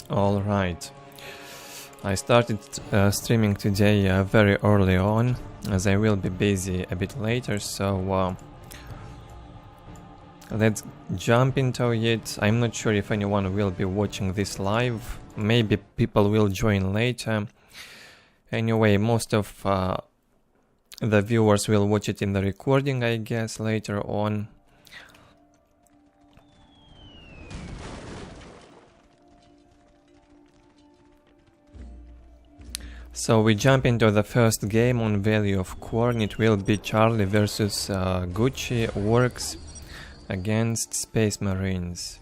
Alright, I started streaming today very early on, as I will be busy a bit later, so let's jump into it. I'm not sure if anyone will be watching this live, maybe people will join later. Anyway, most of the viewers will watch it in the recording, I guess, later on. So we jump into the first game on Valley of Khorne. It will be Charlie versus Gucci Orks against Space Marines.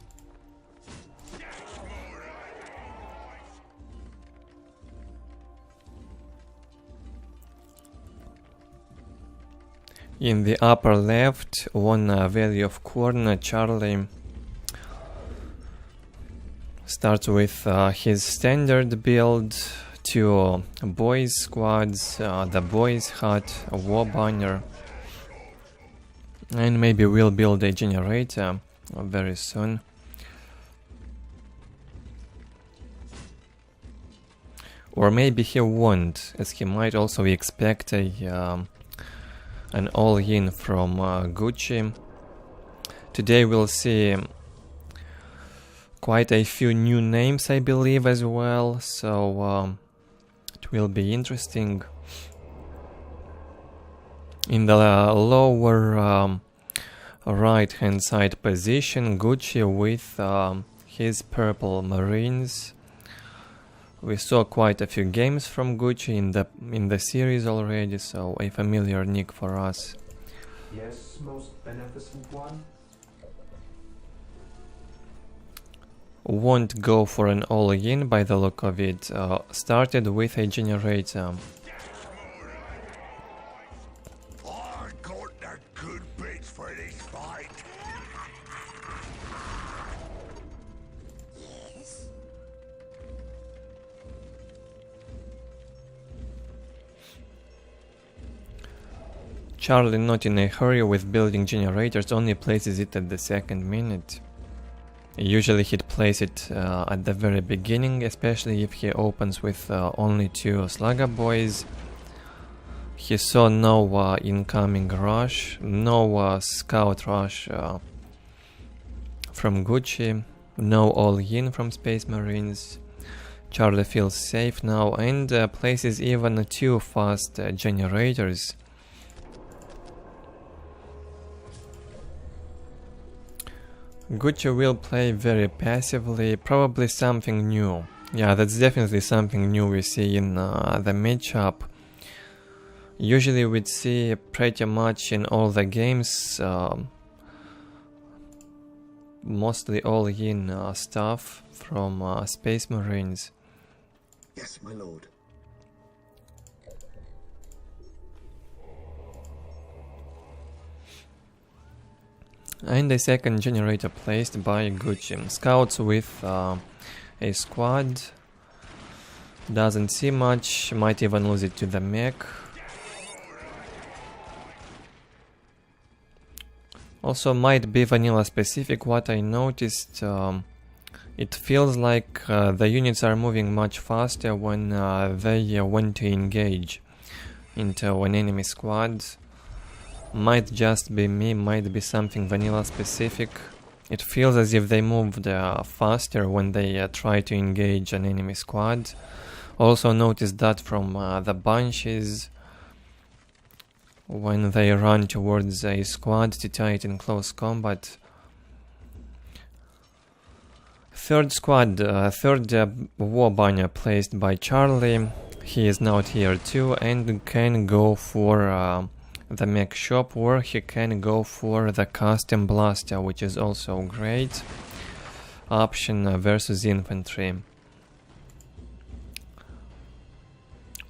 In the upper left, on Valley of Khorne, Charlie starts with his standard build, 2 boys squads, the boys hut, a war banner, and maybe we'll build a generator very soon. Or maybe he won't, as he might also expect an all-in from Gucci. Today we'll see quite a few new names, I believe, as well, so it will be interesting. In the lower right hand side position, Gucci with his purple Marines. We saw quite a few games from Gucci in the series already, so a familiar nick for us. Yes, most beneficent one. Won't go for an all-in by the look of it. Started with a generator. I got that good bit for this fight. Yes. Charlie, not in a hurry with building generators, only places it at the second minute. Usually he'd place it at the very beginning, especially if he opens with only 2 slugger boys. He saw no incoming rush, no scout rush from Gucci, no all-in from Space Marines. Charlie feels safe now and places even 2 fast generators. Gucci will play very passively, probably something new. Yeah, that's definitely something new we see in the matchup. Usually we'd see pretty much in all the games, mostly all-in stuff from Space Marines. Yes, my lord. And a second generator placed by Gucci. Scouts with a squad. Doesn't see much, might even lose it to the mech. Also might be vanilla specific. What I noticed, it feels like the units are moving much faster when they want to engage into an enemy squad. Might just be me, might be something vanilla specific. It feels as if they moved faster when they try to engage an enemy squad. Also noticed that from the bunches when they run towards a squad to tie it in close combat. Third squad, third war banner placed by Charlie. He is now tier 2 and can go for the mech shop, or he can go for the custom blaster, which is also great option versus infantry.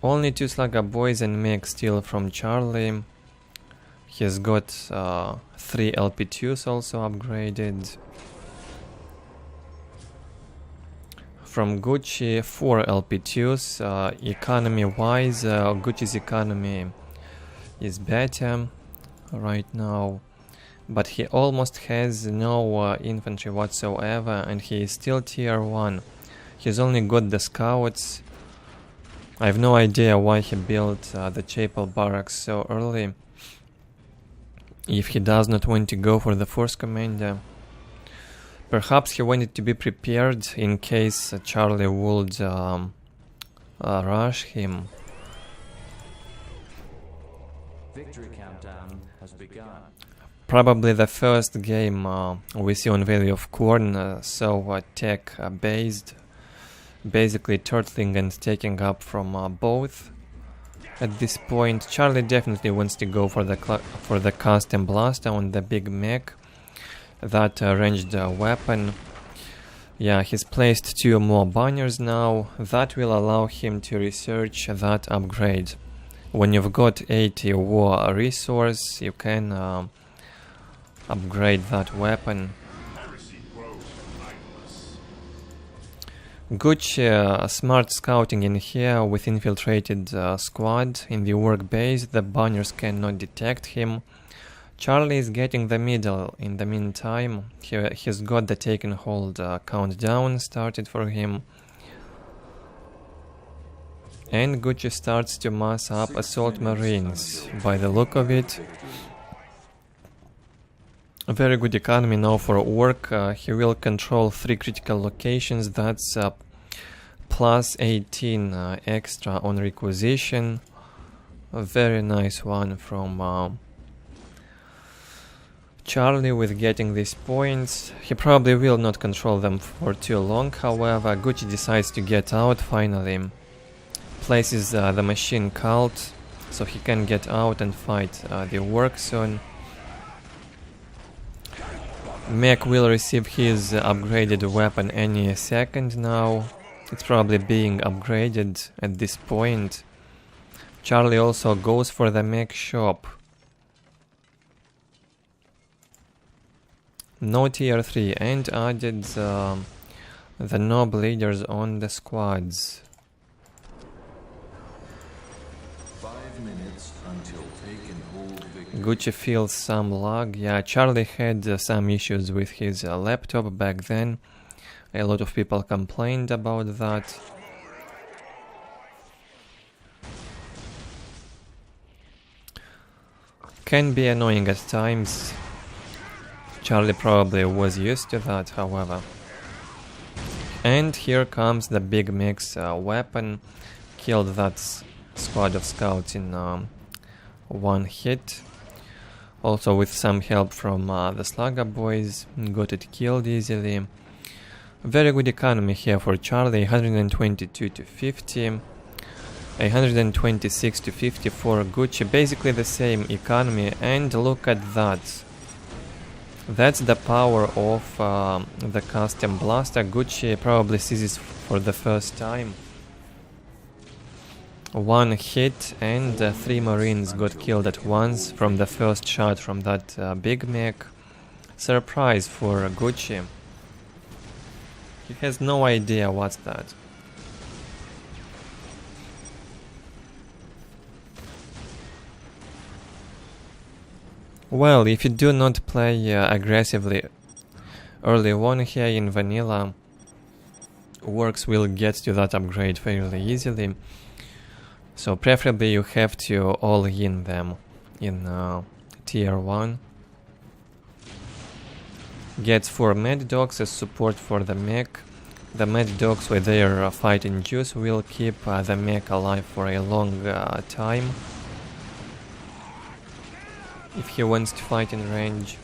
Only 2 slugger boys and mech still from Charlie. He's got 3 LP2s also upgraded. From Gucci, 4 LP2s. Economy wise, Gucci's economy is better right now, but he almost has no infantry whatsoever, and he is still tier 1. He's only got the scouts. I have no idea why he built the chapel barracks so early. If he does not want to go for the force commander. Perhaps he wanted to be prepared in case Charlie would rush him. Victory countdown has begun. Probably the first game we see on Valley of Khorne, so tech-based, basically turtling and taking up from both. At this point, Charlie definitely wants to go for the custom blaster on the big mech, that ranged weapon. Yeah, he's placed 2 more banners now. That will allow him to research that upgrade. When you've got 80 war resource, you can upgrade that weapon. Good smart scouting in here with infiltrated squad. In the work base, the banners cannot detect him. Charlie is getting the middle. In the meantime, he's got the take and hold countdown started for him. And Gucci starts to mass up assault marines. By the look of it, a very good economy now for Ork. He will control 3 critical locations. That's plus 18 extra on requisition. A very nice one from Charlie with getting these points. He probably will not control them for too long, however. Gucci decides to get out finally. Places the machine cult so he can get out and fight the Ork soon. Mech will receive his upgraded weapon any second now. It's probably being upgraded at this point. Charlie also goes for the mech shop. No tier 3 and added the nob leaders on the squads. 5 minutes until take and hold victory. Gucci feels some lag. Yeah, Charlie had some issues with his laptop back then. A lot of people complained about that. Can be annoying at times. Charlie probably was used to that, however. And here comes the big mix weapon. Killed that squad of scouts in 1 hit. Also with some help from the Slugger boys. Got it killed easily. Very good economy here for Charlie. 122 to 50. 126 to 50 for Gucci. Basically the same economy. And look at that. That's the power of the custom blaster. Gucci probably sees this for the first time. 1 hit and 3 marines got killed at once from the first shot from that big mech. Surprise for Gucci. He has no idea what's that. Well, if you do not play aggressively early on here in vanilla, Orks will get to that upgrade fairly easily. So preferably you have to all in them in tier 1. Gets 4 mad dogs as support for the mech. The mad dogs with their fighting juice will keep the mech alive for a long time. If he wants to fight in range.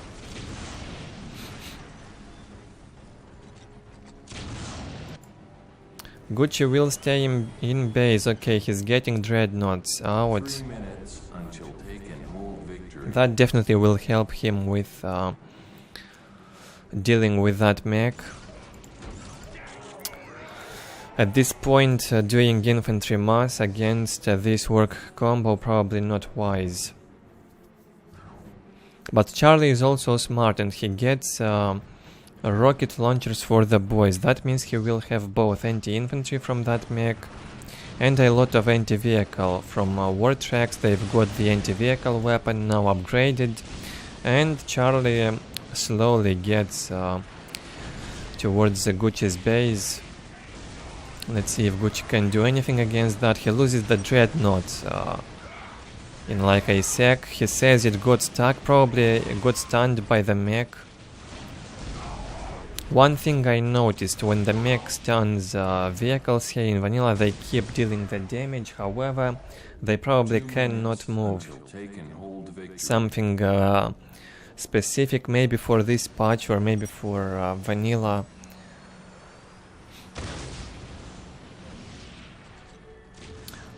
Gucci will stay in base. Okay, he's getting dreadnoughts out. 3 minutes until take and hold victory. That definitely will help him with dealing with that mech. At this point, doing infantry mass against this work combo probably not wise. But Charlie is also smart and he gets rocket launchers for the boys. That means he will have both anti-infantry from that mech and a lot of anti-vehicle. From war tracks they've got the anti-vehicle weapon now upgraded, and Charlie slowly gets towards the Gucci's base. Let's see if Gucci can do anything against that. He loses the Dreadnought in like a sec. He says it got stuck, probably got stunned by the mech. One thing I noticed, when the mech stuns vehicles here in vanilla, they keep dealing the damage. However, they probably cannot move. Something specific maybe for this patch or maybe for vanilla.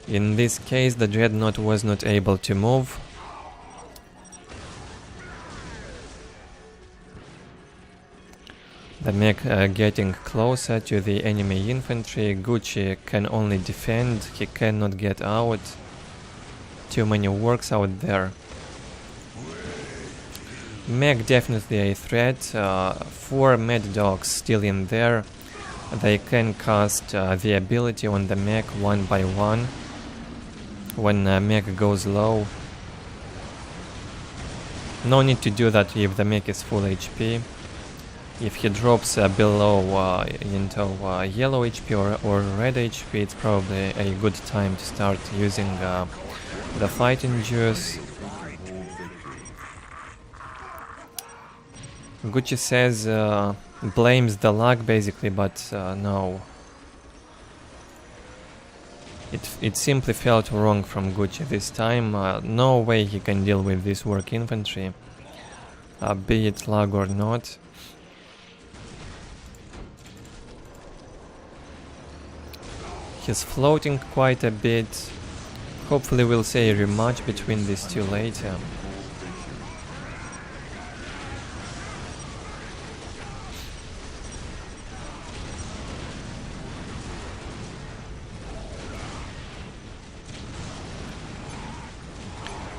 In this case, the Dreadnought was not able to move. The mech getting closer to the enemy infantry. Gucci can only defend, he cannot get out. Too many Orks out there. Mech definitely a threat. 4 Mad Dogs still in there. They can cast the ability on the mech one by one when mech goes low. No need to do that if the mech is full HP. If he drops below into yellow HP or red HP, it's probably a good time to start using the fighting juice. Gucci says blames the luck basically, but no. It simply felt wrong from Gucci this time. No way he can deal with this Ork infantry, be it lag or not. He's floating quite a bit. Hopefully we'll see a rematch between these two later.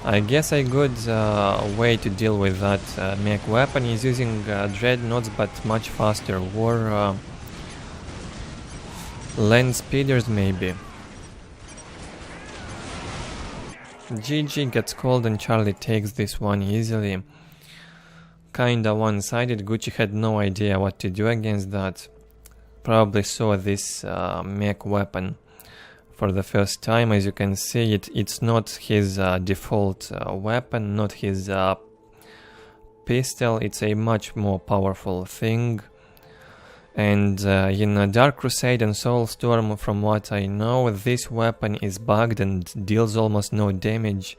I guess a good way to deal with that mech weapon is using Dreadnoughts, but much faster, or land speeders maybe. GG gets called and Charlie takes this one easily. Kinda one-sided. Gucci had no idea what to do against that. Probably saw this mech weapon for the first time. As you can see, it's not his default weapon, not his pistol. It's a much more powerful thing. And in Dark Crusade and Soulstorm, from what I know, this weapon is bugged and deals almost no damage.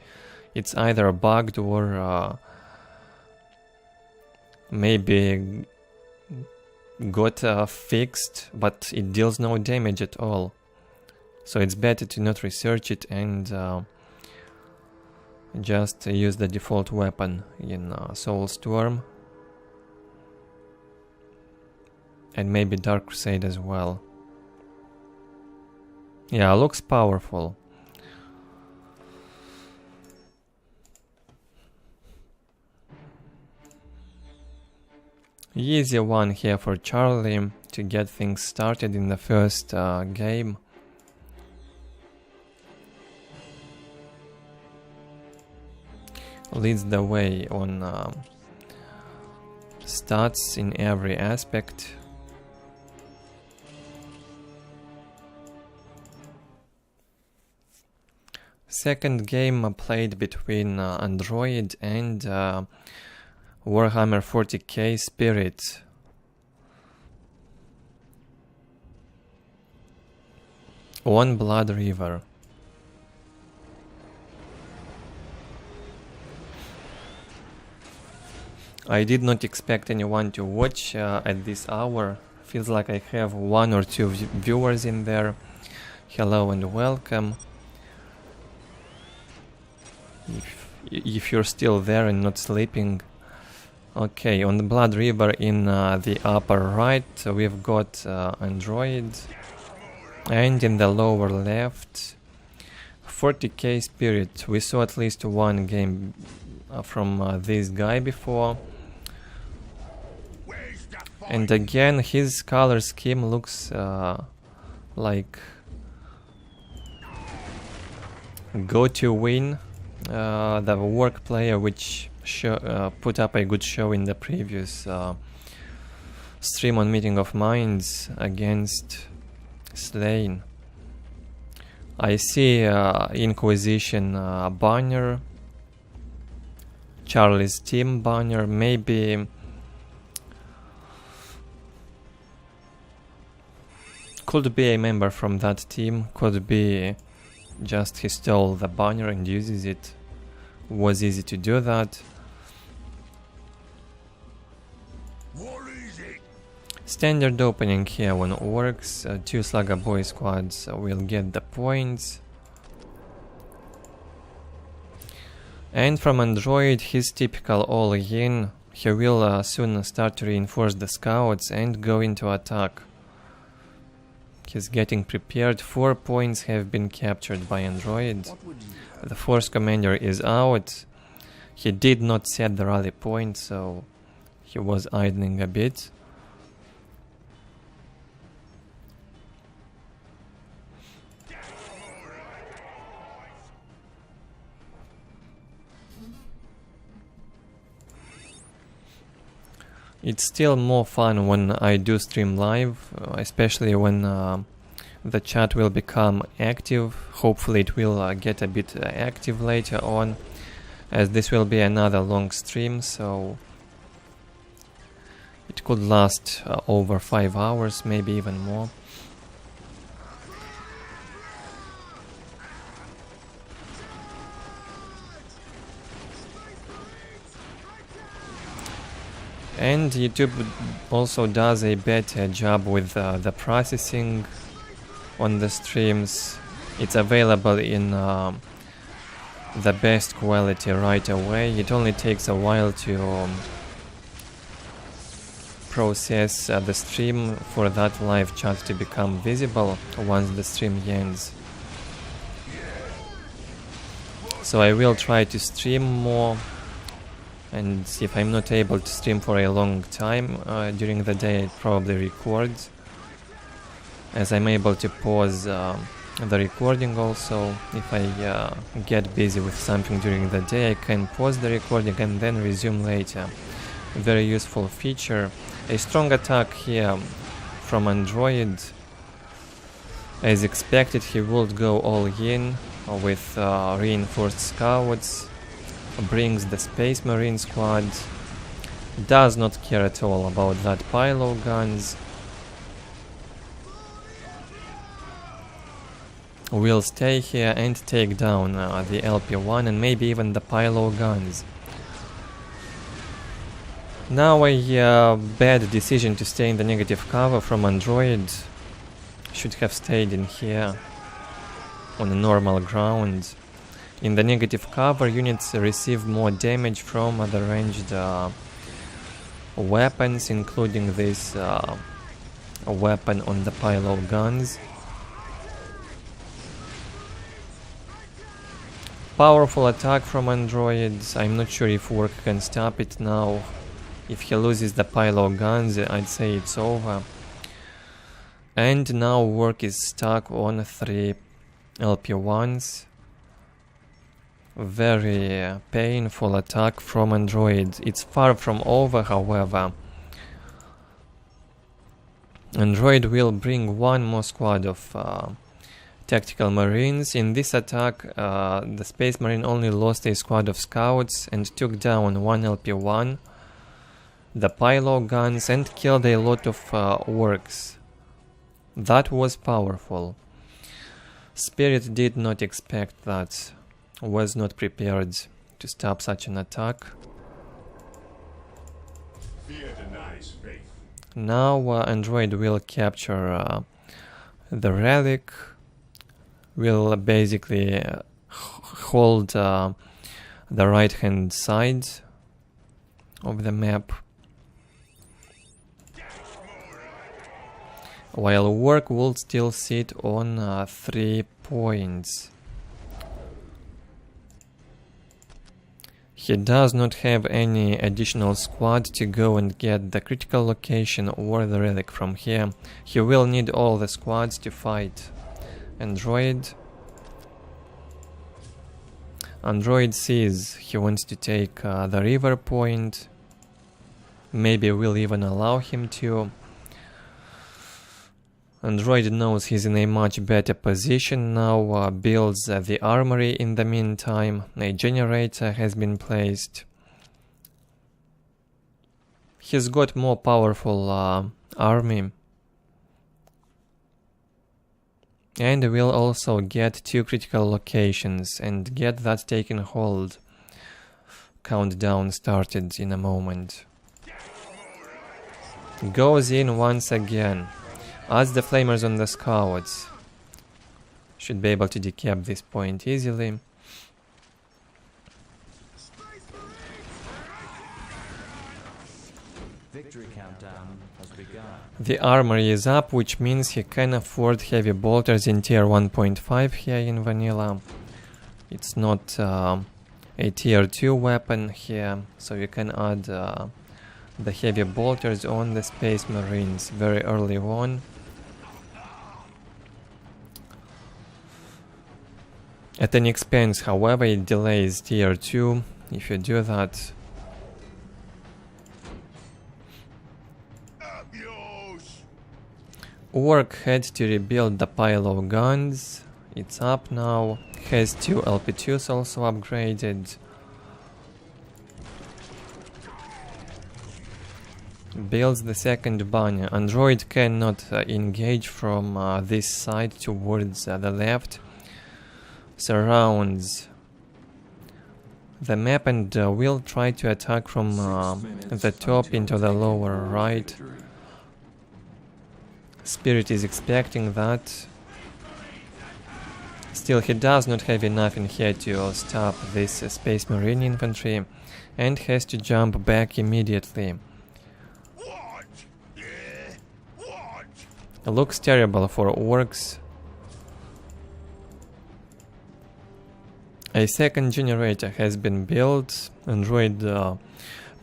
It's either bugged or maybe got fixed, but it deals no damage at all. So it's better to not research it and just use the default weapon in Soulstorm. And maybe Dark Crusade as well. Yeah, looks powerful. Easy one here for Charlie to get things started in the first game. Leads the way on stats in every aspect. Second game played between Android and Warhammer 40k Spirit. On Blood River. I did not expect anyone to watch at this hour. Feels like I have 1 or 2 viewers in there. Hello and welcome. If you're still there and not sleeping. Okay, on the Blood River in the upper right we've got Android, and in the lower left 40k Spirit. We saw at least one game from this guy before, and again his color scheme looks like go to win. The Ork player which put up a good show in the previous stream on Meeting of Minds against Sleign. I see Inquisition banner, Charlie's team banner, maybe could be a member from that team, could be just he stole the banner and uses it. Was easy to do that. What is it? Standard opening here on Orks, 2 Slugger Boy squads will get the points. And from Android, his typical all-in, he will soon start to reinforce the scouts and go into attack. He's getting prepared, 4 points have been captured by Android. The force commander is out. He did not set the rally point, so he was idling a bit. It's still more fun when I do stream live, especially when the chat will become active. Hopefully it will get a bit active later on, as this will be another long stream, so it could last over 5 hours, maybe even more. And YouTube also does a better job with the processing on the streams. It's available in the best quality right away. It only takes a while to process the stream for that live chat to become visible once the stream ends. So I will try to stream more. And if I'm not able to stream for a long time during the day, I'd probably record, as I'm able to pause the recording also. If I get busy with something during the day, I can pause the recording and then resume later. A very useful feature. A strong attack here from Android. As expected, he would go all in with reinforced scouts. Brings the Space Marine squad, does not care at all about that payload guns. Will stay here and take down the LP1 and maybe even the payload guns. Now a bad decision to stay in the negative cover from Android. Should have stayed in here on a normal ground. In the negative cover, units receive more damage from the ranged weapons, including this weapon on the payload guns. Powerful attack from Androids. I'm not sure if Ork can stop it now. If he loses the payload guns, I'd say it's over. And now Ork is stuck on 3 LP1s. Very painful attack from Android. It's far from over, however. Android will bring 1 more squad of tactical marines. In this attack, the Space Marine only lost a squad of scouts and took down 1 LP1, the payload guns, and killed a lot of Orks. That was powerful. Spirit did not expect that. Was not prepared to stop such an attack. Fear denies faith. Now Android will capture the relic, will basically hold the right hand side of the map, while Ork will still sit on 3 points. He does not have any additional squad to go and get the critical location or the relic from here. He will need all the squads to fight Android. Android sees he wants to take the river point. Maybe we'll even allow him to. Android knows he's in a much better position now, builds the armory in the meantime. A generator has been placed. He's got more powerful army. And will also get 2 critical locations and get that taken hold. Countdown started in a moment. Goes in once again. Adds the flamers on the scouts. Should be able to decap this point easily. Victory countdown has begun. The armory is up, which means he can afford heavy bolters in tier 1.5 here in vanilla. It's not a tier 2 weapon here, so you can add the heavy bolters on the Space Marines very early on. At an expense, however, it delays tier 2 if you do that. Ork had to rebuild the pile of guns. It's up now. Has 2 LP2s also upgraded. Builds the second banner. Android cannot engage from this side towards the left. Surrounds the map and will try to attack from the top into the lower right. Spirit is expecting that. Still, he does not have enough in here to stop this Space Marine infantry and has to jump back immediately. Looks terrible for Orks. A second generator has been built. Android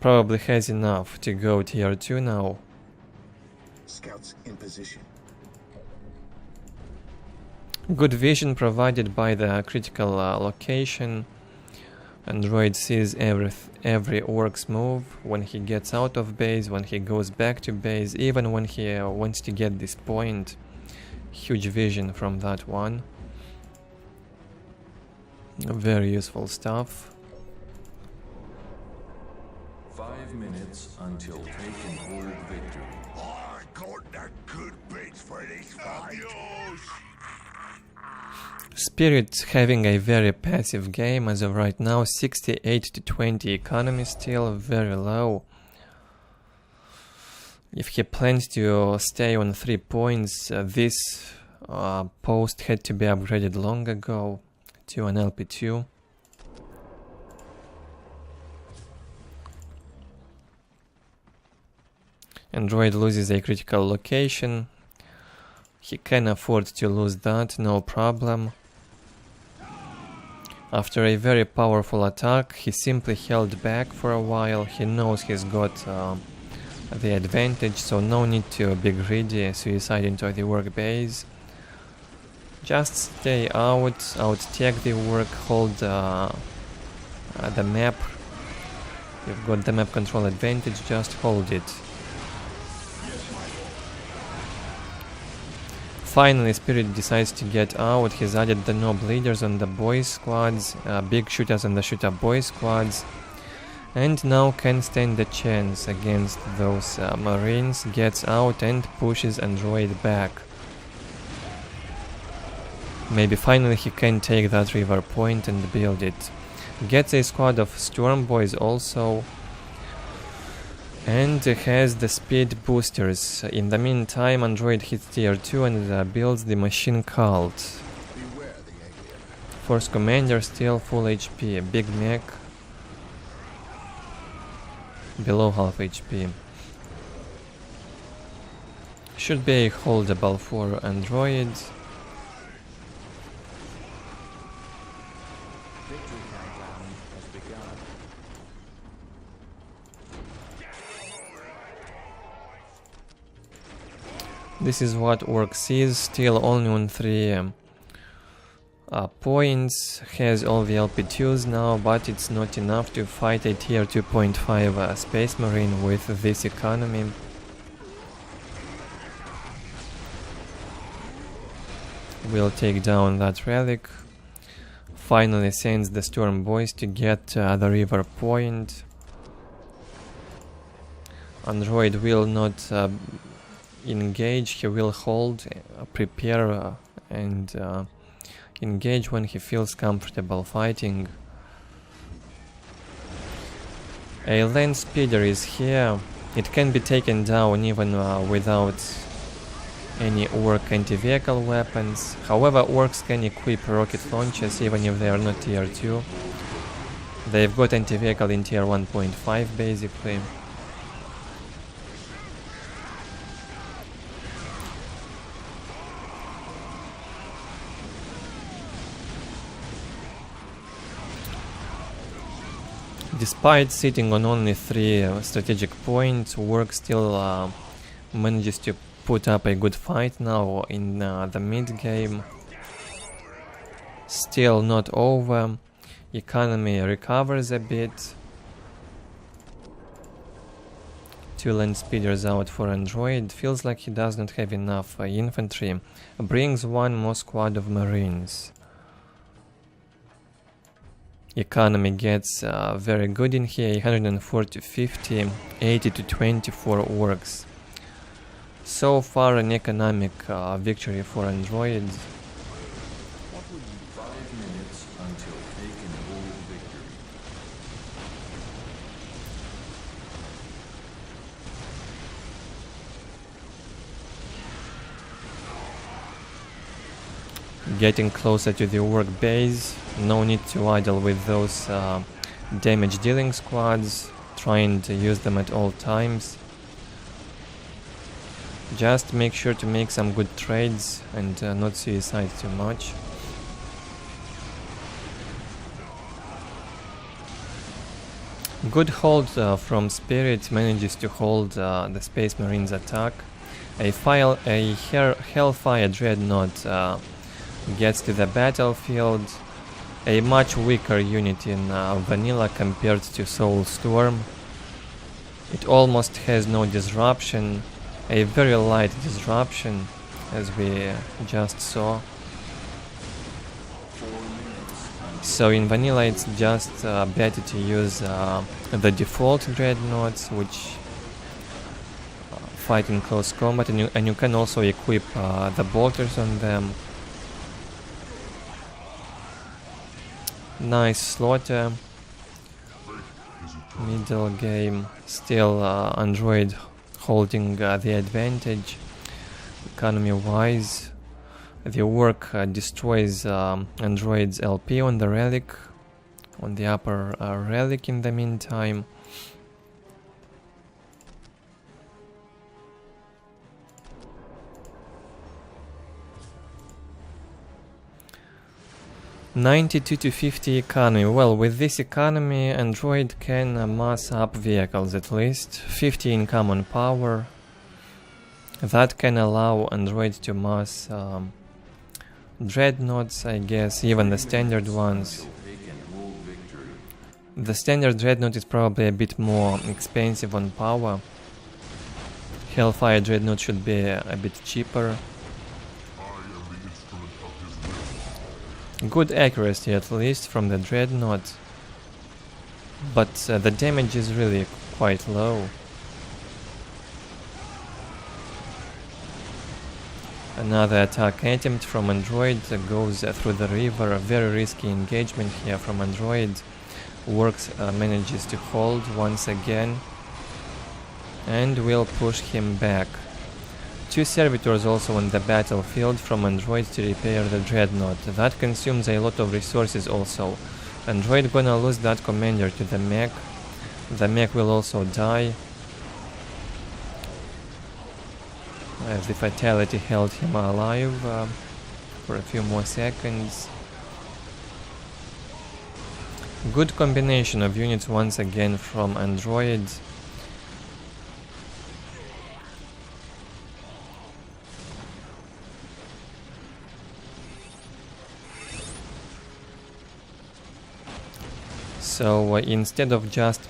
probably has enough to go tier 2 now. Scouts in position. Good vision provided by the critical location. Android sees every Ork's move when he gets out of base, when he goes back to base, even when he wants to get this point. Huge vision from that one. Very useful stuff. 5 minutes until taken hold victory. I got that good bits for this fight. Spirit having a very passive game as of right now. 68 to 20 economy, still very low. If he plans to stay on 3 points, this post had to be upgraded long ago to an LP2. Android loses a critical location. He can afford to lose that, no problem. After a very powerful attack, he simply held back for a while. He knows he's got the advantage, so no need to be greedy, suicide into the work base. Just stay out, out-tech the work, hold the map. You've got the map control advantage, just hold it. Finally, Spirit decides to get out. He's added the Nob leaders on the boys squads, big shooters on the shooter boys squads, and now can stand a chance against those Marines. Gets out and pushes Android back. Maybe finally he can take that river point and build it. Gets a squad of storm boys also. And has the speed boosters. In the meantime, Android hits tier 2 and builds the machine cult. Force commander still full HP. Big mech below half HP. Should be a holdable for Android. This is what Ork sees, still only on 3 points, has all the LP2s now, but it's not enough to fight a tier 2.5 Space Marine with this economy. will take down that relic. Finally sends the Storm Boys to get the river point. Android will not engage, he will hold, prepare and engage when he feels comfortable fighting. A land speeder is here. It can be taken down even without any Ork anti-vehicle weapons. However, Orks can equip rocket launchers even if they are not tier 2. They've got anti-vehicle in tier 1.5 basically. Despite sitting on only 3 strategic points, Ork still manages to put up a good fight now in the mid game. Still not over. Economy recovers a bit. 2 land speeders out for Android. Feels like he does not have enough infantry. Brings 1 more squad of marines. Economy gets very good in here, 140 to 50, 80 to 20 for Orks. So far an economic victory for Android. What will be 5 minutes until taken hold victory? Getting closer to the Ork base. No need to idle with those damage dealing squads. Trying to use them at all times. Just make sure to make some good trades and not suicide too much. Good hold from Spirit, manages to hold the Space Marines attack. A Hellfire Dreadnought gets to the battlefield. A much weaker unit in vanilla compared to Soulstorm. It almost has no disruption. A very light disruption, as we just saw. So in vanilla it's just better to use the default dreadnoughts, which fight in close combat, and you can also equip the bolters on them. Nice slaughter. Middle game, still Android holding the advantage economy wise. The Ork destroys Android's LP on the relic, on the upper relic in the meantime. $92 to 50 economy. Well, with this economy, Android can mass up vehicles at least. 50 in common power. That can allow Android to mass dreadnoughts, I guess, even the standard ones. The standard dreadnought is probably a bit more expensive on power. Hellfire dreadnought should be a bit cheaper. Good accuracy at least from the dreadnought, but the damage is really quite low. Another attack attempt from Android goes through the river. A very risky engagement here from Android. Orks manages to hold once again and will push him back. 2 servitors also on the battlefield from Android to repair the dreadnought. That consumes a lot of resources also. Android gonna lose that commander to the mech. The mech will also die, as the fatality held him alive for a few more seconds. Good combination of units once again from Android. So instead of just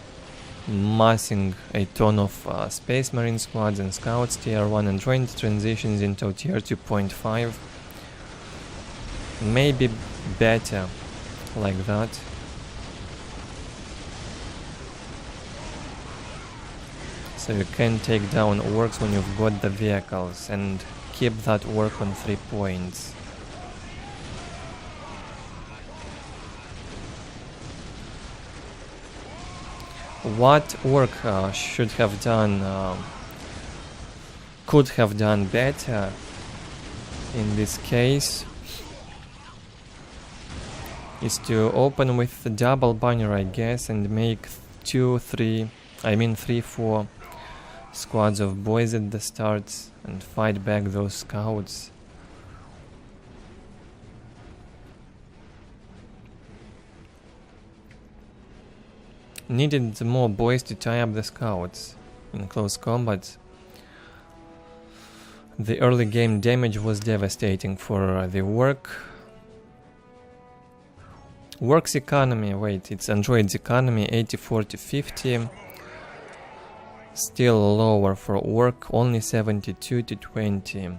massing a ton of Space Marine squads and Scouts tier 1, Android transitions into tier 2.5. Maybe better like that. So you can take down orcs when you've got the vehicles and keep that orc on 3 points. What orc should have done, could have done better in this case is to open with the double banner, I guess, and make 3, 4 squads of boys at the start and fight back those scouts. Needed more boys to tie up the scouts in close combat. The early game damage was devastating for the Orks economy, wait, it's androids economy 84 to 50. Still lower for Ork, only 72 to 20.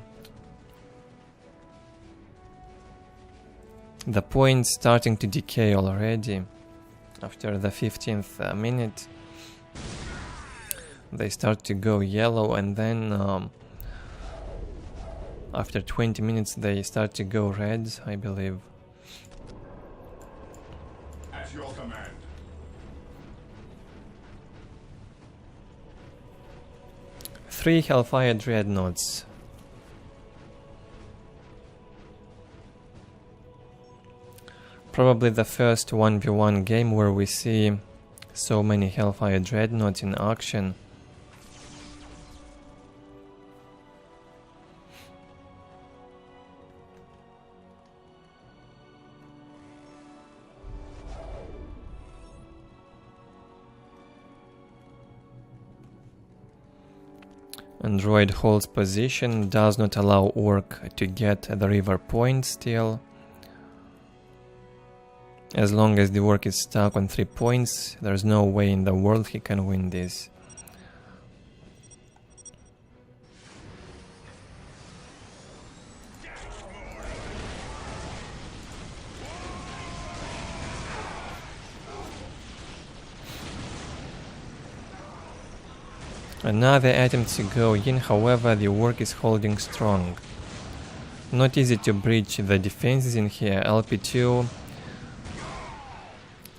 The points starting to decay already. After the 15th minute, they start to go yellow, and then after 20 minutes they start to go red, I believe. At your command. Three Hellfire Dreadnoughts. Probably the first 1v1 game where we see so many Hellfire Dreadnoughts in action. Android holds position, does not allow Ork to get the river point still. As long as the Ork is stuck on 3 points, there's no way in the world he can win this. Another attempt to go in, however the Ork is holding strong. Not easy to breach the defenses in here. LP2,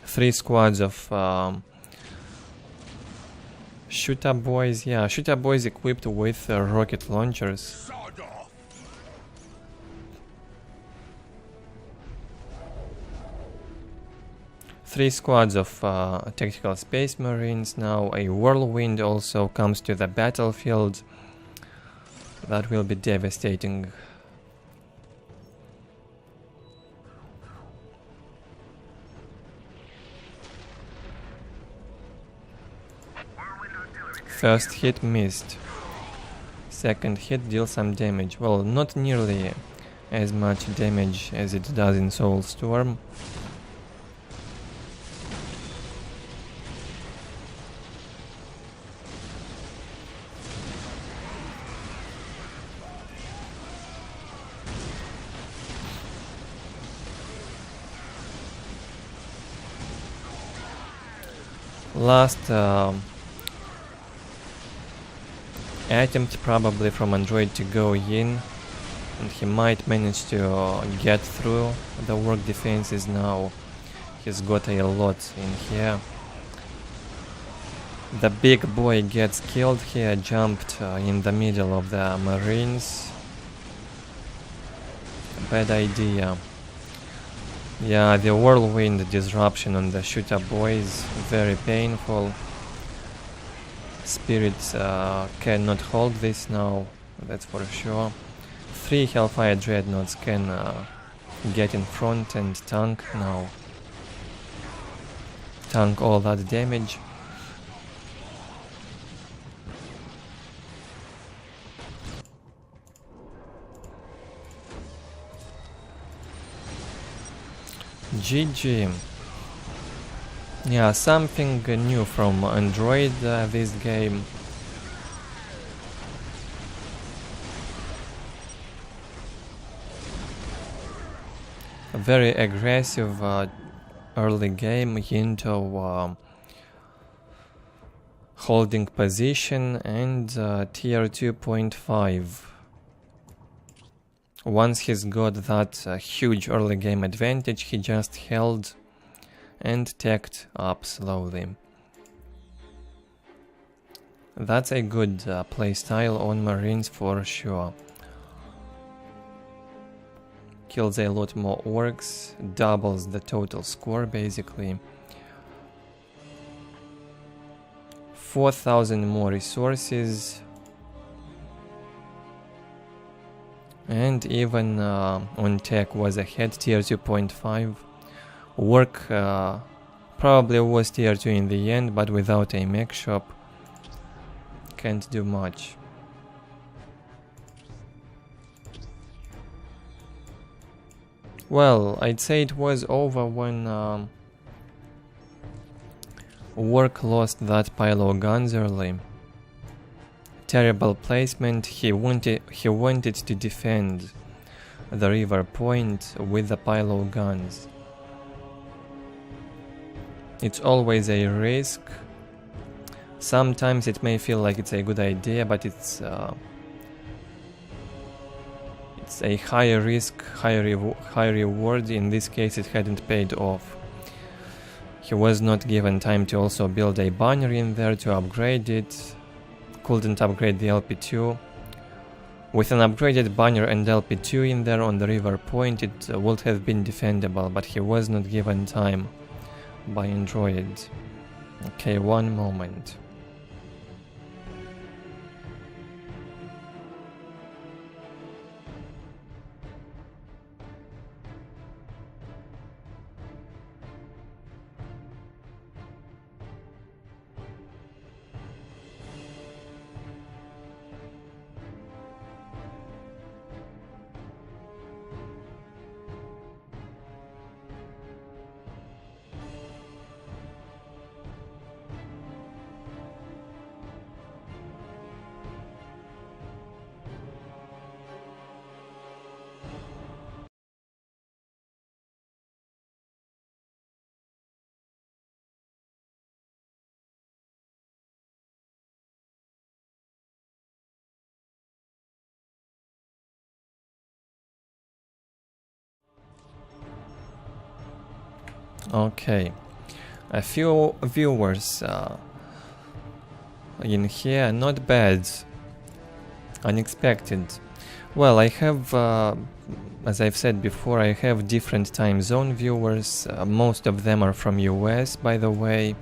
3 squads of shooter boys, yeah, shooter boys equipped with rocket launchers. 3 squads of tactical space marines. Now a whirlwind also comes to the battlefield. That will be devastating. First hit missed. Second hit deals some damage. Well, not nearly as much damage as it does in Soulstorm. Last attempt probably from Android to go in, and he might manage to get through the Ork defenses now. He's got a lot in here. The big boy gets killed here, jumped in the middle of the Marines. Bad idea. Yeah, the whirlwind disruption on the shooter boys, very painful. Spirits cannot hold this now, that's for sure. 3 Hellfire Dreadnoughts can get in front and tank now. Tank all that damage. GG. Yeah, something new from Android this game. very aggressive early game into holding position and tier 2.5. Once he's got that huge early game advantage, he just held and tacked up slowly. That's a good playstyle on Marines for sure. Kills a lot more orcs, doubles the total score basically. 4,000 more resources. And even on tech was ahead, tier 2.5. Work probably was tier 2 in the end, but without a mech shop, can't do much. Well, I'd say it was over when Work lost that pile of guns early. Terrible placement. He wanted to defend the river point with the pile of guns. It's always a risk. Sometimes it may feel like it's a good idea, but it's a higher risk, high reward. In this case, it hadn't paid off. He was not given time to also build a banner in there to upgrade it. Couldn't upgrade the LP2. With an upgraded banner and LP2 in there on the river point, it would have been defendable, but he was not given time by Android. Okay, one moment. Okay, a few viewers in here, not bad, unexpected. Well, I have, as I've said before, I have different time zone viewers. Most of them are from US, by the way,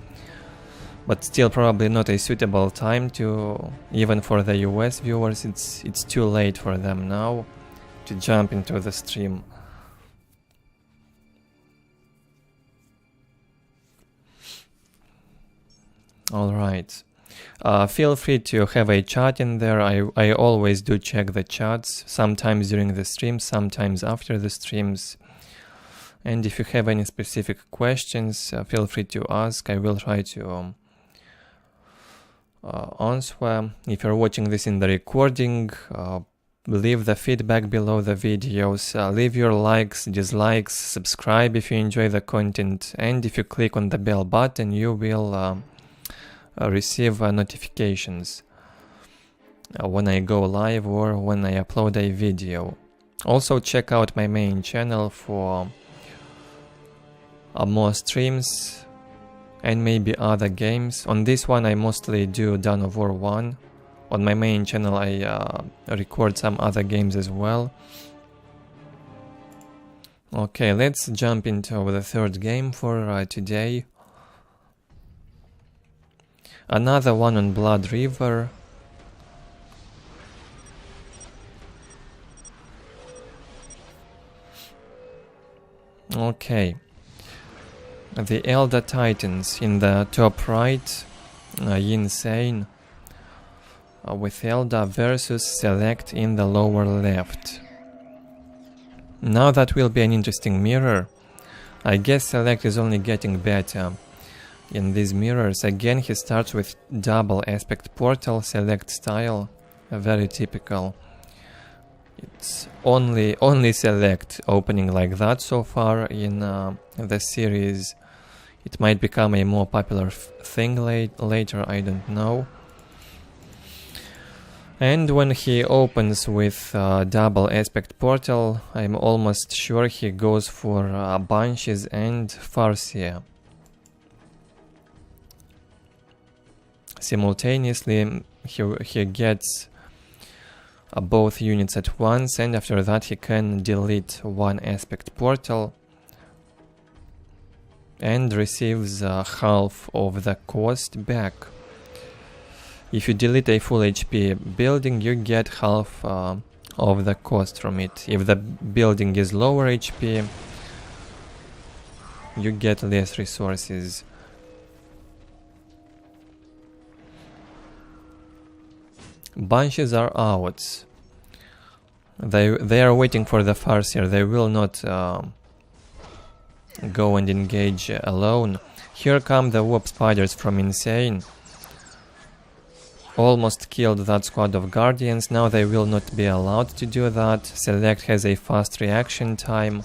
but still probably not a suitable time to, even for the US viewers, it's too late for them now to jump into the stream. Alright, feel free to have a chat in there. I always do check the chats, sometimes during the stream, sometimes after the streams. And if you have any specific questions, feel free to ask. I will try to answer. If you're watching this in the recording, leave the feedback below the videos. Leave your likes, dislikes, subscribe if you enjoy the content. And if you click on the bell button, you will receive notifications when I go live or when I upload a video. Also check out my main channel for more streams and maybe other games. On this one I mostly do Dawn of War 1. On my main channel I record some other games as well. Okay, let's jump into the third game for today. Another one on Blood River. Okay. The Eldar Titans in the top right, InSANE, with Eldar versus Select in the lower left. Now that will be an interesting mirror. I guess Select is only getting better. In these mirrors, again he starts with double aspect portal, Select style, very typical. It's only Select opening like that so far in the series. It might become a more popular thing later, I don't know. And when he opens with double aspect portal, I'm almost sure he goes for Banshees and Farseer. Simultaneously, he gets both units at once, and after that he can delete one aspect portal and receives half of the cost back. If you delete a full HP building, you get half of the cost from it. If the building is lower HP, you get less resources. Banshees are out. They are waiting for the Farseer. They will not go and engage alone. Here come the warp spiders from InSANE. Almost killed that squad of guardians. Now they will not be allowed to do that. Select has a fast reaction time.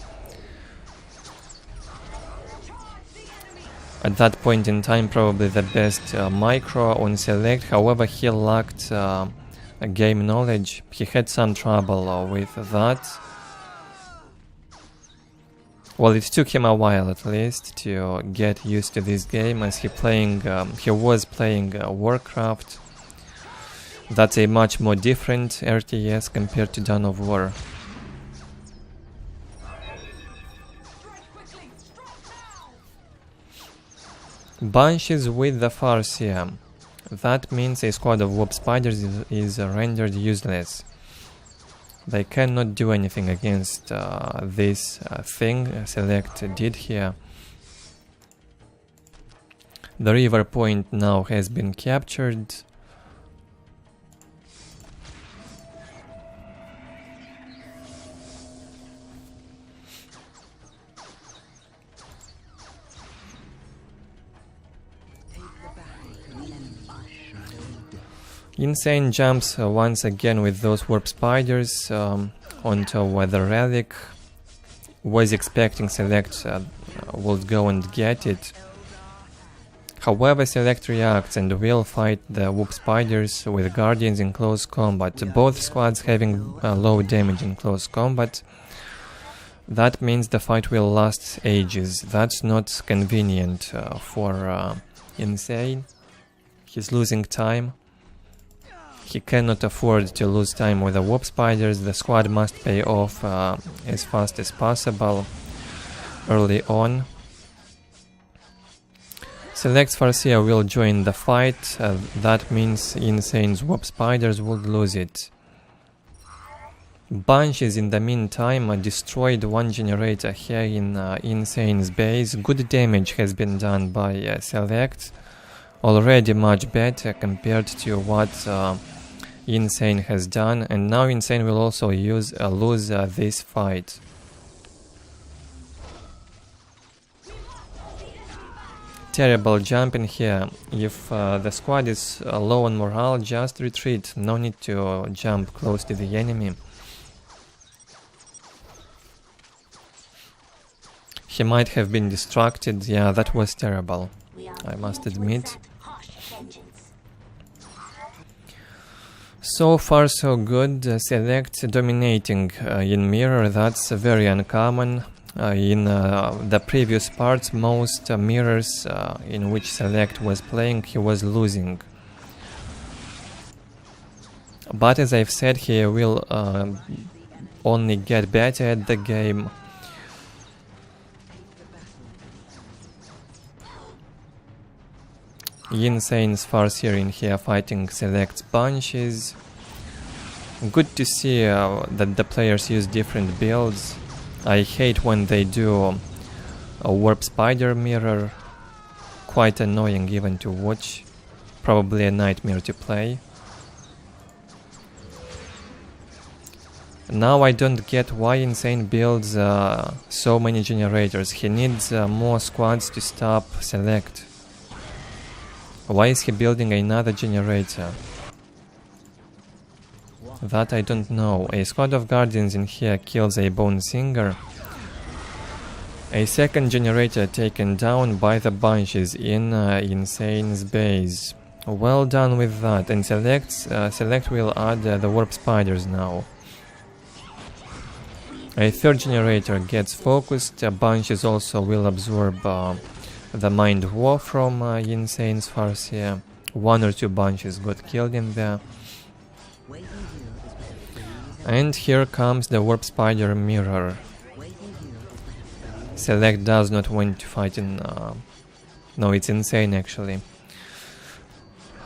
At that point in time, probably the best micro on Select. However, he lacked game knowledge. He had some trouble with that. Well, it took him a while at least to get used to this game, as he was playing Warcraft. That's a much more different RTS compared to Dawn of War. Banshees with the Farseer. That means a squad of warp spiders is rendered useless. They cannot do anything against this thing Select did here. The river point now has been captured. InSANE jumps once again with those warp spiders onto the relic. Was expecting Select would go and get it. However, Select reacts and will fight the warp spiders with guardians in close combat. Both squads having low damage in close combat. That means the fight will last ages. That's not convenient for InSANE. He's losing time. He cannot afford to lose time with the warp spiders. The squad must pay off as fast as possible early on. Select's Farseer will join the fight. That means InSANE's warp spiders would lose it. Banshees in the meantime destroyed one generator here in InSANE's base. Good damage has been done by Select. Already much better compared to what InSANE has done, and now InSANE will also lose this fight. Terrible jumping here. If the squad is low on morale, just retreat. No need to jump close to the enemy. He might have been distracted. Yeah, that was terrible, I must admit. So far so good. Select dominating in mirror. That's very uncommon. In the previous parts, most mirrors in which Select was playing, he was losing. But as I've said, he will only get better at the game. InSANE's Farseer in here fighting Select's Banshees. Good to see that the players use different builds. I hate when they do a warp spider mirror. Quite annoying even to watch. Probably a nightmare to play. Now I don't get why InSANE builds so many generators. He needs more squads to stop Select. Why is he building another generator? That I don't know. A squad of guardians in here kills a bone singer. A second generator taken down by the bunches in InSane's base. Well done with that. And select will add the warp spiders now. A third generator gets focused. Bunches also will absorb the Mind War from InSane's Farseer. 1 or 2 bunches got killed in there. And here comes the warp spider mirror. Select does not want to fight in... no, it's InSANE actually.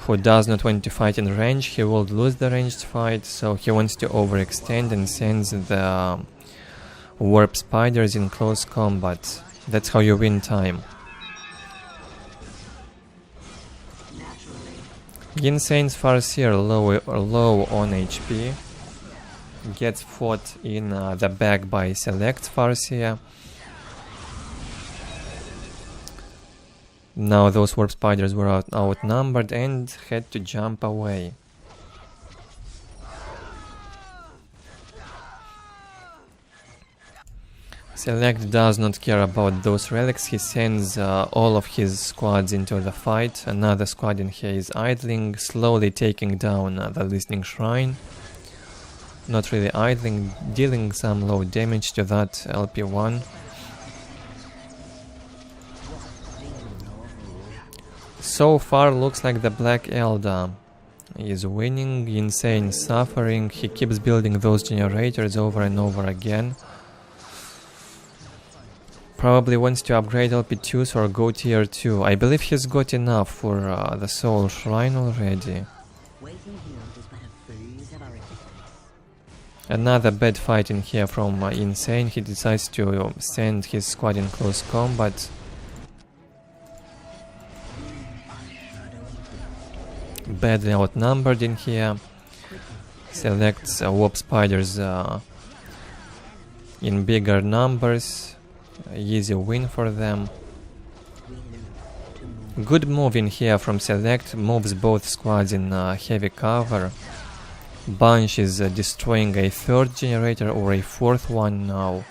Who does not want to fight in range, he will lose the ranged fight, so he wants to overextend and sends the warp spiders in close combat. That's how you win time. InSane's Farseer low on HP. Gets fought in the back by Select's Farseer. Now those warp spiders were outnumbered and had to jump away. Select does not care about those relics. He sends all of his squads into the fight. Another squad in here is idling, slowly taking down the listening shrine. Not really idling, dealing some low damage to that LP1. So far looks like the Black Eldar is winning. InSANE suffering. He keeps building those generators over and over again. Probably wants to upgrade LP2s or go tier 2. I believe he's got enough for the Soul Shrine already. Another bad fight in here from InSANE. He decides to send his squad in close combat. Badly outnumbered in here. Selects warp spiders in bigger numbers. Easy win for them. Good move in here from Select. Moves both squads in heavy cover. Bunch is destroying a third generator or a fourth one now.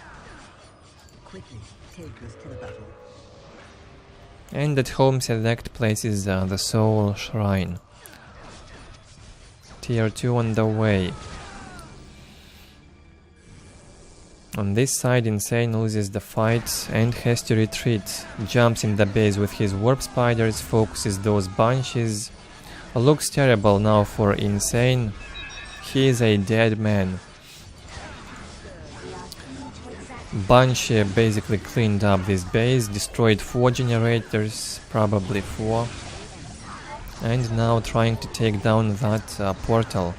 And at home Select places the Soul Shrine. Tier 2 on the way. On this side InSANE loses the fight and has to retreat. Jumps in the base with his warp spiders, focuses those bunches. Looks terrible now for InSANE. He is a dead man. Bunch basically cleaned up this base, destroyed 4 generators, probably 4. And now trying to take down that portal.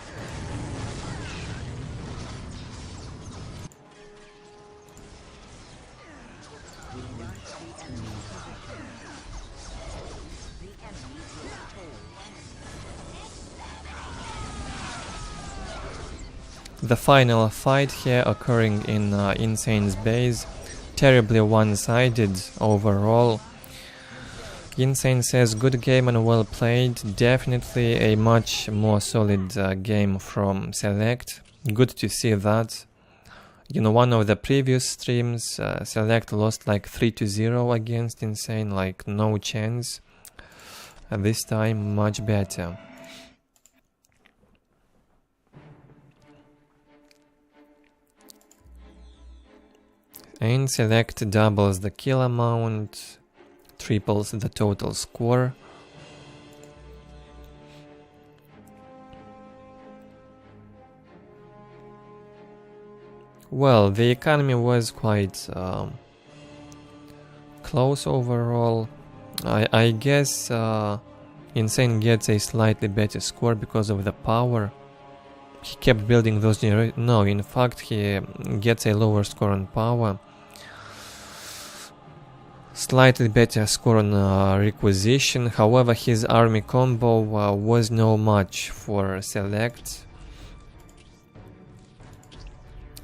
The final fight here occurring in InSane's base, terribly one-sided overall. InSANE says good game and well played, definitely a much more solid game from Select, good to see that. In one of the previous streams, Select lost like 3-0 against InSANE, like no chance. This time much better. And Select doubles the kill amount, triples the total score. Well, the economy was quite close overall. I guess InSANE gets a slightly better score because of the power. He kept building those generators. No, in fact, he gets a lower score on power. Slightly better score on requisition. However, his army combo was no match for Select.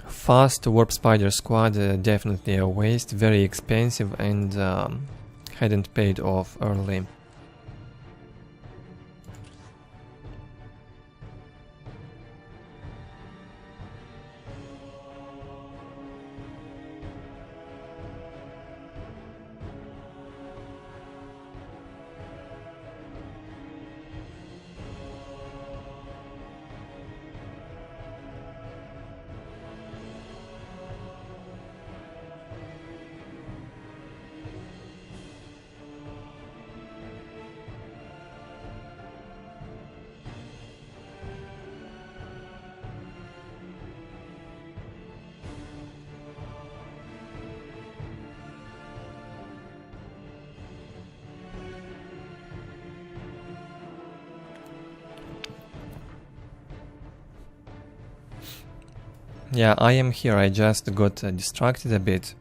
Fast warp spider squad, definitely a waste, very expensive and hadn't paid off early. Yeah, I am here. I just got distracted a bit.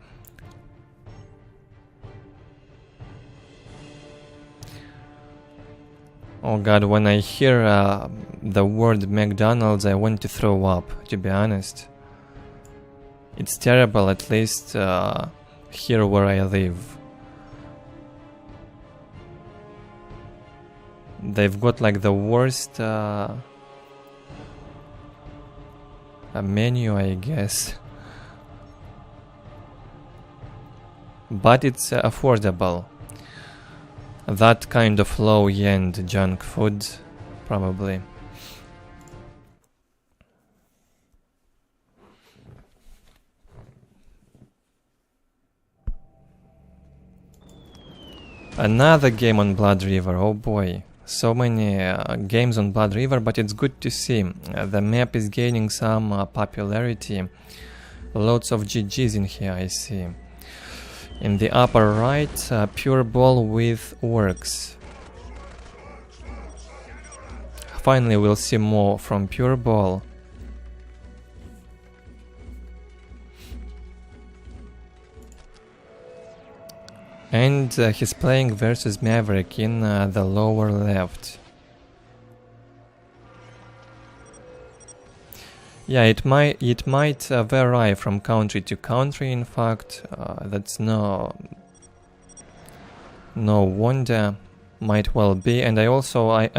Oh god, when I hear the word McDonald's, I want to throw up, to be honest. It's terrible, at least here where I live. They've got like the worst menu, I guess. But it's affordable. That kind of low-end junk food, probably. Another game on Blood River, oh boy. So many games on Blood River, but it's good to see. The map is gaining some popularity. Lots of GGs in here, I see. In the upper right, PuReBall with Orks. Finally, we'll see more from PuReBall. And he's playing versus Maverick in the lower left. Yeah, it might vary from country to country. In fact, that's no wonder. Might well be. And I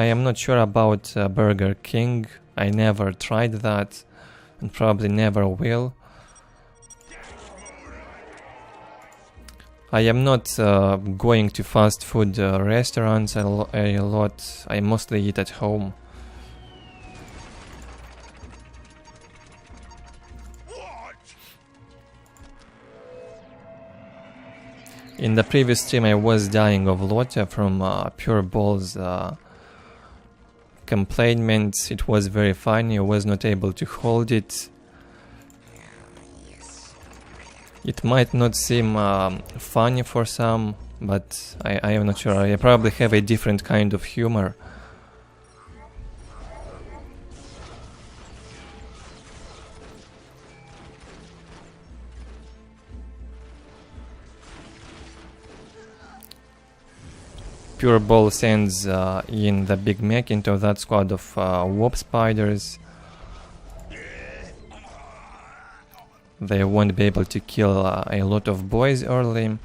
am not sure about Burger King. I never tried that, and probably never will. I am not going to fast food restaurants a lot. I mostly eat at home. In the previous stream I was dying of water from PuReBall's complaints. It was very funny, I was not able to hold it. It might not seem funny for some, but I am not sure. I probably have a different kind of humor. PuReBall sends in the big mech into that squad of warp spiders. They won't be able to kill a lot of boys early.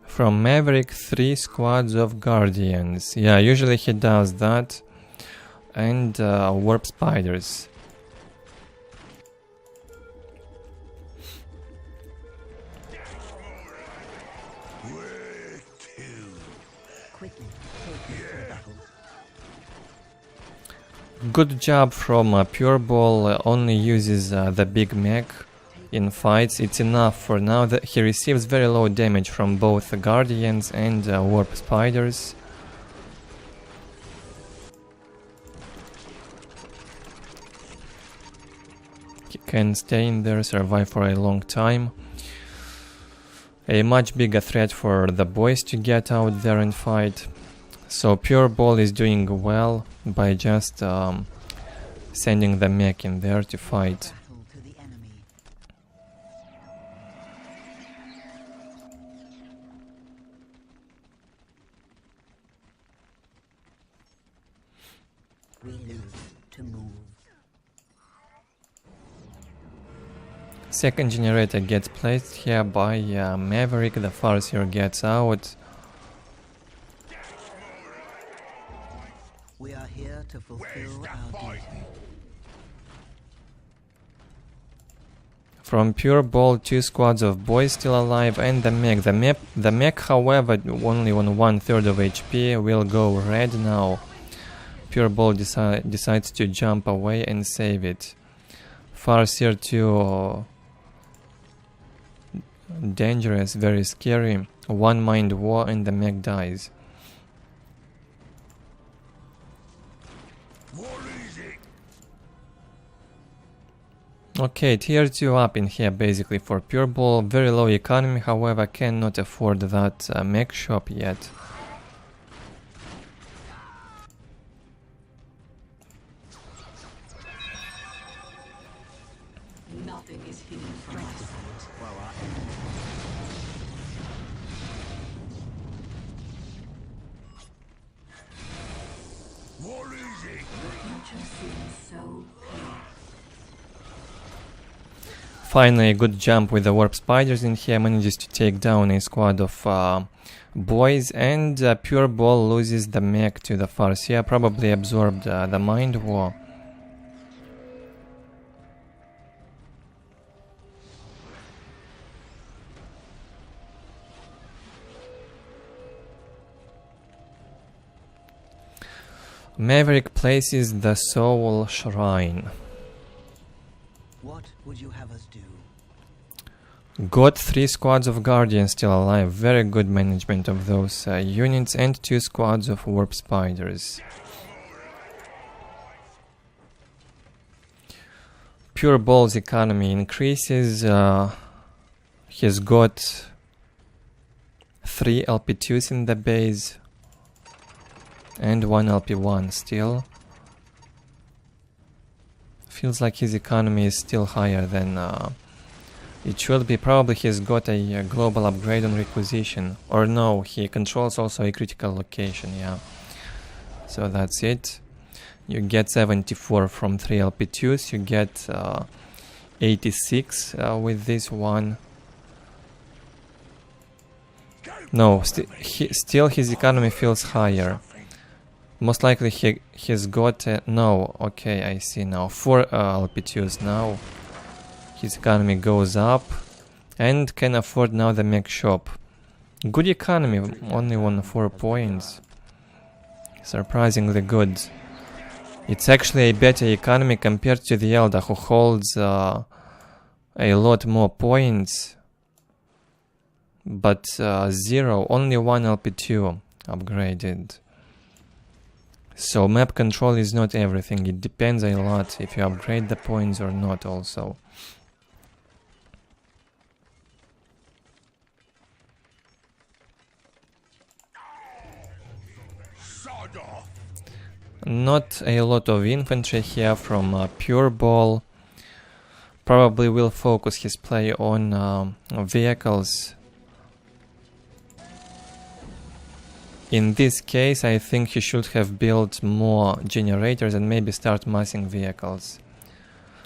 From Maverick, 3 squads of guardians. Yeah, usually he does that. And warp spiders. Good job from PuReBall. Only uses the big mech in fights. It's enough for now. That he receives very low damage from both the guardians and warp spiders. He can stay in there, survive for a long time. A much bigger threat for the boys to get out there and fight. So PuReBall is doing well by just sending the mech in there to fight. Second generator gets placed here by Maverick. The Farseer gets out. We are here to fulfill our duty. From PuReBall, 2 squads of boys still alive, and the mech. The mech, however, only on 1/3 of HP, will go red now. PuReBall decides to jump away and save it. Farseer too dangerous, very scary. One mind war and the mech dies. Okay, tier 2 up in here basically for PuReBall. Very low economy, however, cannot afford that mech shop yet. Nothing is hidden from my sight. What is it? The future seems so clear. Finally, a good jump with the warp spiders in here, manages to take down a squad of boys, and PuReBall loses the mech to the Farseer, probably absorbed the Mind War. Maverick places the Soul Shrine. What would you have us do? Got 3 squads of Guardians still alive, very good management of those units, and 2 squads of Warp Spiders. PuReBall's economy increases, he's got 3 LP2s in the base, and 1 LP1 still. Feels like his economy is still higher than it should be. Probably he's got a global upgrade on requisition. Or no, he controls also a critical location, yeah. So that's it. You get 74 from 3 LP2s, you get 86 with this one. No, still his economy feels higher. Most likely he's got no, okay, I see now. 4 LP2s now. His economy goes up and can afford now the mech shop. Good economy, only on 4 points. Surprisingly good. It's actually a better economy compared to the Eldar, who holds a lot more points. But 0, only 1 LP2 upgraded. So map control is not everything, it depends a lot if you upgrade the points or not also. Not a lot of infantry here from PuReBall. Probably will focus his play on vehicles. In this case, I think he should have built more generators and maybe start massing vehicles.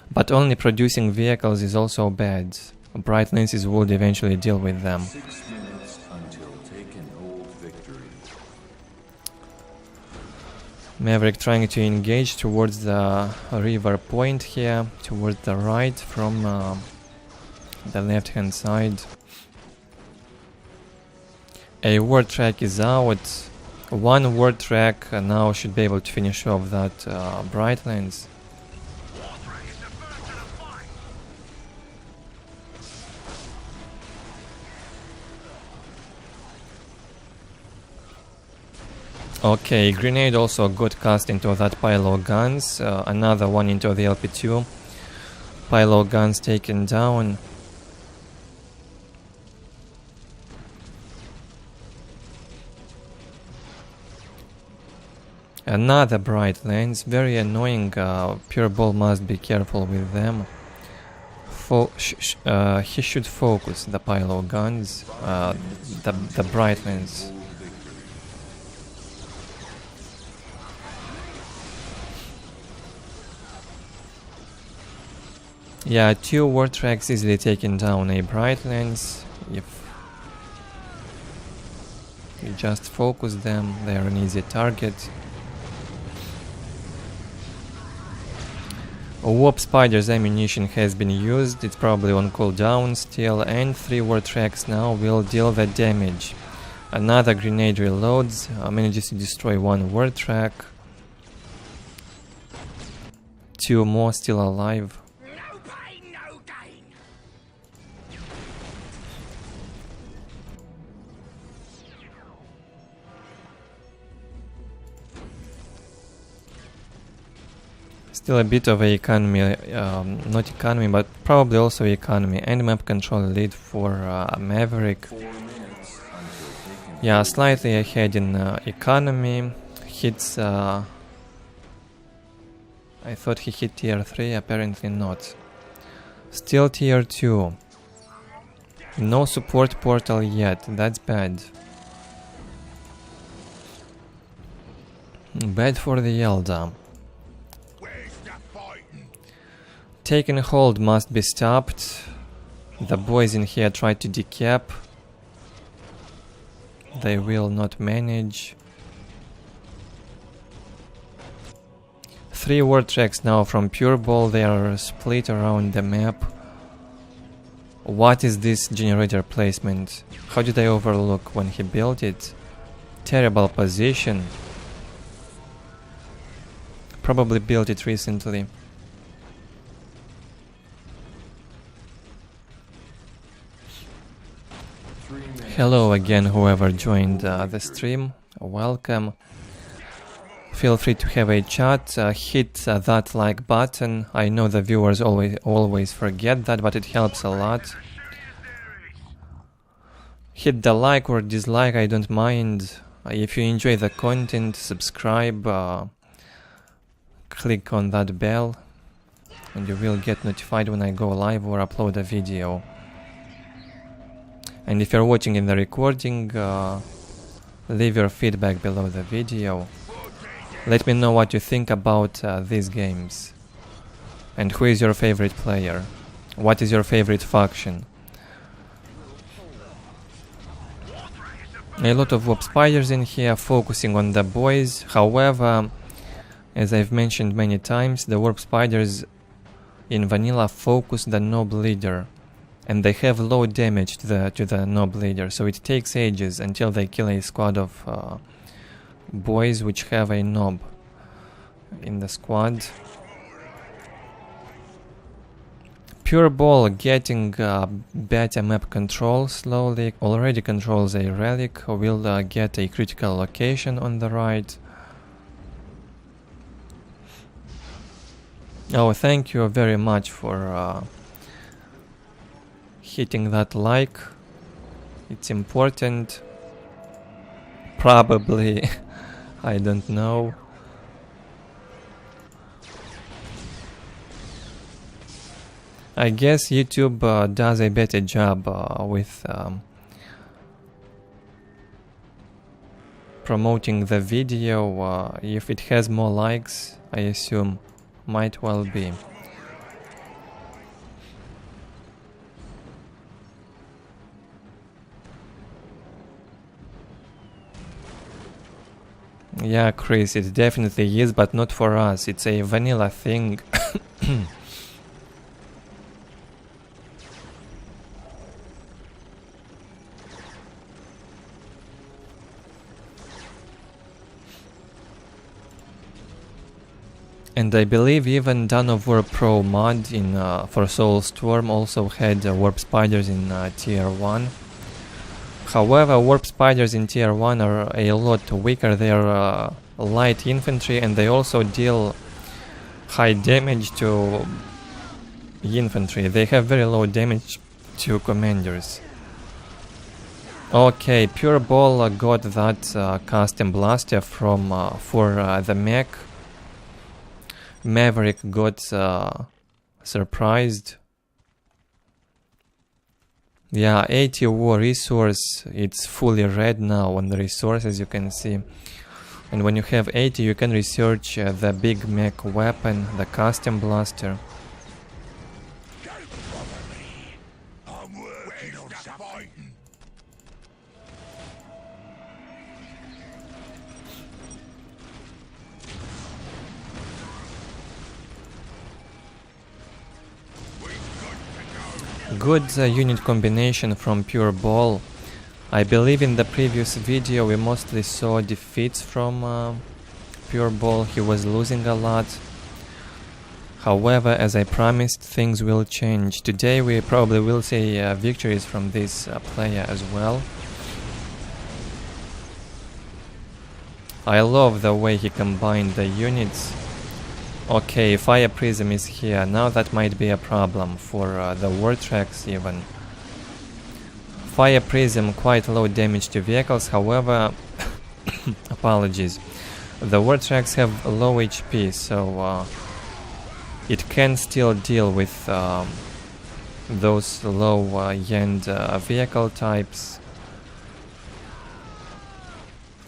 But only producing vehicles is also bad. Bright lenses would eventually deal with them. 6 minutes until taken hold victory. Maverick trying to engage towards the river point here, towards the right from the left hand side. A ward track is out. 1 ward track now should be able to finish off that bright lens. Okay, grenade also got cast into that pile of guns. Another one into the LP2. Pile of guns taken down. Another bright lens, very annoying. PuReBall must be careful with them. He should focus the pile of guns, the bright lens. Yeah, 2 war tracks easily taking down a bright lens. If you just focus them, they are an easy target. Warp Spider's ammunition has been used, it's probably on cooldown still, and 3 war tracks now will deal the damage. Another grenade reloads, manages to destroy 1 war track. 2 more still alive. No pain, no gain. Still a bit of a economy, not economy, but probably also economy. And map control lead for Maverick. 4 minutes until taken. Yeah, slightly ahead in economy. Hits... I thought he hit tier 3, apparently not. Still tier 2. No support portal yet, that's bad. Bad for the Eldar. Where's the fighting? Taking hold must be stopped. The boys in here try to decap. They will not manage. 3 war tracks now from PuReBall, they are split around the map. What is this generator placement? How did I overlook when he built it? Terrible position. Probably built it recently. Hello again, whoever joined the stream. Welcome. Feel free to have a chat. Hit that like button. I know the viewers always forget that, but it helps a lot. Hit the like or dislike, I don't mind. If you enjoy the content, subscribe. Click on that bell and you will get notified when I go live or upload a video. And if you're watching in the recording, leave your feedback below the video. Let me know what you think about these games. And who is your favorite player? What is your favorite faction? A lot of warp spiders in here focusing on the boys. However, as I've mentioned many times, the warp spiders in vanilla focus the nob leader, and they have low damage to the nob leader, so it takes ages until they kill a squad of boys which have a nob in the squad. PuReBall getting beta map control slowly, already controls a relic, will get a critical location on the right. Oh, thank you very much for hitting that like. It's important. Probably, I don't know. I guess YouTube does a better job with promoting the video. If it has more likes, I assume. Might well be. Yeah, Chris, it definitely is, but not for us. It's a vanilla thing. And I believe even Dawn of War Pro mod in for Soulstorm also had warp spiders in tier 1. However, warp spiders in tier 1 are a lot weaker. They are light infantry and they also deal high damage to infantry. They have very low damage to commanders. Okay, PuReBall got that custom blaster from for the mech. Maverick got surprised. Yeah, 80 war resource, it's fully red now on the resource, as you can see. And when you have 80, you can research the big mech weapon, the custom blaster. I'm working on fighting. Good unit combination from PuReBall. I believe in the previous video we mostly saw defeats from PuReBall. He was losing a lot. However, as I promised, things will change. Today we probably will see victories from this player as well. I love the way he combined the units. Okay, Fire Prism is here. Now that might be a problem for the war tracks even. Fire Prism quite low damage to vehicles, however, apologies. The war tracks have low HP, so it can still deal with those low-end vehicle types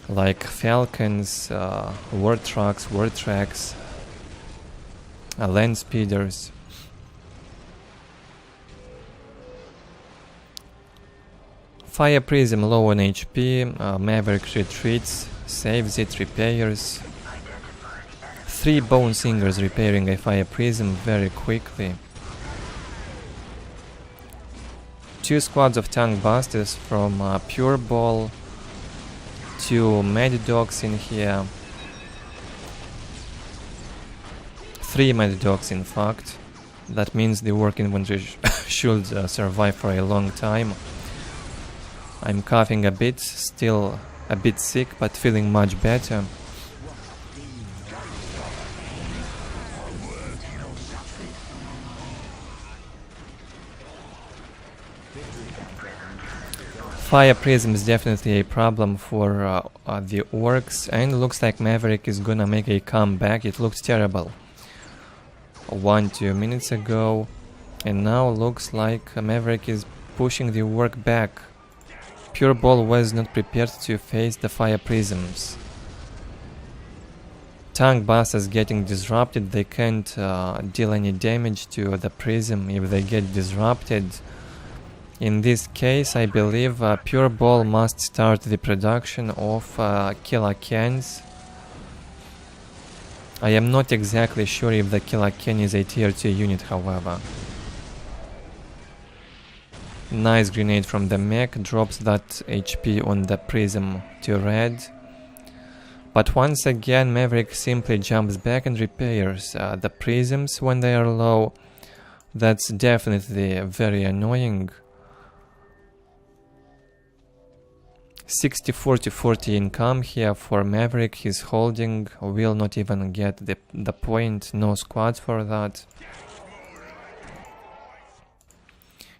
like Falcons, war trucks, war tracks, land speeders. Fire Prism low on HP, Maverick retreats, saves it, repairs. 3 Bone Singers repairing a Fire Prism very quickly. 2 squads of Tank Busters from PuReBall. 2 Mad Dogs in here. 3 Mad Dogs in fact. That means the work inventory should survive for a long time. I'm coughing a bit, still a bit sick, but feeling much better. Fire Prism is definitely a problem for the Orks, and looks like Maverick is gonna make a comeback. It looked terrible 1-2 minutes ago, and now looks like Maverick is pushing the Ork back. PuReBall was not prepared to face the Fire Prisms. Tank Busters getting disrupted, they can't deal any damage to the Prism if they get disrupted. In this case, I believe PuReBall must start the production of KRAKENs. I am not exactly sure if the KRAKEN is a tier 2 unit, however. Nice grenade from the mech, drops that HP on the Prism to red. But once again, Maverick simply jumps back and repairs the Prisms when they are low. That's definitely very annoying. 64-40 income here for Maverick. He's holding, will not even get the point, no squads for that.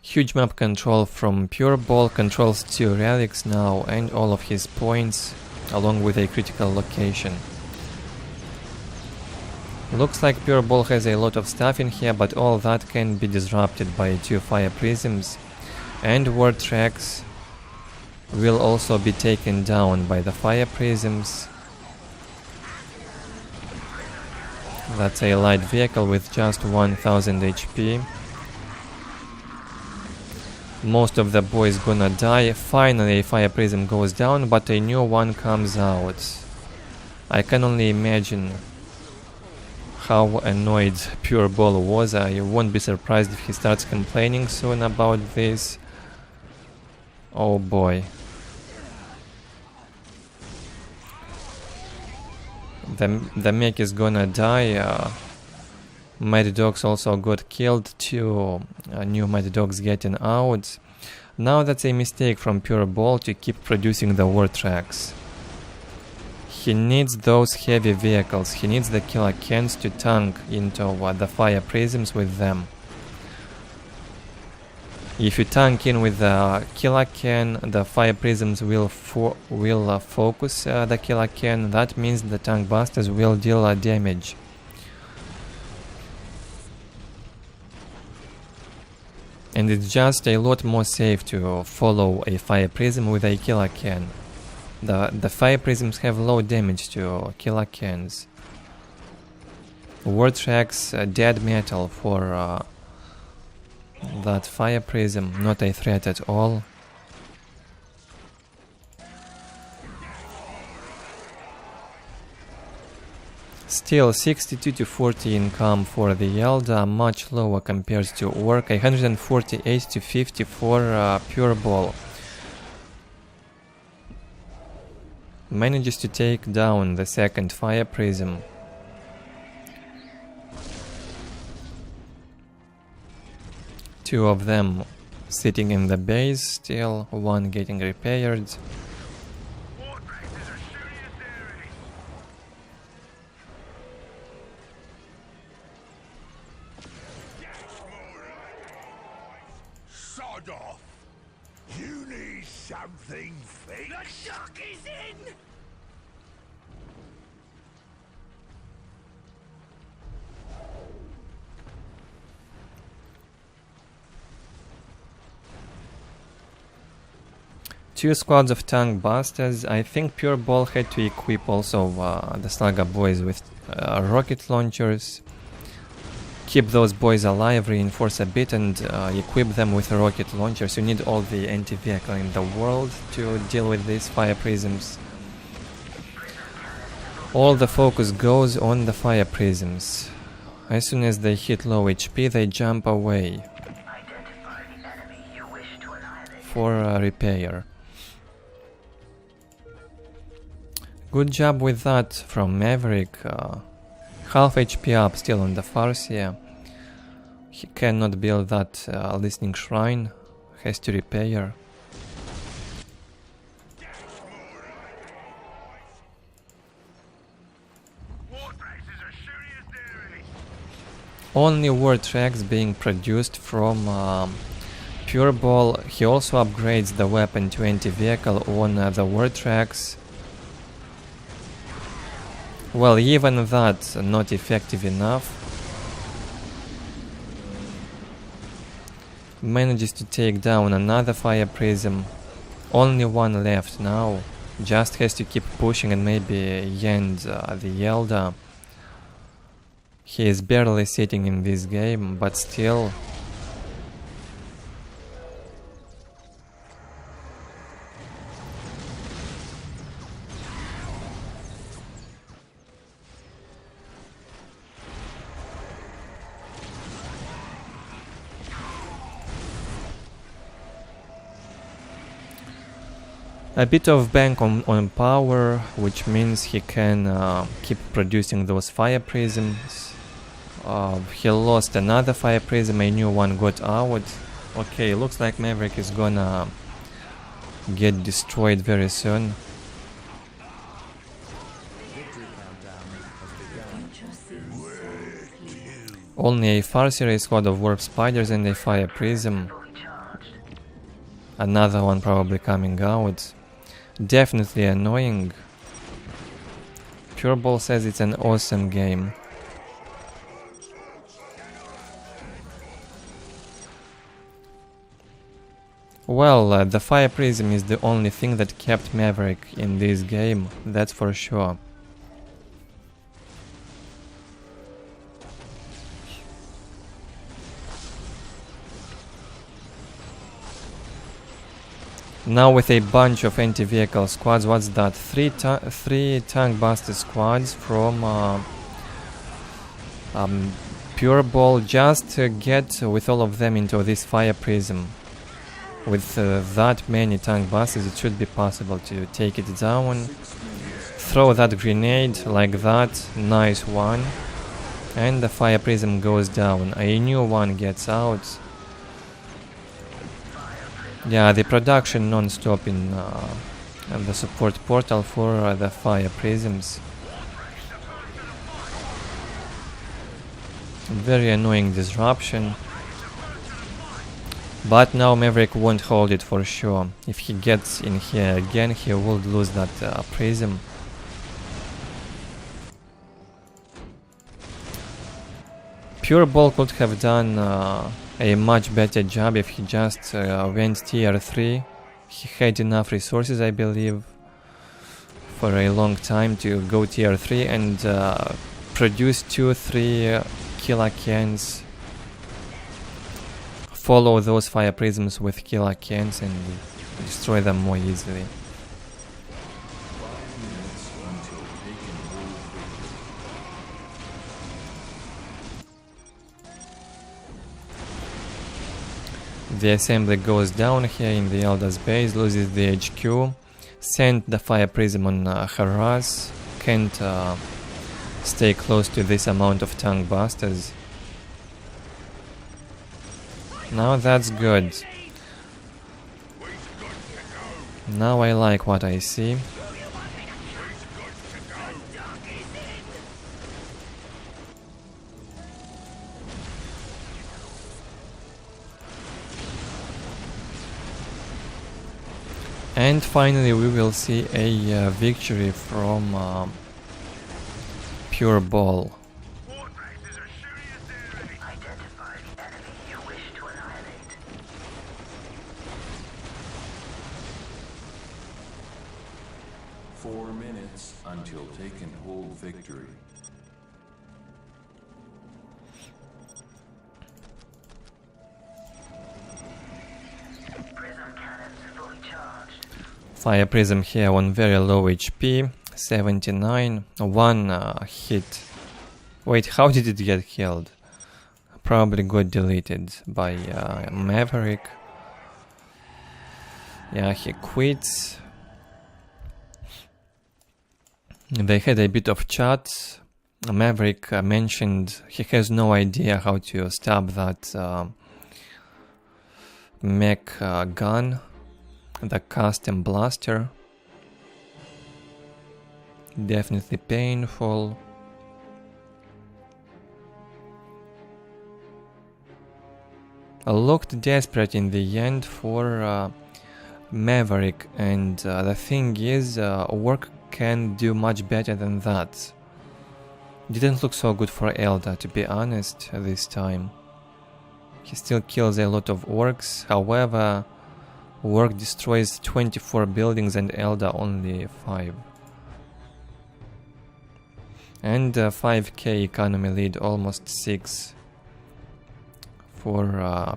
Huge map control from PuReBall, controls 2 relics now and all of his points, along with a critical location. Looks like PuReBall has a lot of stuff in here, but all that can be disrupted by 2 Fire Prisms, and war tracks will also be taken down by the Fire Prisms. That's a light vehicle with just 1000 HP. Most of the boys gonna die. Finally a Fire Prism goes down, but a new one comes out. I can only imagine how annoyed PuReBall was. I won't be surprised if he starts complaining soon about this. Oh boy. The mech is gonna die. Mad Dogs also got killed, 2 new Mad Dogs getting out. Now that's a mistake from PuReBall to keep producing the war tracks. He needs those heavy vehicles, he needs the KRAKENs to tank into the Fire Prisms with them. If you tank in with the KRAKEN, the Fire Prisms will focus the KRAKEN. That means the Tank Busters will deal damage. And it's just a lot more safe to follow a Fire Prism with a KRAKEN. The Fire Prisms have low damage to KRAKENs. War tracks, dead metal for that Fire Prism, not a threat at all. Still 62-40 income for the Eldar, much lower compared to Ork. 148-50 for PuReBall. Manages to take down the second Fire Prism. Two of them sitting in the base still, one getting repaired. sod off. You need something fixed. The duck is in! Two squads of tank busters. I think PuReBall had to equip also the Slugger boys with rocket launchers. Keep those boys alive, reinforce a bit, and equip them with rocket launchers. You need all the anti-vehicle in the world to deal with these fire prisms. All the focus goes on the fire prisms. As soon as they hit low HP, they jump away for repair. Good job with that from Maverick. Half HP up still on the Farseer. He cannot build that listening shrine. Has to repair. Only war tracks being produced from PuReBall. He also upgrades the weapon to anti-vehicle on the war tracks. Well, even that not effective enough. Manages to take down another fire prism. Only one left now. Just has to keep pushing and maybe end the Eldar. He is barely sitting in this game, but still. A bit of bank on power, which means he can keep producing those fire prisms. He lost another fire prism, a new one got out. Okay, looks like Maverick is gonna get destroyed very soon. Only a Farseer, squad of warp spiders and a fire prism. Another one probably coming out. Definitely annoying. PuReBall says it's an awesome game. Well, the fire prism is the only thing that kept Maverick in this game, that's for sure. Now with a bunch of anti-vehicle squads, what's that? Three tank buster squads from PuReBall. Just get with all of them into this fire prism. With that many tank busters, it should be possible to take it down. Throw that grenade like that, nice one. And the fire prism goes down. A new one gets out. Yeah, the production non-stop in the support portal for the fire prisms. Very annoying disruption. But now Maverick won't hold it for sure. If he gets in here again, he would lose that prism. PuReBall could have done a much better job if he just went tier 3. He had enough resources, I believe, for a long time to go tier 3 and produce 2-3 KRAKENs. Follow those fire prisms with KRAKENs and destroy them more easily. The assembly goes down here in the Eldar's base, loses the HQ, sent the fire prism on harass, can't stay close to this amount of tank busters. Now that's good. Now I like what I see. And finally we will see a victory from PuReBall. Identify the enemy you wish to annihilate. Four minutes until take and hold victory. Prism cannons fully charged. Fire Prism here on very low HP, 79, one hit. Wait, how did it get killed? Probably got deleted by Maverick. Yeah, he quits. They had a bit of chat. Maverick mentioned he has no idea how to stop that mech gun, the custom blaster. Definitely painful. Looked desperate in the end for Maverick, and the thing is, Ork can do much better than that. Didn't look so good for Eldar, to be honest, this time. He still kills a lot of Orks, however, Ork destroys 24 buildings and Eldar only 5. And 5k economy lead, almost 6 for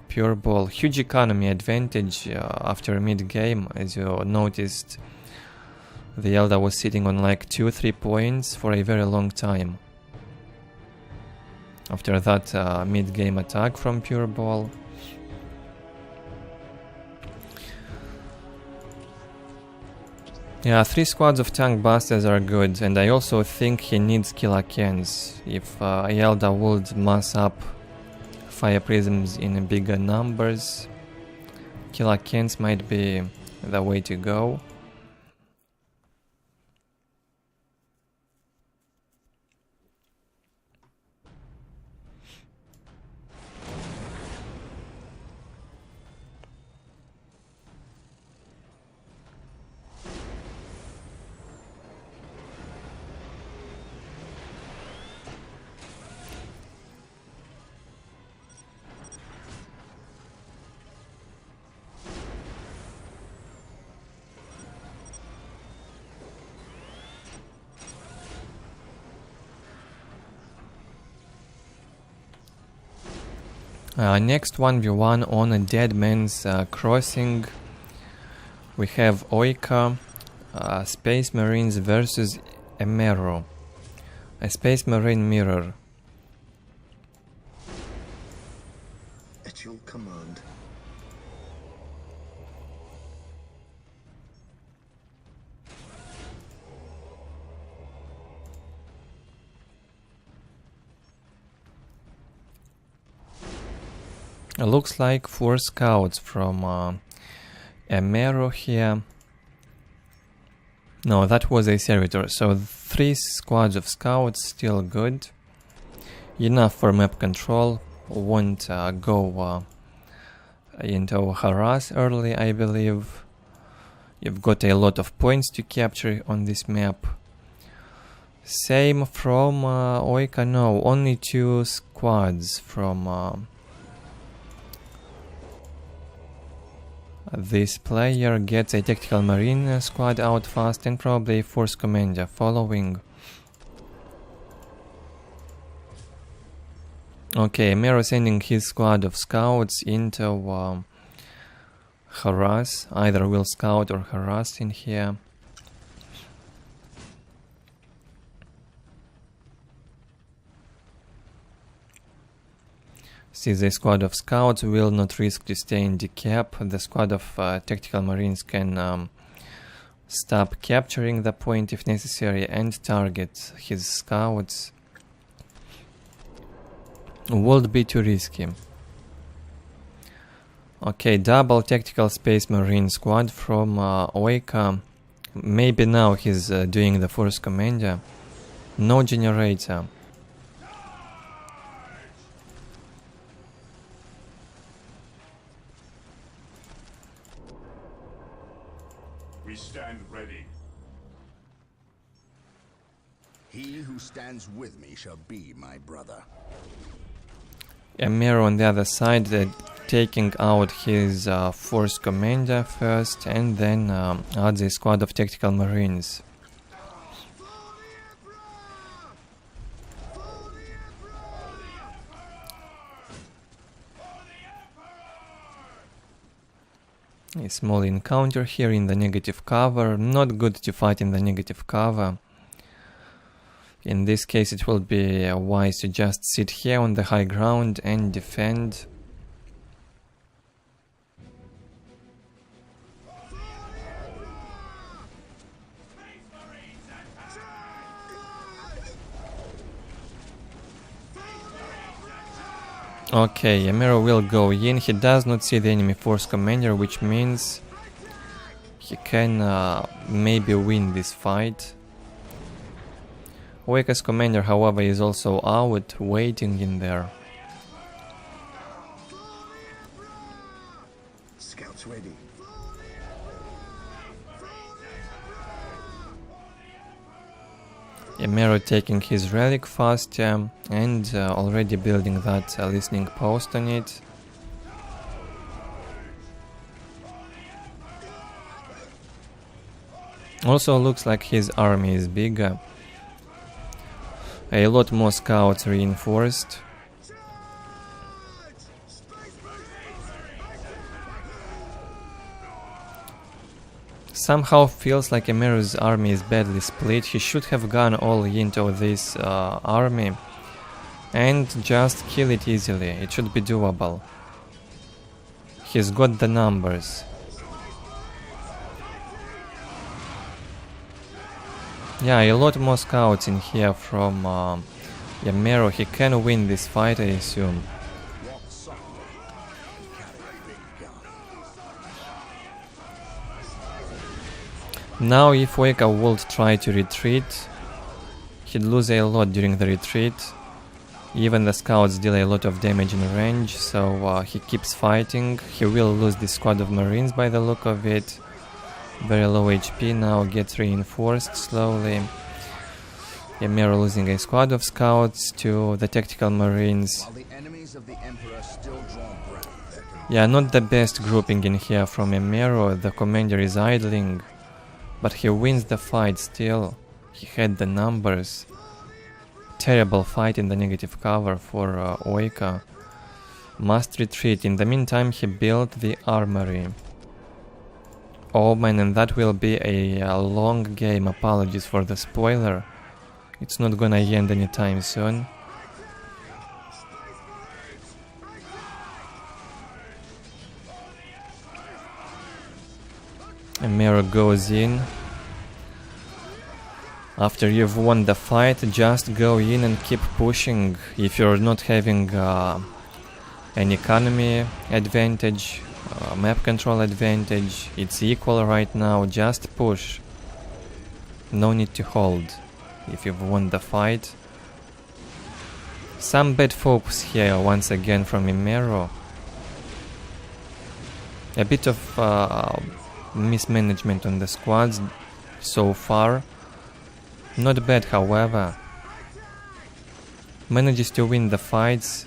PuReBall. Huge economy advantage after mid-game, as you noticed. The Eldar was sitting on like 2-3 points for a very long time. After that mid-game attack from PuReBall. Yeah, 3 squads of tank busters are good, and I also think he needs KRAKENs. If Eldar would mass up fire prisms in bigger numbers, KRAKENs might be the way to go. Next 1v1 on a Deadman's crossing. We have OjKa, Space Marines versus emeru, a Space Marine mirror. At your command. Looks like 4 scouts from emeru here. No, that was a servitor, so 3 squads of scouts, still good. Enough for map control, won't go into harass early, I believe. You've got a lot of points to capture on this map. Same from OjKa, no, only 2 squads from this player. Gets a tactical marine squad out fast and probably a force commander following. Okay, emeru sending his squad of scouts into harass. Either will scout or harass in here. See, the squad of scouts will not risk to stay in decap. The squad of tactical marines can stop capturing the point if necessary and target his scouts. Would be too risky. Okay, double tactical space marine squad from OjKa. Maybe now he's doing the force commander. No generator. We stand ready. He who stands with me shall be my brother. Emeru on the other side, taking out his force commander first, and then adds a squad of tactical marines. A small encounter here in the negative cover. Not good to fight in the negative cover. In this case it will be wise to just sit here on the high ground and defend. Okay, emeru will go in. He does not see the enemy force commander, which means he can maybe win this fight. OjKa's commander, however, is also out, waiting in there. Scouts ready. Emeru taking his relic faster and already building that listening post on it. Also looks like his army is bigger. A lot more scouts reinforced. Somehow feels like Emeru's army is badly split. He should have gone all into this army and just kill it easily. It should be doable. He's got the numbers. Yeah, a lot more scouts in here from Emeru. He can win this fight, I assume. Now if OjKa would try to retreat, he'd lose a lot during the retreat. Even the scouts deal a lot of damage in range, so he keeps fighting. He will lose this squad of marines by the look of it. Very low HP now, gets reinforced slowly. Emeru losing a squad of scouts to the tactical marines. Yeah, not the best grouping in here from Emeru. The commander is idling, but he wins the fight still. He had the numbers. Terrible fight in the negative cover for OjKa. Must retreat. In the meantime, he built the armory. Oh man, and that will be a long game. Apologies for the spoiler. It's not gonna end anytime soon. Emeru goes in. After you've won the fight, just go in and keep pushing. If you're not having an economy advantage, map control advantage, it's equal right now, just push. No need to hold if you've won the fight. Some bad focus here once again from Emeru. A bit of mismanagement on the squads so far. Not bad, however. Manages to win the fights.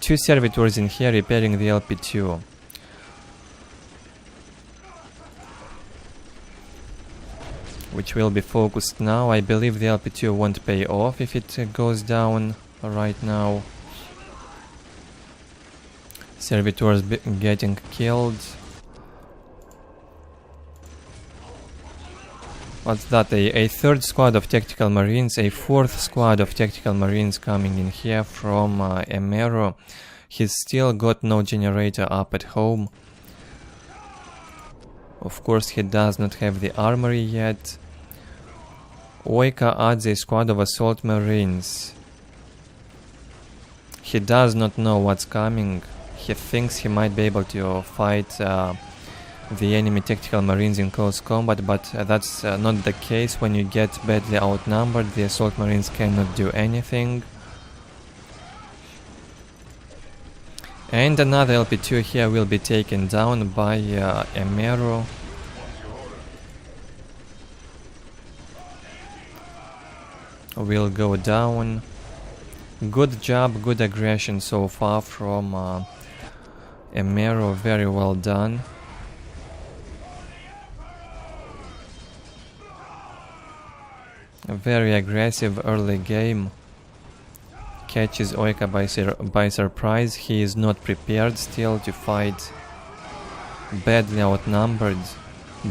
2 servitors in here repairing the LP2. Which will be focused now. I believe the LP2 won't pay off if it goes down right now. Servitors getting killed. What's that? A third squad of tactical marines, a fourth squad of tactical marines coming in here from Emeru. He's still got no generator up at home. Of course, he does not have the armory yet. OjKa adds a squad of assault marines. He does not know what's coming. He thinks he might be able to fight the enemy tactical marines in close combat, but that's not the case. When you get badly outnumbered, the assault marines cannot do anything. And another LP2 here will be taken down by Emeru. will go down. Good job, good aggression so far from emeru, very well done. A very aggressive early game. Catches OjKa by surprise. He is not prepared still to fight. Badly outnumbered.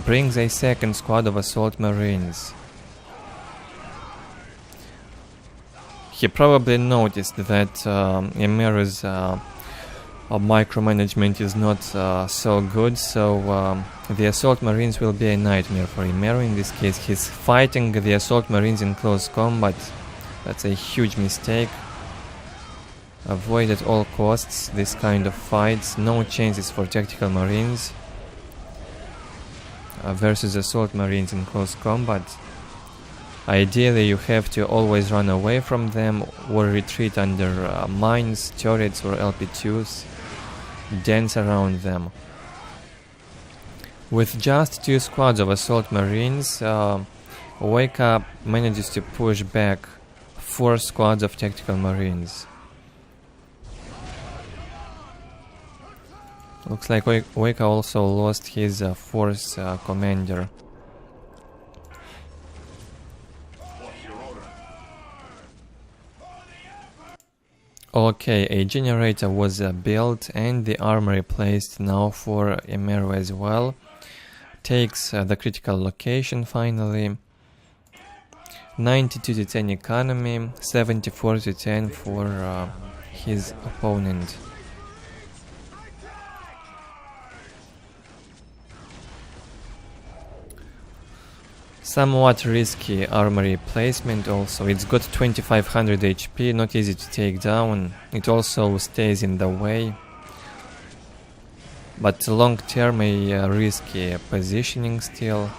Brings a second squad of assault marines. He probably noticed that emeru's micromanagement is not so good, so the assault marines will be a nightmare for emeru. In this case, he's fighting the assault marines in close combat. That's a huge mistake. Avoid at all costs this kind of fights. No chances for tactical marines versus assault marines in close combat. Ideally, you have to always run away from them or retreat under mines, turrets or LP2s. Dance around them. With just 2 squads of assault marines, OjKa manages to push back 4 squads of tactical marines. Looks like OjKa also lost his force commander. Okay, a generator was built and the armory placed now for emeru as well. Takes the critical location finally. 92 to 10 economy, 74 to 10 for his opponent. Somewhat risky armory placement also. It's got 2500 HP, not easy to take down. It also stays in the way. But long term a risky positioning still.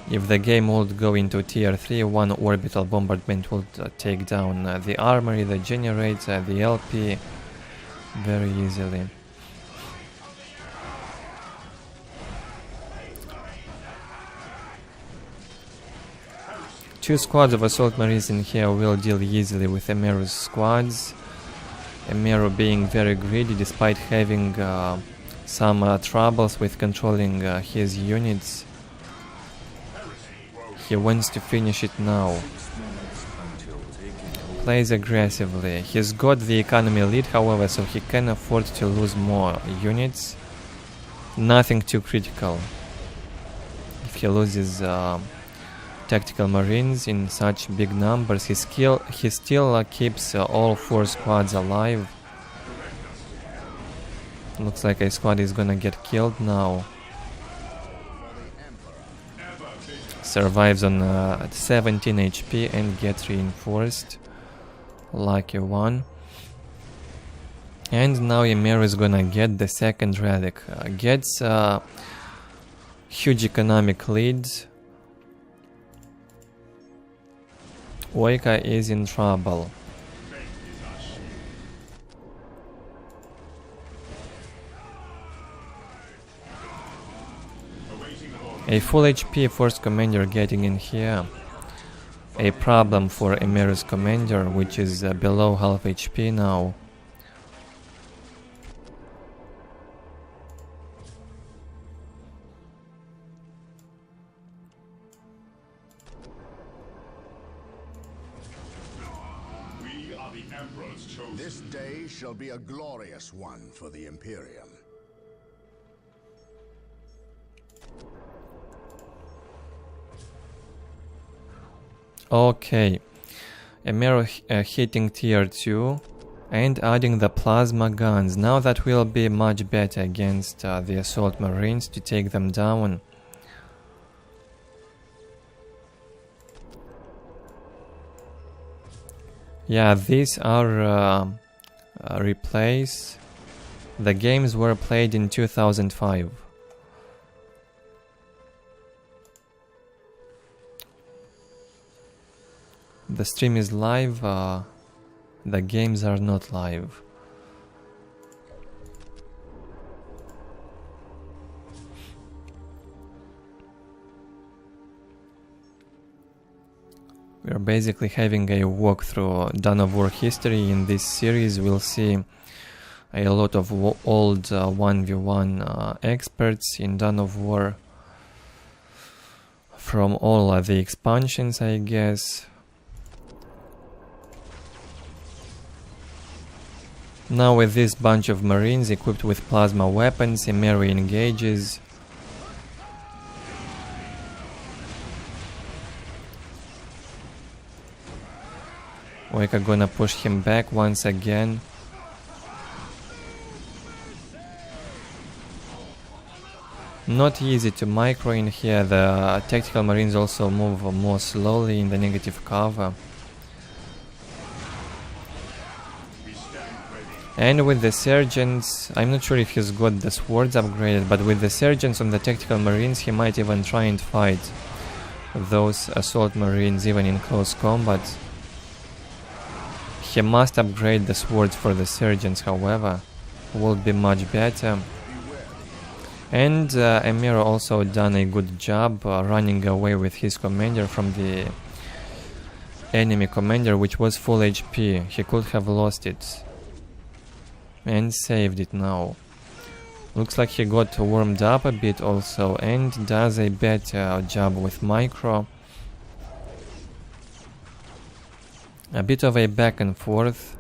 If the game would go into tier 3, one orbital bombardment would take down the armory, the generator, the LP very easily. Two squads of assault marines in here will deal easily with emeru's squads. Emeru being very greedy despite having some troubles with controlling his units. He wants to finish it now. Plays aggressively. He's got the economy lead, however, so he can afford to lose more units. Nothing too critical. If he loses tactical marines in such big numbers, he still keeps all 4 squads alive. Looks like a squad is gonna get killed now. Survives on 17 HP and gets reinforced. Lucky one. And now emeru is gonna get the second relic. Gets huge economic lead. OjKa is in trouble. A full HP force commander getting in here. A problem for emeru's commander, which is below half HP now. This day shall be a glorious one for the Imperium. Okay, emeru hitting tier 2 and adding the plasma guns. Now that will be much better against the assault marines to take them down. Yeah, these are replays. The games were played in 2005. The stream is live, the games are not live. We are basically having a walk through Dawn of War history. In this series we'll see a lot of old 1v1 experts in Dawn of War from all the expansions, I guess. Now with this bunch of marines equipped with plasma weapons, emeru engages. OjKa gonna push him back once again. Not easy to micro in here. The tactical marines also move more slowly in the negative cover. And with the sergeants, I'm not sure if he's got the swords upgraded, but with the sergeants on the tactical marines he might even try and fight those assault marines even in close combat. He must upgrade the swords for the sergeants, however, would be much better. And emeru also done a good job running away with his commander from the enemy commander, which was full HP. He could have lost it. And saved it now. Looks like he got warmed up a bit also and does a better job with micro. A bit of a back and forth.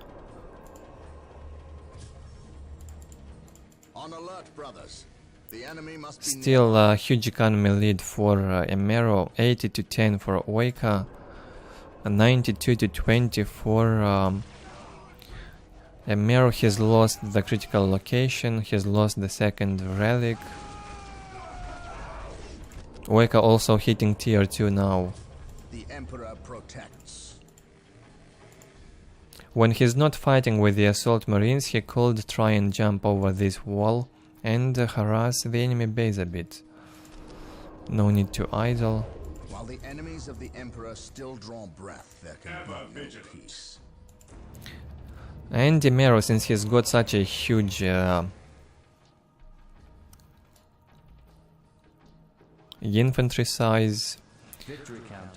On alert, brothers. The enemy must be Still huge economy lead for emeru, 80 to 10 for OjKa, 92 to 20 for emeru. He's lost the critical location, he's lost the second relic. OjKa also hitting tier 2 now. The Emperor protects. When he's not fighting with the assault marines, he could try and jump over this wall and harass the enemy base a bit. No need to idle. While the enemies of the Emperor still draw breath, there can be no peace. And emeru, since he's got such a huge infantry size,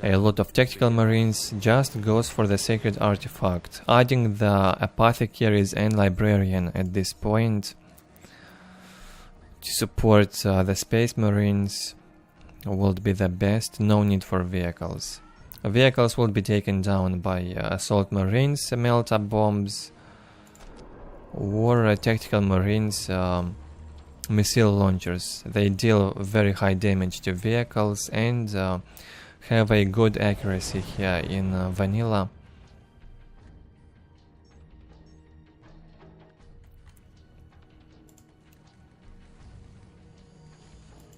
a lot of tactical marines, just goes for the sacred artifact, adding the apothecaries and librarian at this point to support the space marines would be the best. No need for vehicles. Vehicles will be taken down by assault marines, melta bombs, or tactical marines, missile launchers. They deal very high damage to vehicles and have a good accuracy here in vanilla.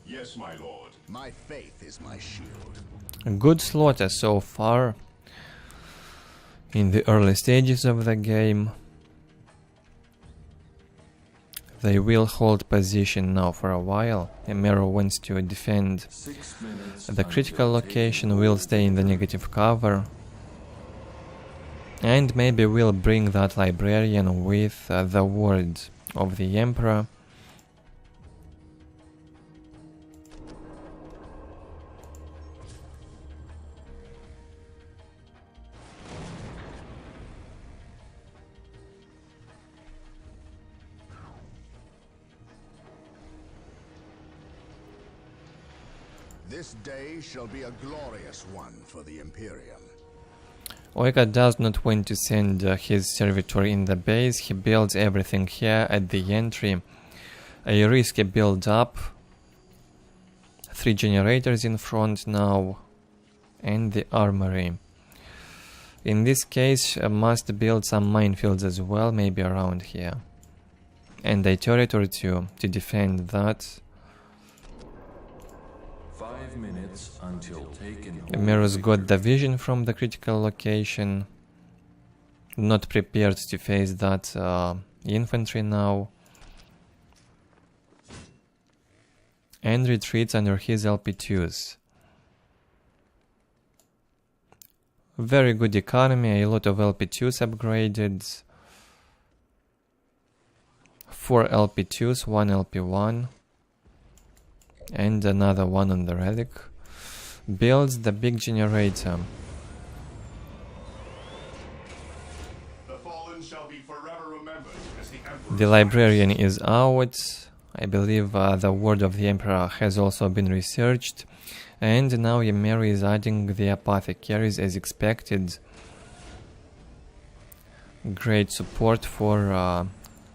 Yes, my lord. My faith is my shield. A good slaughter so far in the early stages of the game. They will hold position now for a while. emeru wants to defend the critical location, will stay in the negative cover. And maybe we'll bring that librarian with the word of the Emperor. This day shall be a glorious one for the Imperium. OjKa does not want to send his servitor in the base. He builds everything here at the entry. A risky build up. 3 generators in front now. And the armory. In this case, must build some minefields as well, maybe around here. And a turret or two to defend that. 5 minutes until taken. emeru's got the vision from the critical location. Not prepared to face that infantry now. And retreats under his LP2s. Very good economy, a lot of LP2s upgraded. 4 LP2s, 1 LP1. And another one on the relic. Builds the big generator. shall be forever remembered as the Emperor. The librarian is out. I believe the word of the Emperor has also been researched. And now emeru is adding the apothecaries as expected. Great support for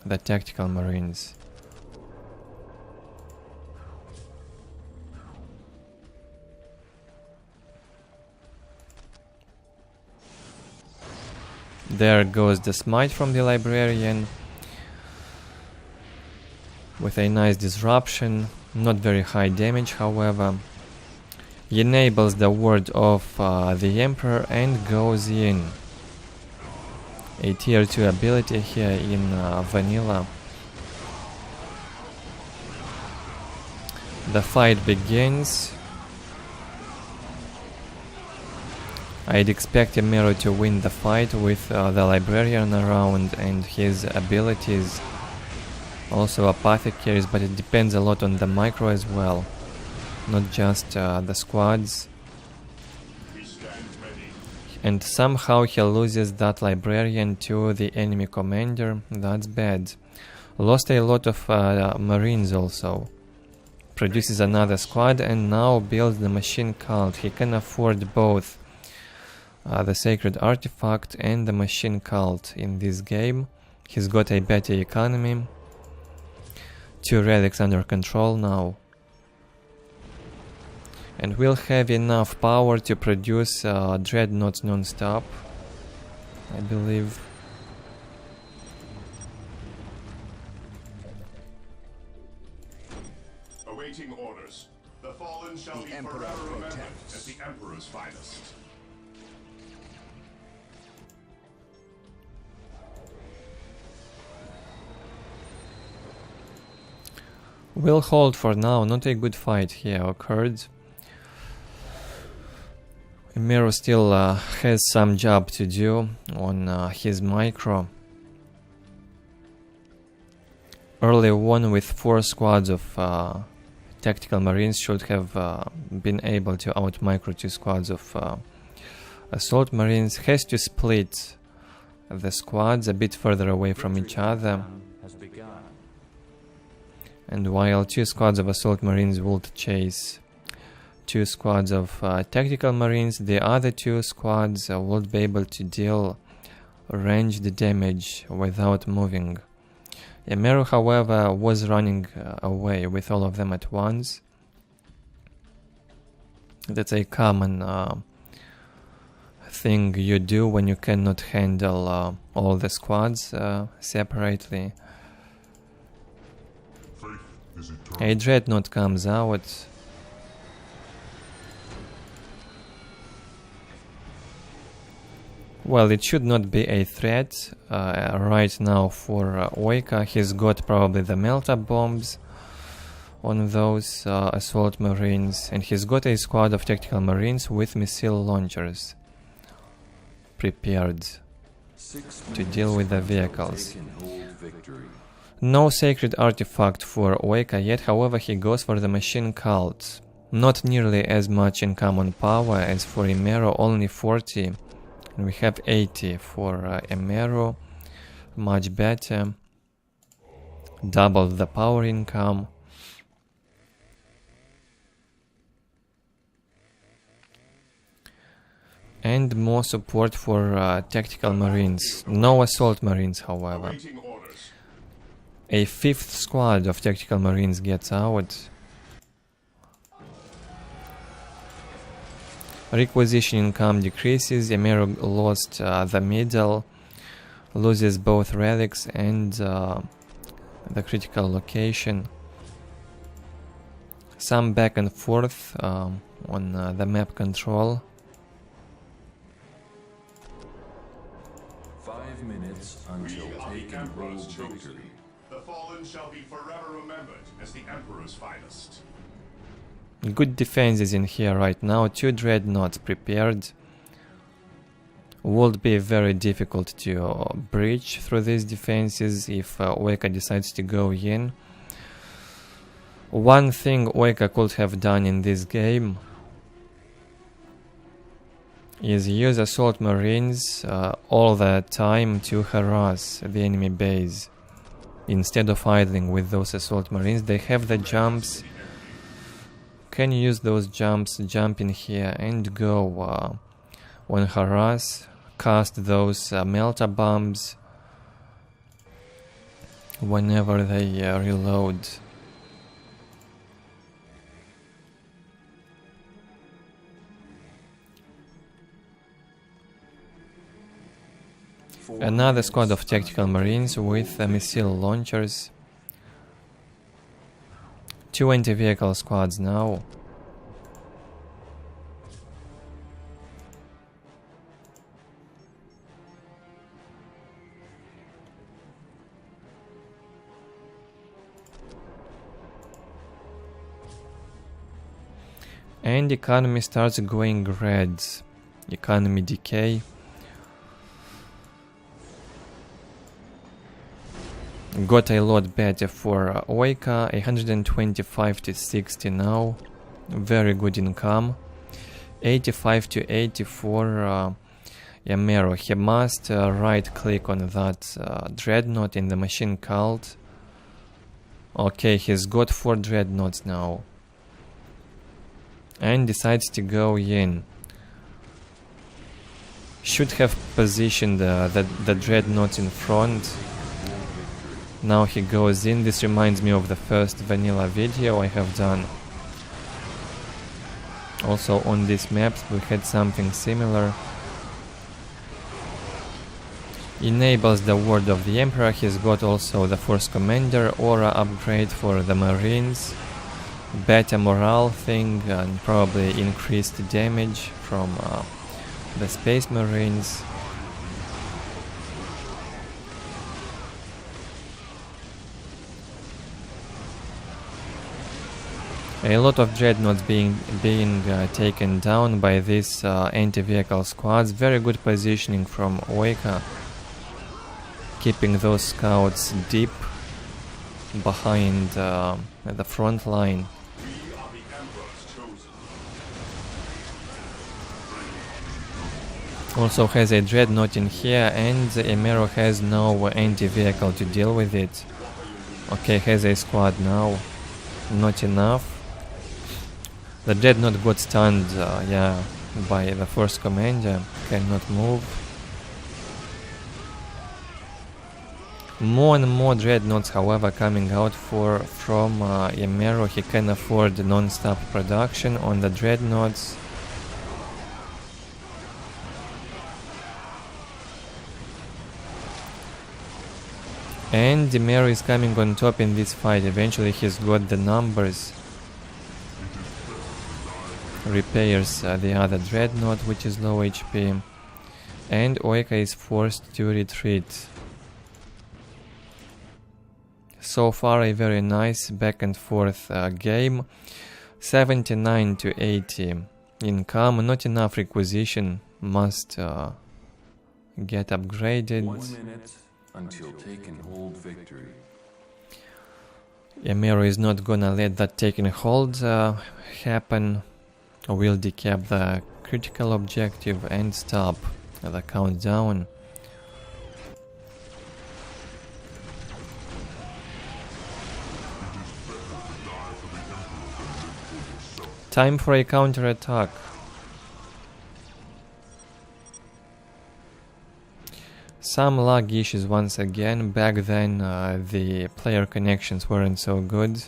the tactical marines. There goes the smite from the librarian with a nice disruption, not very high damage however. He enables the word of the Emperor and goes in. A tier 2 ability here in vanilla. The fight begins. I'd expect emeru to win the fight with the librarian around and his abilities. Also apothecaries, but it depends a lot on the micro as well. Not just the squads. And somehow he loses that librarian to the enemy commander. That's bad. Lost a lot of marines also. Produces another squad and now builds the machine cult. He can afford both the sacred artifact and the machine cult in this game. He's got a better economy. 2 relics under control now. And we'll have enough power to produce dreadnoughts non-stop, I believe. Awaiting orders. The fallen shall be Emperor forever remembered protects. as the Emperor's finest. We'll hold for now, not a good fight here occurred. emeru still has some job to do on his micro. Early one with 4 squads of tactical marines should have been able to out-micro 2 squads of assault marines. Has to split the squads a bit further away from each other. And while 2 squads of assault marines would chase 2 squads of tactical marines, the other 2 squads would be able to deal ranged damage without moving. emeru, however, was running away with all of them at once. That's a common thing you do when you cannot handle all the squads separately. A dreadnought comes out. Well, it should not be a threat right now for OjKa. He's got probably the melt-up bombs on those assault marines, and he's got a squad of tactical marines with missile launchers prepared to deal with the vehicles. No sacred artifact for OjKa yet, however he goes for the machine cult. Not nearly as much in common power as for emeru, only 40. And we have 80 for emeru, much better. Double the power income. And more support for tactical marines. No assault marines, however. Awaiting orders. A 5th squad of tactical marines gets out. Requisition income decreases. emeru lost the middle, loses both relics and the critical location. Some back and forth on the map control. 5 minutes until We are the taken Emperor's hold chosen. victory. The fallen shall be forever remembered as the Emperor's finest. Good defenses in here right now. 2 dreadnoughts prepared. Would be very difficult to breach through these defenses if OjKa decides to go in. One thing OjKa could have done in this game is use assault marines all the time to harass the enemy base. Instead of idling with those assault marines, they have the jumps. Can use those jumps, jump in here and go on harass, cast those melter bombs whenever they reload. Another squad of tactical marines with missile launchers. 2 anti-vehicle squads now. And economy starts going red. Economy decay. Got a lot better for OjKa, 125 to 60 now, very good income. 85 to 84 emeru. He must right click on that dreadnought in the machine cult. Okay, he's got 4 dreadnoughts now. And decides to go in. Should have positioned the dreadnoughts in front. Now he goes in. This reminds me of the first vanilla video I have done. Also on these maps we had something similar. Enables the word of the Emperor. He's got also the Force Commander, aura upgrade for the Marines, better morale thing, and probably increased damage from the Space Marines. A lot of dreadnoughts being taken down by these anti-vehicle squads. Very good positioning from OjKa, keeping those scouts deep behind the front line. Also has a dreadnought in here, and the emeru has no anti-vehicle to deal with it. Okay, has a squad now. Not enough. The dreadnought got stunned, by the Force Commander. Cannot move. More and more dreadnoughts, however, coming out from emeru. He can afford non-stop production on the dreadnoughts. And emeru is coming on top in this fight. Eventually he's got the numbers. Repairs the other dreadnought, which is low HP. And OjKa is forced to retreat. So far a very nice back and forth game. 79 to 80 income. Not enough requisition. Must get upgraded. 1 minute until take and hold victory. emeru is not gonna let that take and hold happen. Will decap the critical objective and stop the countdown. Time for a counter-attack. Some lag issues once again. Back then the player connections weren't so good.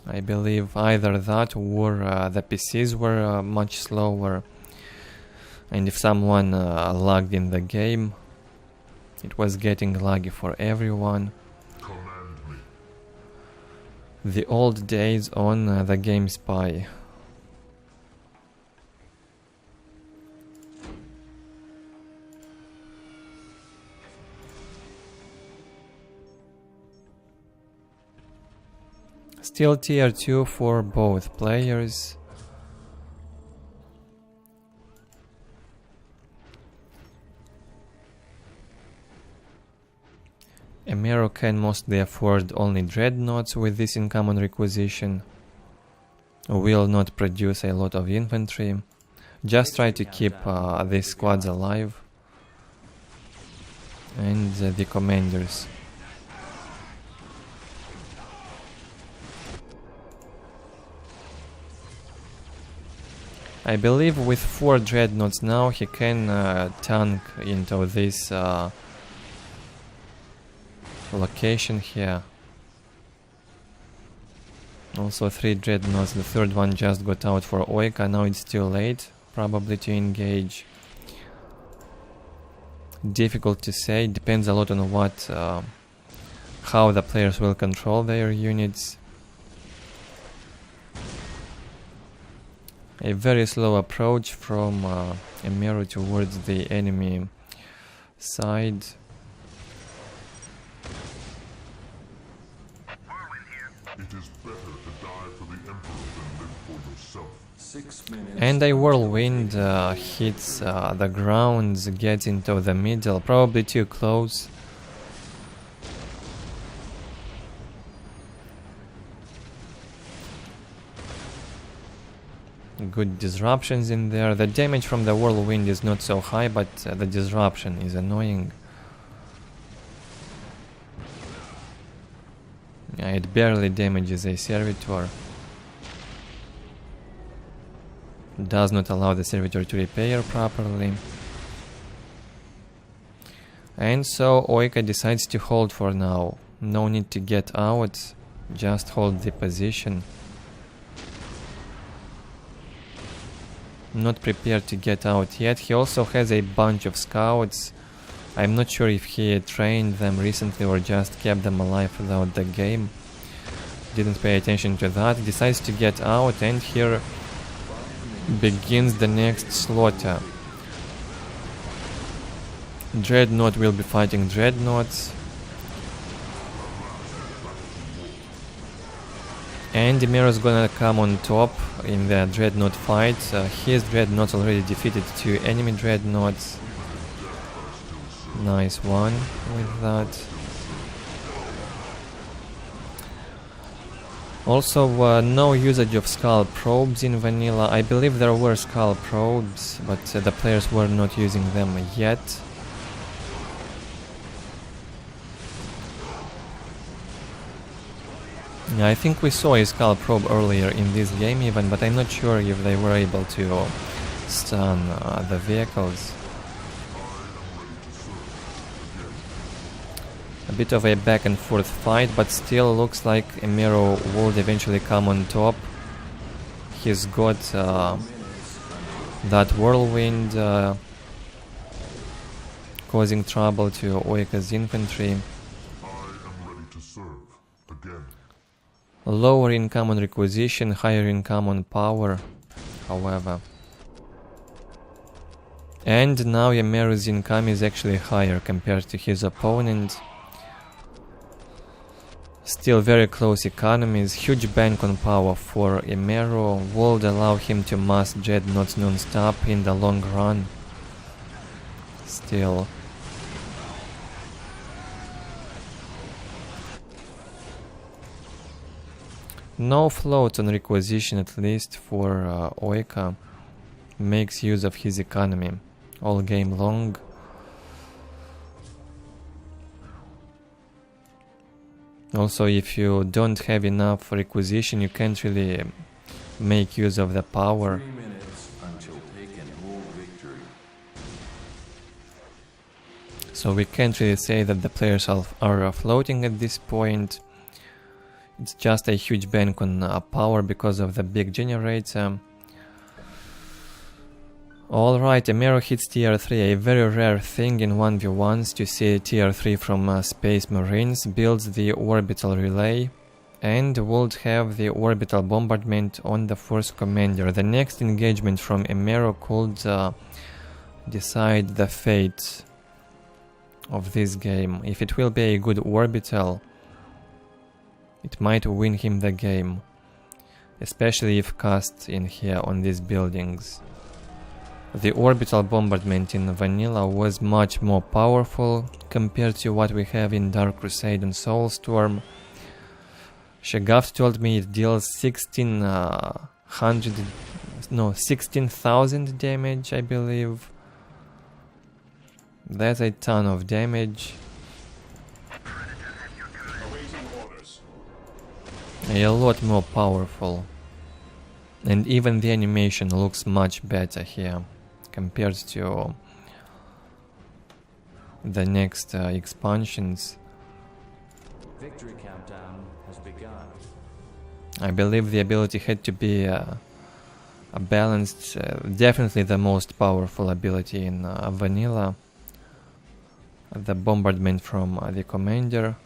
I believe either that or the PCs were much slower, and if someone lagged in the game, it was getting laggy for everyone. The old days on the Game Spy. Still tier 2 for both players. emeru can mostly afford only dreadnoughts with this income on requisition. will not produce a lot of infantry. Just try to keep these squads alive. And the commanders. I believe with 4 dreadnoughts now he can tank into this location here. Also 3 dreadnoughts, the third one just got out for OjKa, now it's too late probably to engage. Difficult to say, depends a lot on what, how the players will control their units. A very slow approach from emeru towards the enemy side. It is better to die for the Emperor than live for yourself. 6 minutes. And a whirlwind hits the ground, gets into the middle, probably too close. Good disruptions in there. The damage from the whirlwind is not so high, but the disruption is annoying. Yeah, it barely damages a servitor. Does not allow the servitor to repair properly. And so OjKa decides to hold for now. No need to get out, just hold the position. Not prepared to get out yet. He also has a bunch of scouts. I'm not sure if he trained them recently or just kept them alive throughout the game. Didn't pay attention to that. Decides to get out, and here begins the next slaughter. Dreadnought will be fighting dreadnoughts. And emeru's gonna come on top in the dreadnought fight. His dreadnoughts already defeated 2 enemy dreadnoughts. Nice one with that. Also, no usage of skull probes in vanilla. I believe there were skull probes, but the players were not using them yet. Yeah, I think we saw a skull probe earlier in this game even, but I'm not sure if they were able to stun the vehicles. A bit of a back and forth fight, but still looks like emeru would eventually come on top. He's got that whirlwind causing trouble to OjKa's infantry. Lower income on requisition, higher income on power, however. And now emeru's income is actually higher compared to his opponent. Still very close economies, huge bank on power for emeru would allow him to mass dreadnoughts non-stop in the long run. Still. No floats on requisition, at least for OjKa. Makes use of his economy all game long. Also, if you don't have enough requisition, you can't really make use of the power. 3 minutes until taken whole victory. So we can't really say that the players are floating at this point. It's just a huge bank on power because of the big generator. Alright, emeru hits tier 3, a very rare thing in 1v1s to see tier 3 from Space Marines. Builds the orbital relay and would have the orbital bombardment on the first commander. The next engagement from emeru could decide the fate of this game. If it will be a good orbital, it might win him the game, especially if cast in here on these buildings. The orbital bombardment in vanilla was much more powerful compared to what we have in Dark Crusade and Soulstorm. Shagaft told me it deals 16 16,000 damage, I believe. That's a ton of damage. A lot more powerful. And even the animation looks much better here compared to the next expansions. Victory countdown has begun. I believe the ability had to be balanced. Definitely the most powerful ability in vanilla. The bombardment from the commander.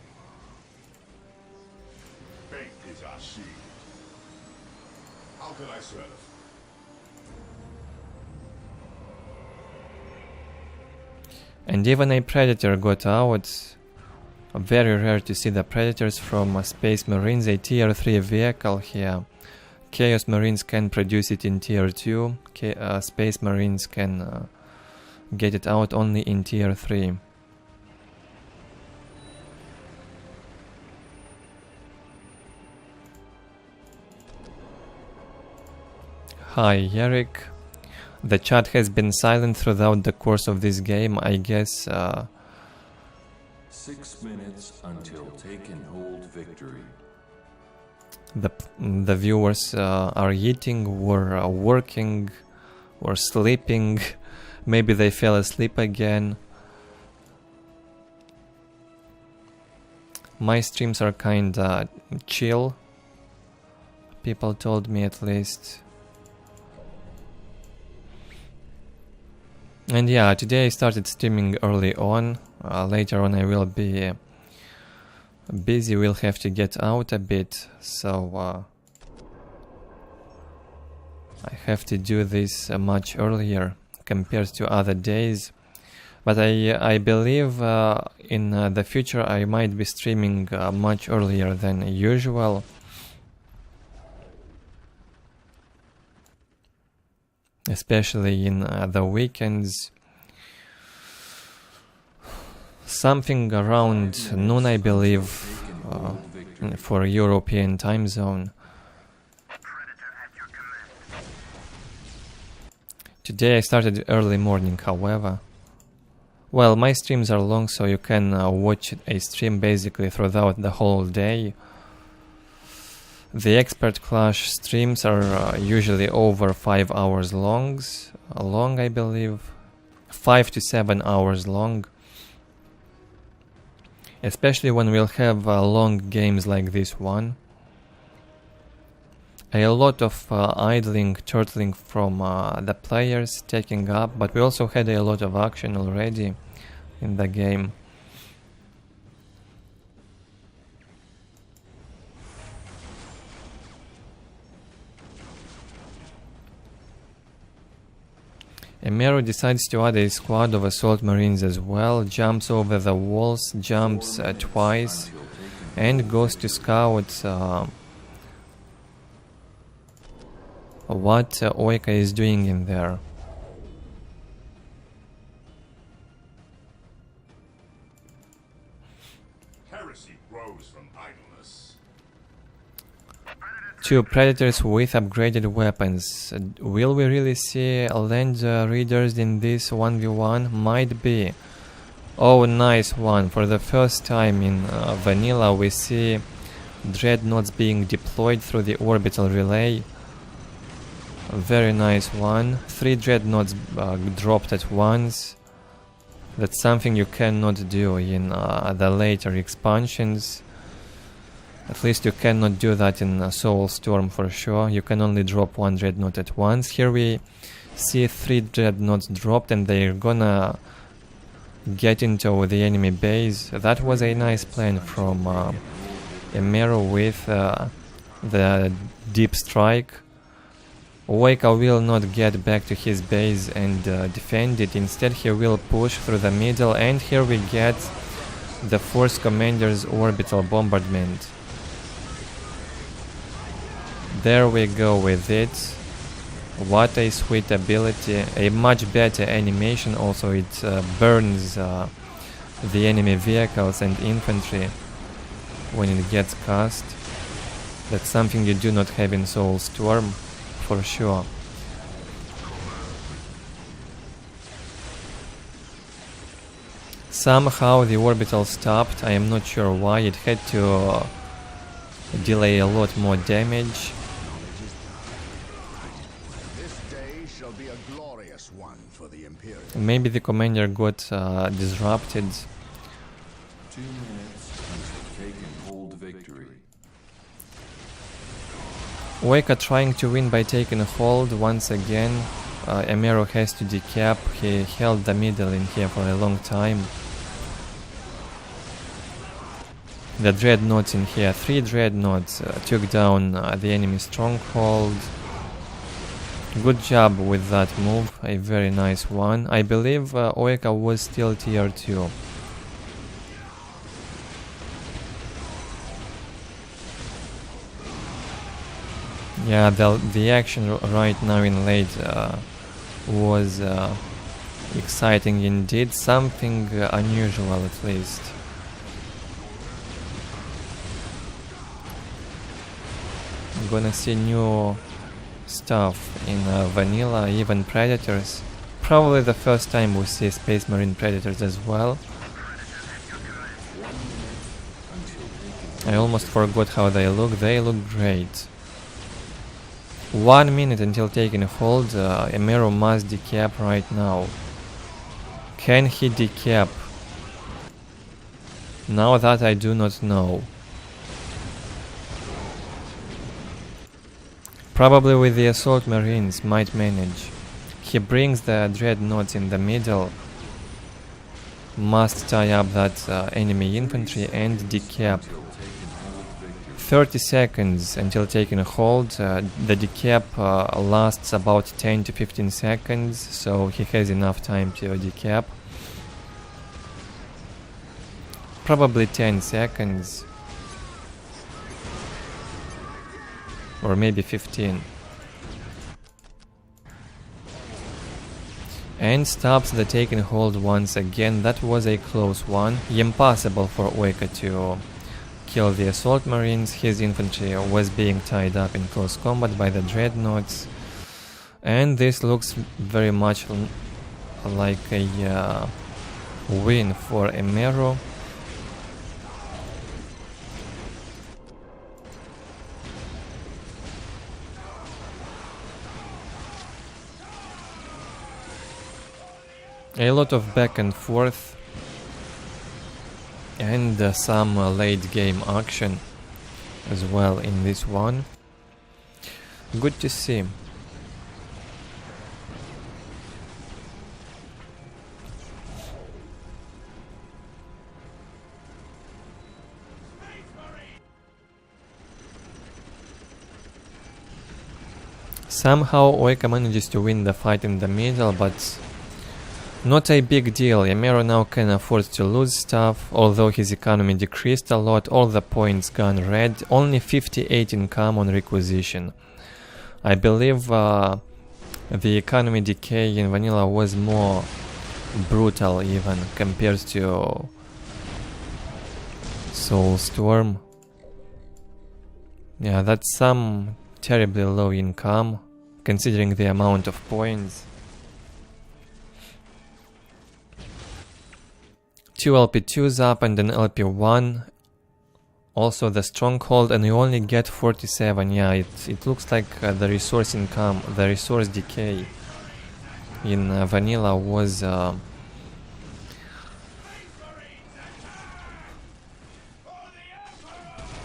Fate is our shield. How can I serve? And even a predator got out. Very rare to see the predators from Space Marines, a tier 3 vehicle here. Chaos Marines can produce it in tier 2. Space Marines can get it out only in tier 3. Hi Eric. The chat has been silent throughout the course of this game, I guess. 6 minutes until taken hold victory. The viewers are eating, or working, or sleeping. Maybe they fell asleep again. My streams are kinda chill. People told me, at least. And yeah, today I started streaming early on. Later on I will be busy, will have to get out a bit, so I have to do this much earlier compared to other days. But I believe in the future I might be streaming much earlier than usual. Especially in the weekends. Something around noon, I believe, for European time zone. Today I started early morning, however. Well, my streams are long, so you can watch a stream basically throughout the whole day. The Expert Clash streams are usually over 5 hours long, I believe. 5 to 7 hours long. Especially when we'll have long games like this one. A lot of idling, turtling from the players taking up, but we also had a lot of action already in the game. Emeru decides to add a squad of assault marines as well, jumps over the walls, jumps twice, and goes to scout what OjKa is doing in there. Heresy grows from idleness. 2 predators with upgraded weapons. Will we really see land readers in this 1v1? Might be. Oh, nice one. For the first time in vanilla we see dreadnoughts being deployed through the orbital relay. A very nice one. 3 dreadnoughts dropped at once. That's something you cannot do in the later expansions. At least you cannot do that in Soulstorm for sure. You can only drop 1 dreadnought at once. Here we see 3 dreadnoughts dropped and they're gonna get into the enemy base. That was a nice plan from emeru with the deep strike. OjKa will not get back to his base and defend it. Instead he will push through the middle, and here we get the Force Commander's orbital bombardment. There we go with it. What a sweet ability. A much better animation also. It burns the enemy vehicles and infantry when it gets cast. That's something you do not have in Soulstorm. for sure. Somehow the orbital stopped, I am not sure why, it had to delay a lot more damage. This day shall be a glorious one for the Imperium. Maybe the commander got disrupted. 2 minutes until taken hold victory. OjKa trying to win by taking hold once again. Emeru has to decap, he held the middle in here for a long time. The dreadnoughts in here, 3 dreadnoughts took down the enemy stronghold. Good job with that move, a very nice one. I believe OjKa was still tier 2. Yeah, the action right now in late was exciting indeed, something unusual at least. I'm gonna see new stuff in vanilla, even predators. Probably the first time we see Space Marine predators as well. I almost forgot how they look great. 1 minute until taking hold, emeru must decap right now. Can he decap? Now that I do not know. Probably with the assault marines might manage. He brings the dreadnoughts in the middle. Must tie up that enemy infantry and decap. 30 seconds until taking a hold. The decap lasts about 10 to 15 seconds, so he has enough time to decap. Probably 10 seconds. Or maybe 15. And stops the taking hold once again. That was a close one. Impossible for OjKa to kill the assault marines. His infantry was being tied up in close combat by the dreadnoughts. And this looks very much like a win for emeru. A lot of back and forth and some late game action as well in this one. Good to see. Somehow OjKa manages to win the fight in the middle, but not a big deal. Emeru now can afford to lose stuff, although his economy decreased a lot, all the points gone red, only 58 income on requisition. I believe the economy decay in vanilla was more brutal even compared to Soulstorm. Yeah, that's some terribly low income considering the amount of points. 2 LP2s up and an LP1. Also the stronghold, and you only get 47. Yeah, it looks like the resource income, the resource decay in vanilla was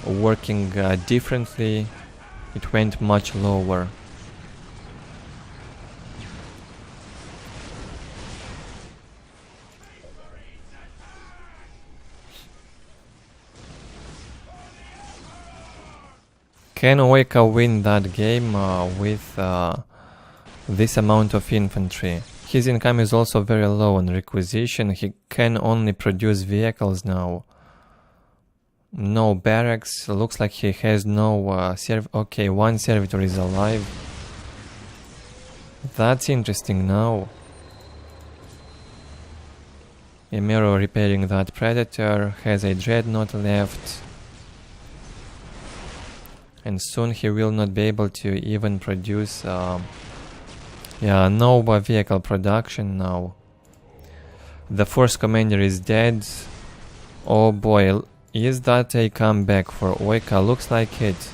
working differently. It went much lower. Can OjKa win that game with this amount of infantry? His income is also very low on requisition. He can only produce vehicles now. No barracks. Looks like he has no okay, 1 servitor is alive. That's interesting now. Emeru repairing that predator, has a dreadnought left. And soon he will not be able to even produce Nova vehicle production now. The Force Commander is dead. Oh boy, is that a comeback for OjKa? Looks like it.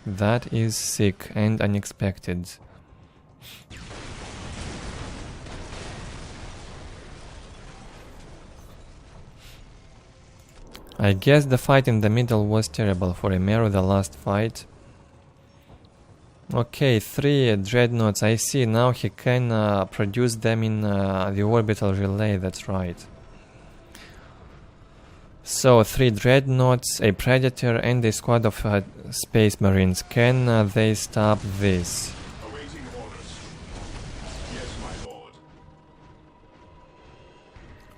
That is sick and unexpected. I guess the fight in the middle was terrible for emeru, the last fight. Okay, 3 dreadnoughts, I see, now he can produce them in the orbital relay, that's right. So 3 dreadnoughts, a predator and a squad of space marines. Can they stop this? Awaiting orders. Yes, my lord.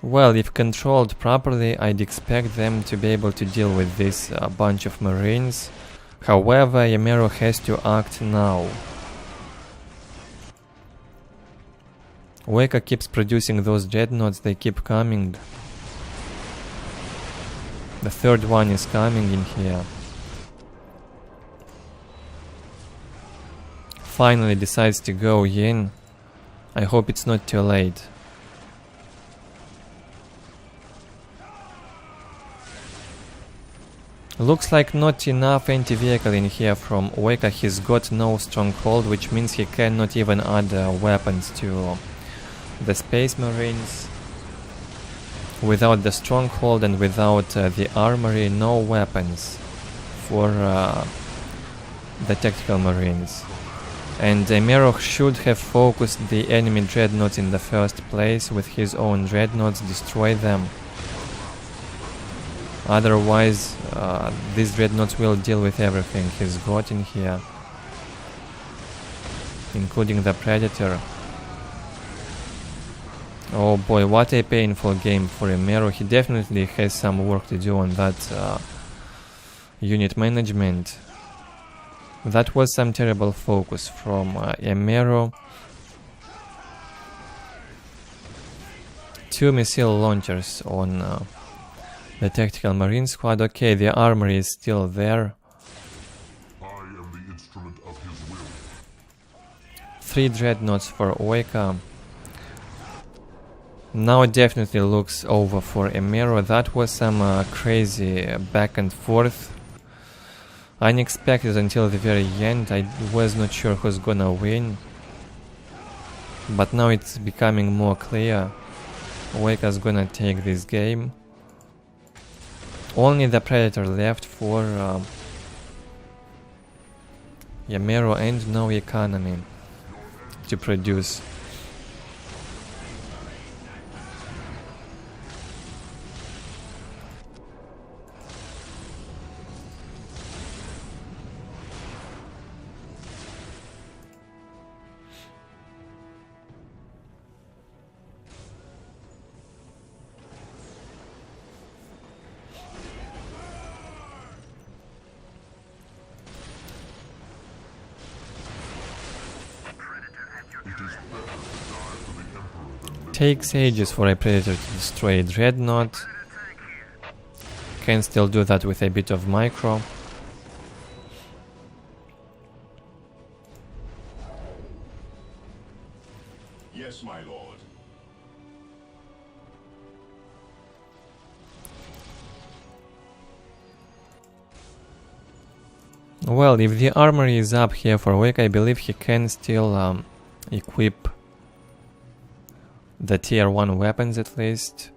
Well, if controlled properly, I'd expect them to be able to deal with this bunch of marines. However, emeru has to act now. OjKa keeps producing those dreadnoughts, they keep coming. The third one is coming in here. Finally decides to go in. I hope it's not too late. Looks like not enough anti-vehicle in here from OjKa. He's got no stronghold, which means he cannot even add weapons to the Space Marines. Without the stronghold and without the armory, no weapons for the tactical marines. And emeru should have focused the enemy dreadnoughts in the first place with his own dreadnoughts, destroy them. Otherwise, these dreadnoughts will deal with everything he's got in here, including the Predator. Oh boy, what a painful game for emeru. He definitely has some work to do on that unit management. That was some terrible focus from emeru. 2 missile launchers on the tactical marine squad. Okay, the armory is still there. I am the instrument of his will. 3 dreadnoughts for OjKa. Now it definitely looks over for emeru. That was some crazy back and forth. Unexpected until the very end. I was not sure who's gonna win. But now it's becoming more clear. OjKa's gonna take this game. Only the Predator left for emeru and no economy to produce. Takes ages for a Predator to destroy a Dreadnought. Can still do that with a bit of micro. Yes, my lord. Well, if the armory is up here for OjKa, I believe he can still equip the tier 1 weapons at least.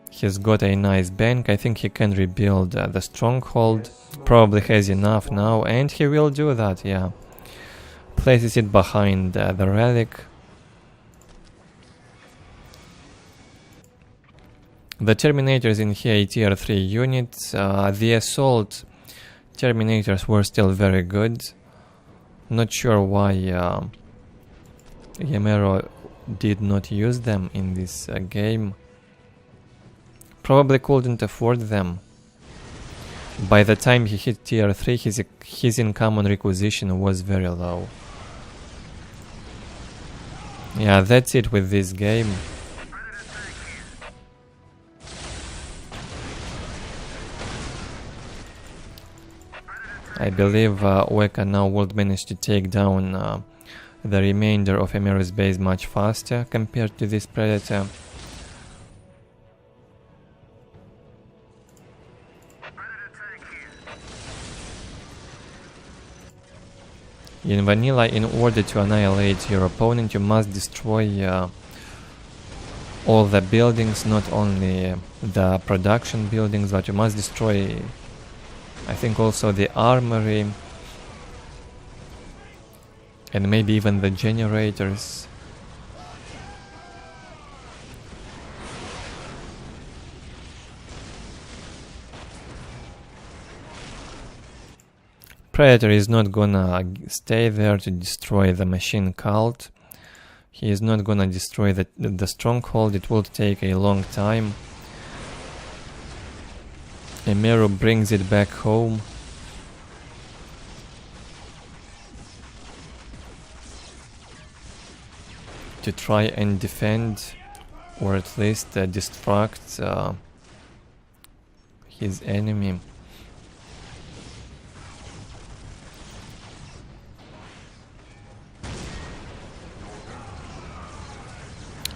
He's got a nice bank. I think he can rebuild the stronghold. Probably has enough now, and he will do that, yeah. Places it behind the relic. The Terminators in here, tier 3 units. The Assault Terminators were still very good. Not sure why emeru did not use them in this game. Probably couldn't afford them. By the time he hit tier 3, his income on requisition was very low. Yeah, that's it with this game. I believe OjKa now would manage to take down the remainder of Emeru's base much faster compared to this Predator. In vanilla, in order to annihilate your opponent, you must destroy all the buildings, not only the production buildings, but you must destroy, I think, also the armory and maybe even the generators. Predator is not gonna stay there to destroy the machine cult. He is not gonna destroy the stronghold. It will take a long time. Emeru brings it back home. To try and defend, or at least distract his enemy.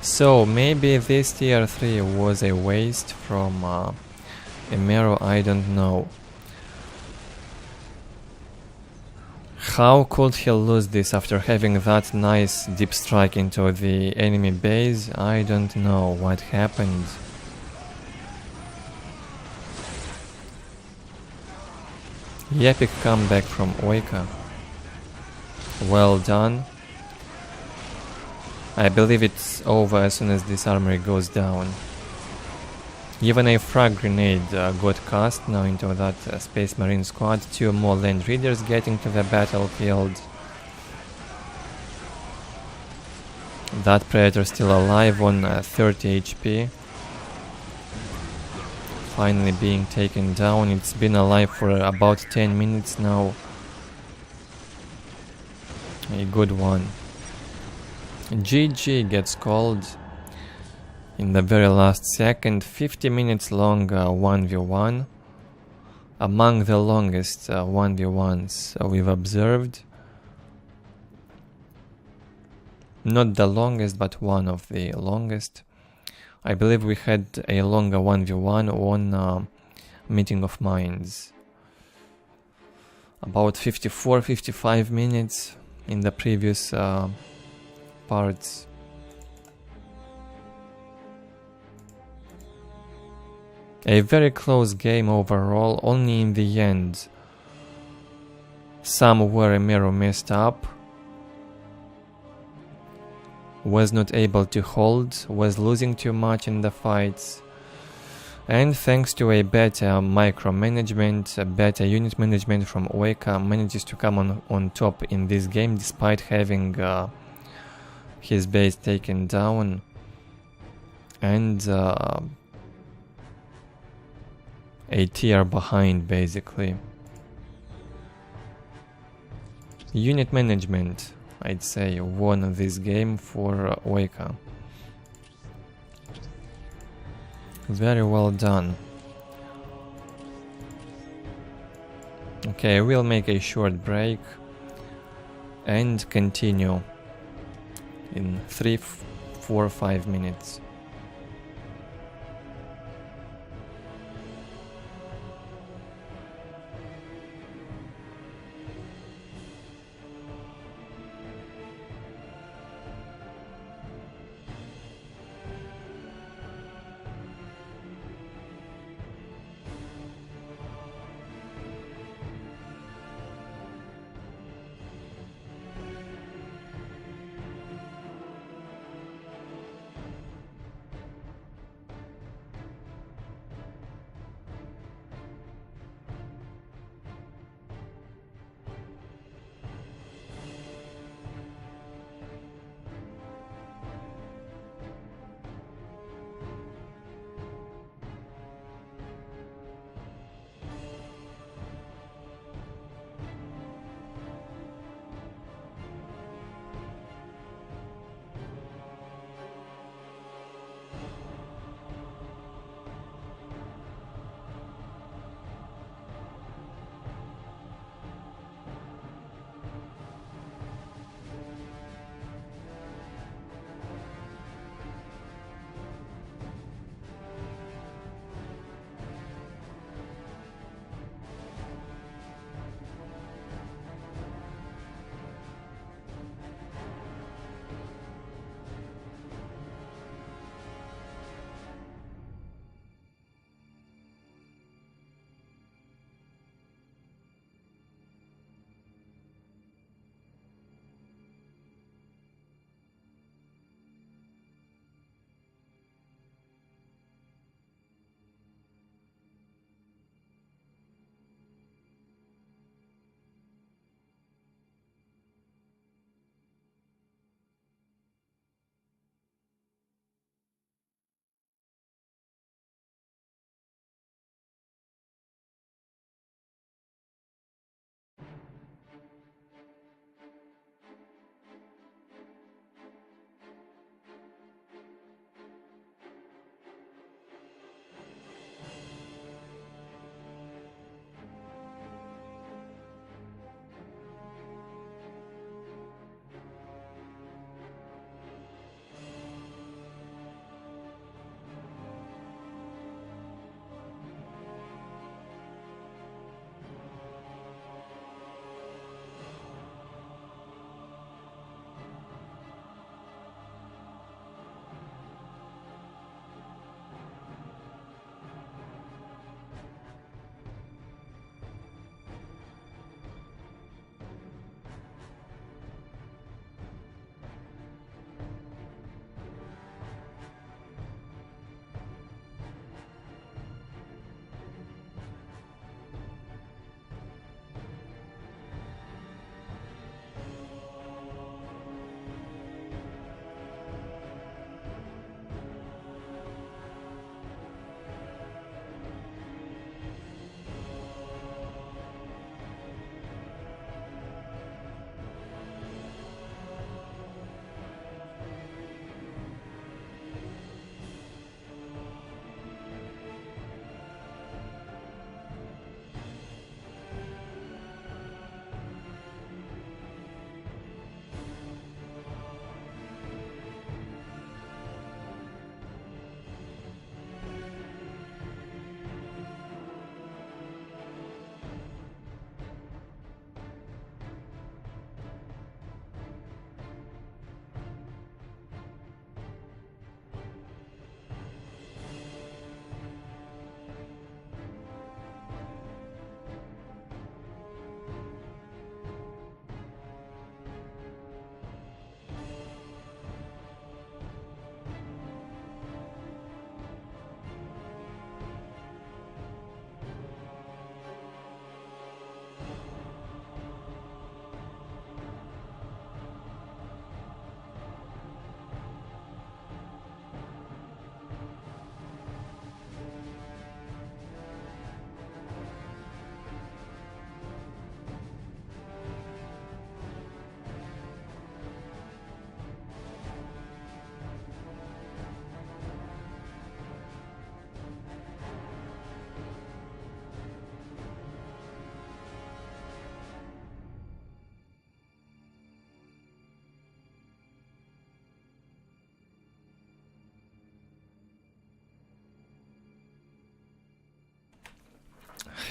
So maybe this tier 3 was a waste from Emeru, I don't know. How could he lose this after having that nice deep strike into the enemy base? I don't know what happened. Epic comeback from OjKa. Well done. I believe it's over as soon as this armory goes down. Even a frag grenade got cast now into that Space Marine squad. 2 more land readers getting to the battlefield. That Predator still alive on 30 HP. Finally being taken down. It's been alive for about 10 minutes now. A good one. GG gets called in the very last second. 50 minutes long 1v1. Among the longest 1v1s we've observed. Not the longest, but one of the longest. I believe we had a longer 1v1 on Meeting of Minds. About 54-55 minutes in the previous parts. A very close game overall. Only in the end somewhere Emeru messed up, was not able to hold, was losing too much in the fights, and thanks to a better micromanagement, a better unit management from OjKa, manages to come on top in this game despite having his base taken down and a tier behind, basically. Unit management, I'd say, won this game for OjKa. Very well done. Okay, we'll make a short break and continue in 3, 4, 5 minutes.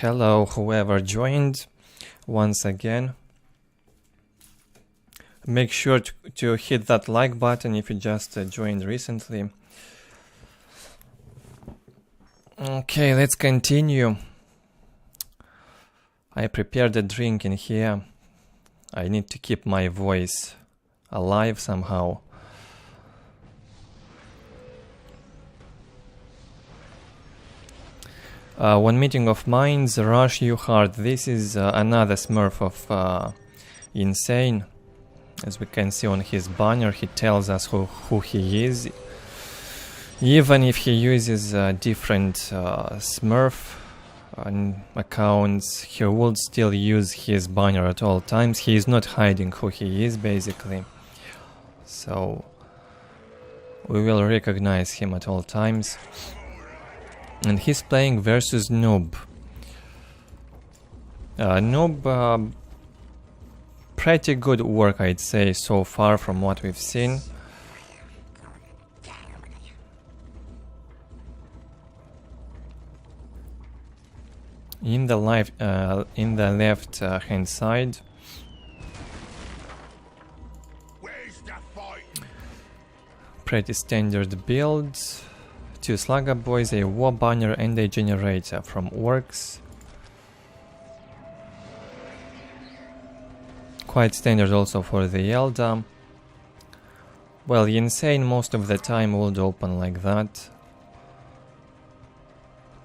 hello whoever joined once again. Make sure to hit that like button if you just joined recently. Okay, let's continue. I prepared a drink in here. I need to keep my voice alive somehow. One meeting of minds, rush you hard. This is another Smurf of InSANE. As we can see on his banner, he tells us who he is. Even if he uses different Smurf accounts, he would still use his banner at all times. He is not hiding who he is, basically. So we will recognize him at all times. And he's playing versus Noob. Noob, pretty good work, I'd say, so far from what we've seen. In the left hand side, pretty standard build. 2 Slugger Boys, a War Banner and a Generator from Orks. Quite standard also for the Eldar. Well, InSANE most of the time would open like that.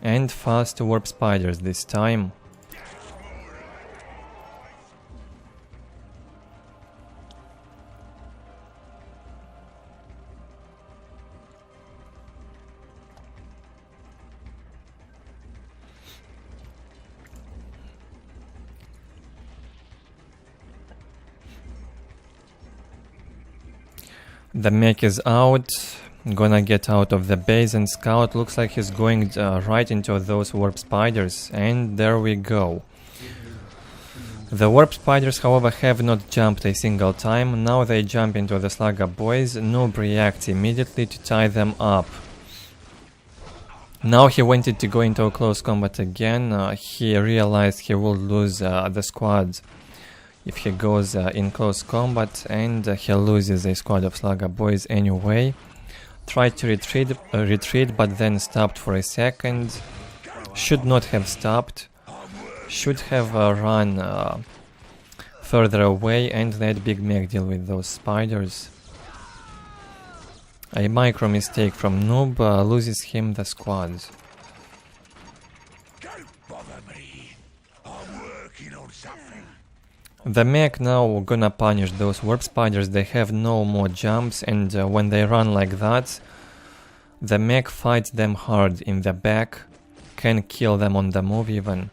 And fast warp spiders this time. The mech is out, gonna get out of the base, and Scout looks like he's going right into those warp spiders, and there we go. The warp spiders, however, have not jumped a single time. Now they jump into the Slugger Boys. Noob reacts immediately to tie them up. Now he wanted to go into a close combat again. He realized he will lose the squad if he goes in close combat, and he loses a squad of Slugger Boys anyway. Tried to retreat, but then stopped for a second. Should not have stopped. Should have run further away and let Big Mech deal with those spiders. A micro mistake from Noob loses him the squad. Don't bother me. I'm working on something. The mech now gonna punish those warp spiders. They have no more jumps, and when they run like that, the mech fights them hard in the back, can kill them on the move even,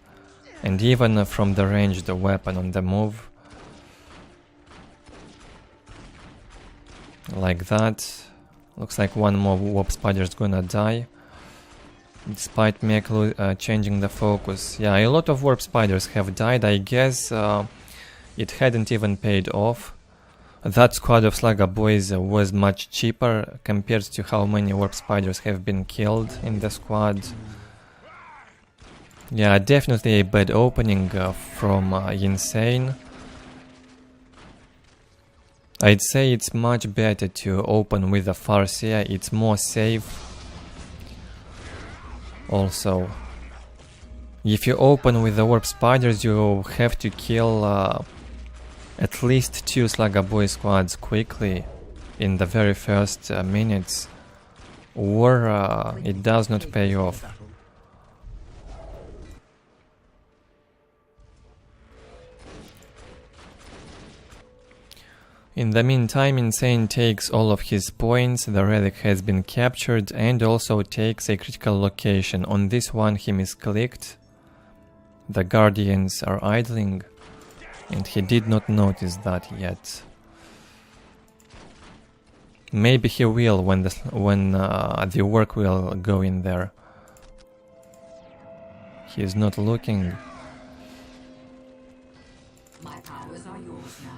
and even from the ranged weapon on the move. Like that. Looks like one more warp spider is gonna die, despite mech changing the focus. Yeah, a lot of warp spiders have died. I guess it hadn't even paid off. That squad of Slugger Boys was much cheaper compared to how many warp spiders have been killed in the squad. Yeah, definitely a bad opening from InSANE. I'd say it's much better to open with a Farseer, it's more safe. Also, if you open with the warp spiders, you have to kill at least 2 Slugger Boy squads quickly in the very first minutes, or it does not pay off. In the meantime, InSANE takes all of his points, the relic has been captured, and also takes a critical location. On this one he misclicked. The Guardians are idling, and he did not notice that yet. Maybe he will when the work will go in there. He is not looking. My powers are yours now.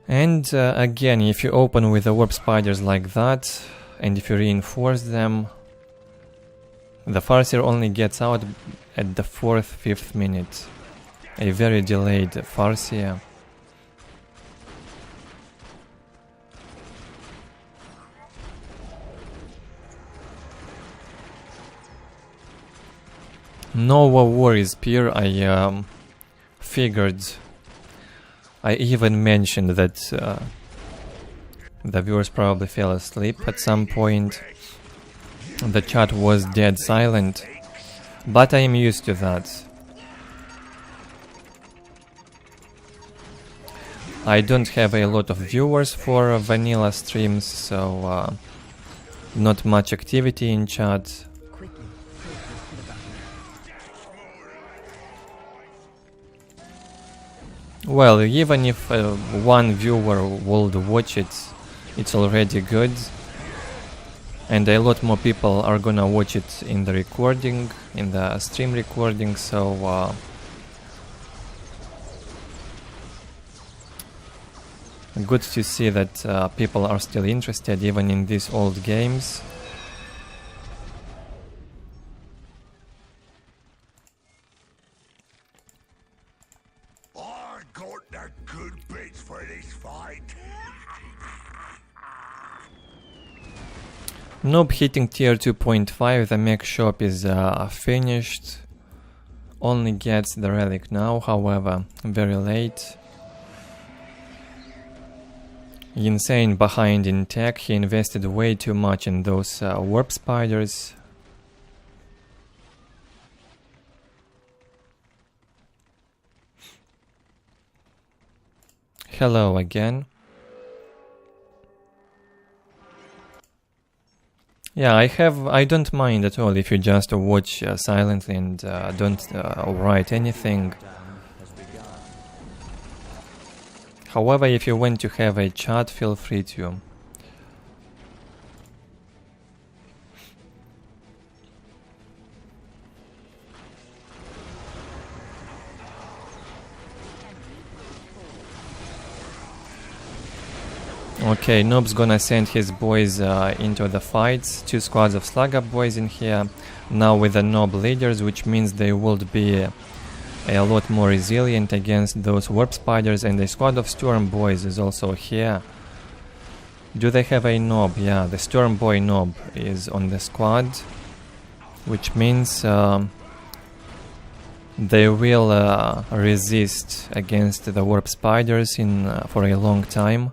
And again, if you open with the warp spiders like that, and if you reinforce them, the Farseer only gets out at the 4th, 5th minute. A very delayed Farseer. No worries, Peer. I figured. I even mentioned that the viewers probably fell asleep at some point. The chat was dead silent, but I am used to that. I don't have a lot of viewers for vanilla streams, so not much activity in chat. Well, even if one viewer would watch it, it's already good. And a lot more people are gonna watch it in the recording, in the stream recording, so good to see that people are still interested even in these old games. I got the good bits for this fight. Noob hitting tier 2.5, the mech shop is finished. Only gets the relic now, however, very late. InSANE behind in tech, he invested way too much in those warp spiders. Hello again. Yeah, I don't mind at all if you just watch silently and don't write anything. However, if you want to have a chat, feel free to. Okay, Noob's gonna send his boys into the fights. 2 squads of Slugger boys in here. Now with the Noob leaders, which means they would be a lot more resilient against those warp spiders, and a squad of Storm boys is also here. Do they have a Noob? Yeah, the Storm boy Noob is on the squad, which means they will resist against the warp spiders for a long time.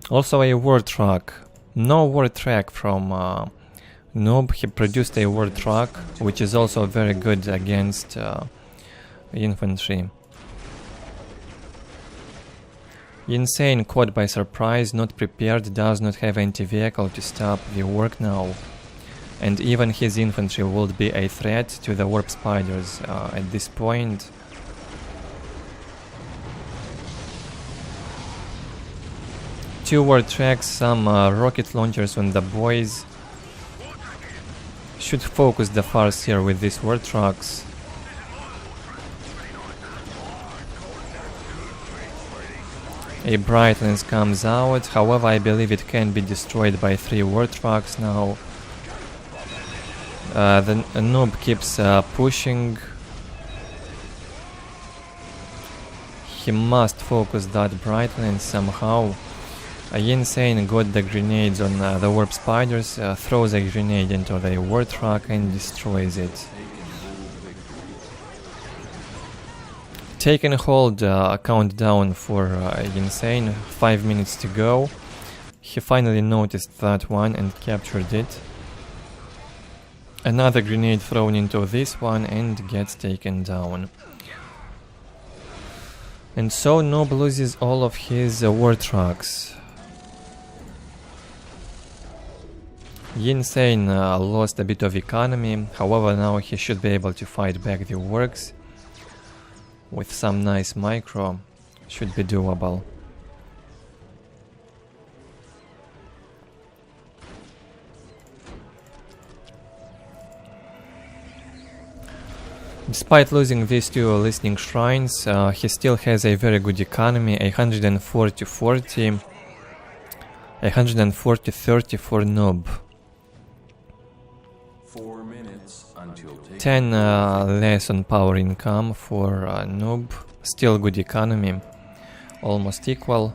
Also a war truck. No war track from Noob. He produced a war truck, which is also very good against infantry. InSANE caught by surprise, not prepared, does not have anti-vehicle to stop the work now. And even his infantry would be a threat to the warp spiders at this point. Two war tracks, some rocket launchers on the boys. Should focus the Farseer with these war trucks. A bright lens comes out, however I believe it can be destroyed by 3 war trucks now. The Noob keeps pushing. He must focus that bright lens somehow. InSANE got the grenades on the warp spiders, throws a grenade into the war truck and destroys it. Taken hold, countdown for InSANE, 5 minutes to go. He finally noticed that one and captured it. Another grenade thrown into this one and gets taken down. And so Noob loses all of his war trucks. InSANE lost a bit of economy, however now he should be able to fight back the Orks. With some nice micro, should be doable. Despite losing these 2 listening shrines, he still has a very good economy, 140-40, 140-30 for Noob. 4 minutes 10 less on power income for noob. Still good economy. Almost equal.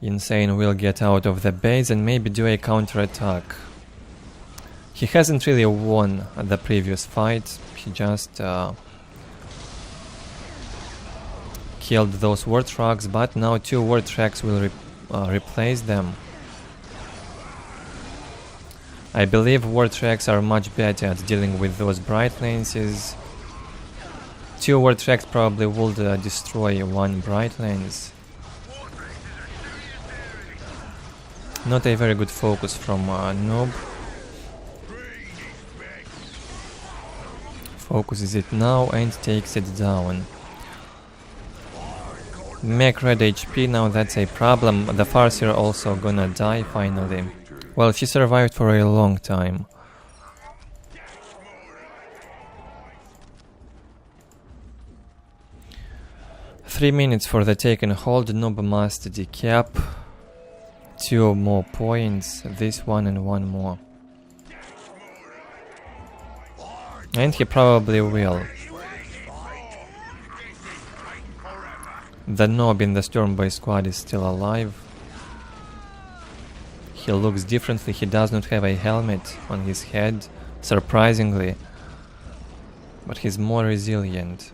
InSANE will get out of the base and maybe do a counter-attack. He hasn't really won the previous fight. He just killed those war trucks, but now 2 war trucks will replace them. I believe war trucks are much better at dealing with those bright lances. 2 war trucks probably would destroy 1 bright lance. Not a very good focus from noob. Focuses it now and takes it down. Mech red HP, now that's a problem. The Farseer also gonna die finally. Well, she survived for a long time. Three minutes for the taken hold. Noob must decap. 2 more points. This one and 1 more. And he probably will. The noob in the Stormboy squad is still alive. He looks differently. He does not have a helmet on his head, surprisingly. But he's more resilient.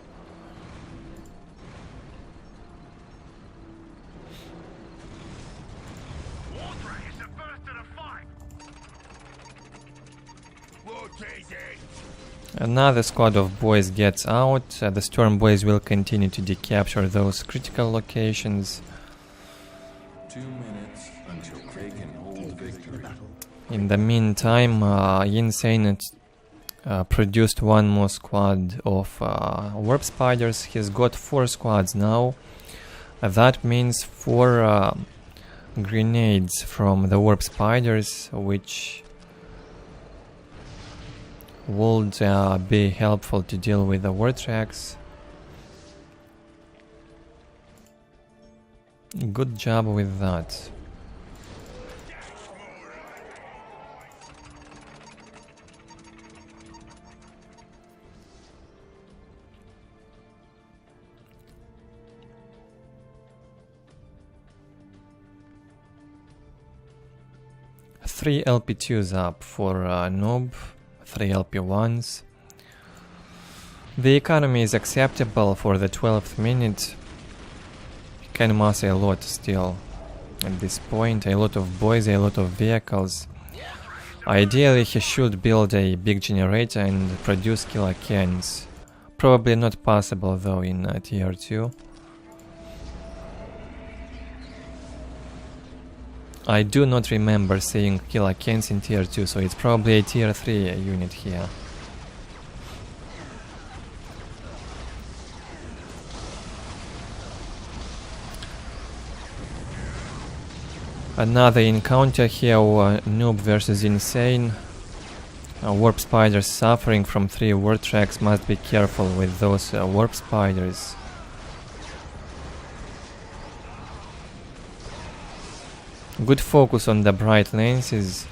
Another squad of boys gets out. The Storm Boys will continue to decapture those critical locations. 2 minutes until KRAKEN hold victory. In the meantime, InSANE produced 1 more squad of warp spiders. He's got 4 squads now. That means 4 grenades from the warp spiders, which would be helpful to deal with the war tracks. Good job with that. Three LP2s up for noob. 3 LP1s. The economy is acceptable for the 12th minute. He can mass a lot still at this point. A lot of boys, a lot of vehicles. Ideally he should build a big generator and produce KRAKENs. Probably not possible though in tier 2. I do not remember seeing KRAKENs in tier 2, so it's probably a tier 3 unit here. Another encounter here, noob versus InSANE. Warp spiders suffering from 3 war tracks. Must be careful with those warp spiders. Good focus on the bright lances.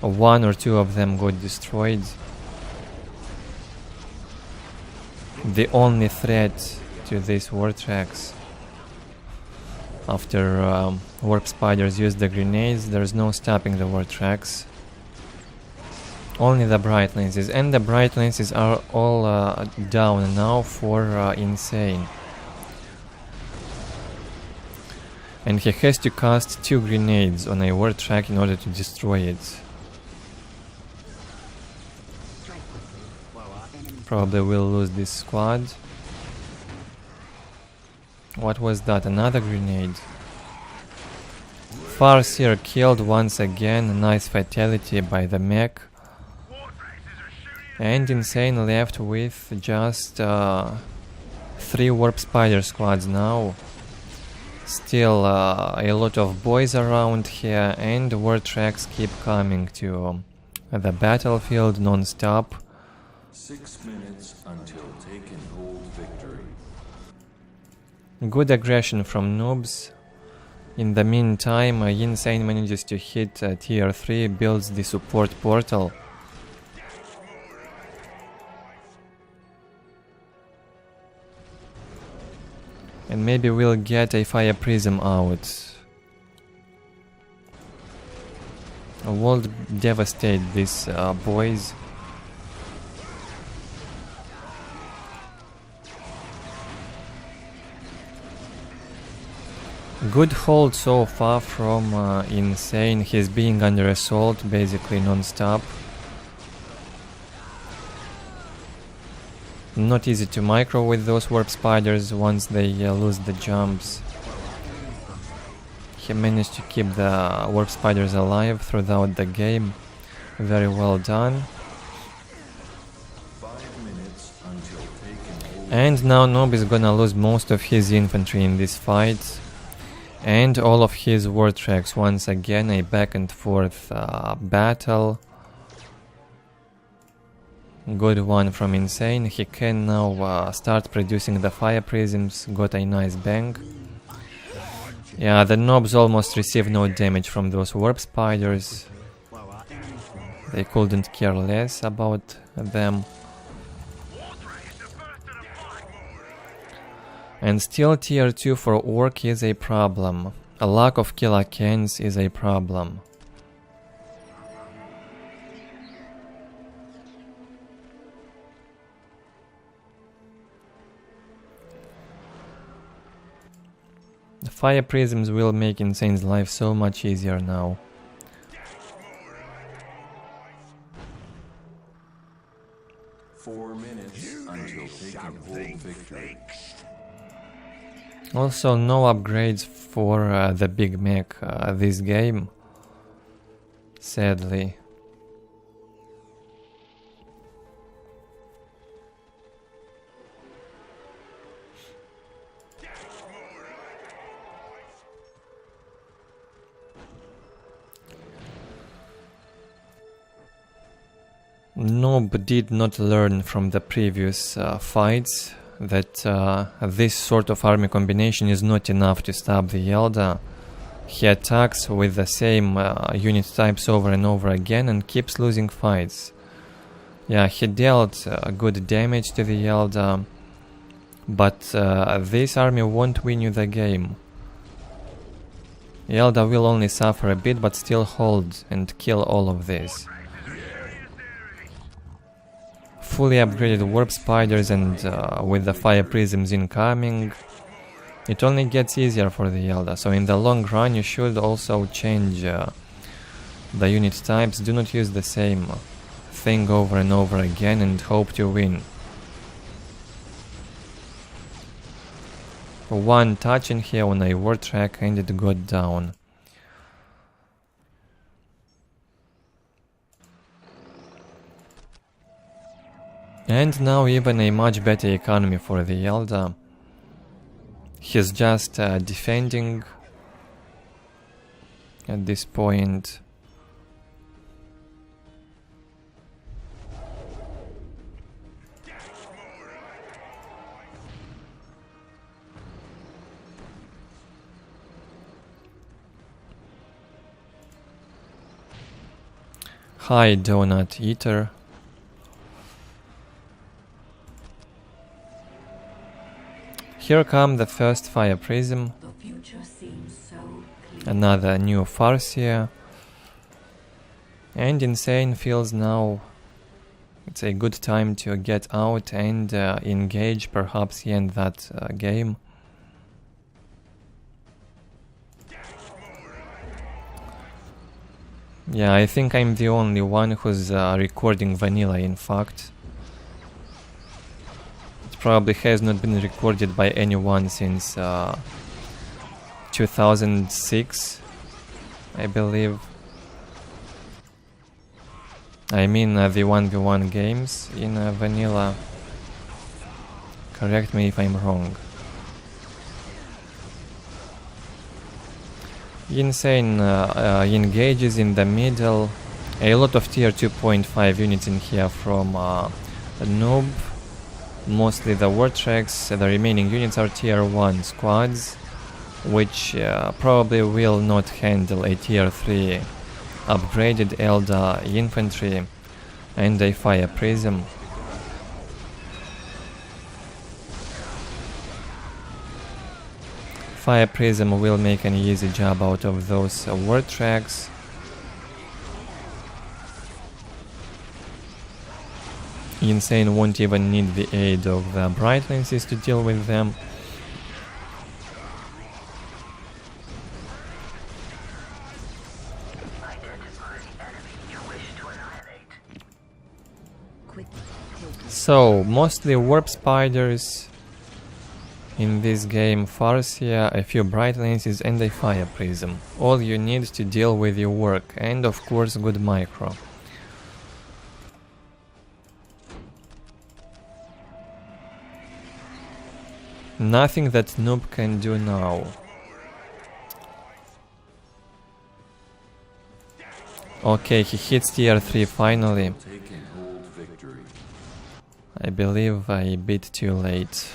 1 or 2 of them got destroyed. The only threat to these war tracks. After warp spiders use the grenades, there's no stopping the war tracks. Only the bright lenses, and the bright lenses are all down now for InSANE. And he has to cast 2 grenades on a war track in order to destroy it. Probably will lose this squad. What was that? Another grenade. Farseer killed once again. A nice fatality by the mech. And InSANE left with just 3 warp spider squads now. Still a lot of boys around here, and war tracks keep coming to the battlefield non-stop. 6 minutes until taken hold victory. Good aggression from noobs. In the meantime, InSANE manages to hit tier 3, builds the support portal. And maybe we'll get a fire prism out. We'll devastate these boys. Good hold so far from InSANE. He's being under assault basically non-stop. Not easy to micro with those warp spiders once they lose the jumps. He managed to keep the warp spiders alive throughout the game. Very well done. 5 minutes until taken over. And now Nob is gonna lose most of his infantry in this fight. And all of his war tracks. Once again, a back and forth battle. Good one from InSANE. He can now start producing the fire prisms. Got a nice bang. Yeah, the Nobs almost received no damage from those warp spiders. They couldn't care less about them. And still tier 2 for Ork is a problem. A lack of KRAKENs is a problem. The fire prisms will make InSANE's life so much easier now. Four minutes until taking full victory. Also, no upgrades for the Big Mech this game, sadly. Nob did not learn from the previous fights that this sort of army combination is not enough to stop the Eldar. He attacks with the same unit types over and over again and keeps losing fights. Yeah, he dealt good damage to the Eldar, but this army won't win you the game. Eldar will only suffer a bit, but still hold and kill all of this. Fully upgraded warp spiders and with the fire prisms incoming, it only gets easier for the Eldar. So in the long run you should also change the unit types. Do not use the same thing over and over again and hope to win. One touch in here on a war track and it got down. And now even a much better economy for the Eldar. He's just defending at this point. Hi, Donut Eater. Here come the first fire prism. The future seems so clear. Another new Farseer. And InSANE feels now it's a good time to get out and engage, perhaps end that game. Yeah, I think I'm the only one who's recording vanilla, in fact. It probably has not been recorded by anyone since 2006, I believe. I mean the 1v1 games in vanilla. Correct me if I'm wrong. InSANE engages in the middle. A lot of tier 2.5 units in here from Noob. Mostly the war tracks. The remaining units are tier 1 squads. which probably will not handle a tier 3 upgraded Eldar infantry and a fire prism. Fire prism will make an easy job out of those war tracks. InSANE won't even need the aid of the bright lenses to deal with them. So, mostly warp spiders in this game, Farsia, a few bright lenses and a fire prism. All you need to deal with your work, and of course good micro. Nothing that noob can do now. Okay, he hits tier 3 finally. I believe a bit too late.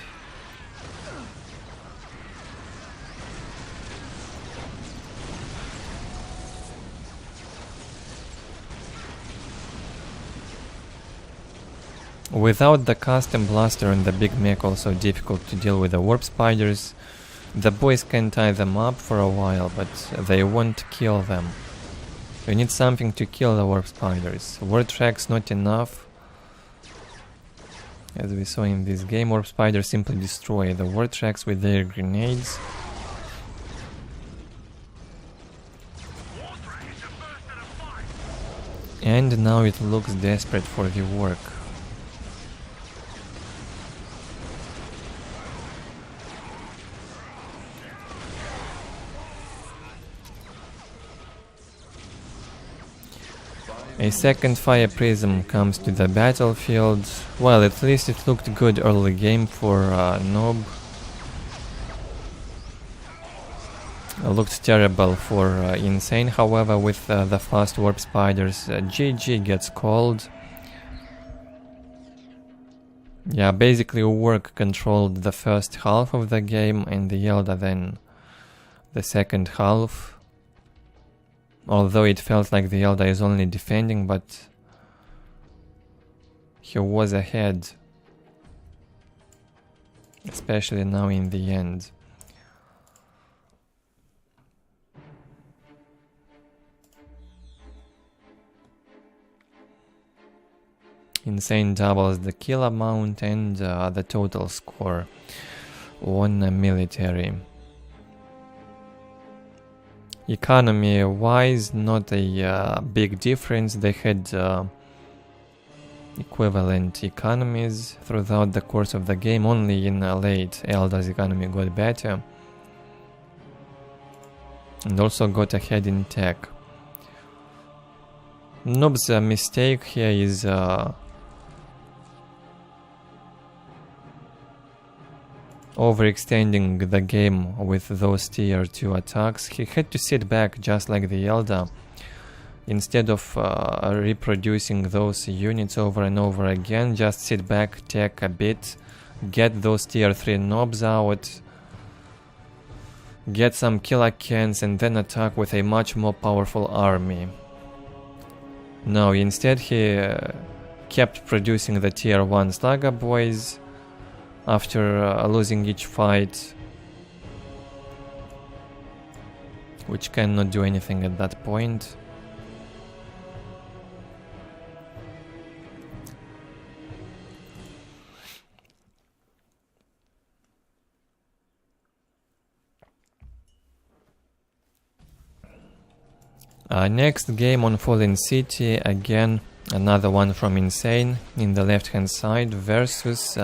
Without the custom blaster and the big mech also difficult to deal with the warp spiders, the boys can tie them up for a while, but they won't kill them. You need something to kill the warp spiders. War tracks not enough. As we saw in this game, warp spiders simply destroy the war tracks with their grenades. And now it looks desperate for the work. A second fire prism comes to the battlefield. Well, at least it looked good early game for Noob. Looked terrible for InSANE, however, with the fast warp spiders. GG gets called. Yeah, basically work controlled the first half of the game and the Eldar then the second half. Although it felt like the Eldar is only defending, but he was ahead. Especially now in the end. InSANE doubles the kill amount and the total score on military. Economy wise, not a big difference. They had equivalent economies throughout the course of the game. Only in late Eldar's economy got better and also got ahead in tech. Noob's mistake here is overextending the game with those tier 2 attacks. He had to sit back just like the Eldar. Instead of reproducing those units over and over again, just sit back, tech a bit, get those tier 3 knobs out, get some killer cans and then attack with a much more powerful army. No, instead he kept producing the tier 1 Slugger boys after losing each fight, which cannot do anything at that point. Next game on Fallen City, again another one from InSANE in the left hand side versus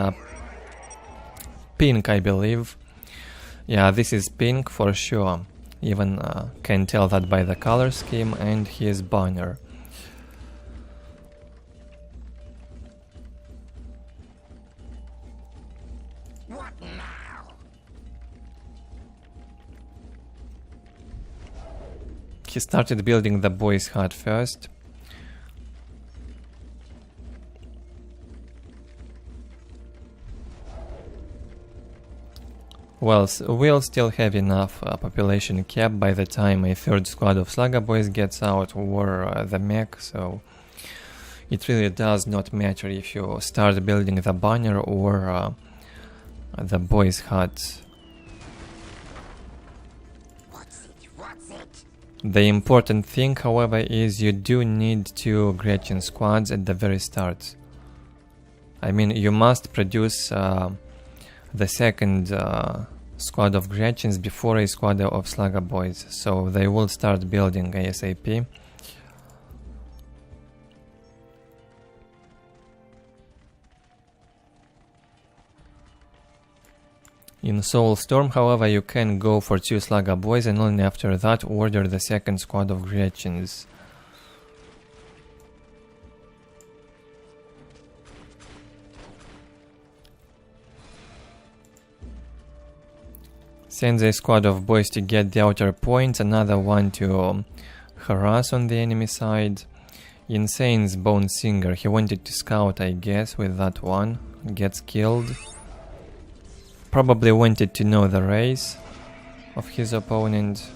Pink, I believe. Yeah, this is Pink for sure. Even can tell that by the color scheme and his banner. What now? He started building the boys' hut first. Well, we'll still have enough population cap by the time a third squad of Slugger Boys gets out, or the mech, so it really does not matter if you start building the banner or the boys' hut. What's it? The important thing, however, is you do need 2 Gretchen squads at the very start. I mean, you must produce the second squad of Gretchens before a squad of Slugger Boys, so they will start building ASAP. In Soulstorm, however, you can go for 2 Slugger Boys and only after that order the second squad of Gretchens. Sends a squad of boys to get the outer points, another one to harass on the enemy side. InSANE's Bone Singer, he wanted to scout, I guess, with that one, gets killed. Probably wanted to know the race of his opponent.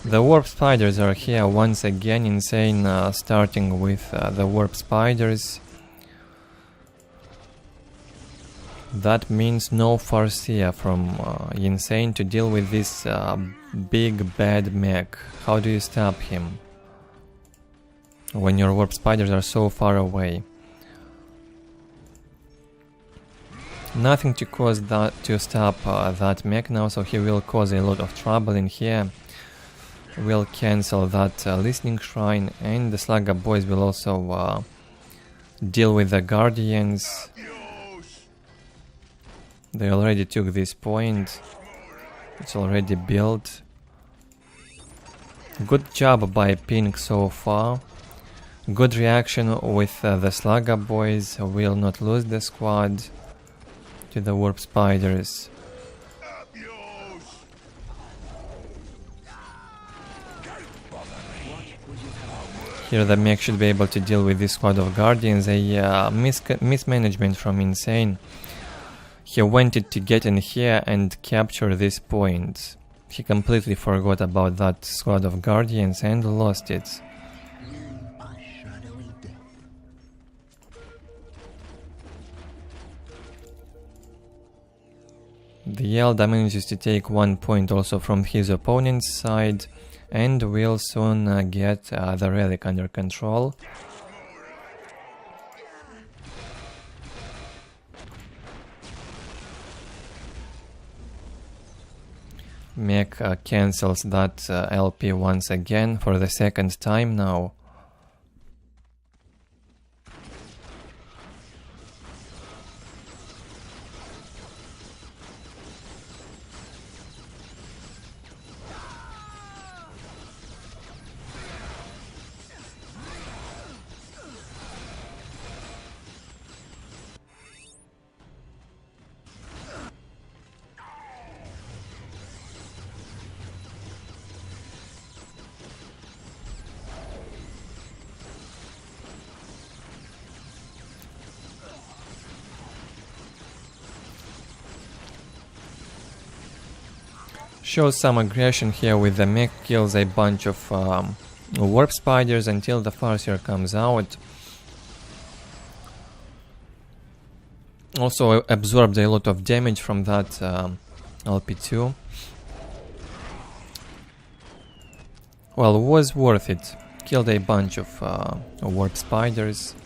The warp spiders are here once again. InSANE starting with the warp spiders. That means no Farseer from InSANE to deal with this big bad mech. How do you stop him when your warp spiders are so far away? Nothing to cause that to stop that mech now, so he will cause a lot of trouble in here. Will cancel that listening shrine, and the Slugger Boys will also deal with the guardians. They already took this point. It's already built. Good job by Pink so far. Good reaction with the Slugger Boys. Will not lose the squad to the warp spiders. Here the mech should be able to deal with this squad of guardians. A mismanagement from InSANE. He wanted to get in here and capture this point. He completely forgot about that squad of guardians and lost it. The Eldar manages to take 1 point also from his opponent's side, and will soon get the relic under control. Mech cancels that LP once again for the second time now. Shows some aggression here with the mech, kills a bunch of warp spiders until the Farseer comes out. Also absorbed a lot of damage from that LP2. Well, was worth it. Killed a bunch of warp spiders.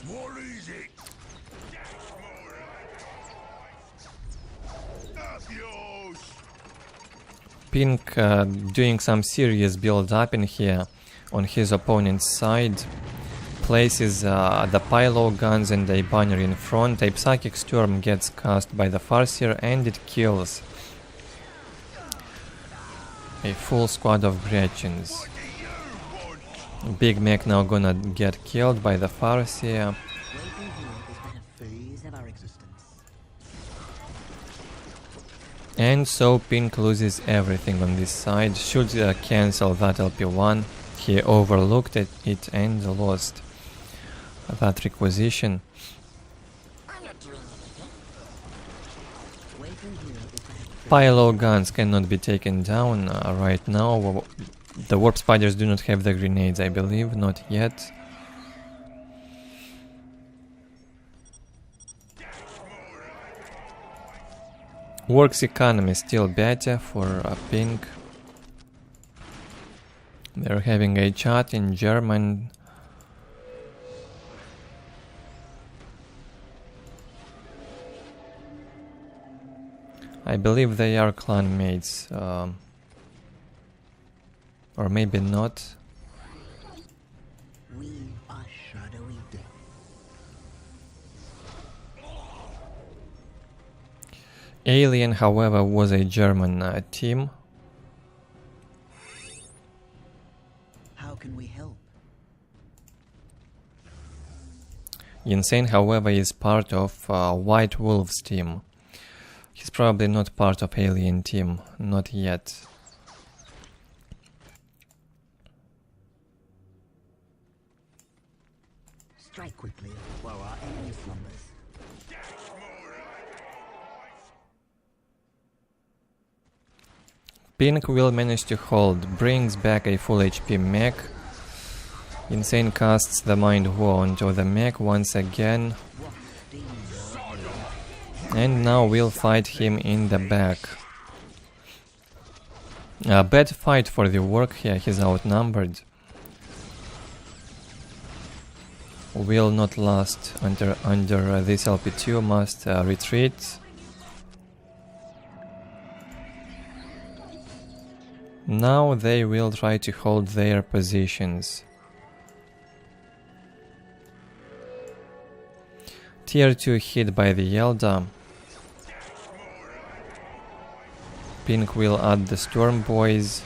Pink doing some serious build up in here on his opponent's side. Places the Pylo guns and a banner in front. A Psychic Storm gets cast by the Farseer and it kills a full squad of Gretchens. Big mech now gonna get killed by the Farseer. And so Pink loses everything on this side. Should cancel that LP1. He overlooked it and lost. that requisition. Payload guns cannot be taken down right now. The warp spiders do not have the grenades, I believe, not yet. Orks economy is still better for pink. They're having a chat in German. I believe they are clan mates, or maybe not. We are shadowy death. Alien, however, was a German team. How can we help? InSANE, however, is part of White Wolf's team. He's probably not part of Alien team, not yet. Strike quickly while our enemy slumbers. Pink will manage to hold, brings back a full HP mech. InSANE casts the Mind War onto the mech once again. And now we'll fight him in the back. A bad fight for the Ork here, he's outnumbered. Will not last under this LP2, must retreat. Now they will try to hold their positions. Tier 2 hit by the Eldar. Pink will add the Storm Boys.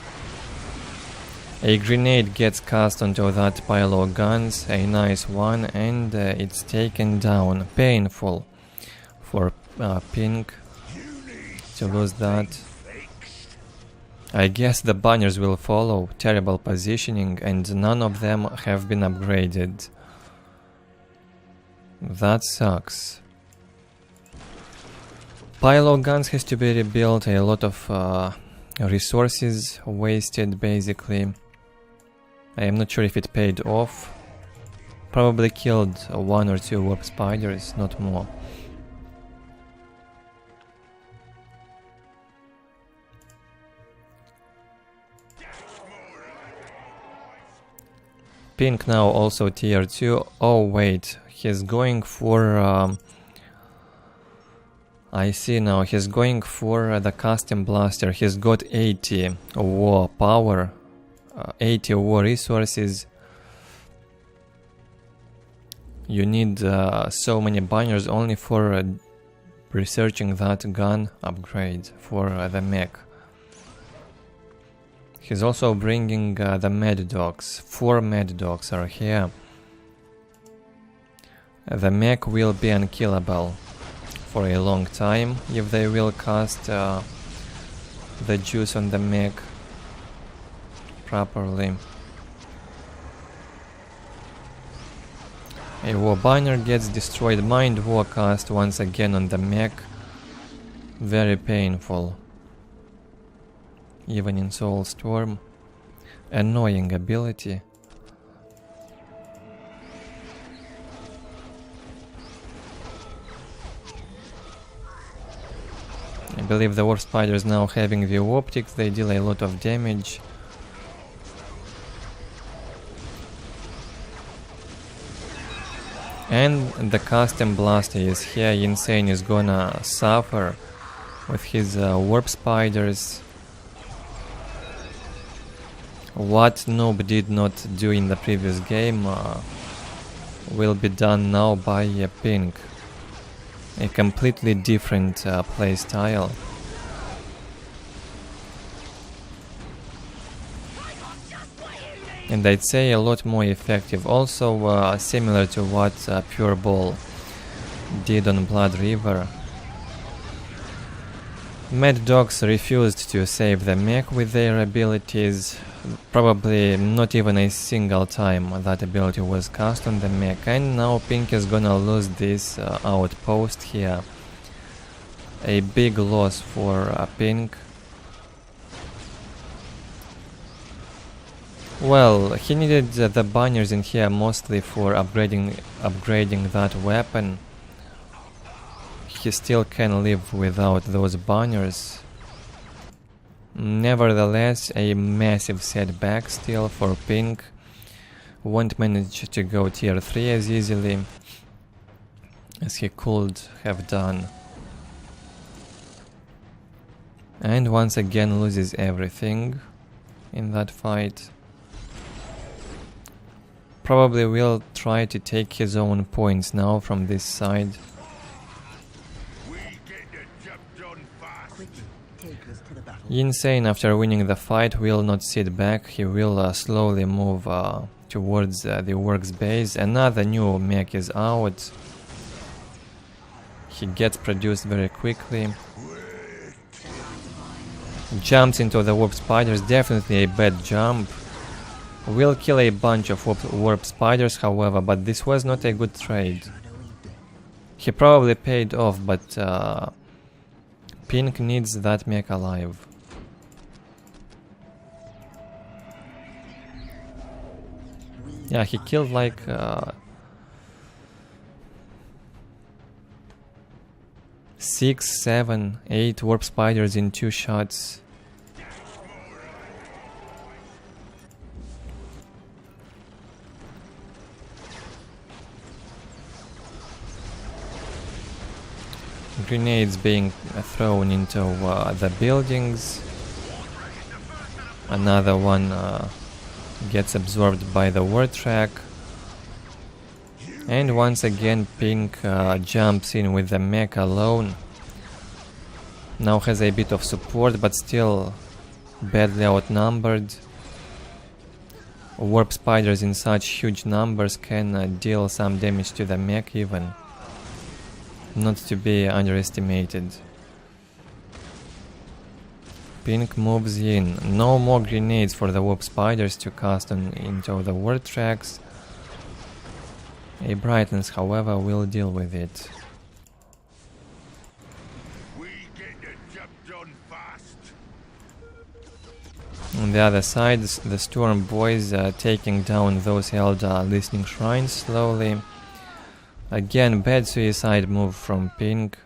A grenade gets cast onto that pile of guns, a nice one, and it's taken down. Painful for Pink to lose that. I guess the banners will follow. Terrible positioning, and none of them have been upgraded. That sucks. Pile of guns has to be rebuilt, a lot of resources wasted basically. I am not sure if it paid off. Probably killed 1 or 2 warp spiders, not more. Pink now also tier 2. Oh wait, he's going for... I see now, he's going for the custom blaster. He's got 80 war power, 80 war resources. You need so many banners only for researching that gun upgrade for the mech. He's also bringing the Mad Dogs. 4 Mad Dogs are here. The mech will be unkillable for a long time if they will cast the juice on the mech properly. A war banner gets destroyed. Mind War cast once again on the mech. Very painful. Even in Soulstorm. Annoying ability. I believe the warp spiders now having the optics, they deal a lot of damage. And the custom blaster is here. InSANE is gonna suffer with his warp spiders. What Noob did not do in the previous game will be done now by Pink. A completely different playstyle. And I'd say a lot more effective. Also similar to what PuReBall did on Blood River. Mad Dogs refused to save the mech with their abilities. Probably not even a single time that ability was cast on the mech, and now Pink is gonna lose this outpost here. A big loss for Pink. Well, he needed the banners in here mostly for upgrading that weapon. He still can live without those banners. Nevertheless, a massive setback still for Pink. Won't manage to go tier 3 as easily as he could have done. And once again loses everything in that fight. Probably will try to take his own points now from this side. InSANE, after winning the fight, will not sit back. He will slowly move towards the Orks base. Another new mech is out. He gets produced very quickly. Jumps into the warp spiders, definitely a bad jump. Will kill a bunch of warp spiders, however, but this was not a good trade. He probably paid off, but Pink needs that mech alive. Yeah, he killed like 6, 7, 8 warp spiders in 2 shots. Grenades being thrown into the buildings. Another one gets absorbed by the war track. And once again Pink jumps in with the mech alone. Now has a bit of support, but still badly outnumbered. Warp spiders in such huge numbers can deal some damage to the mech even. Not to be underestimated. Pink moves in. No more grenades for the warp spiders to cast into the war tracks. A brightness, however, will deal with it. On the other side, the Storm Boys are taking down those Eldar listening shrines slowly. Again, bad suicide move from Pink.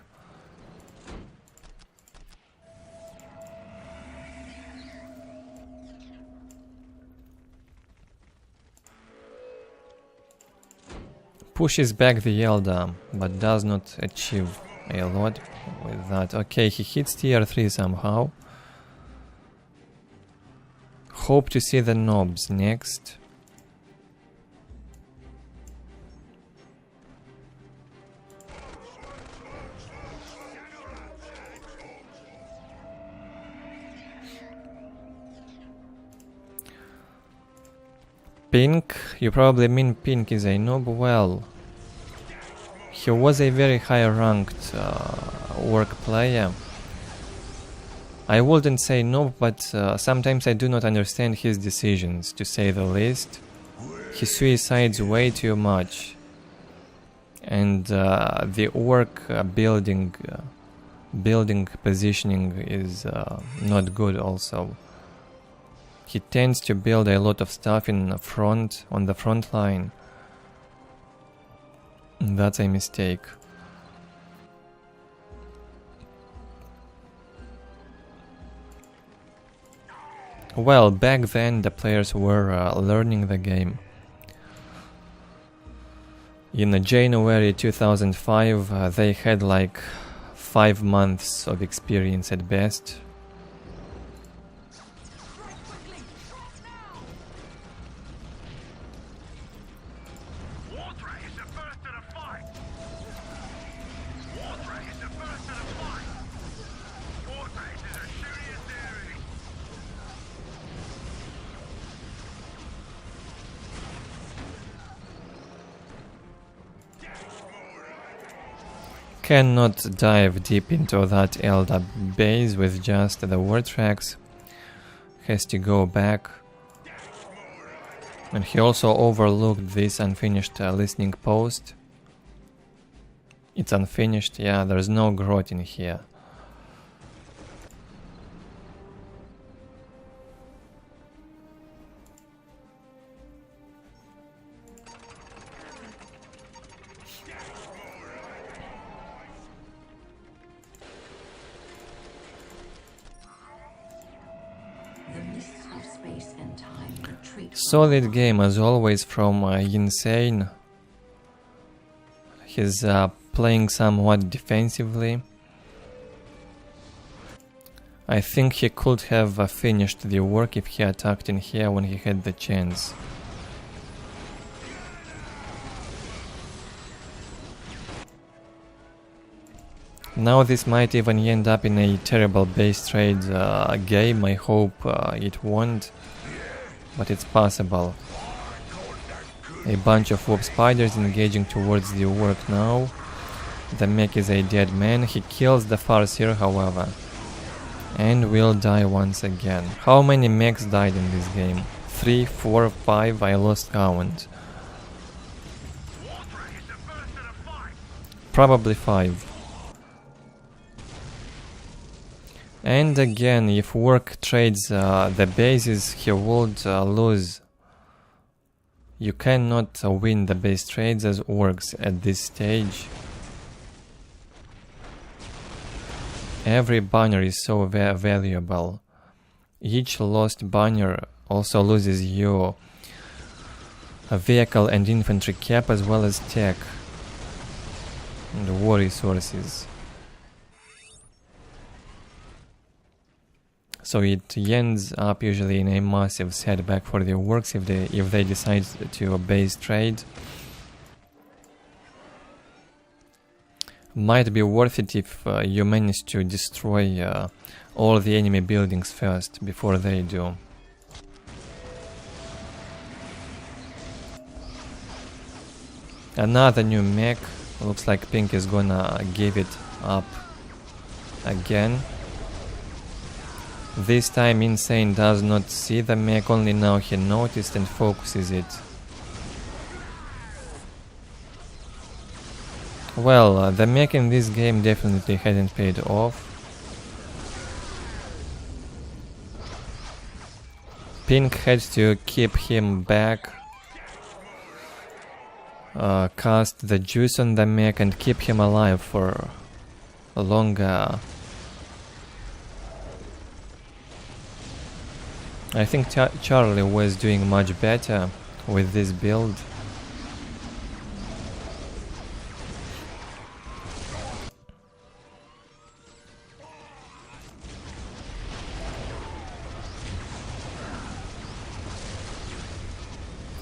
Pushes back the Eldar, but does not achieve a lot with that. Okay, he hits tier 3 somehow. Hope to see the knobs next. Pink? You probably mean Pink is a noob? Well, he was a very high ranked Ork player. I wouldn't say noob, but sometimes I do not understand his decisions, to say the least. He suicides way too much. And the Ork building positioning is not good also. He tends to build a lot of stuff on the front line. That's a mistake. Well, back then the players were learning the game. In January 2005 they had like 5 months of experience at best. Cannot dive deep into that Eldar base with just the war tracks. Has to go back. And he also overlooked this unfinished listening post. It's unfinished, yeah, there's no growth in here. Solid game as always from InSANE. He's playing somewhat defensively. I think he could have finished the work if he attacked in here when he had the chance. Now this might even end up in a terrible base trade game. I hope it won't, but it's possible. A bunch of warp spiders engaging towards the work now. The mech is a Deadman. He kills the Farseer, however, and will die once again. How many mechs died in this game? 3, 4, 5, I lost count. Probably 5. And again, if Ork trades the bases, he would lose. You cannot win the base trades as Orks at this stage. Every banner is so valuable. Each lost banner also loses you a vehicle and infantry cap as well as tech and war resources. So it ends up usually in a massive setback for the Orks if they decide to base trade. Might be worth it if you manage to destroy all the enemy buildings first before they do. Another new mech. Looks like Pink is gonna give it up again. This time InSANE does not see the mech, only now he noticed and focuses it. Well, the mech in this game definitely hadn't paid off. Pink had to keep him back, cast the juice on the mech and keep him alive for longer. I think Charlie was doing much better with this build.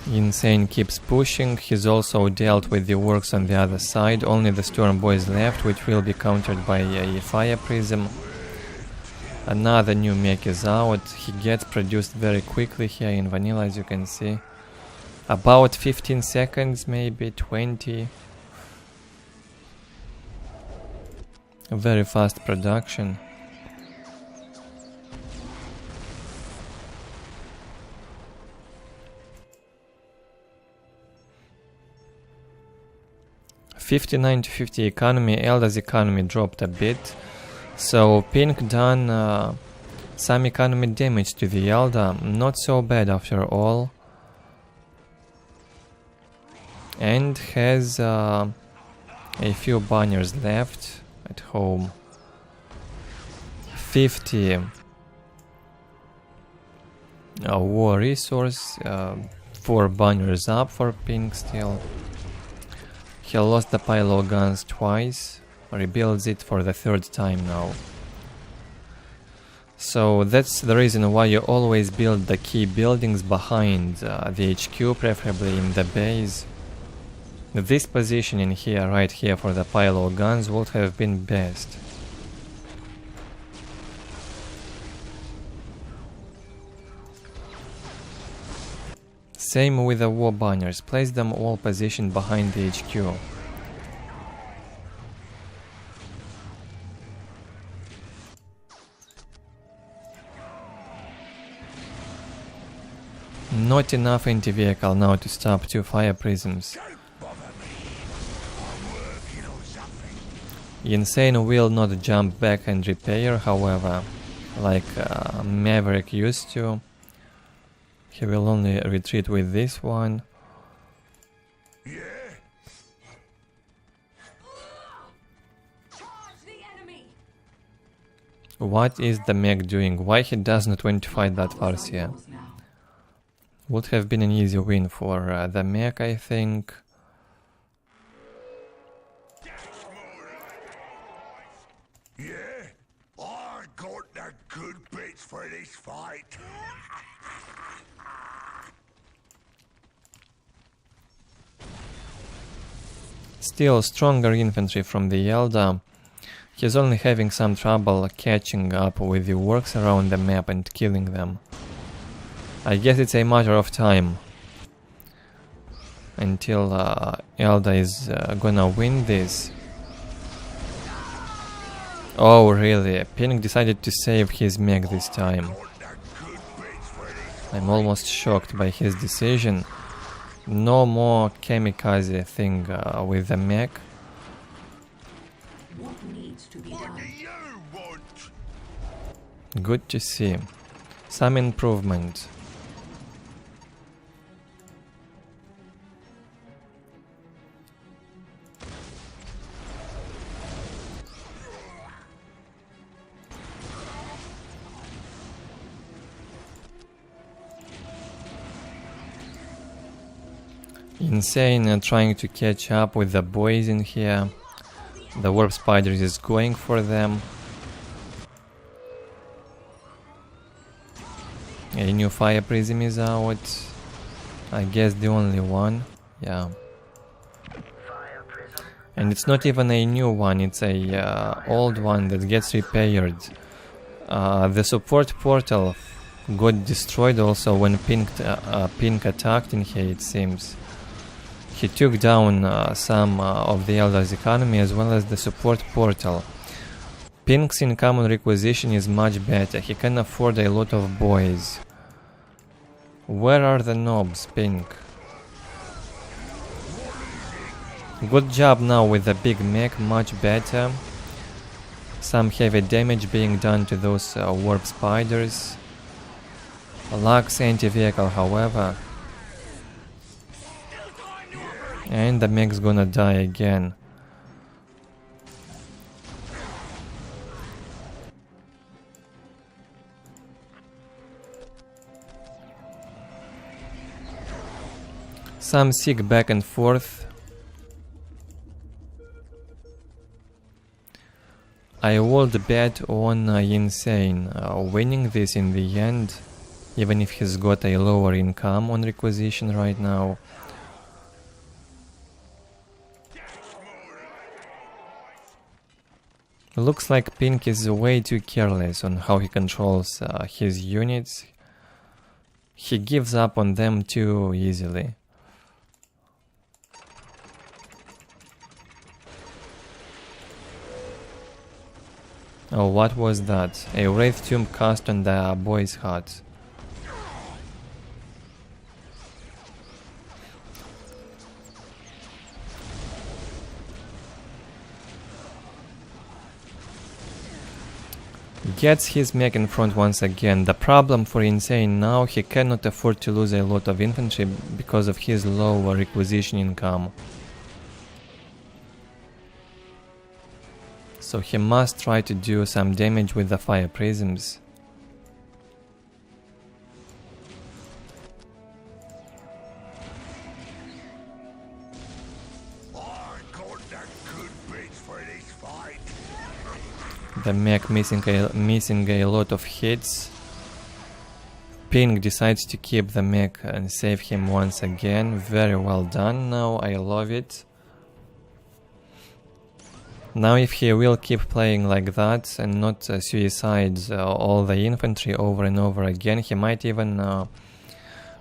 InSANE keeps pushing. He's also dealt with the Orks on the other side. Only the Storm Boys left, which will be countered by a Fire Prism. Another new mech is out. He gets produced very quickly here in vanilla, as you can see. About 15 seconds, maybe 20. A very fast production. $59 to 50 economy. Eldar's economy dropped a bit. So Pink done some economy damage to the Eldar, not so bad after all, and has a few banners left at home. 50 war resource, 4 banners up for Pink still. He lost the payload guns twice. Rebuilds it for the 3rd time now. So that's the reason why you always build the key buildings behind the HQ, preferably in the base. This position in here, right here for the payload guns would have been best. Same with the war banners, place them all positioned behind the HQ. not enough anti-vehicle now to stop 2 fire prisms. InSANE will not jump back and repair, however, like Maverick used to. He will only retreat with this one. What is the mech doing? Why he does not want to fight that Farsia? Would have been an easy win for the mech, I think. Yeah, I got the good bits for this fight. Still stronger infantry from the Eldar. He's only having some trouble catching up with the Orks around the map and killing them. I guess it's a matter of time until Eldar is gonna win this. Oh really, Pink decided to save his mech this time. I'm almost shocked by his decision. No more kamikaze thing with the mech. What needs to be done? Good to see. Some improvement. InSANE trying to catch up with the boys in here. The warp spiders is going for them. A new fire prism is out. I guess the only one. Yeah. And it's not even a new one, it's a old one that gets repaired. The support portal got destroyed also when Pink attacked in here, it seems. He took down some of the Eldar's economy as well as the support portal. Pink's income requisition is much better, he can afford a lot of boys. Where are the knobs, Pink? Good job now with the big mech, much better. Some heavy damage being done to those warp spiders. Lacks anti-vehicle, however. And the mech's gonna die again. Some sick back and forth. I would bet on InSANE winning this in the end, even if he's got a lower income on requisition right now. Looks like Pink is way too careless on how he controls his units. He gives up on them too easily. Oh, what was that? A Wraith Tomb cast on the boy's hut. Gets his mech in front once again. The problem for InSANE now, he cannot afford to lose a lot of infantry because of his low requisition income. So he must try to do some damage with the fire prisms. The mech missing a lot of hits. Pink decides to keep the mech and save him once again. Very well done now, I love it. Now if he will keep playing like that and not suicide all the infantry over and over again, he might even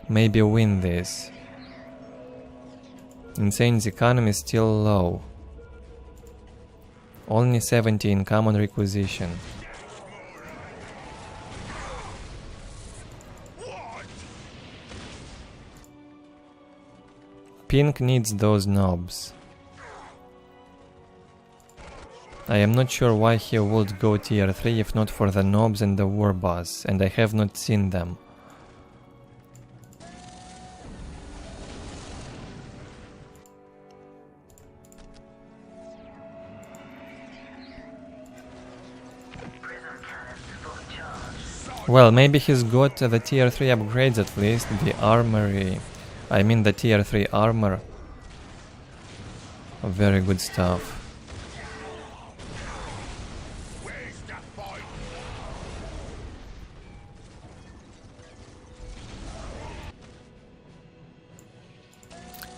maybe win this. InSANE's economy is still low. Only 70 in common requisition. Pink needs those knobs. I am not sure why he would go tier 3 if not for the knobs and the war boss, and I have not seen them. Well, maybe he's got the tier 3 upgrades at least, the armory. I mean the tier 3 armor. Very good stuff.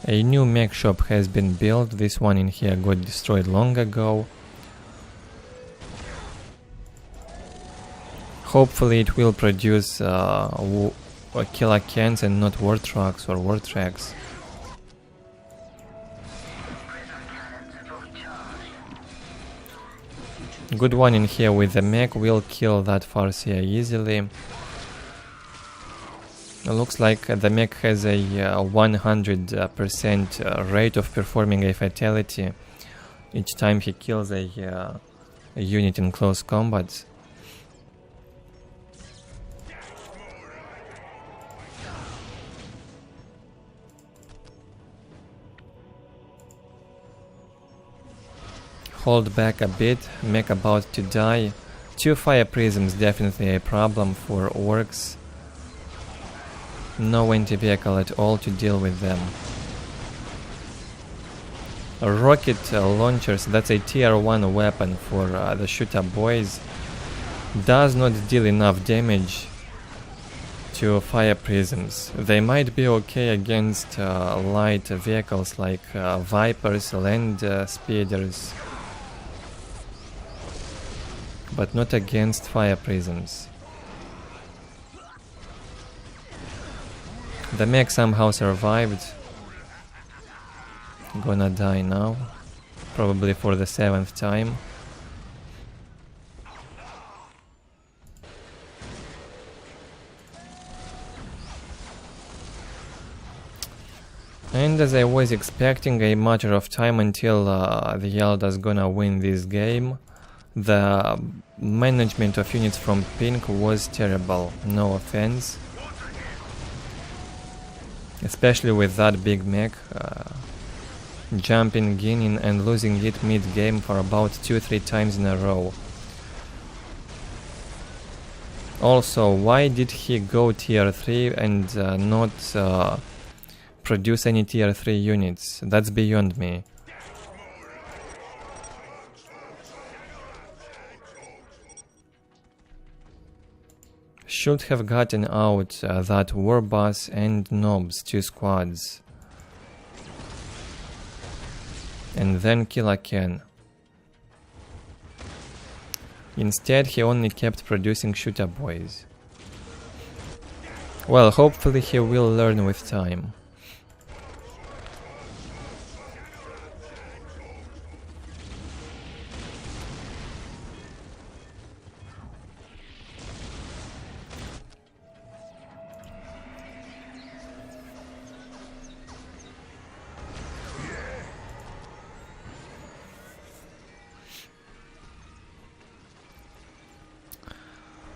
A new mech shop has been built. This one in here got destroyed long ago. Hopefully it will produce KRAKENs and not war trucks or war tracks. Good one in here with the mech will kill that Farseer easily. It looks like the mech has a 100% rate of performing a fatality each time he kills a unit in close combat. Hold back a bit, mech about to die. 2 fire prisms definitely a problem for Orks. No anti-vehicle at all to deal with them. Rocket launchers, that's a tier 1 weapon for the shooter boys. Does not deal enough damage to fire prisms. They might be okay against light vehicles like Vipers, land speeders, but not against fire prisms. The mech somehow survived. Gonna die now, probably for the 7th time. And as I was expecting, a matter of time until the Eldar gonna win this game. The management of units from Pink was terrible, no offense. Especially with that big mech, jumping in and losing it mid-game for about 2-3 times in a row. Also, why did he go tier 3 and not produce any tier 3 units? That's beyond me. Should have gotten out that war boss and knobs, 2 squads. And then KRAKEN. Instead he only kept producing shooter boys. Well, hopefully he will learn with time.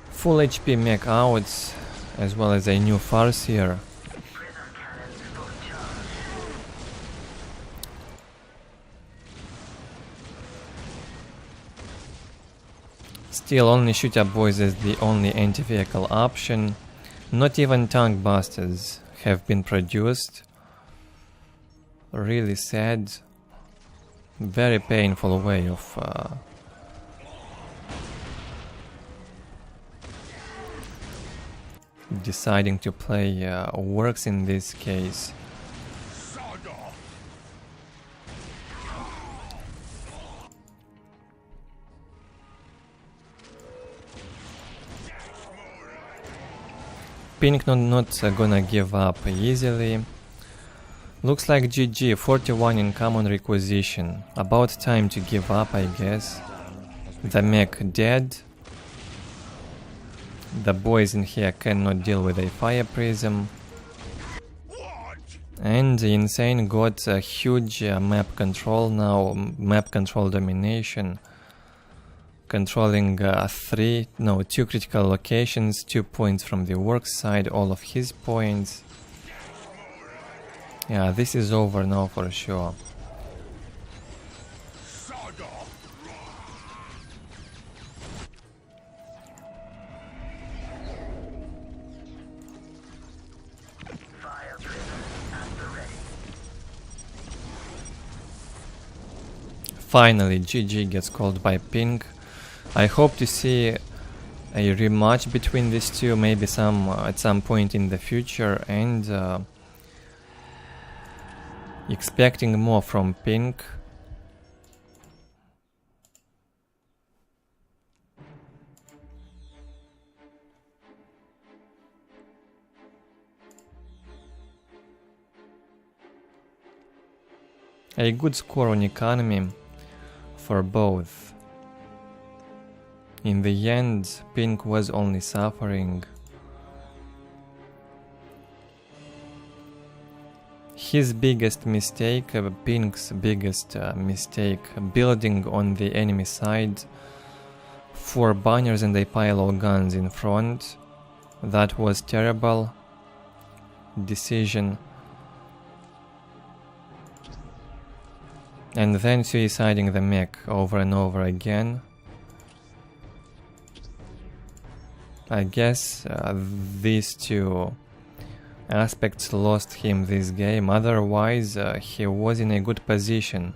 Full HP mech outs, as well as a new Farseer. Still, only shooter boys is the only anti-vehicle option. Not even tank busters have been produced. Really sad. Very painful way of deciding to play Orks in this case. Pink not gonna give up easily. Looks like GG, 41 in common requisition. About time to give up, I guess. The mech dead. The boys in here cannot deal with a fire prism. And InSANE got a huge map control now, map control domination, controlling 2 critical locations, 2 points from the Orks side, all of his points. Yeah, this is over now for sure. Finally, GG gets called by Pink. I hope to see a rematch between these two, maybe at some point in the future, and expecting more from Pink. A good score on economy for both. In the end, Pink was only suffering. His biggest mistake, Pink's biggest mistake, building on the enemy side 4 banners and a pile of guns in front. That was terrible decision. And then suiciding the mech over and over again. I guess these 2 aspects lost him this game, otherwise he was in a good position.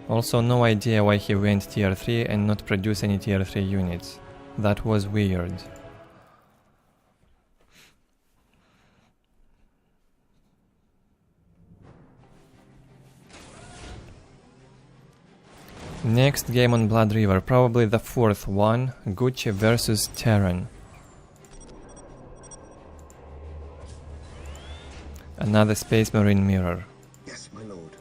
Also, no idea why he went tier 3 and not produce any tier 3 units. That was weird. Next game on Blood River, probably the 4th one, oNEgUY versus Terran. Another Space Marine mirror. Yes, my lord.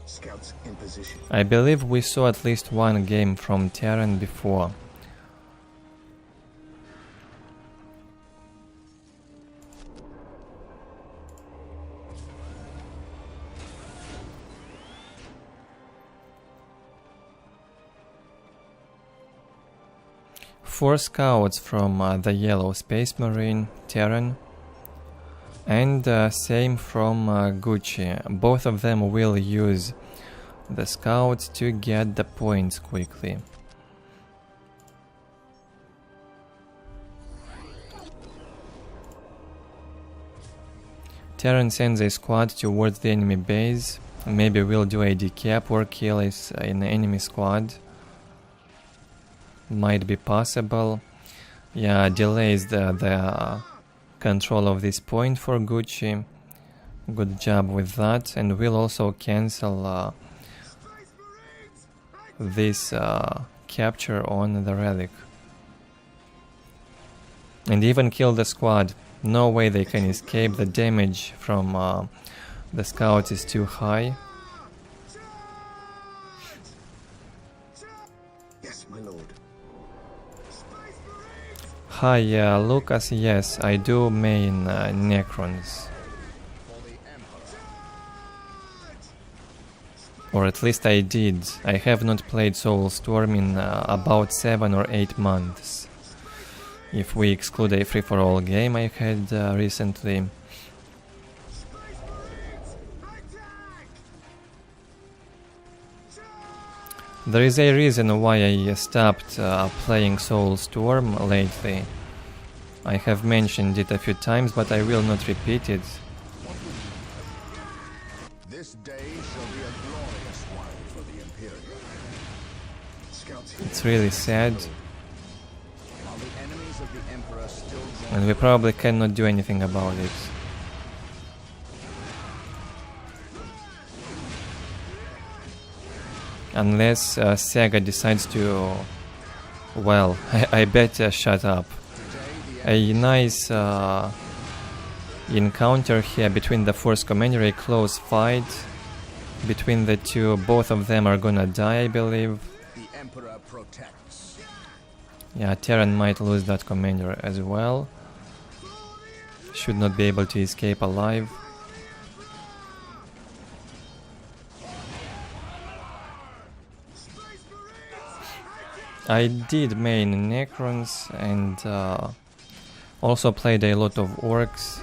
Scouts in position. I believe we saw at least one game from Terran before. Four scouts from the yellow Space Marine, Terran, and same from oNEgUY. Both of them will use the scouts to get the points quickly. Terran sends a squad towards the enemy base. Maybe we'll do a decap or kill an enemy squad. Might be possible. Yeah, delays the control of this point for oNEgUY. Good job with that, and we'll also cancel this capture on the relic. And even kill the squad. No way they can escape. The damage from the scouts is too high. Yes, my lord. Hi, Lucas. Yes, I do main Necrons. Or at least I did. I have not played Soulstorm in about 7 or 8 months. If we exclude a free-for-all game I had recently. There is a reason why I stopped playing Soulstorm lately. I have mentioned it a few times, but I will not repeat it. This day shall be a glorious one for the Imperium. It's really sad. While the enemies of the Emperor still draw And we probably cannot do anything about it. Unless Sega decides to... Well, I better shut up. A nice encounter here between the Force Commander, a close fight between the two. Both of them are gonna die, I believe. The Emperor protects. Yeah, Terran might lose that commander as well. Should not be able to escape alive. I did main Necrons and also played a lot of Orks,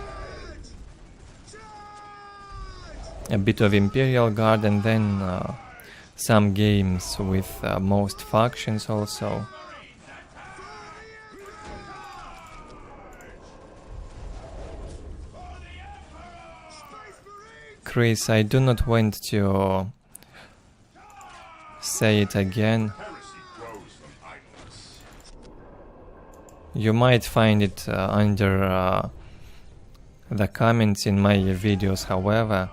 a bit of Imperial Guard, and then some games with most factions also. Chris, I do not want to say it again. You might find it under the comments in my videos, however.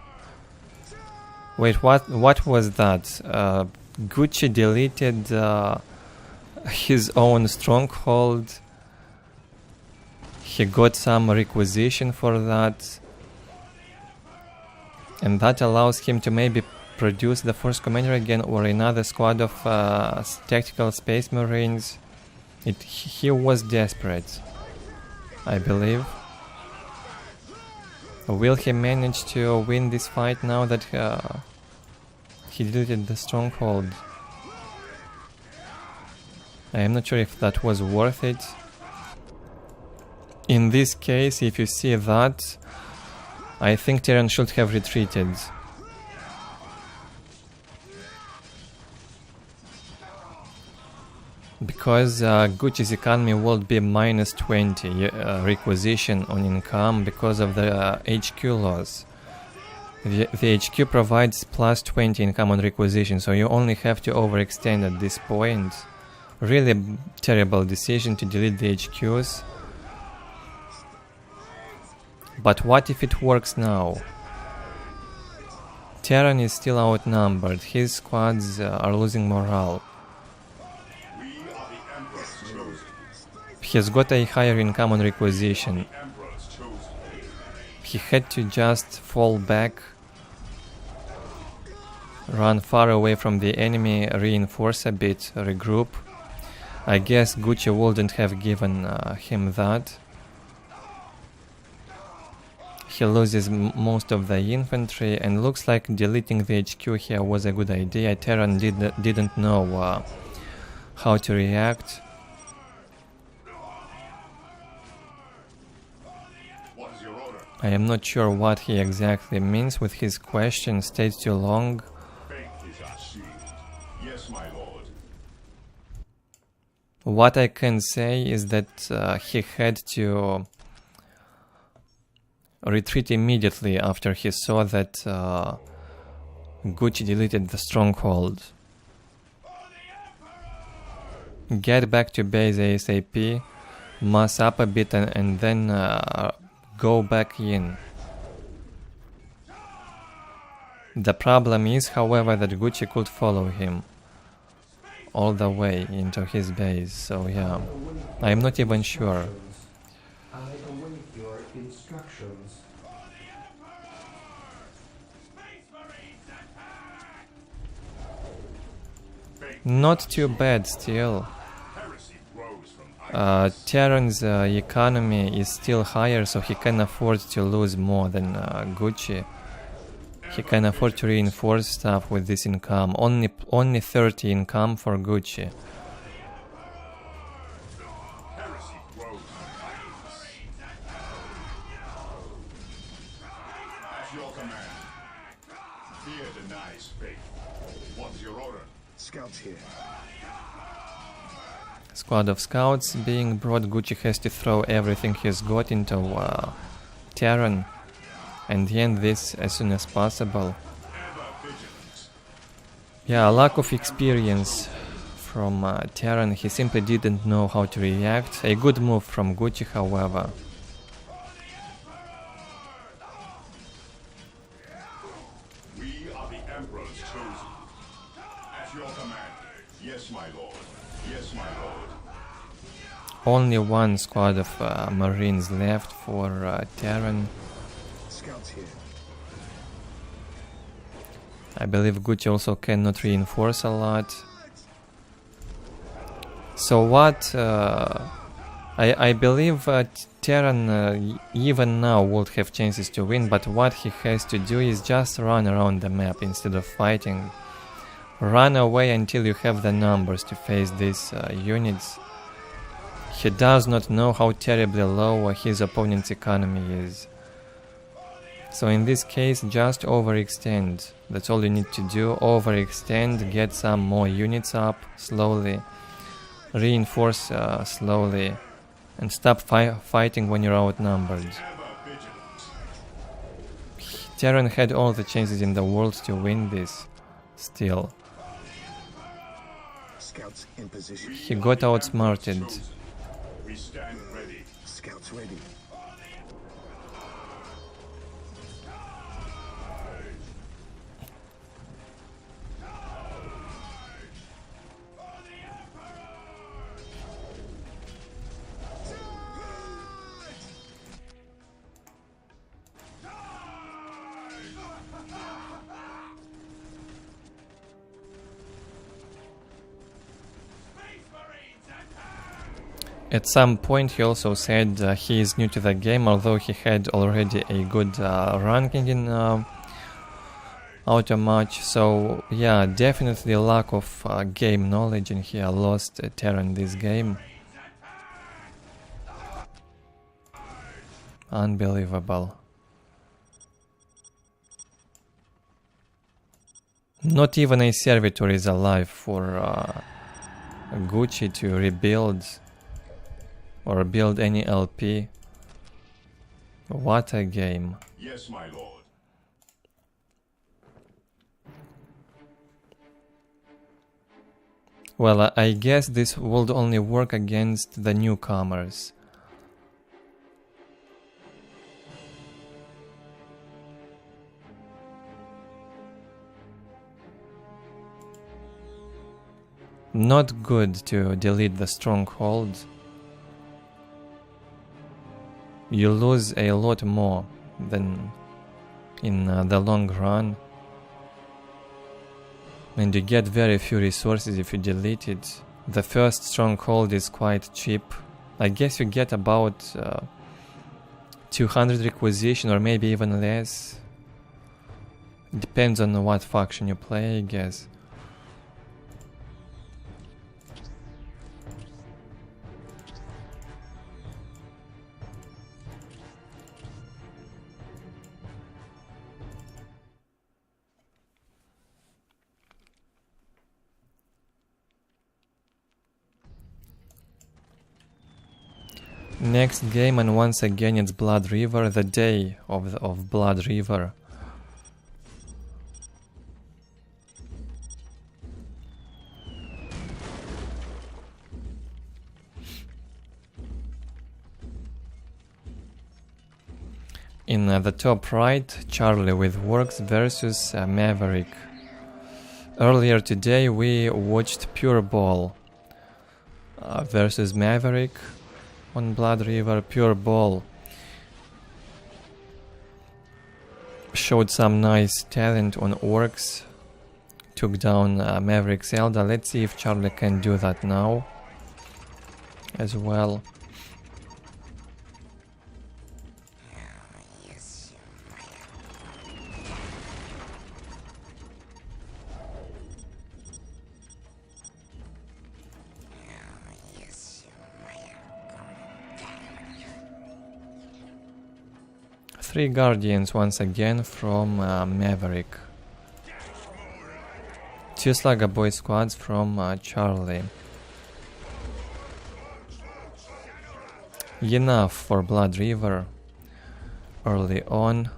Wait, what was that? Gucci deleted his own stronghold. He got some requisition for that. And that allows him to maybe produce the Force Commander again or another squad of tactical Space Marines. He was desperate, I believe. Will he manage to win this fight now that he deleted the stronghold? I am not sure if that was worth it. In this case, if you see that, I think Terran should have retreated. Because Gucci's economy will be minus 20 requisition on income because of the HQ laws. The HQ provides plus 20 income on requisition, so you only have to overextend at this point. Really terrible decision to delete the HQs. But what if it works now? Terran is still outnumbered, his squads are losing morale. He's got a higher income on requisition. He had to just fall back, run far away from the enemy, reinforce a bit, regroup. I guess Gucci wouldn't have given him that. He loses most of the infantry, and looks like deleting the HQ here was a good idea. Terran didn't know how to react. I am not sure what he exactly means with his question. Stays too long. Yes, my lord. What I can say is that he had to retreat immediately after he saw that Gucci deleted the stronghold. Get back to base ASAP, mass up a bit, and then go back in. The problem is, however, that Gucci could follow him all the way into his base, so yeah, I'm not even sure. I await your instructions. Not too bad still. Terran's economy is still higher, so he can afford to lose more than Gucci. He can afford to reinforce stuff with this income. Only 30 income for Gucci. Scouts here. Squad of scouts being brought. Gucci has to throw everything he's got into Terran and end this as soon as possible. Yeah, lack of experience from Terran. He simply didn't know how to react. A good move from Gucci, however. We are the Emperor's chosen. At your Yes, my lord. Yes, my lord. Only one squad of Marines left for Terran. Scouts here. I believe Gucci also cannot reinforce a lot. So what... I believe Terran even now would have chances to win, but what he has to do is just run around the map instead of fighting. Run away until you have the numbers to face these units. He does not know how terribly low his opponent's economy is. So in this case, just overextend. That's all you need to do. Overextend, get some more units up slowly. Reinforce slowly. And stop fighting when you're outnumbered. Terran had all the chances in the world to win this. Still. Scouts in position. He got outsmarted. We stand ready. Scouts ready. At some point he also said he is new to the game, although he had already a good ranking in auto match. So yeah, definitely lack of game knowledge, and he lost Terran this game. Unbelievable. Not even a servitor is alive for Gucci to rebuild or build any LP. What a game. Yes, my lord. Well, I guess this would only work against the newcomers. Not good to delete the stronghold. You lose a lot more than in the long run. And you get very few resources if you delete it. The first stronghold is quite cheap. I guess you get about 200 requisition, or maybe even less. Depends on what faction you play, I guess. Next game, and once again it's Blood River, the day of Blood River. In the top right, Charlie with Orks versus Maverick. Earlier today we watched PuReBall versus Maverick. On Blood River. PuReBall showed some nice talent on Orks, took down Maverick's Eldar. Let's see if Charlie can do that now as well. Three Guardians once again from Maverick. Two Slugger Boy squads from Charlie. Enough for Blood River early on.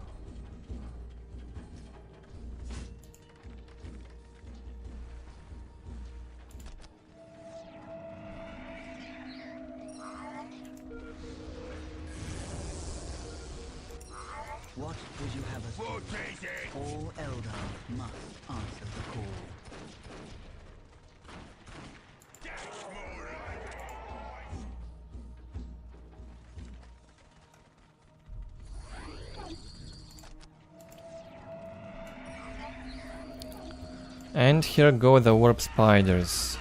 What would you have us do? All Eldar must answer the call. And here go the warp spiders.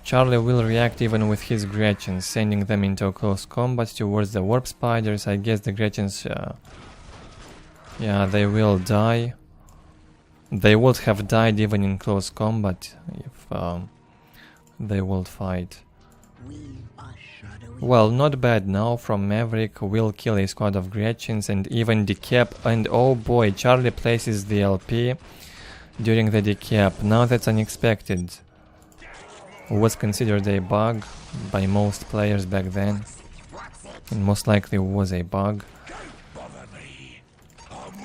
Charlie will react even with his Gretchens, sending them into close combat towards the warp spiders. I guess the Gretchens, yeah, they will die. They would have died even in close combat if they would fight. Well, not bad now from Maverick. Will kill a squad of Gretchens and even decap. And oh boy, Charlie places the LP during the decap. Now that's unexpected. Was considered a bug by most players back then, and most likely was a bug.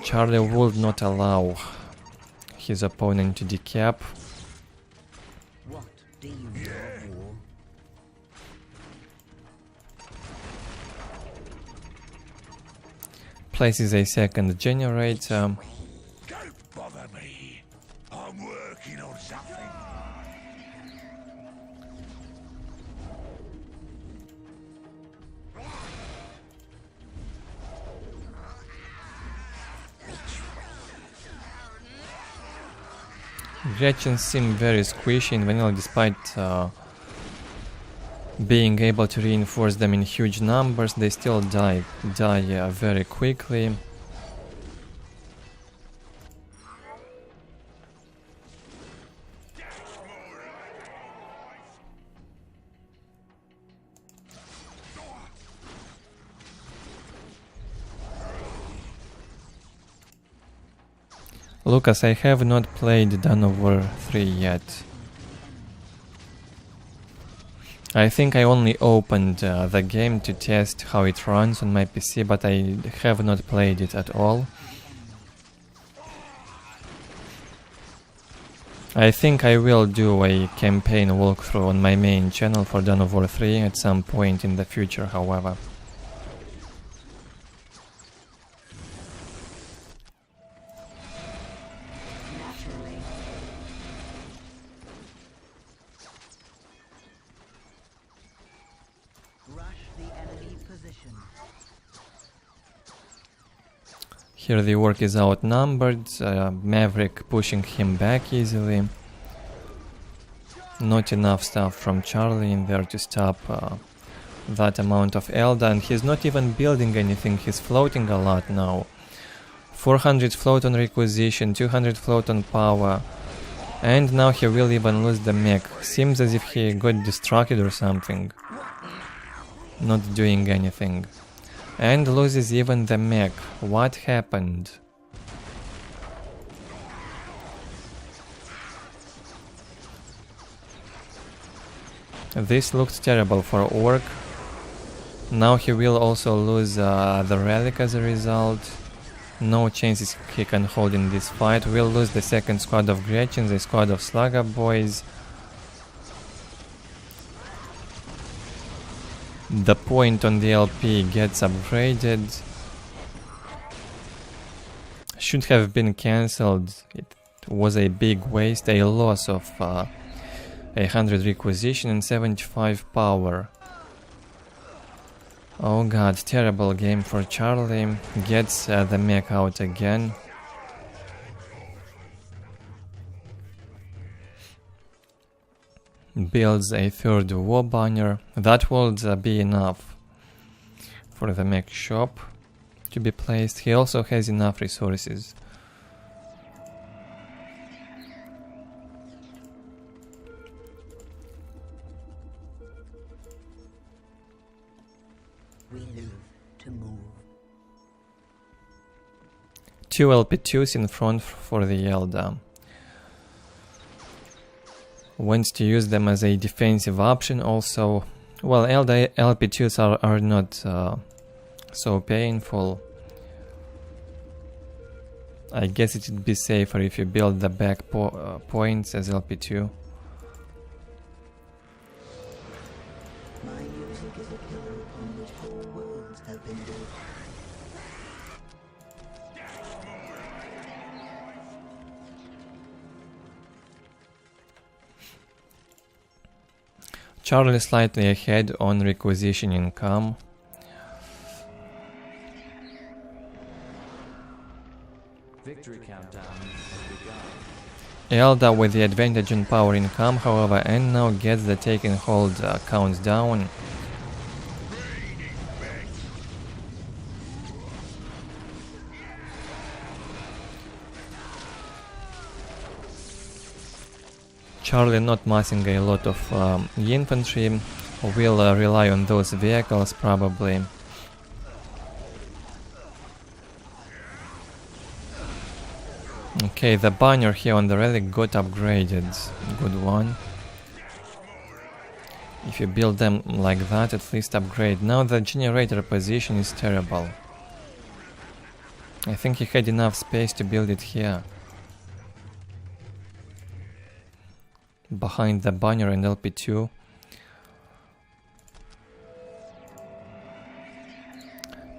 Charlie would not allow his opponent to decap. What do you know? Places a second generator. Don't bother me. I'm working on something. Gretchens seem very squishy in vanilla despite being able to reinforce them in huge numbers. They still die very quickly. Lucas, I have not played Dawn of War 3 yet. I think I only opened the game to test how it runs on my PC, but I have not played it at all. I think I will do a campaign walkthrough on my main channel for Dawn of War 3 at some point in the future, however. Here the Ork is outnumbered, Maverick pushing him back easily. Not enough stuff from Charlie in there to stop that amount of Eldar, and he's not even building anything, he's floating a lot now. 400 float on requisition, 200 float on power, and now he will even lose the mech. Seems as if he got distracted or something. Not doing anything. And loses even the mech. What happened? This looked terrible for Ork. Now he will also lose the relic as a result. No chances he can hold in this fight. Will lose the second squad of Gretchens, a squad of Slugger boys. The point on the LP gets upgraded. Should have been cancelled. It was a big waste, a loss of 100 requisition and 75 power. Oh god, terrible game for Charlie. Gets the mech out again. Builds a third war banner. That would be enough for the mech shop to be placed. He also has enough resources. We live to move. 2 LP2s in front for the Eldar. Wants to use them as a defensive option also. Well, Eldar LP2s are not so painful. I guess it would be safer if you build the back points as LP2. My music is a pillar upon which whole worlds have been built. Charlie slightly ahead on requisition income. Victory countdown has begun. Eldar with the advantage in power income, however, and now gets the taken hold count down. Charlie not massing a lot of infantry, will rely on those vehicles probably. Okay, the banner here on the relic got upgraded. Good one. If you build them like that, at least upgrade. Now the generator position is terrible. I think he had enough space to build it here. Behind the banner and LP2.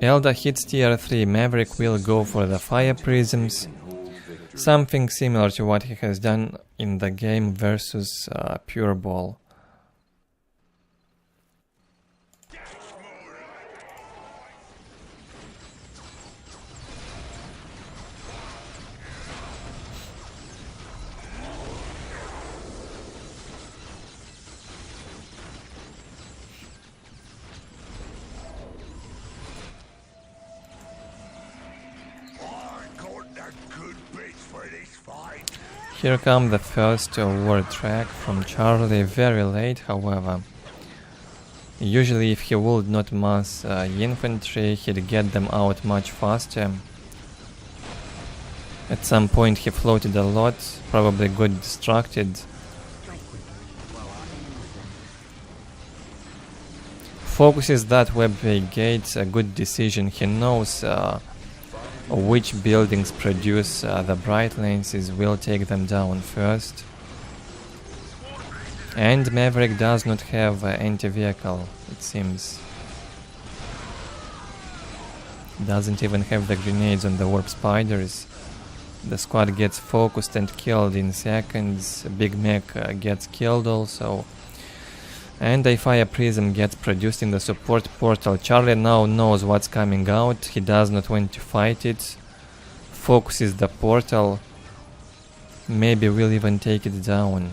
Eldar hits tier 3. Maverick will go for the fire prisms. Something similar to what he has done in the game versus PuReBall. Here come the first war track from Charlie, very late, however. Usually if he would not mass infantry, he'd get them out much faster. At some point he floated a lot, probably got distracted. Focuses that web brigade, a good decision. He knows which buildings produce the bright lenses, will take them down first. And Maverick does not have anti-vehicle, it seems. Doesn't even have the grenades on the warp spiders. The squad gets focused and killed in seconds. Big Mech gets killed also. And a fire prism gets produced in the support portal. Charlie now knows what's coming out. He does not want to fight it. Focuses the portal. Maybe will even take it down.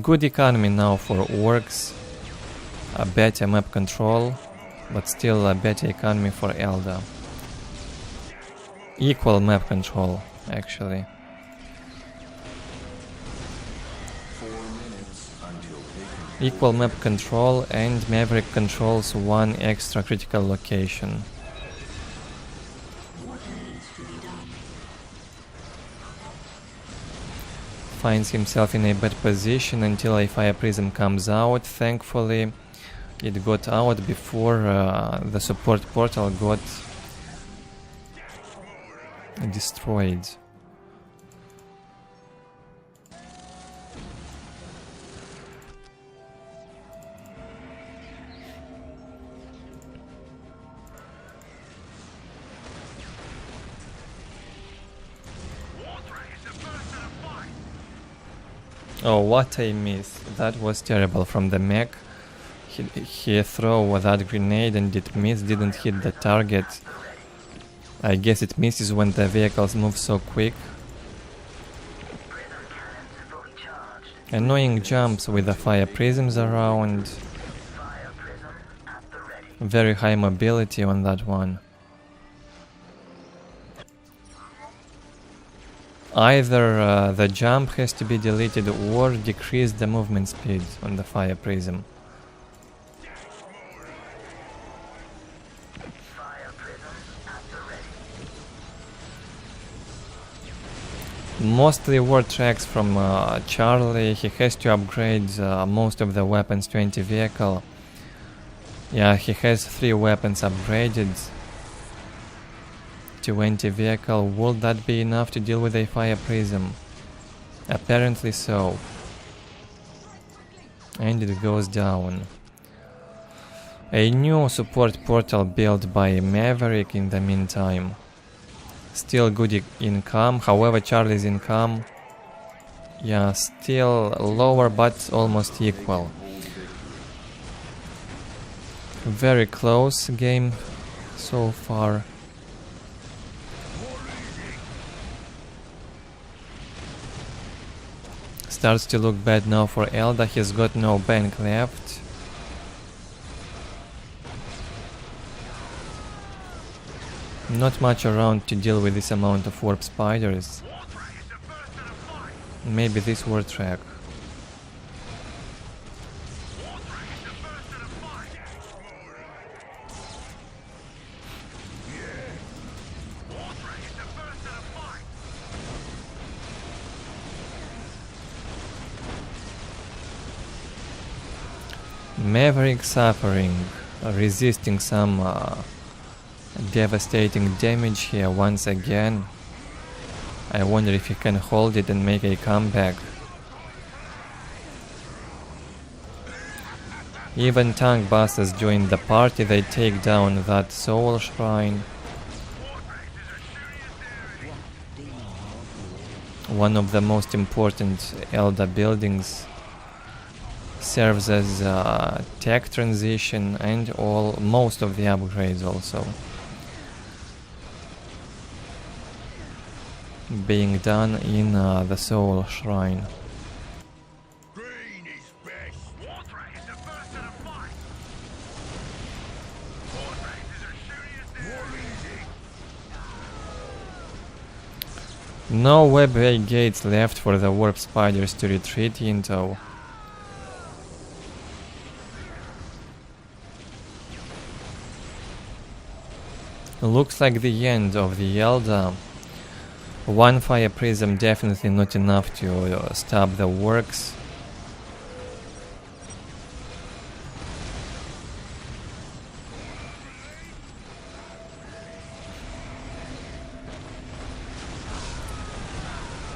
Good economy now for Orks. A better map control, but still a better economy for Eldar. Equal map control, actually. 4 minutes until Equal map control, and Maverick controls one extra critical location. Finds himself in a bad position until a fire prism comes out. Thankfully, it got out before the support portal got destroyed. Oh, what a miss. That was terrible from the mech. He threw that grenade and it missed, didn't hit the target. I guess it misses when the vehicles move so quick. Annoying jumps with the fire prisms around. Very high mobility on that one. Either the jump has to be deleted or decrease the movement speed on the fire prism. Mostly war tracks from Charlie. He has to upgrade most of the weapons to anti-vehicle. Yeah, he has 3 weapons upgraded to anti-vehicle. Will that be enough to deal with a fire prism? Apparently so. And it goes down. A new support portal built by Maverick in the meantime. Still good income, however Charlie's income, yeah, still lower but almost equal. Very close game so far. Starts to look bad now for Eldar. He's got no bank left. Not much around to deal with this amount of warp spiders. Maybe this war track. Maverick suffering, resisting some devastating damage here once again. I wonder if he can hold it and make a comeback. Even tank busters join the party, they take down that soul shrine. One of the most important Eldar buildings. Serves as tech transition and most of the upgrades also being done in the Soul Shrine. Green is best. Wartrack is the first to the fight. Wartrack is as shooty as the No webway gates left for the warp spiders to retreat into. Looks like the end of the Eldar. One fire prism definitely not enough to stop the Orks.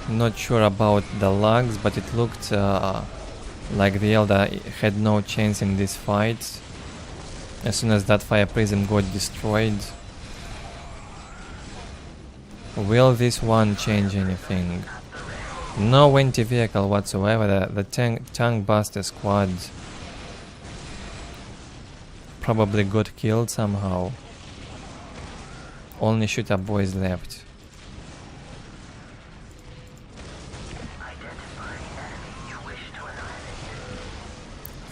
Not sure about the lags, but it looked like the Eldar had no chance in this fight. As soon as that fire prism got destroyed. Will this one change anything? No anti-vehicle whatsoever. The tank buster squad probably got killed somehow. Only shooter boys left.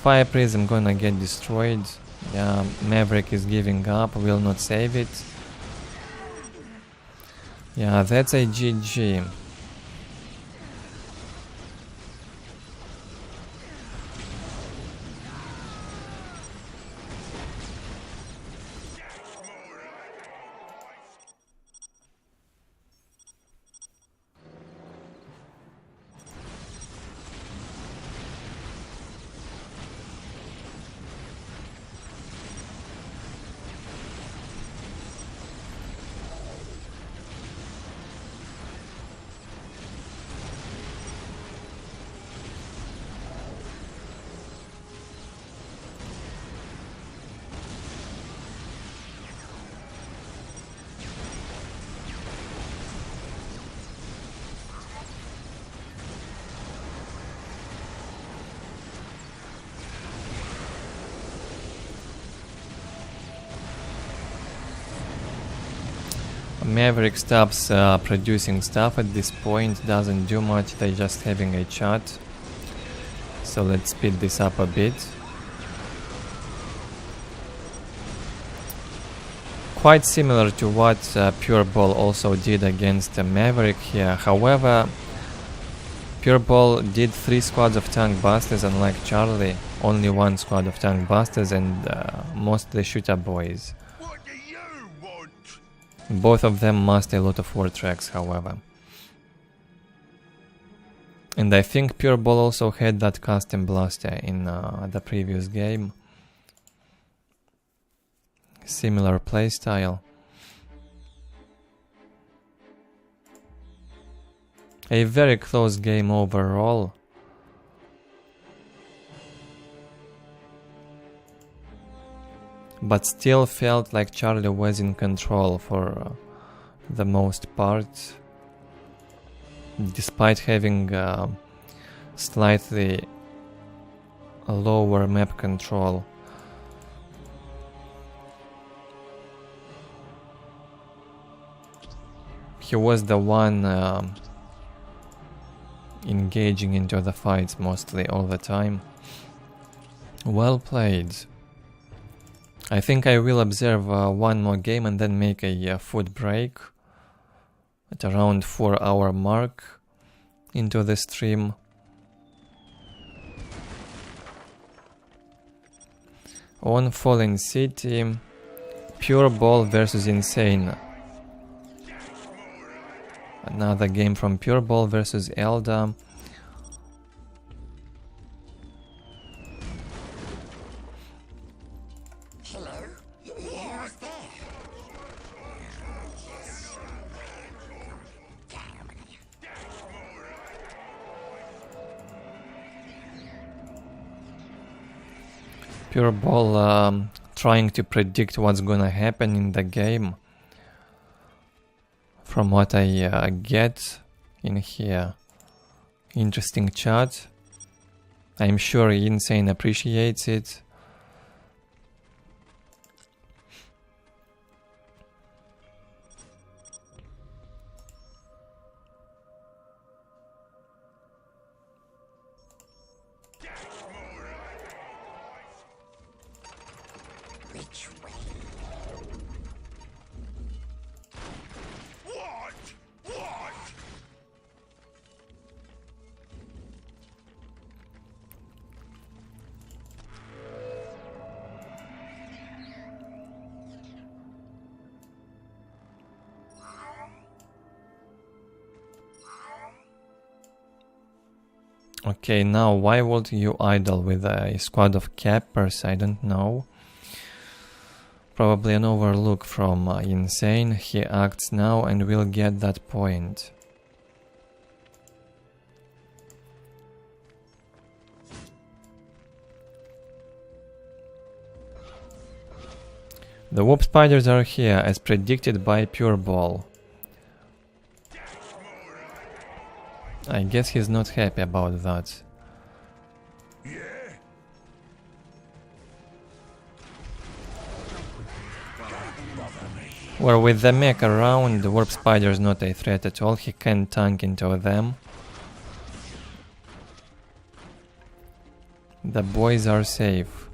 Fire prism gonna get destroyed. Yeah, Maverick is giving up, will not save it. Yeah, that's a GG. Maverick stops producing stuff at this point, doesn't do much, they're just having a chat. So let's speed this up a bit. Quite similar to what PuReBall also did against Maverick here. However, PuReBall did 3 squads of tank busters, unlike Charlie. Only 1 squad of tank busters and mostly shooter boys. What do you want? Both of them must a lot of war tracks, however. And I think PuReBall also had that custom blaster in the previous game. Similar playstyle. A very close game overall. But still felt like Charlie was in control for the most part, despite having slightly lower map control. he was the one engaging into the fights mostly all the time. Well played. I think I will observe one more game and then make a food break at around 4-hour mark into the stream. On Fallen City, PuReBall versus InSANE. Another game from PuReBall versus Eldar. PuReBall trying to predict what's gonna happen in the game. From what I get in here. Interesting chat. I'm sure InSANE appreciates it. Okay, now why would you idle with a squad of cappers? I don't know. Probably an overlook from InSANE. He acts now and will get that point. The warp spiders are here as predicted by PuReBall. I guess he's not happy about that. Well, with the mech around, the warp spider is not a threat at all. He can tank into them. The boys are safe.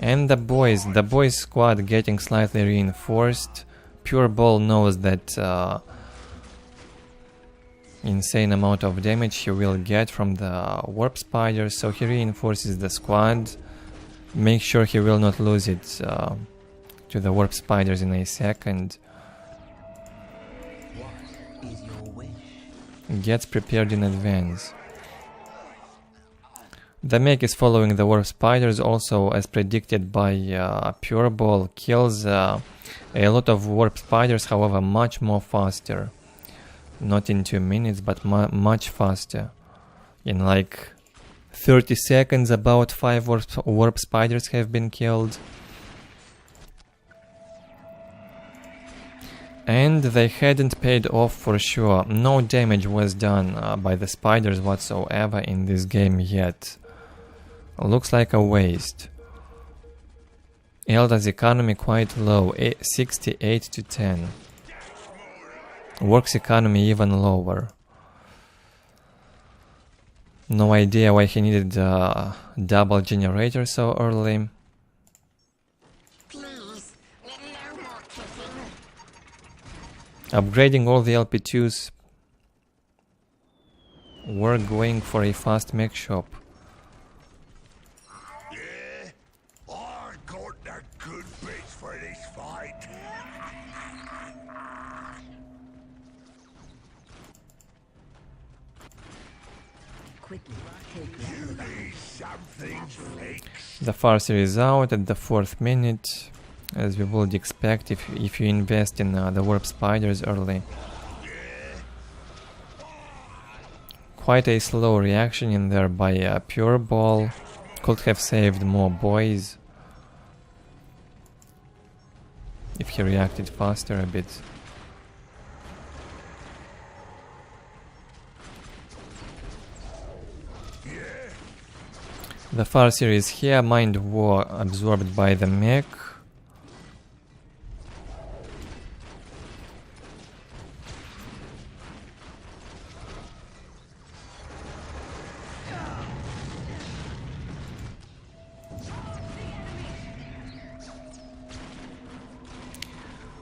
And the boys squad getting slightly reinforced. PuReBall knows that insane amount of damage he will get from the warp spiders, so he reinforces the squad. Make sure he will not lose it to the warp spiders in a second. What is your wish? Gets prepared in advance. The mech is following the warp spiders also, as predicted by PuReBall. Kills a lot of warp spiders, however much more faster. Not in 2 minutes, but much faster. In like 30 seconds about 5 warp spiders have been killed. And they hadn't paid off for sure. No damage was done by the spiders whatsoever in this game yet. Looks like a waste. Eldar's economy quite low, 68 to 10. Orks economy even lower. No idea why he needed a double generator so early. Please, no more kissing. Upgrading all the LP2s. We're going for a fast mech shop. Yeah, I got the good bits for this fight. Quickly, take You that. need something fixed. The Farseer is out at the 4th minute, as we would expect if you invest in the warp spiders early. Quite a slow reaction in there by PuReBall. Could have saved more boys if he reacted faster a bit. The Farseer is here, Mind War absorbed by the mech.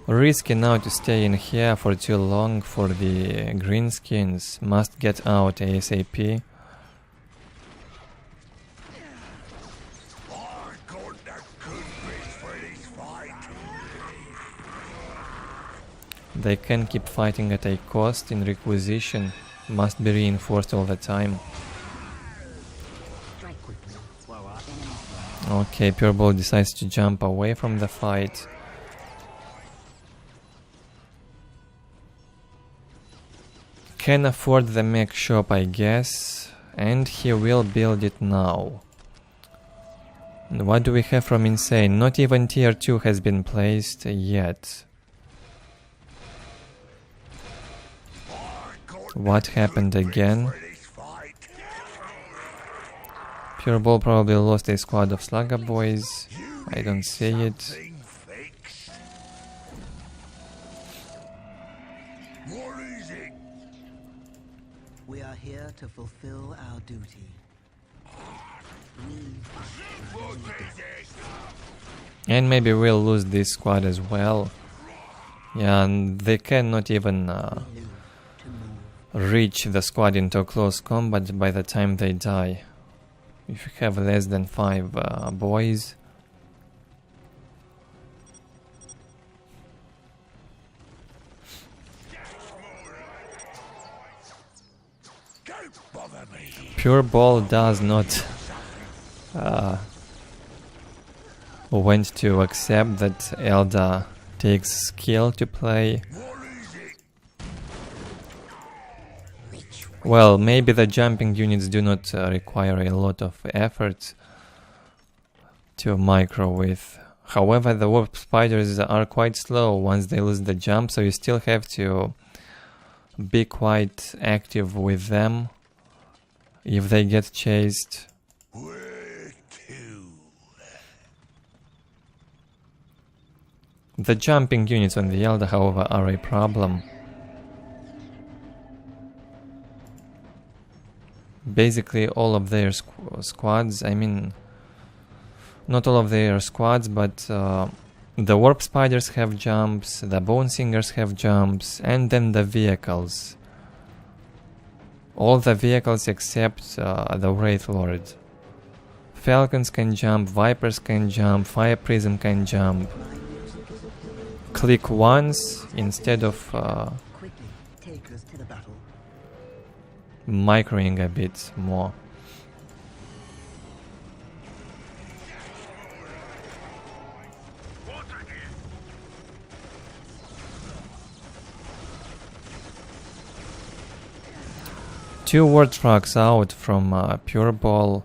Risky now to stay in here for too long for the greenskins. Must get out ASAP. They can keep fighting at a cost in requisition. Must be reinforced all the time. Okay, PuReBall decides to jump away from the fight. Can afford the mech shop, I guess, and he will build it now. What do we have from InSANE? Not even tier 2 has been placed yet. What happened again? PuReBall probably lost a squad of Slugger boys. I don't see it. We are here to fulfill our duty. And maybe we'll lose this squad as well. Yeah, and they cannot even reach the squad into close combat by the time they die. If you have less than 5 boys. PuReBall does not want to accept that Eldar takes skill to play. Well, maybe the jumping units do not require a lot of effort to micro with. However, the warp spiders are quite slow once they lose the jump, so you still have to be quite active with them if they get chased. The jumping units on the Eldar, however, are a problem. Basically all of their squads, I mean, not all of their squads, but the warp spiders have jumps, the bone singers have jumps, and then the vehicles. All the vehicles except the Wraith Lord. Falcons can jump, Vipers can jump, Fire Prism can jump. Click once instead of microing a bit more. Two war trucks out from PuReBall.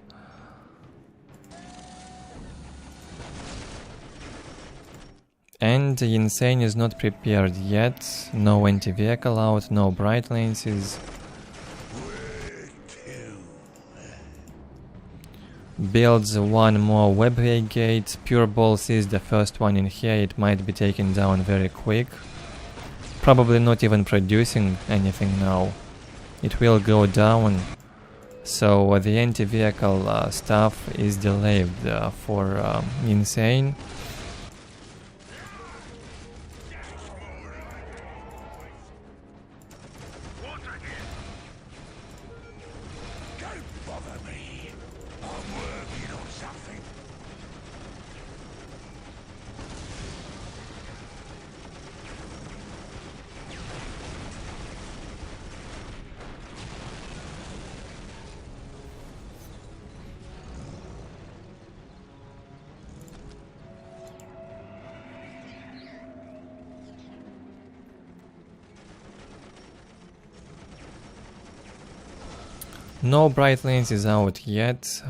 And InSANE is not prepared yet. No anti-vehicle out, no bright lenses. Builds one more webway gate. PuReBall sees the first one in here. It might be taken down very quick. Probably not even producing anything now. It will go down. So the anti-vehicle stuff is delayed for InSANE. No bright lanes is out yet.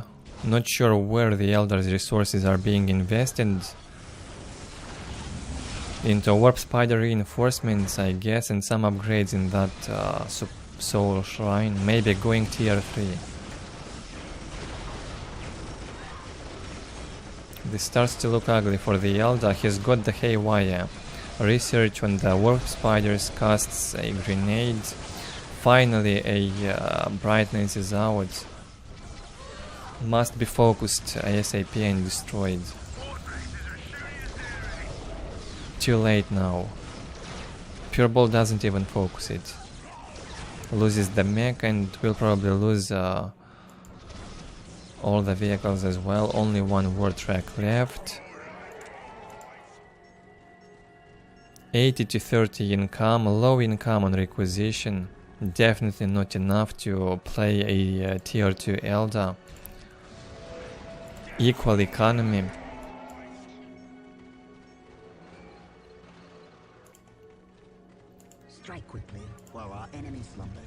Not sure where the Eldar's resources are being invested. Into warp spider reinforcements, I guess, and some upgrades in that soul shrine. Maybe going tier 3. This starts to look ugly for the Eldar. He's got the haywire. Research on the warp spiders, casts a grenade. Finally a brightness is out. Must be focused ASAP and destroyed. Too late now. PuReBall doesn't even focus it. Loses the mech and will probably lose all the vehicles as well. Only one war track left. 80 to 30 income, low income on requisition. Definitely not enough to play a tier 2 Eldar. Equal economy. Strike quickly while our enemy slumbers.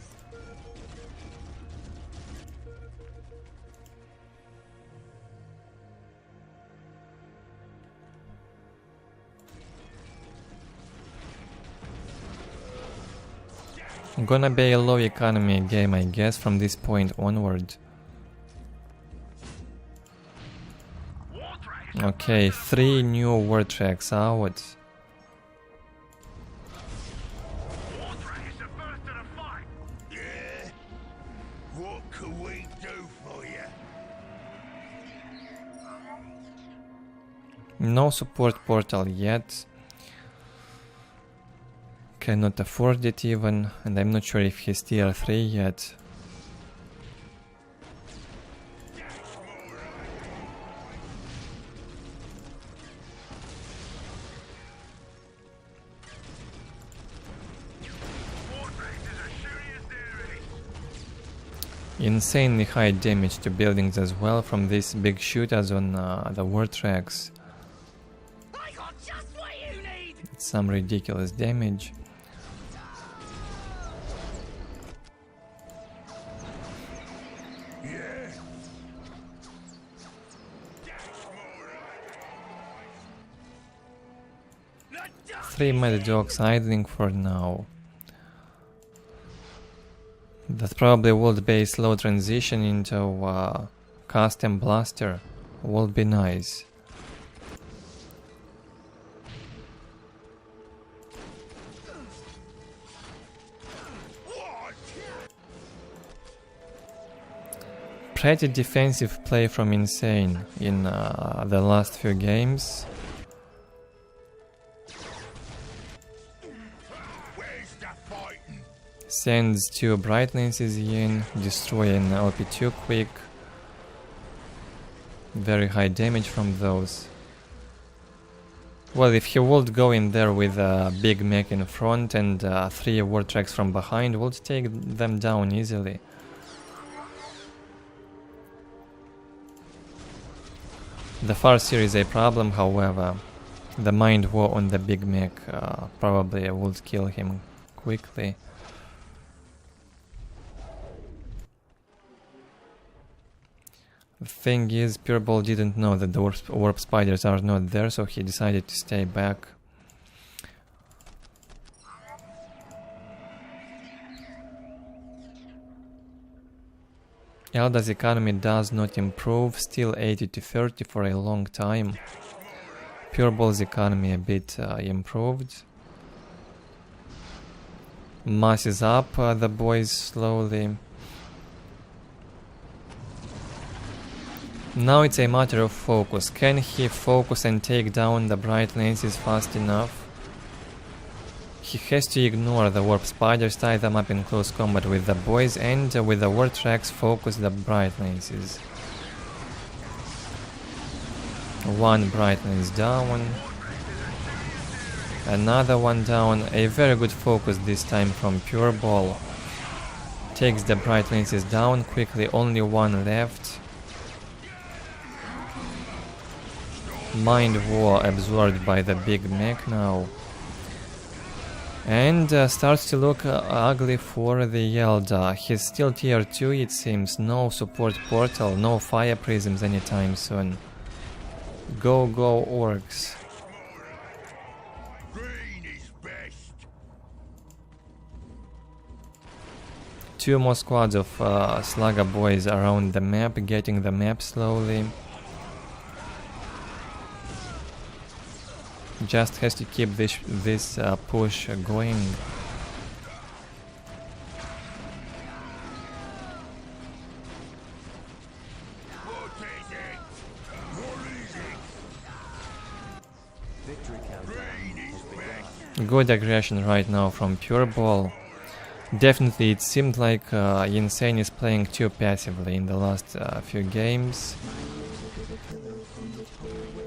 Gonna be a low economy game, I guess, from this point onward. Okay, 3 new war tracks out. Yeah? What can we do for you? No support portal yet. Cannot afford it even, and I'm not sure if he's tier 3 yet. Insanely high damage to buildings as well from these big shooters on the war tracks. It's some ridiculous damage. Three Mad Dogs idling for now. That probably would be a slow transition into custom blaster. Would be nice. Pretty defensive play from InSANE in the last few games. Sends 2 bright lenses in, destroy an LP2 quick. Very high damage from those. Well, if he would go in there with a big mech in front and 3 war tracks from behind, would take them down easily. The Farseer is a problem, however. The Mind War on the big mech probably would kill him quickly. The thing is, PuReBall didn't know that the warp spiders are not there, so he decided to stay back. Eldar's economy does not improve, still 80 to 30 for a long time. PuReBall's economy a bit improved. Masses up the boys slowly. Now it's a matter of focus. Can he focus and take down the bright lenses fast enough? He has to ignore the warp spiders, tie them up in close combat with the boys, and with the war tracks focus the bright lenses. 1 bright lens down. Another one down. A very good focus this time from PuReBall. Takes the bright lenses down quickly, only 1 left. Mind War absorbed by the big mech now. And starts to look ugly for the Eldar. He's still tier 2 it seems. No support portal, no fire prisms anytime soon. Go Orks. Green is best. 2 more squads of Slugger boys around the map, getting the map slowly. Just has to keep this push going. Victory Good aggression right now from PuReBall. Definitely it seemed like InSANE is playing too passively in the last few games.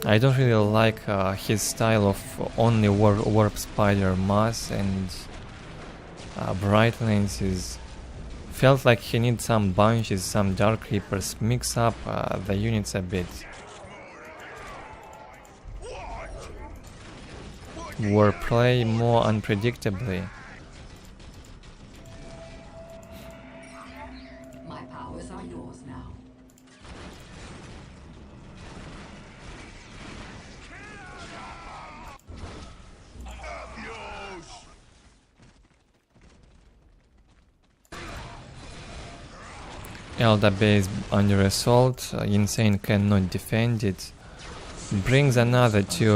I don't really like his style of only warp spider mass and bright lenses. Felt like he needs some bunches, some dark creepers, mix up the units a bit. Warp play more unpredictably. My powers are yours now. Eldar base under assault, InSANE cannot defend it. Brings another two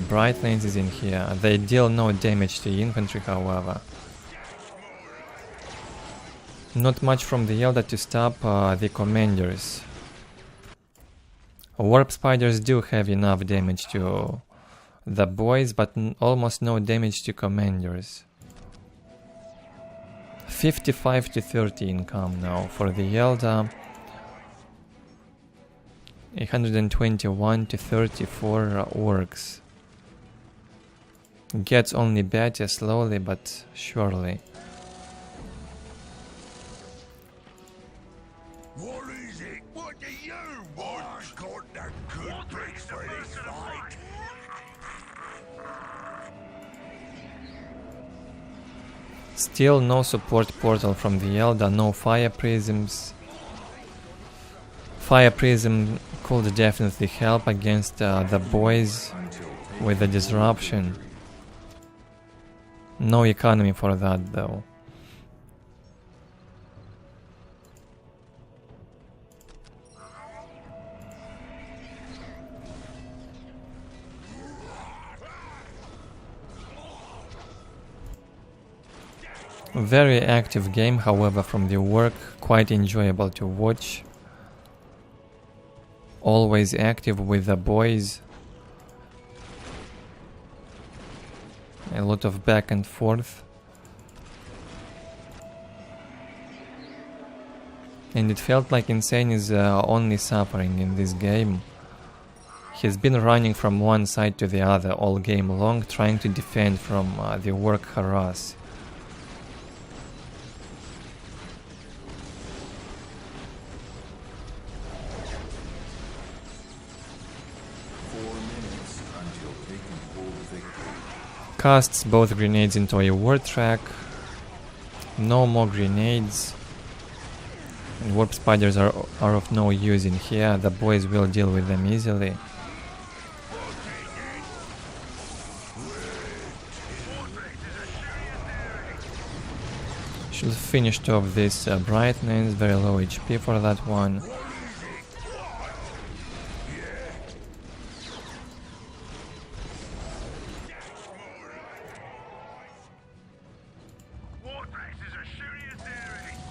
bright lenses in here. They deal no damage to infantry, however. Not much from the Eldar to stop the commanders. Warp spiders do have enough damage to the boys, but almost no damage to commanders. 55 to 30 income now for the Eldar. 121 to 30 for Orks. Gets only better slowly but surely. What is it? What do you want? I got the good bits for this fight. Still no support portal from the Eldar, no fire prisms. Fire prism could definitely help against the boys with the disruption. No economy for that though. Very active game, however, from the work, quite enjoyable to watch. Always active with the boys. A lot of back and forth. And it felt like InSANE is only suffering in this game. He's been running from one side to the other all game long, trying to defend from the work harass. Casts both grenades into a warp track. No more grenades. And warp spiders are of no use in here. The boys will deal with them easily. Should finish off this brightness. Very low HP for that one.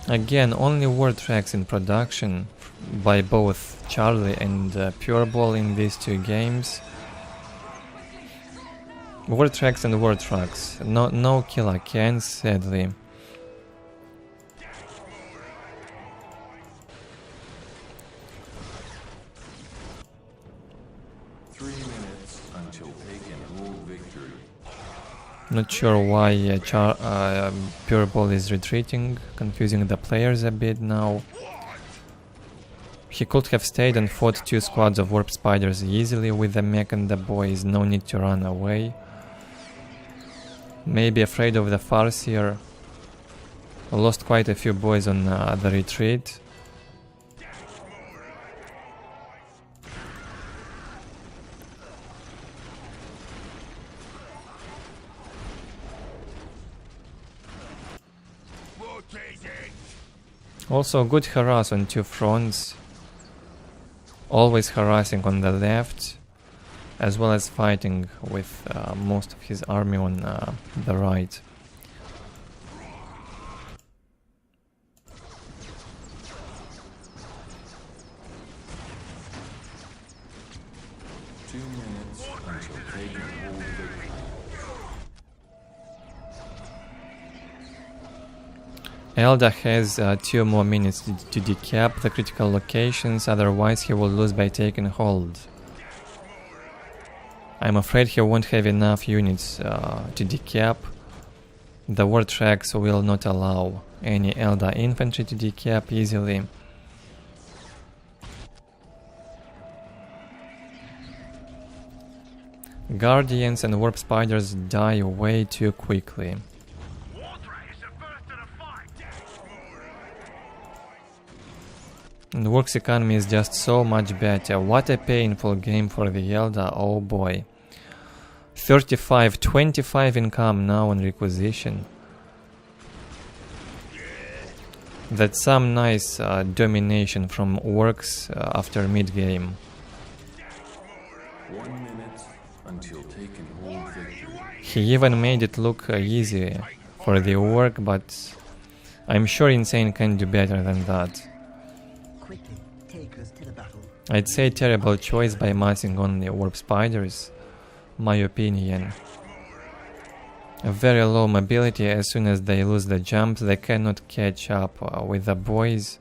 Again, only war tracks in production by both Charlie and PuReBall in these two games. War tracks and war trucks. No KRAKEN, sadly. Not sure why PuReBall is retreating, confusing the players a bit now. He could have stayed and fought two squads of warp spiders easily with the mech and the boys, no need to run away. Maybe afraid of the Farseer. Lost quite a few boys on the retreat. Also good harass on two fronts, always harassing on the left, as well as fighting with most of his army on the right. Eldar has 2 more minutes to decap the critical locations, otherwise he will lose by taking hold. I'm afraid he won't have enough units to decap. The war tracks will not allow any Eldar infantry to decap easily. Guardians and warp spiders die way too quickly. And Orks economy is just so much better. What a painful game for the Eldar, oh boy. 35, 25 income now on requisition. That's some nice domination from Orks after mid-game. 1 minute until taking hold victory. He even made it look easy for the Ork, but I'm sure InSANE can do better than that. Quickly, take us to the battle. I'd say terrible choice by massing on the warp spiders, my opinion. A very low mobility. As soon as they lose the jump, they cannot catch up with the boys.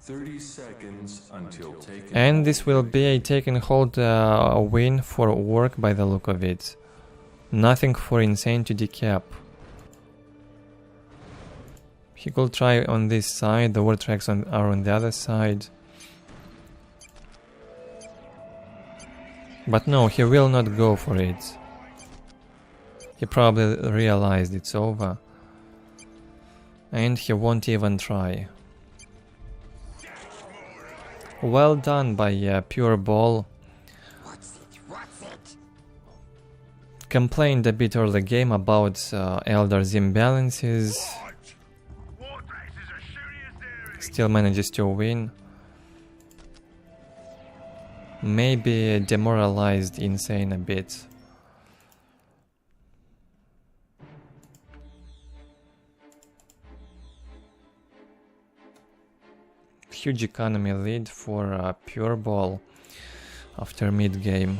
"30 seconds until taking And hold this will be a taken hold win for Ork by the look of it. Nothing for InSANE to decap. He could try on this side, the war tracks are on the other side. But no, he will not go for it. He probably realized it's over. And he won't even try. Well done by PuReBall. Complained a bit early game about Eldar's imbalances. Still manages to win. Maybe demoralized InSANE a bit. Huge economy lead for PuReBall after mid-game.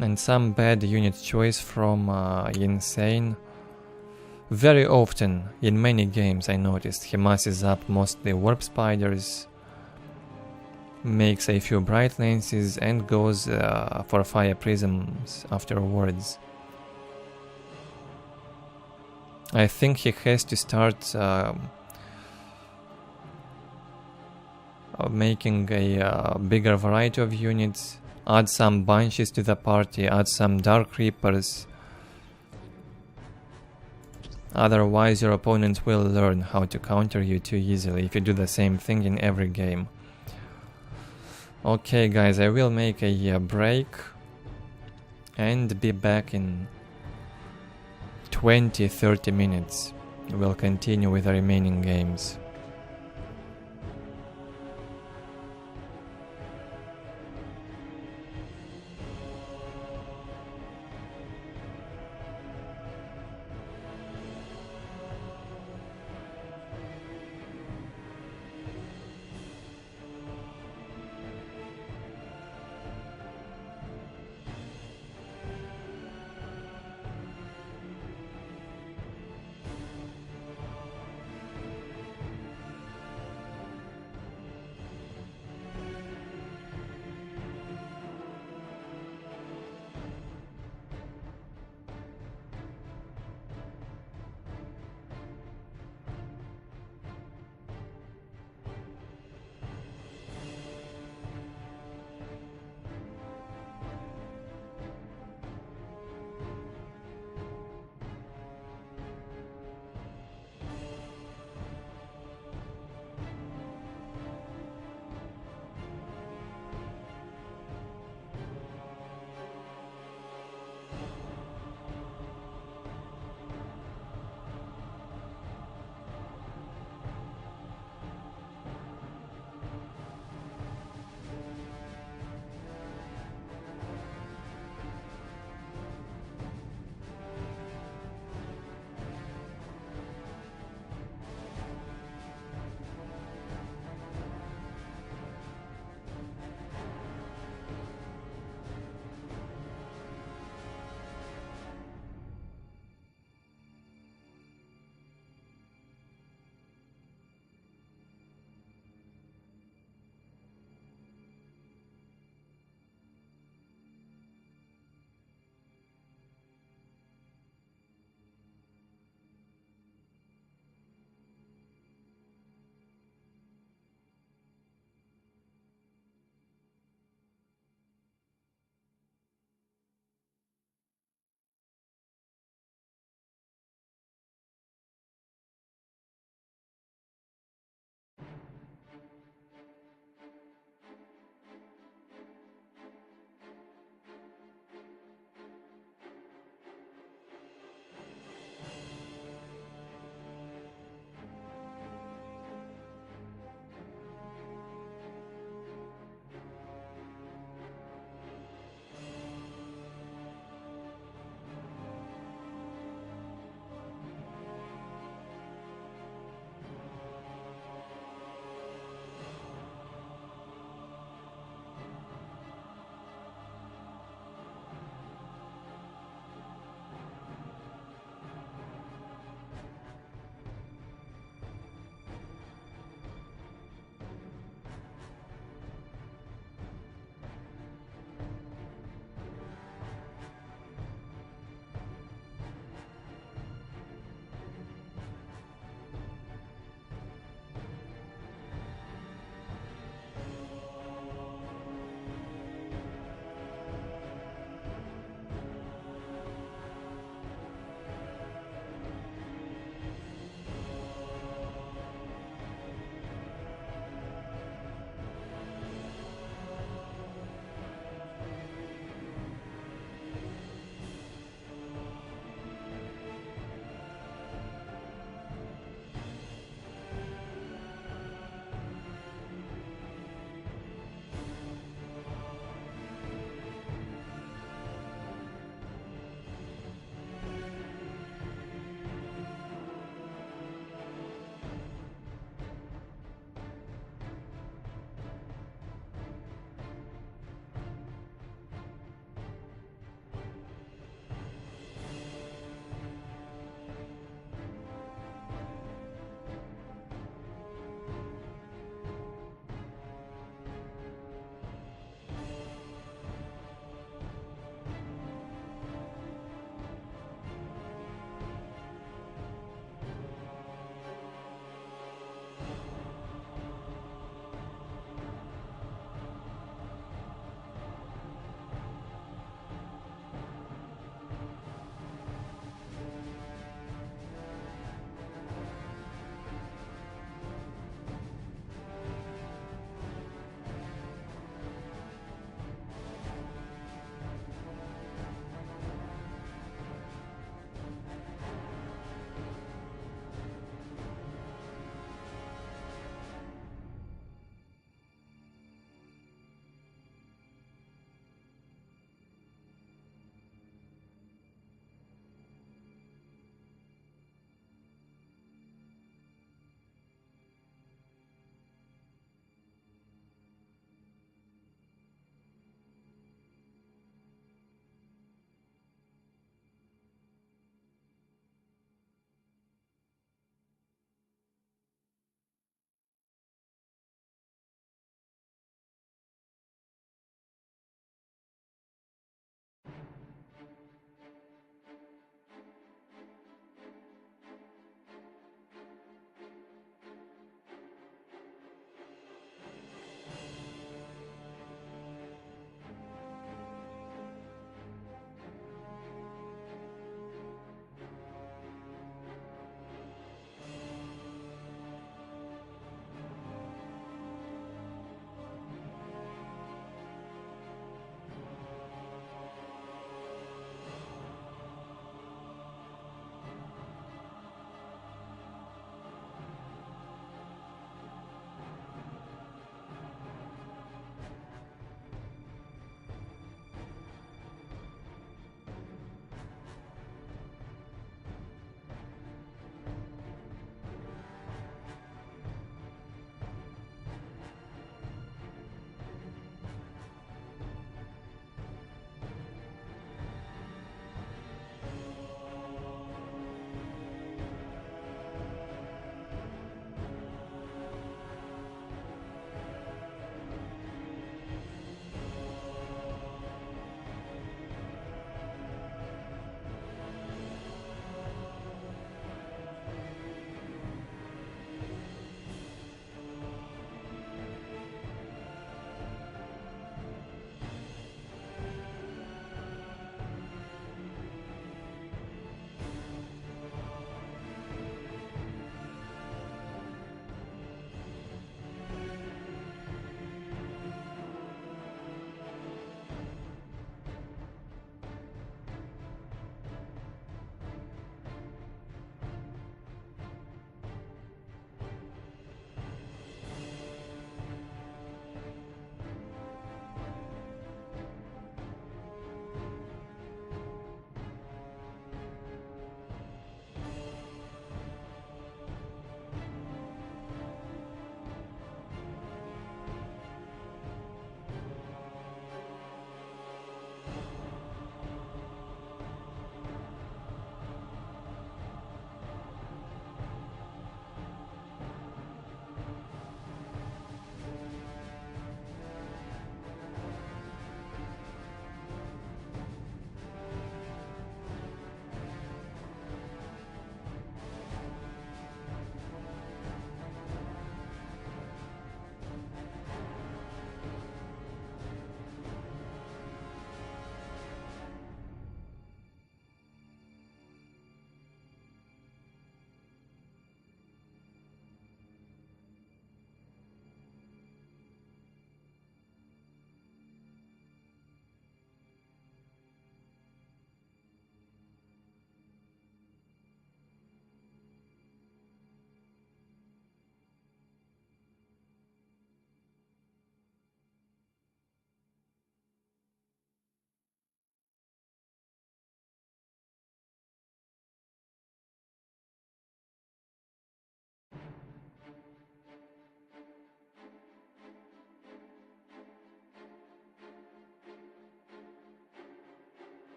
And some bad unit choice from InSANE. Very often, in many games I noticed, he masses up mostly warp spiders, makes a few bright lances and goes for fire prisms afterwards. I think he has to start making a bigger variety of units, add some bunches to the party, add some dark reapers. Otherwise your opponent will learn how to counter you too easily if you do the same thing in every game. Okay guys, I will make a break and be back in 20-30 minutes. We'll continue with the remaining games.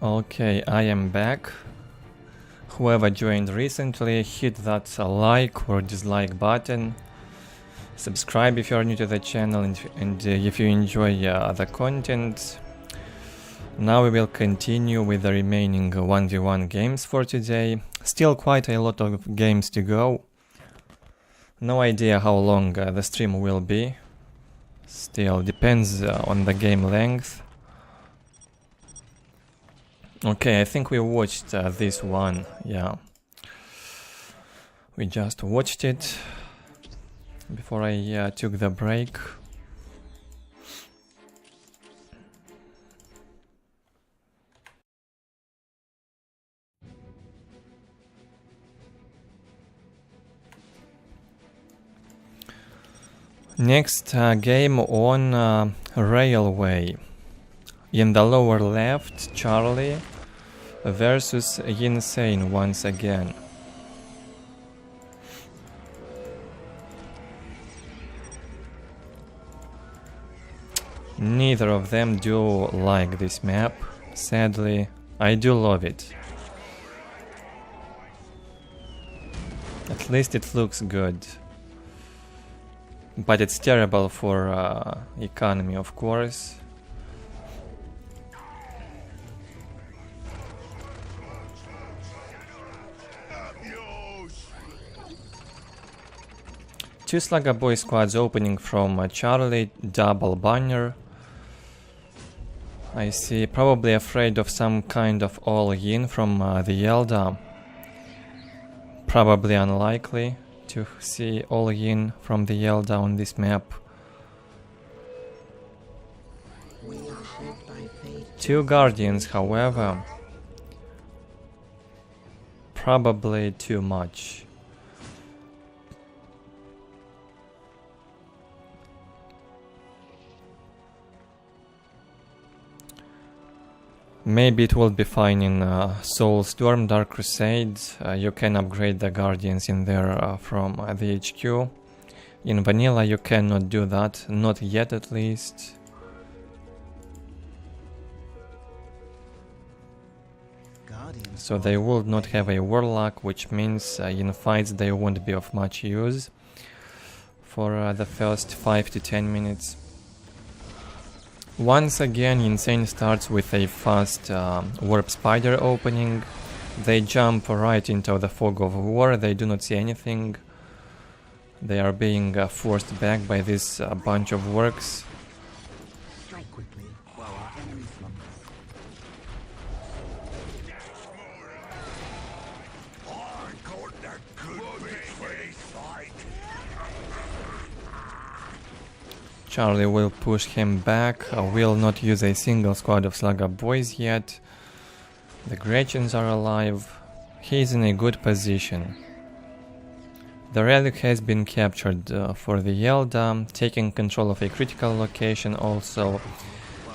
Okay, I am back. Whoever joined recently, hit that like or dislike button. Subscribe if you are new to the channel and if you enjoy the content. Now we will continue with the remaining 1v1 games for today. Still quite a lot of games to go. No idea how long the stream will be. Still depends on the game length. Okay, I think we watched this one, yeah. We just watched it before I took the break. Next game on Railway. In the lower left, Charlie versus InSANE once again. Neither of them do like this map, sadly. I do love it. At least it looks good. But it's terrible for economy, of course. Two Slugger Boy squads opening from Charlie, double banner. I see, probably afraid of some kind of all-in from the Eldar. Probably unlikely to see all-in from the Eldar on this map. Two Guardians, however, probably too much. Maybe it will be fine in Soulstorm, Dark Crusade. You can upgrade the Guardians in there from the HQ. In Vanilla you cannot do that, not yet at least. So they will not have a Warlock, which means in fights they won't be of much use for the first 5 to 10 minutes. Once again, InSANE starts with a fast warp spider opening. They jump right into the fog of war, they do not see anything. They are being forced back by this bunch of Orks. Strike quickly while our enemy slumbers. Charlie will push him back, will not use a single squad of Slugger Boys yet. The Gretchens are alive. He is in a good position. The relic has been captured for the Eldar, taking control of a critical location also.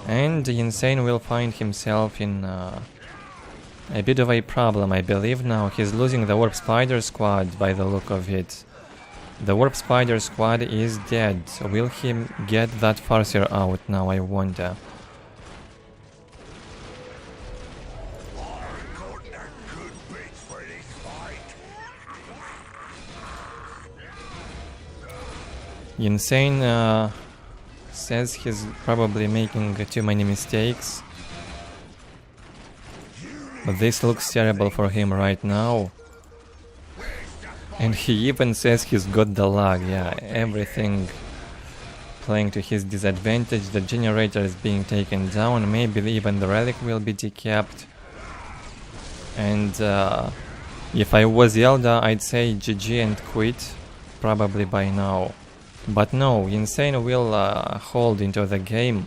And InSANE will find himself in a bit of a problem, I believe now. He's losing the Warp Spider squad by the look of it. The Warp Spider squad is dead. Will he get that Farseer out now, I wonder? InSANE says he's probably making too many mistakes. But this looks terrible for him right now. And he even says he's got the lag, yeah, everything playing to his disadvantage. The generator is being taken down, maybe even the relic will be decapped. And if I was Eldar, I'd say GG and quit, probably by now. But no, InSANE will hold into the game.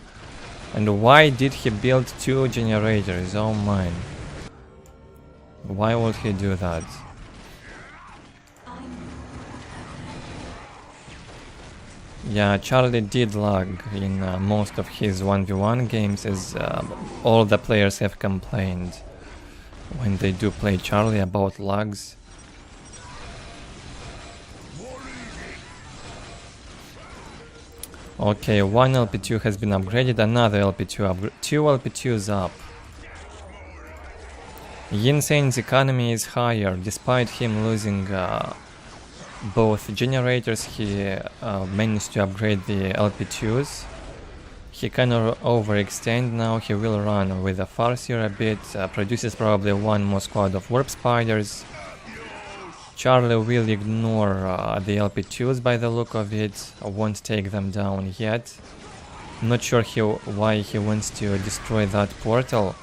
And why did he build 2 generators? Oh man. Why would he do that? Yeah, Charlie did lag in most of his 1v1 games, as all the players have complained when they do play Charlie about lags. Okay, one LP2 has been upgraded, another LP2 two LP2s up. InSane's economy is higher. Despite him losing both generators, he managed to upgrade the LP2s. He can overextend now. He will run with a Farseer a bit, produces probably one more squad of warp spiders. Charlie will ignore the LP2s by the look of it, won't take them down yet. Not sure why he wants to destroy that portal.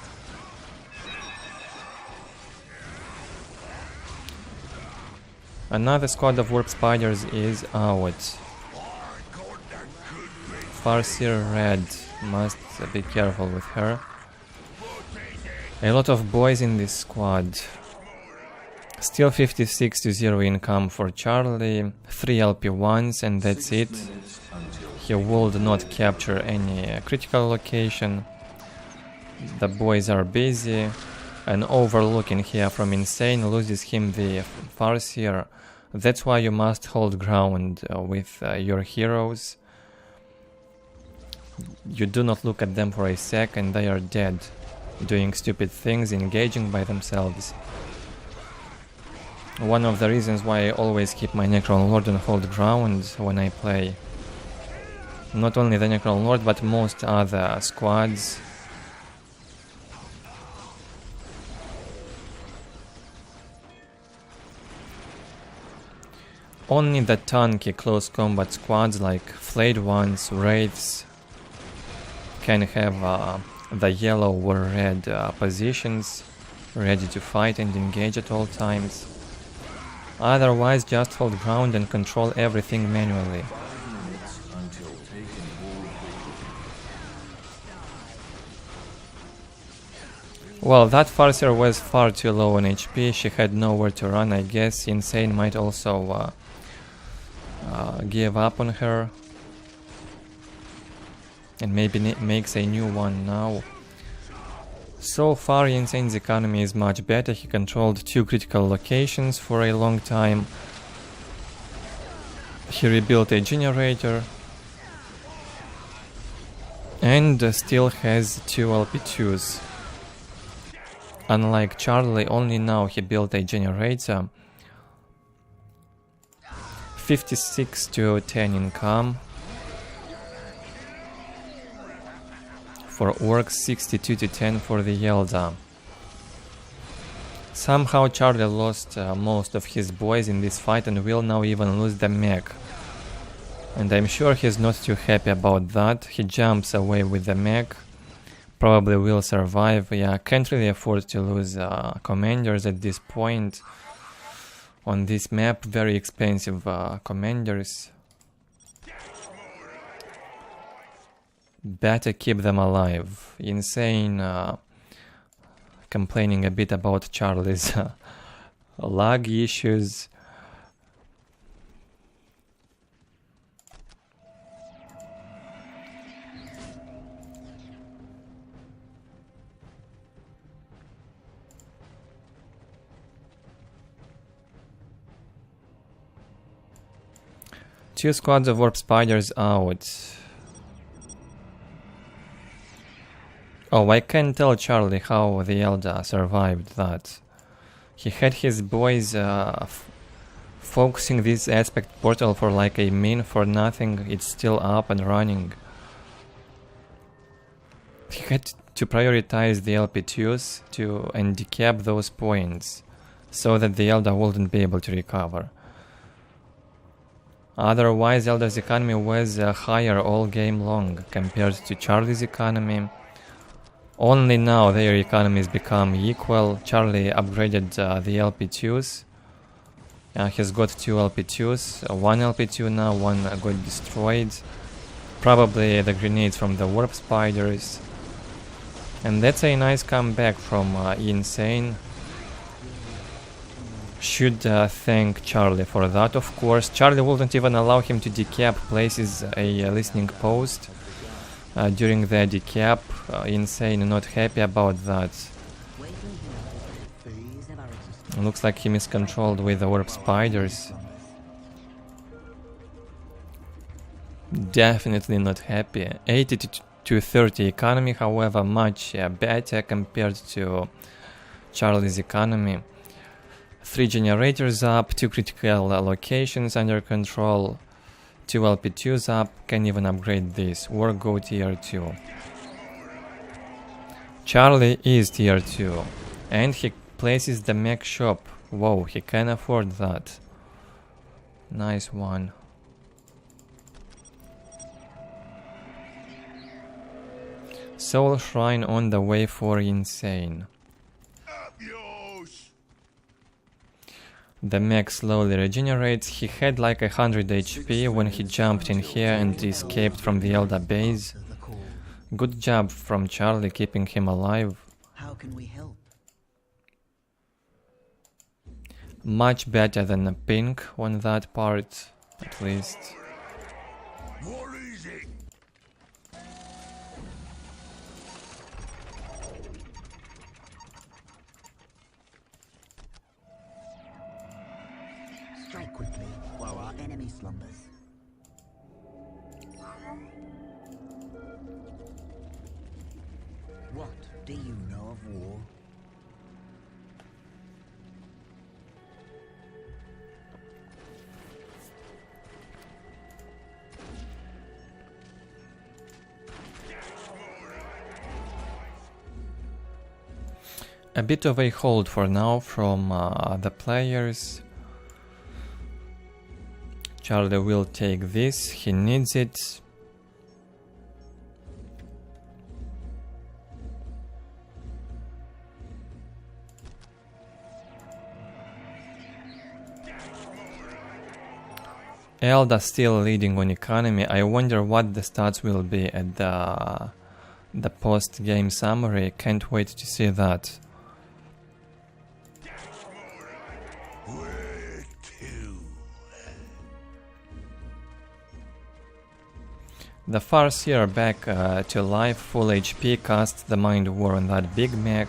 Another squad of warp spiders is out. Farseer red, must be careful with her. A lot of boys in this squad. Still 56-0 income for Charlie, 3 LP1s and that's it. He would not capture any critical location. The boys are busy. An overlooking here from InSANE loses him the Farseer. That's why you must hold ground with your heroes. You do not look at them for a sec and they are dead, doing stupid things, engaging by themselves. One of the reasons why I always keep my Necron Lord on hold ground when I play. Not only the Necron Lord, but most other squads. Only the tanky close combat squads like flayed ones, wraiths, can have the yellow or red positions ready to fight and engage at all times. Otherwise, just hold ground and control everything manually. Well, that Farseer was far too low on HP, she had nowhere to run. I guess InSANE might also give up on her. And maybe makes a new one now. So far InSane's economy is much better. He controlled 2 critical locations for a long time. He rebuilt a generator. And still has 2 LP2s. Unlike Charlie, only now he built a generator. 56-10 income. For Orks, 62-10 for the Eldar. Somehow Charlie lost most of his boys in this fight and will now even lose the mech. And I'm sure he's not too happy about that. He jumps away with the mech. Probably will survive. Yeah, can't really afford to lose commanders at this point. On this map, very expensive commanders. Better keep them alive. InSANE complaining a bit about Charlie's lag issues. Two squads of warp spiders out. Oh, I can't tell Charlie how the Eldar survived that. He had his boys focusing this aspect portal for like a min for nothing. It's still up and running. He had to prioritize the LP2s and decap those points so that the Eldar wouldn't be able to recover. Otherwise, Eldar's economy was higher all game long compared to Charlie's economy. Only now their economies become equal. Charlie upgraded the LP2s. He's got 2 LP2s, 1 LP2 now, 1 got destroyed. Probably the grenades from the warp spiders. And that's a nice comeback from InSANE. Should thank Charlie for that, of course. Charlie wouldn't even allow him to decap, places a listening post during the decap. InSANE not happy about that. Looks like he miscontrolled with the warp spiders. Definitely not happy. 80 to 30 economy, however, much better compared to Charlie's economy. 3 generators up, 2 critical locations under control, 2 LP2s up, can even upgrade this. Work go tier 2. Charlie is tier 2, and he places the mech shop. Whoa, he can afford that. Nice one. Soul Shrine on the way for InSANE. The mech slowly regenerates. He had like 100 HP when he jumped in here and escaped from the Eldar base. Good job from Charlie keeping him alive. How can we help? Much better than a pink on that part, at least. What is it? Strike quickly while our enemy slumbers. What do you know of war? A bit of a hold for now from the players. Charlie will take this, he needs it. Eldar still leading on economy. I wonder what the stats will be at the post-game summary. Can't wait to see that. The Farseer back to life, full HP, cast the Mind War on that big mech.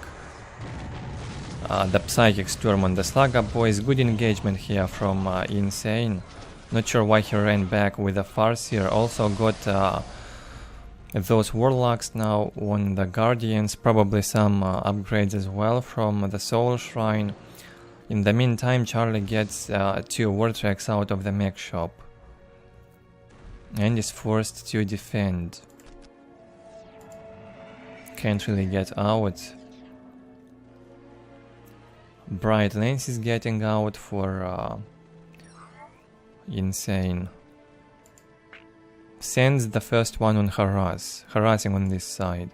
The Psychic Storm on the Slugger boys, good engagement here from InSANE. Not sure why he ran back with the Farseer. Also got those Warlocks now on the Guardians, probably some upgrades as well from the Soul Shrine. In the meantime, Charlie gets 2 War Tracks out of the mech shop and is forced to defend. Can't really get out. Bright Lance is getting out for InSANE. Sends the first one on harassing on this side.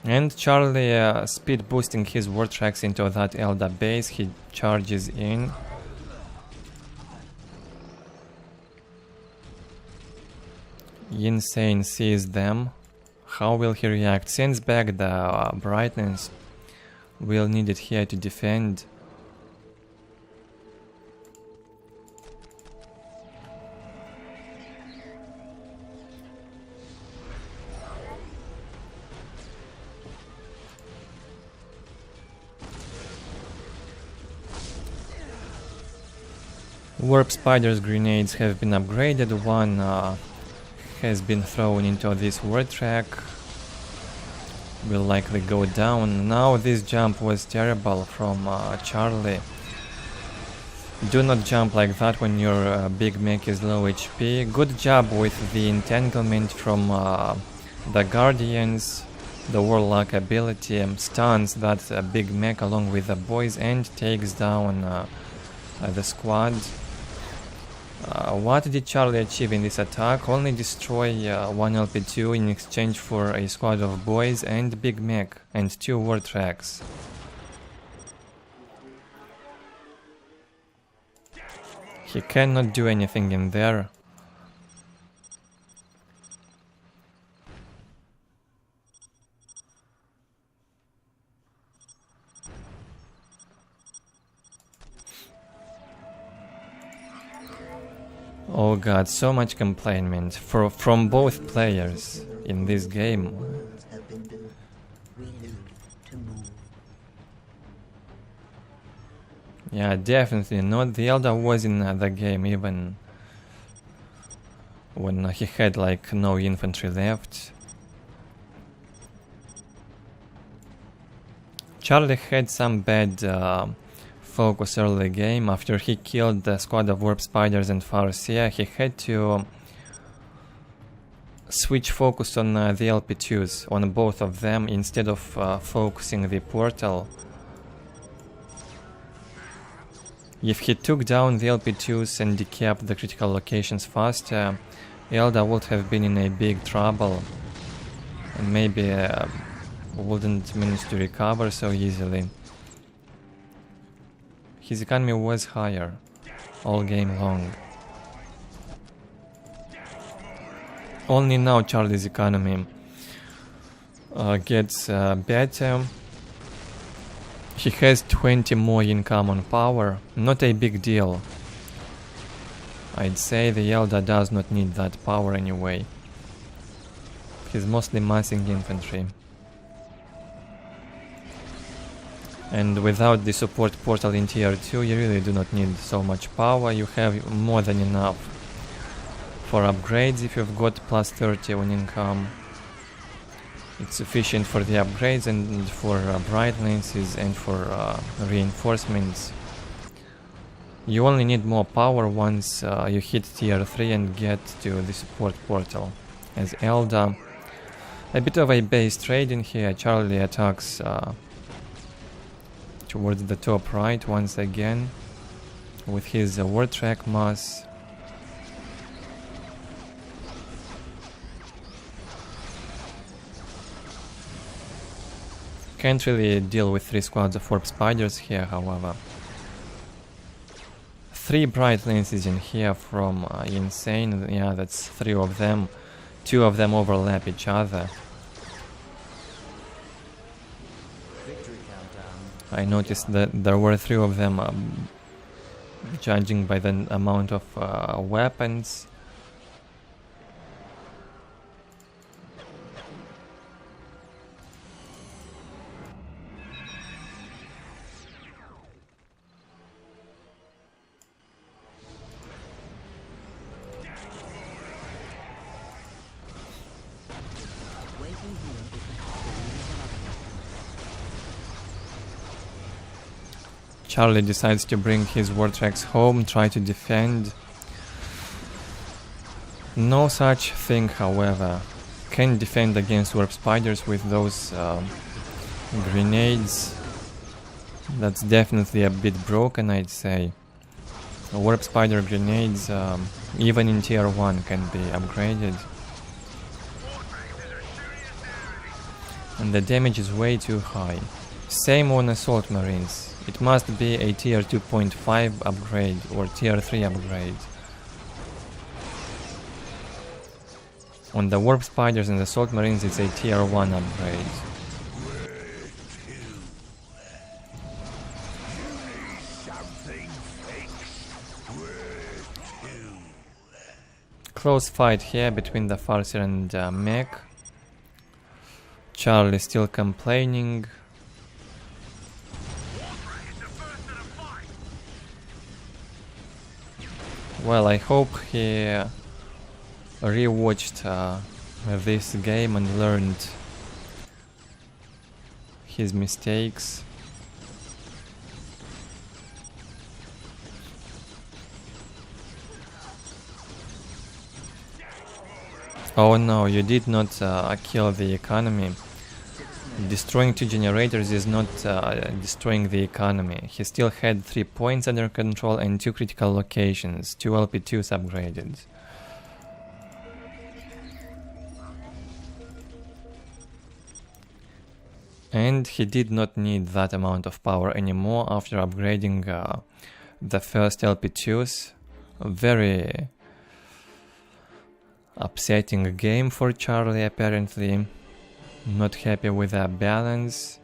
And Charlie speed boosting his war tracks into that Eldar base. He charges in. InSANE sees them. How will he react? Sends back the brightness. We'll need it here to defend. Warp Spider's grenades have been upgraded. One has been thrown into this war track. Will likely go down. Now this jump was terrible from Charlie. Do not jump like that when your big mech is low HP. Good job with the entanglement from the Guardians. The Warlock ability stuns that big mech along with the boys and takes down the squad. What did Charlie achieve in this attack? Only destroy 1 LP2 in exchange for a squad of boys and big mech and 2 war tracks. He cannot do anything in there. Oh god, so much complaint from both players in this game. Worlds have been built. We live to move. Yeah, definitely not. The Eldar was in the game even when he had like no infantry left. Charlie had some bad focus early game. After he killed the squad of warp spiders and Farseer, he had to switch focus on the LP2s, on both of them, instead of focusing the portal. If he took down the LP2s and decapped the critical locations faster, Eldar would have been in a big trouble and maybe wouldn't manage to recover so easily. His economy was higher all game long. Only now Charlie's economy gets better. He has 20 more income on power, not a big deal. I'd say the Eldar does not need that power anyway. He's mostly massing infantry. And without the support portal in tier 2, you really do not need so much power. You have more than enough for upgrades if you've got plus 30 on income. It's sufficient for the upgrades and for bright lenses and for reinforcements. You only need more power once you hit tier 3 and get to the support portal. As Eldar, a bit of a base trade in here. Charlie attacks towards the top right once again with his war track mass. Can't really deal with 3 squads of warp spiders here, however. 3 bright lenses in here from InSANE. Yeah, that's 3 of them. 2 of them overlap each other. I noticed that there were 3 of them, judging by the amount of weapons. Charlie decides to bring his war tracks home, try to defend. No such thing, however. Can defend against warp spiders with those grenades. That's definitely a bit broken, I'd say. Warp spider grenades, even in tier 1, can be upgraded. And the damage is way too high. Same on assault marines. It must be a tier 2.5 upgrade or tier 3 upgrade. On the warp spiders and assault marines, it's a tier 1 upgrade. Close fight here between the Farseer and Mech. Charlie still complaining. Well, I hope he rewatched this game and learned his mistakes. Oh no, you did not kill the economy. Destroying 2 generators is not destroying the economy. He still had 3 points under control and 2 critical locations, 2 LP2s upgraded. And he did not need that amount of power anymore after upgrading the first LP2s. A very upsetting game for Charlie, apparently. Not happy with that balance.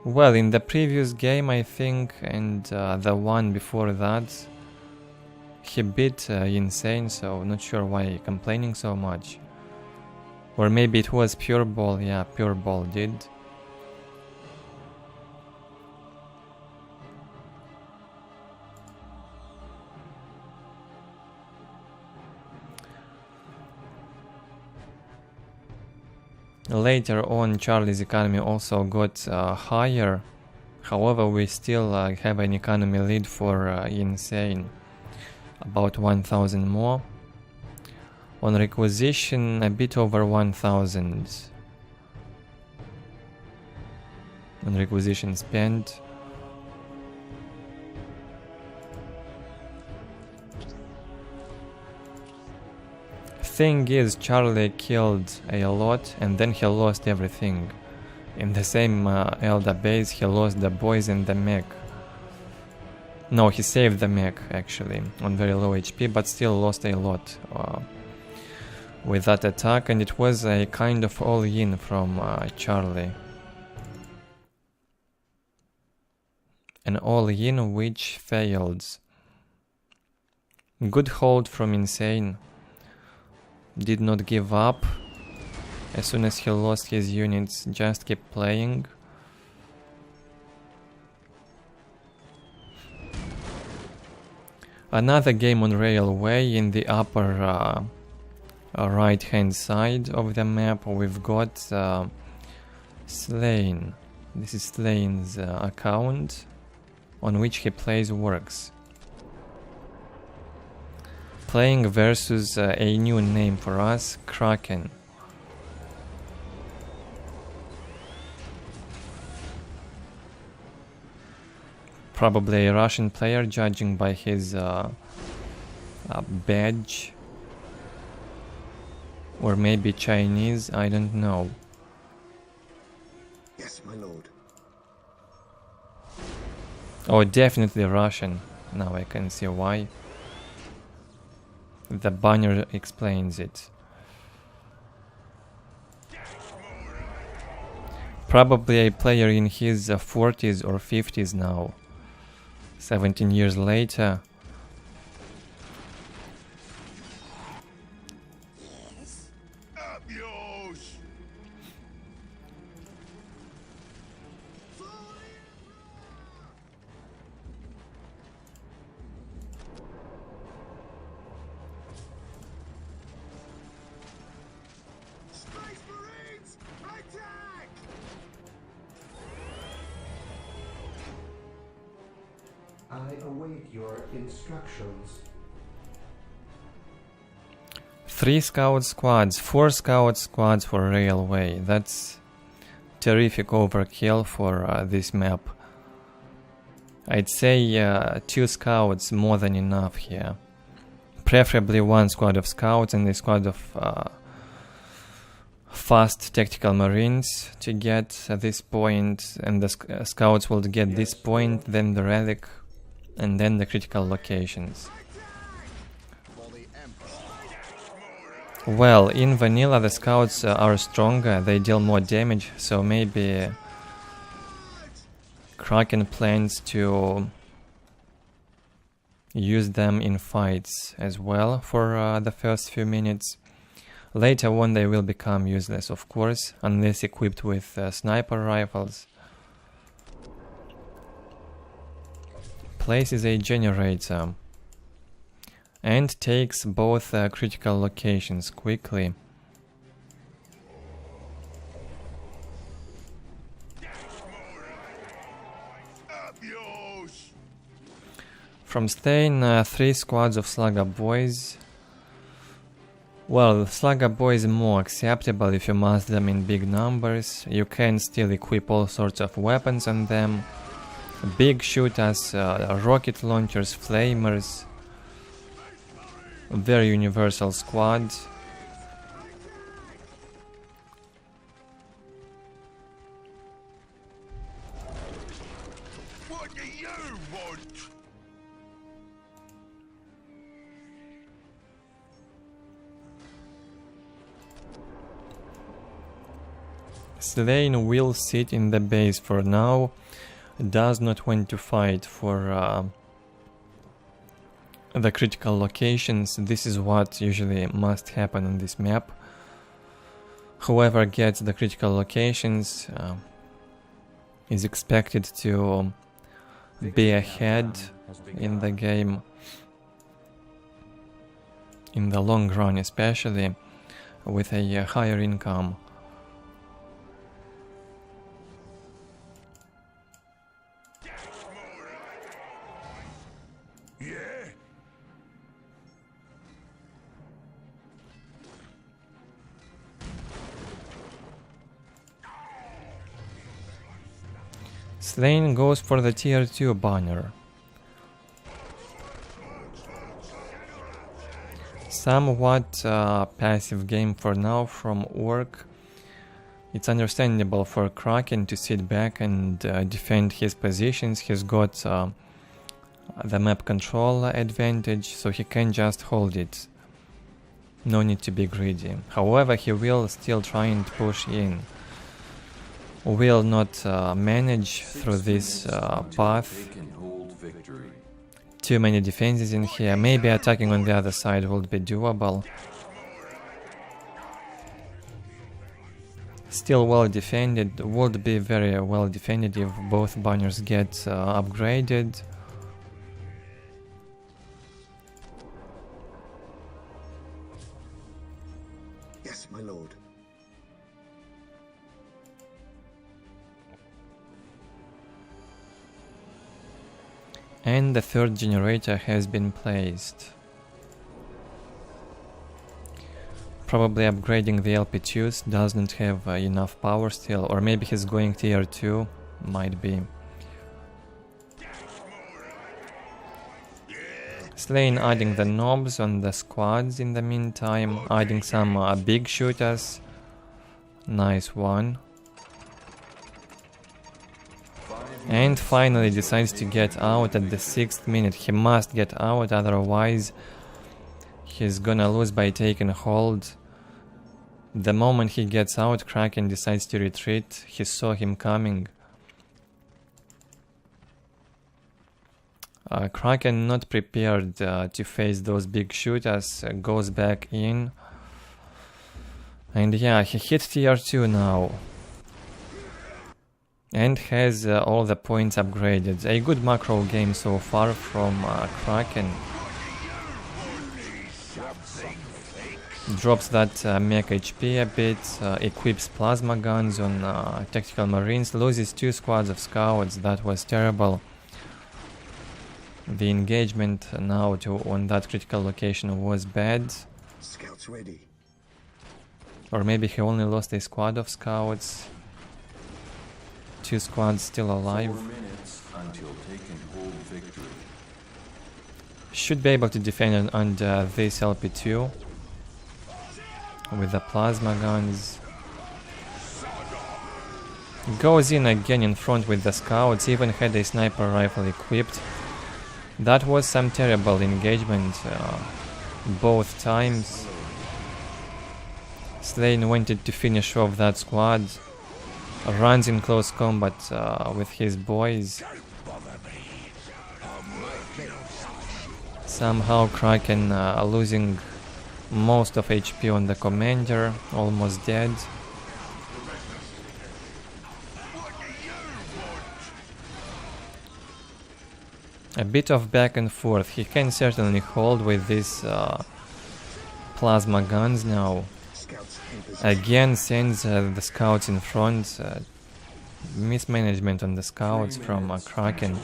Well, in the previous game, I think, and the one before that, he beat InSANE, so not sure why complaining so much. Or maybe it was PuReBall. Yeah, PuReBall did. Later on, Charlie's economy also got higher. However, we still have an economy lead for InSANE, about 1000 more. On requisition, a bit over 1000. On requisition spent. Thing is, Charlie killed a lot and then he lost everything. In the same Eldar base, he lost the boys and the mech. No, he saved the mech actually on very low HP, but still lost a lot with that attack, and it was a kind of all-in from Charlie. An all-in which failed. Good hold from InSANE. Did not give up. As soon as he lost his units, just kept playing. Another game on railway. In the upper right hand side of the map we've got Sleign. This is Sleign's account on which he plays Orks. Playing versus a new name for us, KRAKEN. Probably a Russian player, judging by his badge. Or maybe Chinese, I don't know. Yes, my lord. Oh, definitely Russian. Now I can see why. The banner explains it. Probably a player in his 40s or 50s now. 17 years later. Up yours! Space Marines, attack! I await your instructions. 3 scout squads, 4 scout squads for railway. That's terrific overkill for this map. I'd say 2 scouts more than enough here. Preferably 1 squad of scouts and a squad of fast tactical marines to get this point, and the scouts will get this point, then the relic, and then the critical locations. Well, in vanilla the scouts are stronger, they deal more damage, so maybe KRAKEN plans to use them in fights as well for the first few minutes. Later on they will become useless, of course, unless equipped with sniper rifles. Places a generator and takes both critical locations quickly. From Sleign, 3 squads of Slugger boys. Well, Slugger boys are more acceptable if you mass them in big numbers. You can still equip all sorts of weapons on them. Big shooters, rocket launchers, flamers. Very universal squad. What do you want? Sleign will sit in the base for now. Does not want to fight for the critical locations. This is what usually must happen on this map. Whoever gets the critical locations is expected to be ahead in the game, in the long run especially, with a higher income. Yeah? Sleign goes for the tier 2 banner. Somewhat passive game for now from Ork. It's understandable for KRAKEN to sit back and defend his positions. He's got the map control advantage, so he can just hold it. No need to be greedy. However, he will still try and push in. Will not manage through this path. Too many defenses in here. Maybe attacking on the other side would be doable. Still well defended. Would be very well defended if both banners get upgraded. Yes, my lord. And the third generator has been placed. Probably upgrading the LP2s, doesn't have enough power still, or maybe he's going tier 2, might be. Sleign adding the knobs on the squads in the meantime, adding some big shooters. Nice one. And finally decides to get out at the 6th minute. He must get out, otherwise he's gonna lose by taking hold. The moment he gets out, KRAKEN decides to retreat. He saw him coming. KRAKEN not prepared to face those big shooters, goes back in. And yeah, he hit tier 2 now. And has all the points upgraded. A good macro game so far from KRAKEN. Drops that mech HP a bit, equips plasma guns on tactical marines, loses 2 squads of scouts. That was terrible. The engagement now on that critical location was bad. Scouts ready. Or maybe he only lost a squad of scouts. 2 squads still alive. 4 minutes until taking hold victory. Should be able to defend on this LP2 with the plasma guns. Goes in again in front with the scouts, even had a sniper rifle equipped. That was some terrible engagement both times. Sleign wanted to finish off that squad. Runs in close combat with his boys. Somehow KRAKEN losing most of HP on the commander, almost dead. A bit of back and forth. He can certainly hold with these plasma guns now. Again sends the scouts in front. Mismanagement on the scouts from KRAKEN.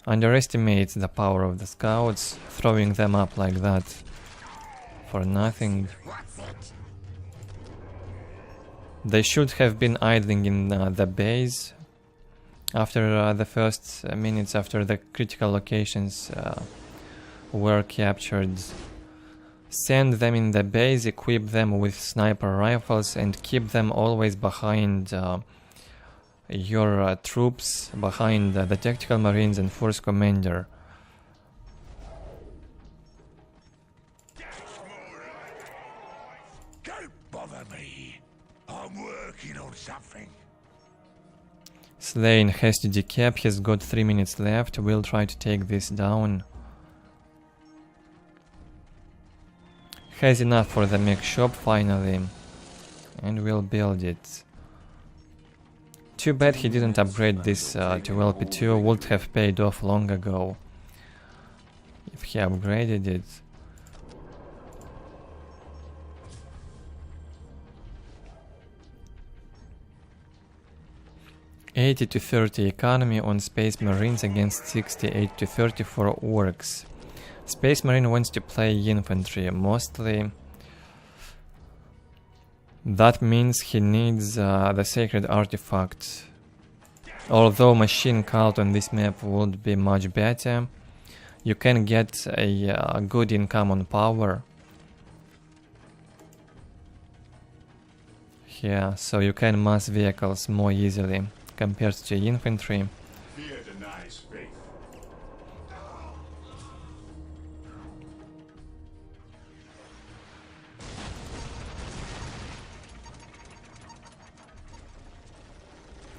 Underestimates the power of the scouts, throwing them up like that for nothing. They should have been idling in the base after the first minutes after the critical locations were captured. Send them in the base, equip them with sniper rifles, and keep them always behind your troops, behind the tactical marines and force commander. Don't bother me. I'm working on something. Sleign has to decap, he's got 3 minutes left, we'll try to take this down. Has enough for the mech shop finally, and we'll build it. Too bad he didn't upgrade this to LP2, would have paid off long ago if he upgraded it. 80 to 30 economy on Space Marines against 68 to 30 for Orks. Space Marine wants to play infantry mostly. That means he needs the sacred artifact. Although machine cult on this map would be much better, you can get a good income on power. Here, so you can mass vehicles more easily compared to infantry. Fear denies faith.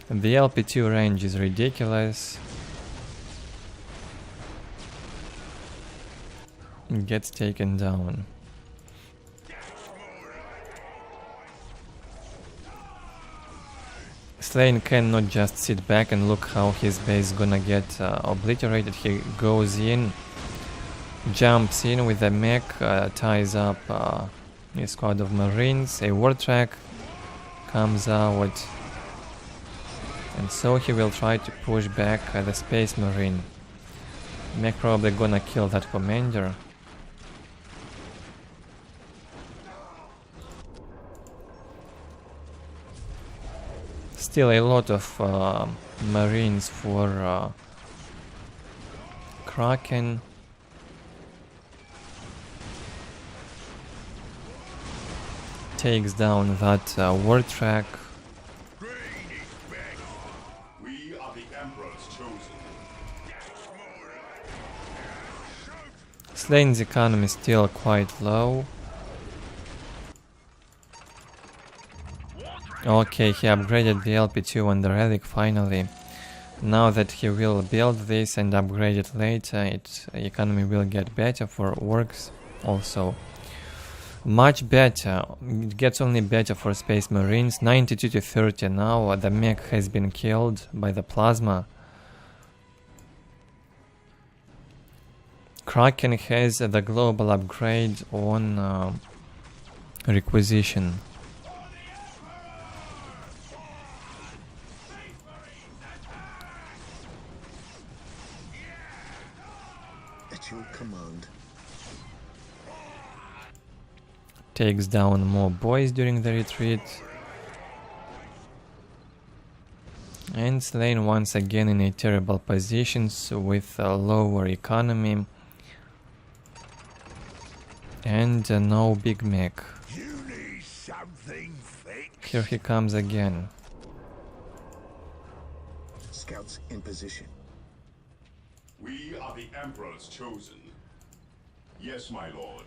The LP2 range is ridiculous. Gets taken down. Sleign cannot just sit back and look how his base gonna get obliterated. He goes in, jumps in with a mech, ties up a squad of marines, a war track comes out, and so he will try to push back the space marine. Mech probably gonna kill that commander. Still a lot of marines for KRAKEN. Takes down that war track. We are the Emperor's chosen. Slane's economy is still quite low. Okay, he upgraded the LP2 on the relic finally. Now that he will build this and upgrade it later, its economy will get better for Orks also. Much better. It gets only better for Space Marines. 92 to 30 now. The mech has been killed by the plasma. KRAKEN has the global upgrade on requisition. At your command. Takes down more boys during the retreat. And Sleign once again in a terrible position with a lower economy. And no big mech. You need something fixed. Here he comes again. Scouts in position. We are the Emperor's chosen. Yes, my lord.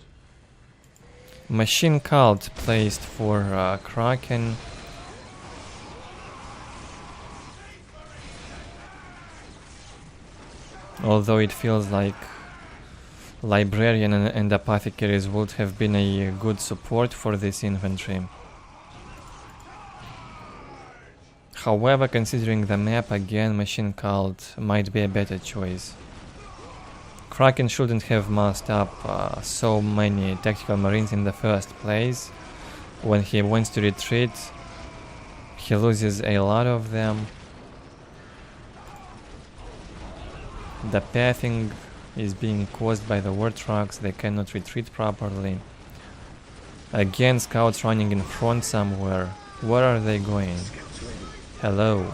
Machine cult placed for KRAKEN. Although it feels like librarian and apothecaries would have been a good support for this infantry. However, considering the map again, machine cult might be a better choice. KRAKEN shouldn't have massed up so many tactical marines in the first place. When he wants to retreat, he loses a lot of them. The pathing is being caused by the war trucks, they cannot retreat properly. Again, scouts running in front somewhere. Where are they going? Hello.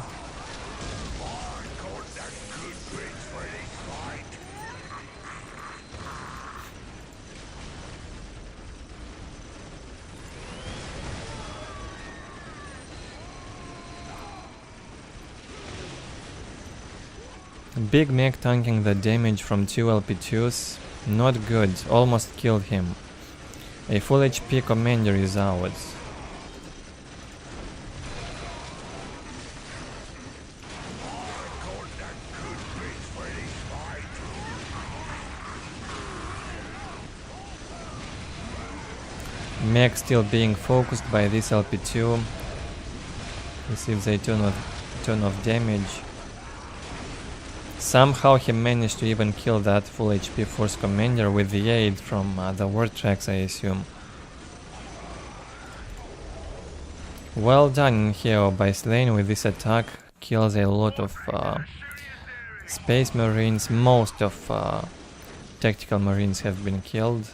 Big mech tanking the damage from 2 LP2s. Not good, almost killed him. A full HP commander is out. Mech still being focused by this LP2. Receives a ton of damage. Somehow he managed to even kill that full HP force commander with the aid from the war tracks, I assume. Well done in here by Sleign with this attack, kills a lot of Space Marines. Most of Tactical Marines have been killed.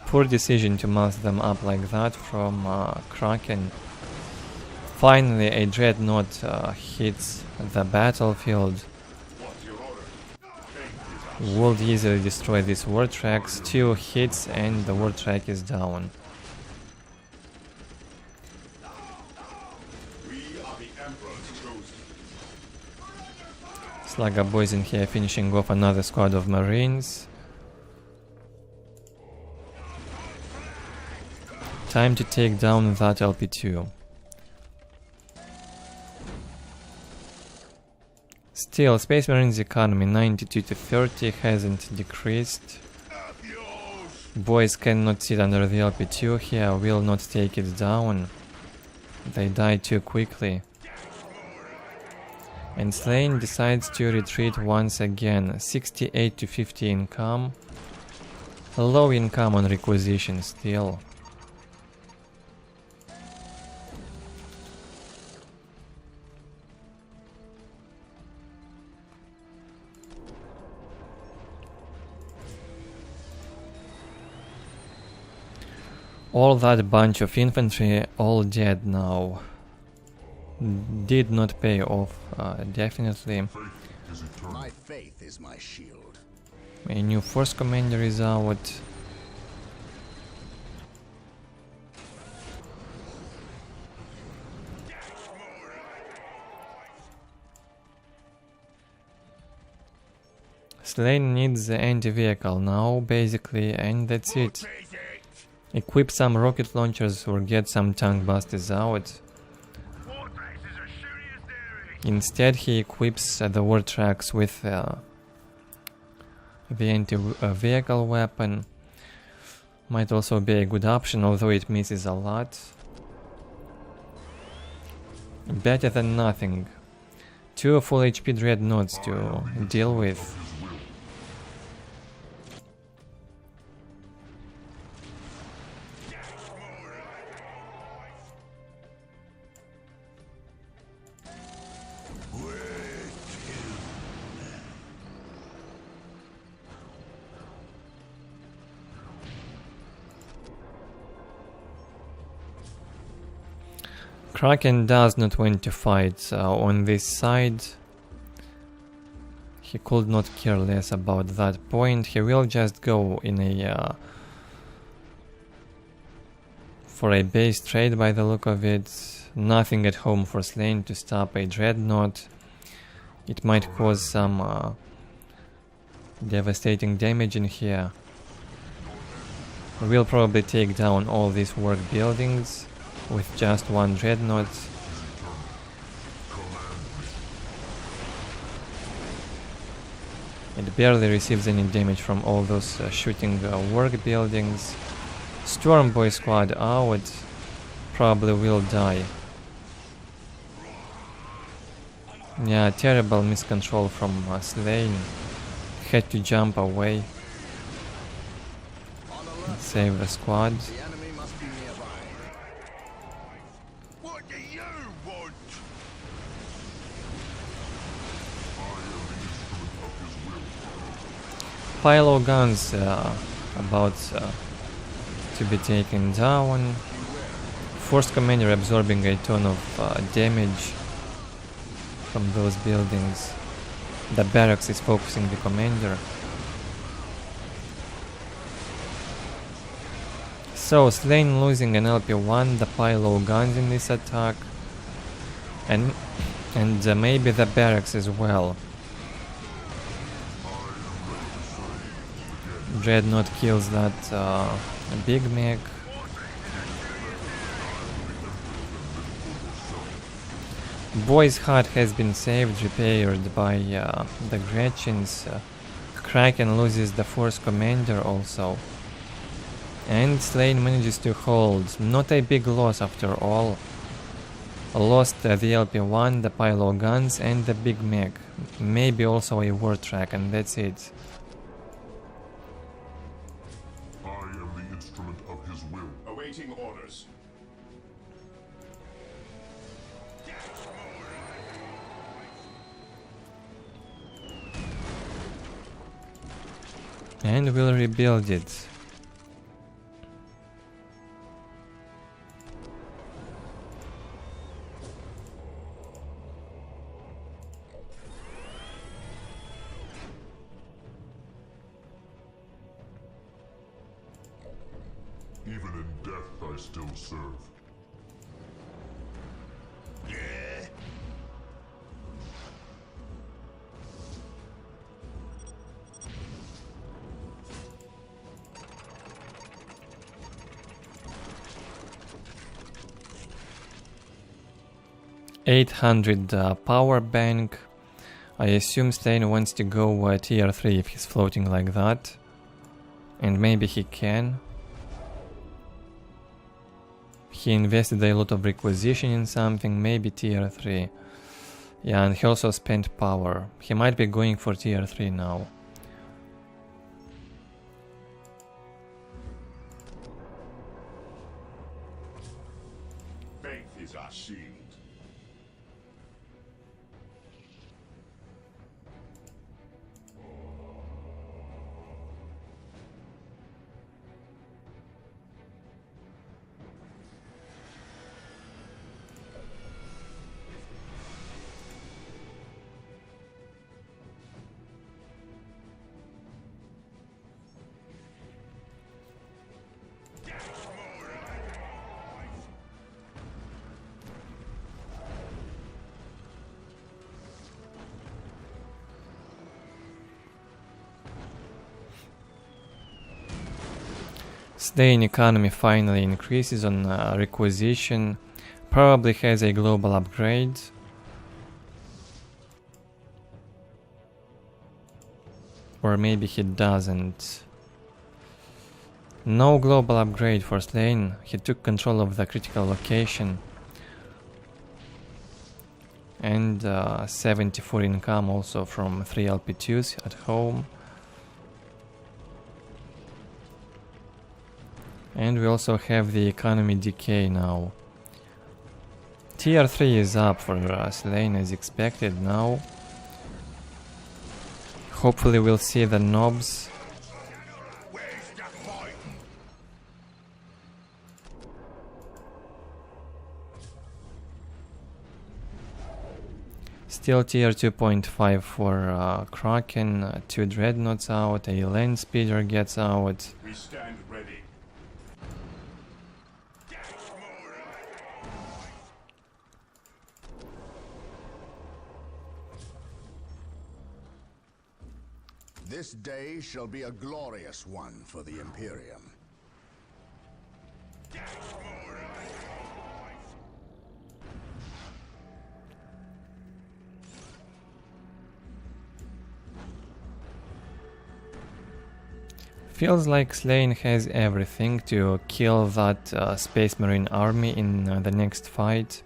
Poor decision to mask them up like that from KRAKEN. Finally, a Dreadnought hits the battlefield. Would easily destroy these war tracks. 2 hits and the war track is down. Slugger boys in here finishing off another squad of Marines. Time to take down that LP2. Still, Space Marines economy 92 to 30 hasn't decreased. Boys cannot sit under the LP2 here, will not take it down. They die too quickly. And Sleign decides to retreat once again. 68 to 50 income. Low income on requisition still. All that bunch of infantry all dead now. Did not pay off, definitely. My faith is my shield. A new force commander is out. Sleign needs the anti-vehicle now, basically, and that's it. Equip some rocket launchers or get some tank busters out. Instead, he equips the war tracks with the anti-vehicle weapon. Might also be a good option, although it misses a lot. Better than nothing. 2 full HP dreadnoughts to deal with. KRAKEN does not want to fight on this side. He could not care less about that point. He will just go in a for a base trade by the look of it. Nothing at home for Sleign to stop a dreadnought. It might cause some devastating damage in here. We'll probably take down all these work buildings with just 1 dreadnought. It barely receives any damage from all those shooting work buildings. Storm Boy squad out. Probably will die. Yeah, terrible miscontrol from Sleign. Had to jump away. Save the squad. Pilo guns about to be taken down. Force commander absorbing a ton of damage from those buildings. The barracks is focusing the commander. So Sleign losing an LP1, the Pilo guns in this attack, and maybe the barracks as well. Dreadnought kills that big mech. Boy's hut has been saved, repaired by the Gretchens. KRAKEN loses the force commander also. And Sleign manages to hold. Not a big loss after all. Lost the LP1, the Pilo guns and the big mech. Maybe also a war track, and that's it. Awaiting orders. And we'll rebuild it. Even in death, I still serve. Yeah. 800 power bank. I assume Sleign wants to go tier 3 if he's floating like that. And maybe he can. He invested a lot of requisition in something, maybe tier 3. Yeah, and he also spent power. He might be going for tier 3 now. Faith is our shield. Sleign economy finally increases on requisition, probably has a global upgrade. Or maybe he doesn't. No global upgrade for Sleign, he took control of the critical location. And 74 income also from 3 LP2s at home. And we also have the economy decay now. Tier 3 is up for Sleign as expected now. Hopefully we'll see the knobs. Still tier 2.5 for KRAKEN, 2 dreadnoughts out, a land speeder gets out. We stand ready. This day shall be a glorious one for the Imperium. Feels like Sleign has everything to kill that Space Marine army in the next fight.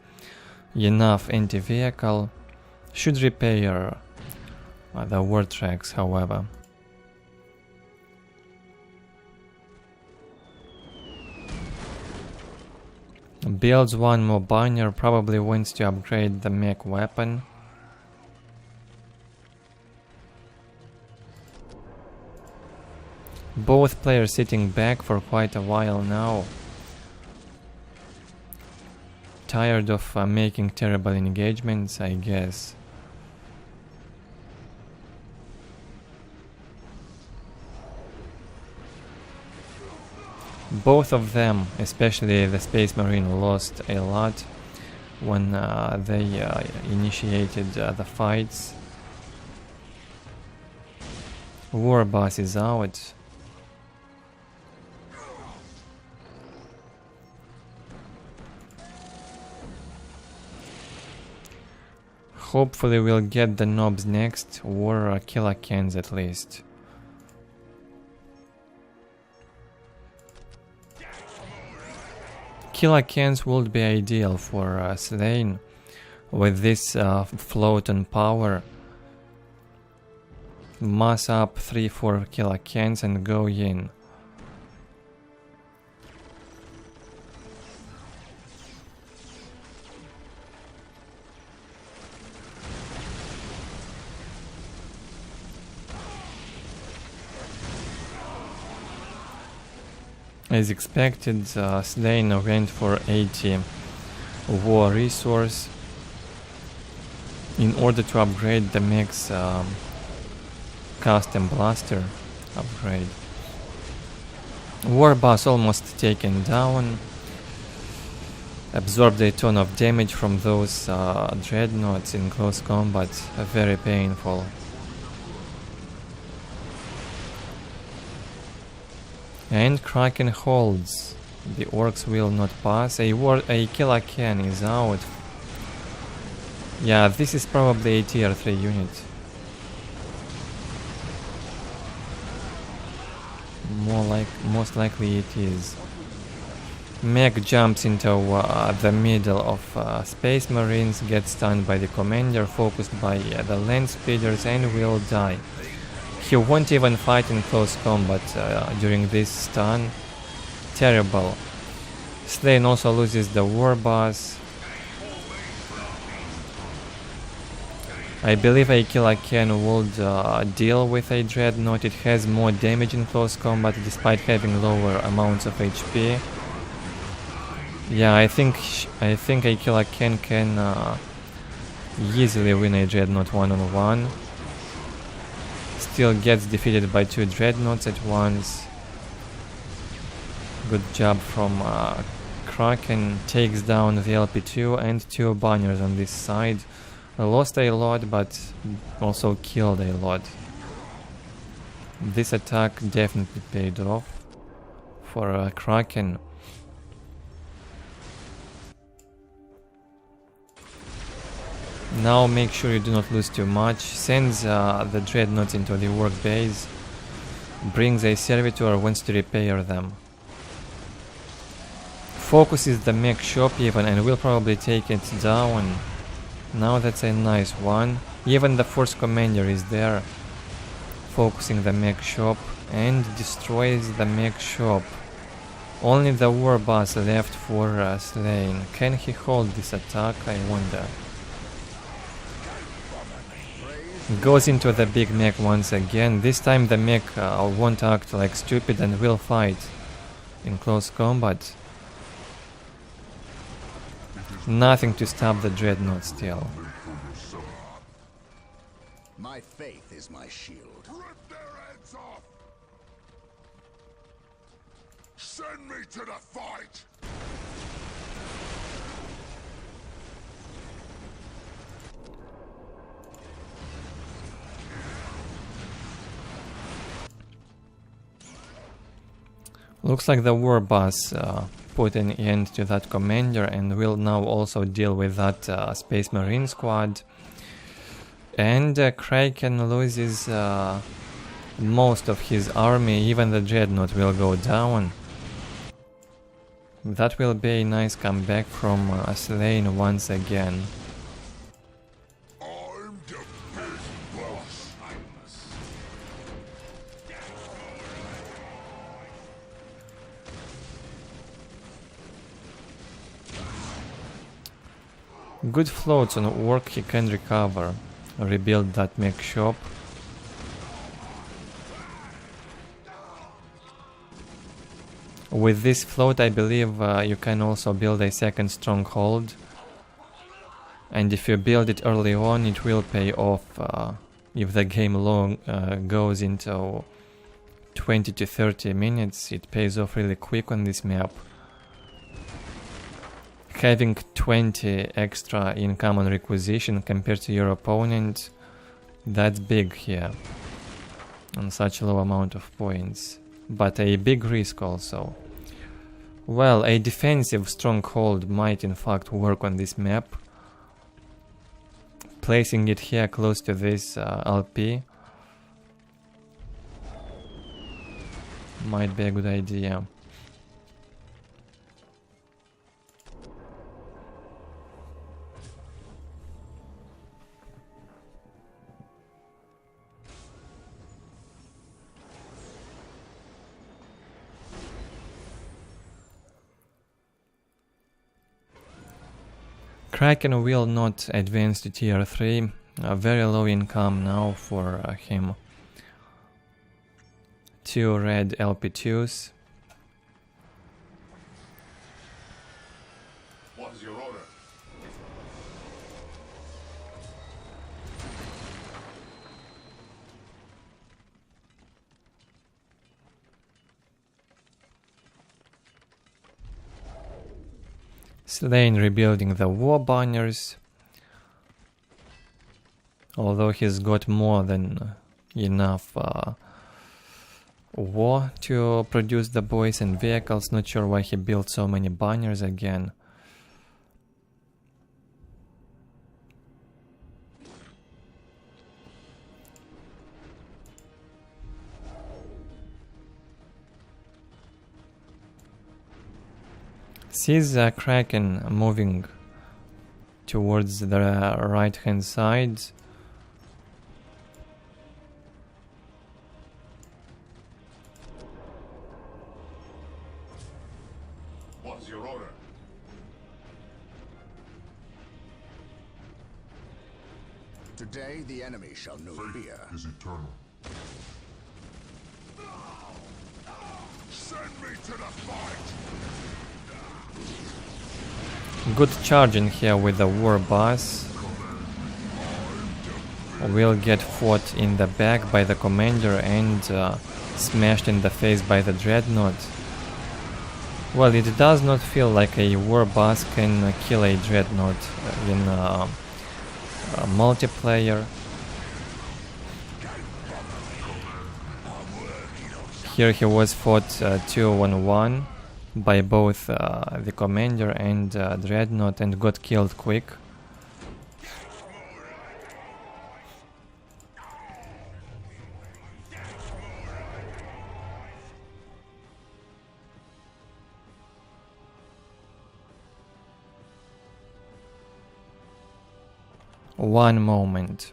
Enough anti-vehicle. Should repair the war tracks, however. Builds one more banner, probably wants to upgrade the mech weapon. Both players sitting back for quite a while now. Tired of making terrible engagements, I guess. Both of them, especially the Space Marine, lost a lot when they initiated the fights. War boss is out. Hopefully we'll get the knobs next, or KRAKENs at least. KRAKENs would be ideal for Sleign with this float on power. Mass up 3-4 KRAKENs and go in. As expected, Sleign went for 80 war resource in order to upgrade the mech's custom blaster upgrade. War boss almost taken down. Absorbed a ton of damage from those dreadnoughts in close combat. Very painful. And KRAKEN holds. The Orks will not pass. A KRAKEN is out. Yeah, this is probably a tier 3 unit. Most likely it is. Mech jumps into the middle of Space Marines, gets stunned by the commander, focused by the land speeders, and will die. He won't even fight in close combat during this stun. Terrible. Sleign also loses the war boss. I believe a KRAKEN would deal with a dreadnought. It has more damage in close combat despite having lower amounts of HP. Yeah, I think a KRAKEN can easily win a dreadnought one-on-one. Still gets defeated by 2 dreadnoughts at once. Good job from KRAKEN. Takes down the LP2 and 2 banners on this side. Lost a lot, but also killed a lot. This attack definitely paid off for KRAKEN. Now make sure you do not lose too much. Sends the dreadnoughts into the work base. Brings a servitor, wants to repair them. Focuses the mech shop even and will probably take it down. Now that's a nice one. Even the force commander is there. Focusing the mech shop and destroys the mech shop. Only the war boss left for Sleign. Can he hold this attack? I wonder. Goes into the big mech once again. This time the mech won't act like stupid and will fight in close combat. Nothing to stop the dreadnought still. My faith is my shield. Rip their heads off! Send me to the fight! Looks like the war boss put an end to that commander and will now also deal with that Space Marine squad. And KRAKEN loses most of his army, even the dreadnought will go down. That will be a nice comeback from Sleign once again. I'm the big boss. Good floats on work, he can recover. Rebuild that mech shop. With this float I believe you can also build a second stronghold. And if you build it early on it will pay off if the game goes into 20 to 30 minutes. It pays off really quick on this map. Having 20 extra in common requisition compared to your opponent, that's big here on such a low amount of points, but a big risk also. Well, a defensive stronghold might in fact work on this map. Placing it here close to this LP might be a good idea. KRAKEN will not advance to tier 3, a very low income now for him. 2 red LP2s. Sleign rebuilding the war banners. Although he's got more than enough war to produce the boys and vehicles. Not sure why he built so many banners again. Sees KRAKEN moving towards the right hand side. What's your order? Today, the enemy shall know fear. Is eternal. Send me to the fight! Good charging here with the war boss. Will get fought in the back by the commander and smashed in the face by the dreadnought. Well, it does not feel like a war boss can kill a dreadnought in multiplayer. Here he was fought 2-on-1 by both the commander and dreadnought and got killed quick. One moment.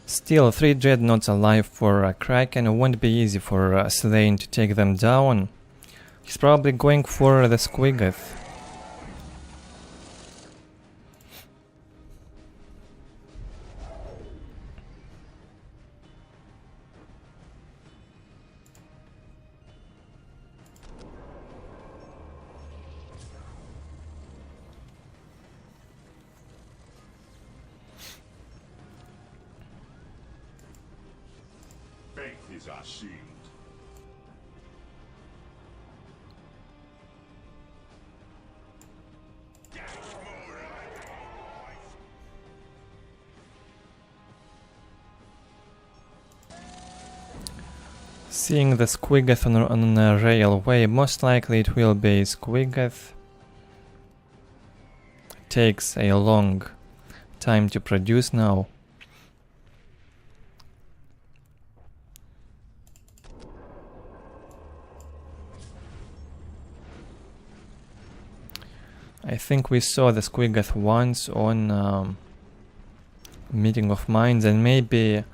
Still, 3 dreadnoughts alive for KRAKEN. It won't be easy for Sleign to take them down. He's probably going for the Squiggoth. Faith is our shield. Seeing the Squiggoth on a railway, most likely it will be a Squiggoth. Takes a long time to produce now. I think we saw the Squiggoth once on Meeting of Minds, and maybe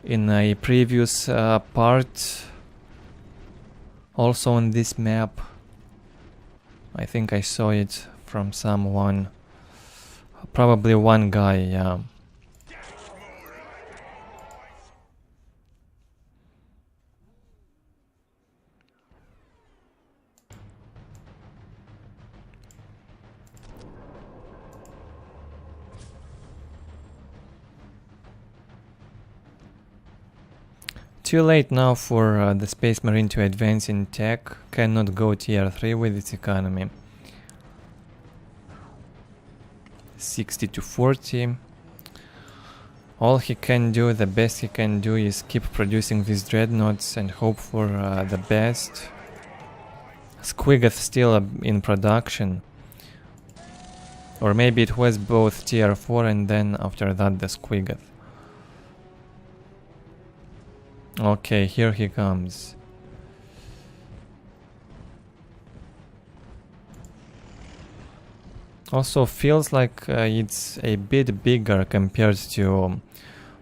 in a previous part also on this map. I think I saw it from someone, probably one guy, yeah. Too late now for the Space Marine to advance in tech, cannot go tier 3 with its economy. 60 to 40. All he can do, the best he can do, is keep producing these dreadnoughts and hope for the best. Squiggoth still in production. Or maybe it was both tier 4 and then after that the Squiggoth. Okay, here he comes. Also feels like it's a bit bigger compared to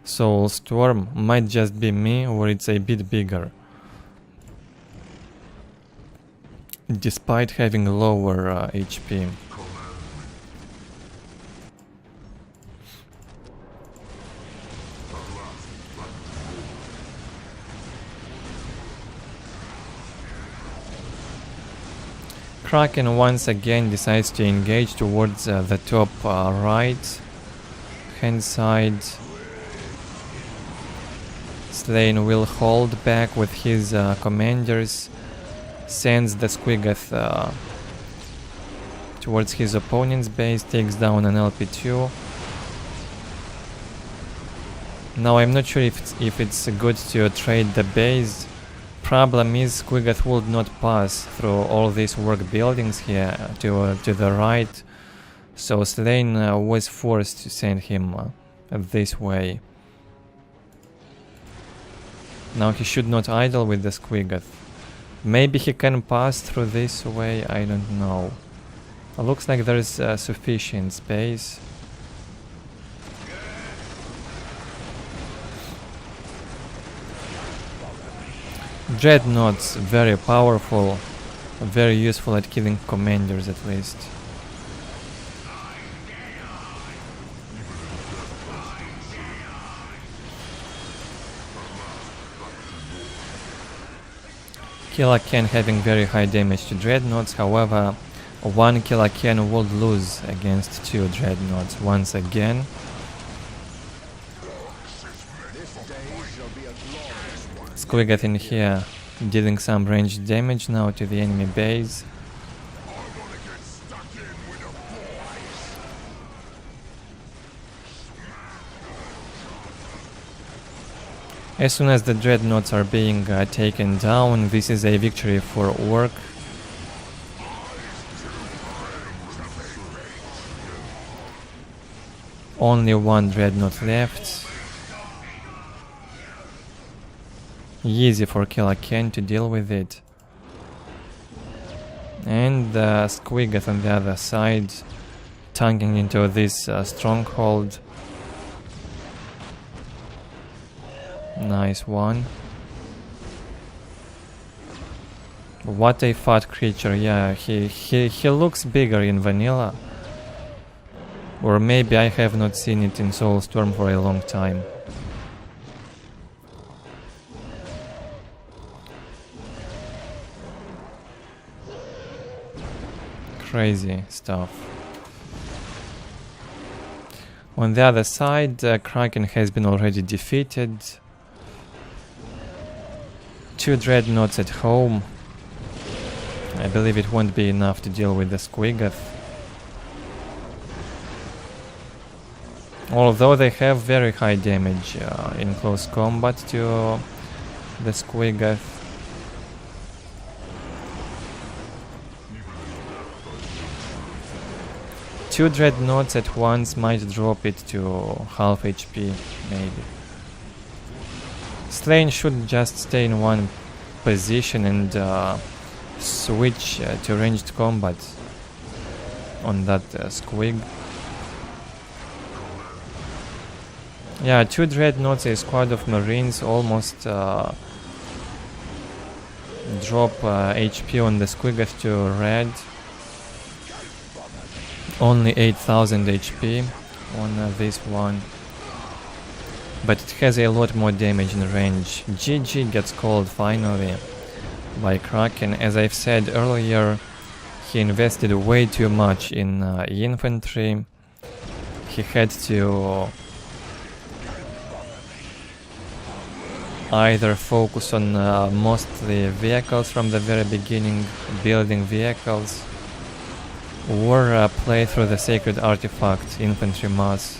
Soulstorm. Might just be me, or it's a bit bigger. Despite having lower HP. Kraken once again decides to engage towards the top right hand side. Sleign will hold back with his commanders, sends the Squiggoth towards his opponent's base, takes down an LP2. Now I'm not sure if it's good to trade the base. Problem is Squiggoth would not pass through all these work buildings here to the right, so Sleign was forced to send him this way. Now he should not idle with the Squiggoth. Maybe he can pass through this way, I don't know. Looks like there is sufficient space. Dreadnoughts, very powerful, very useful at killing commanders at least. KRAKEN having very high damage to dreadnoughts, however, one KRAKEN would lose against two dreadnoughts once again. Squiggoth in here dealing some ranged damage now to the enemy base. As soon as the dreadnoughts are being taken down, this is a victory for Ork. Only one dreadnought left. Easy for KRAKEN to deal with it. And Squiggoth on the other side, tanking into this stronghold. Nice one. What a fat creature, yeah, he looks bigger in vanilla. Or maybe I have not seen it in Soulstorm for a long time. Crazy stuff. On the other side, KRAKEN has been already defeated. Two dreadnoughts at home. I believe it won't be enough to deal with the Squiggoth. Although they have very high damage in close combat to the Squiggoth. Two dreadnoughts at once might drop it to half HP, maybe. Sleign should just stay in one position and switch to ranged combat on that Squig. Yeah, two dreadnoughts, a squad of marines almost drop HP on the Squiggoth to red. Only 8000 HP on this one. But it has a lot more damage in range. GG gets called finally by KRAKEN. As I've said earlier, he invested way too much in infantry. He had to either focus on mostly vehicles from the very beginning, building vehicles, or play through the sacred artifact infantry mass.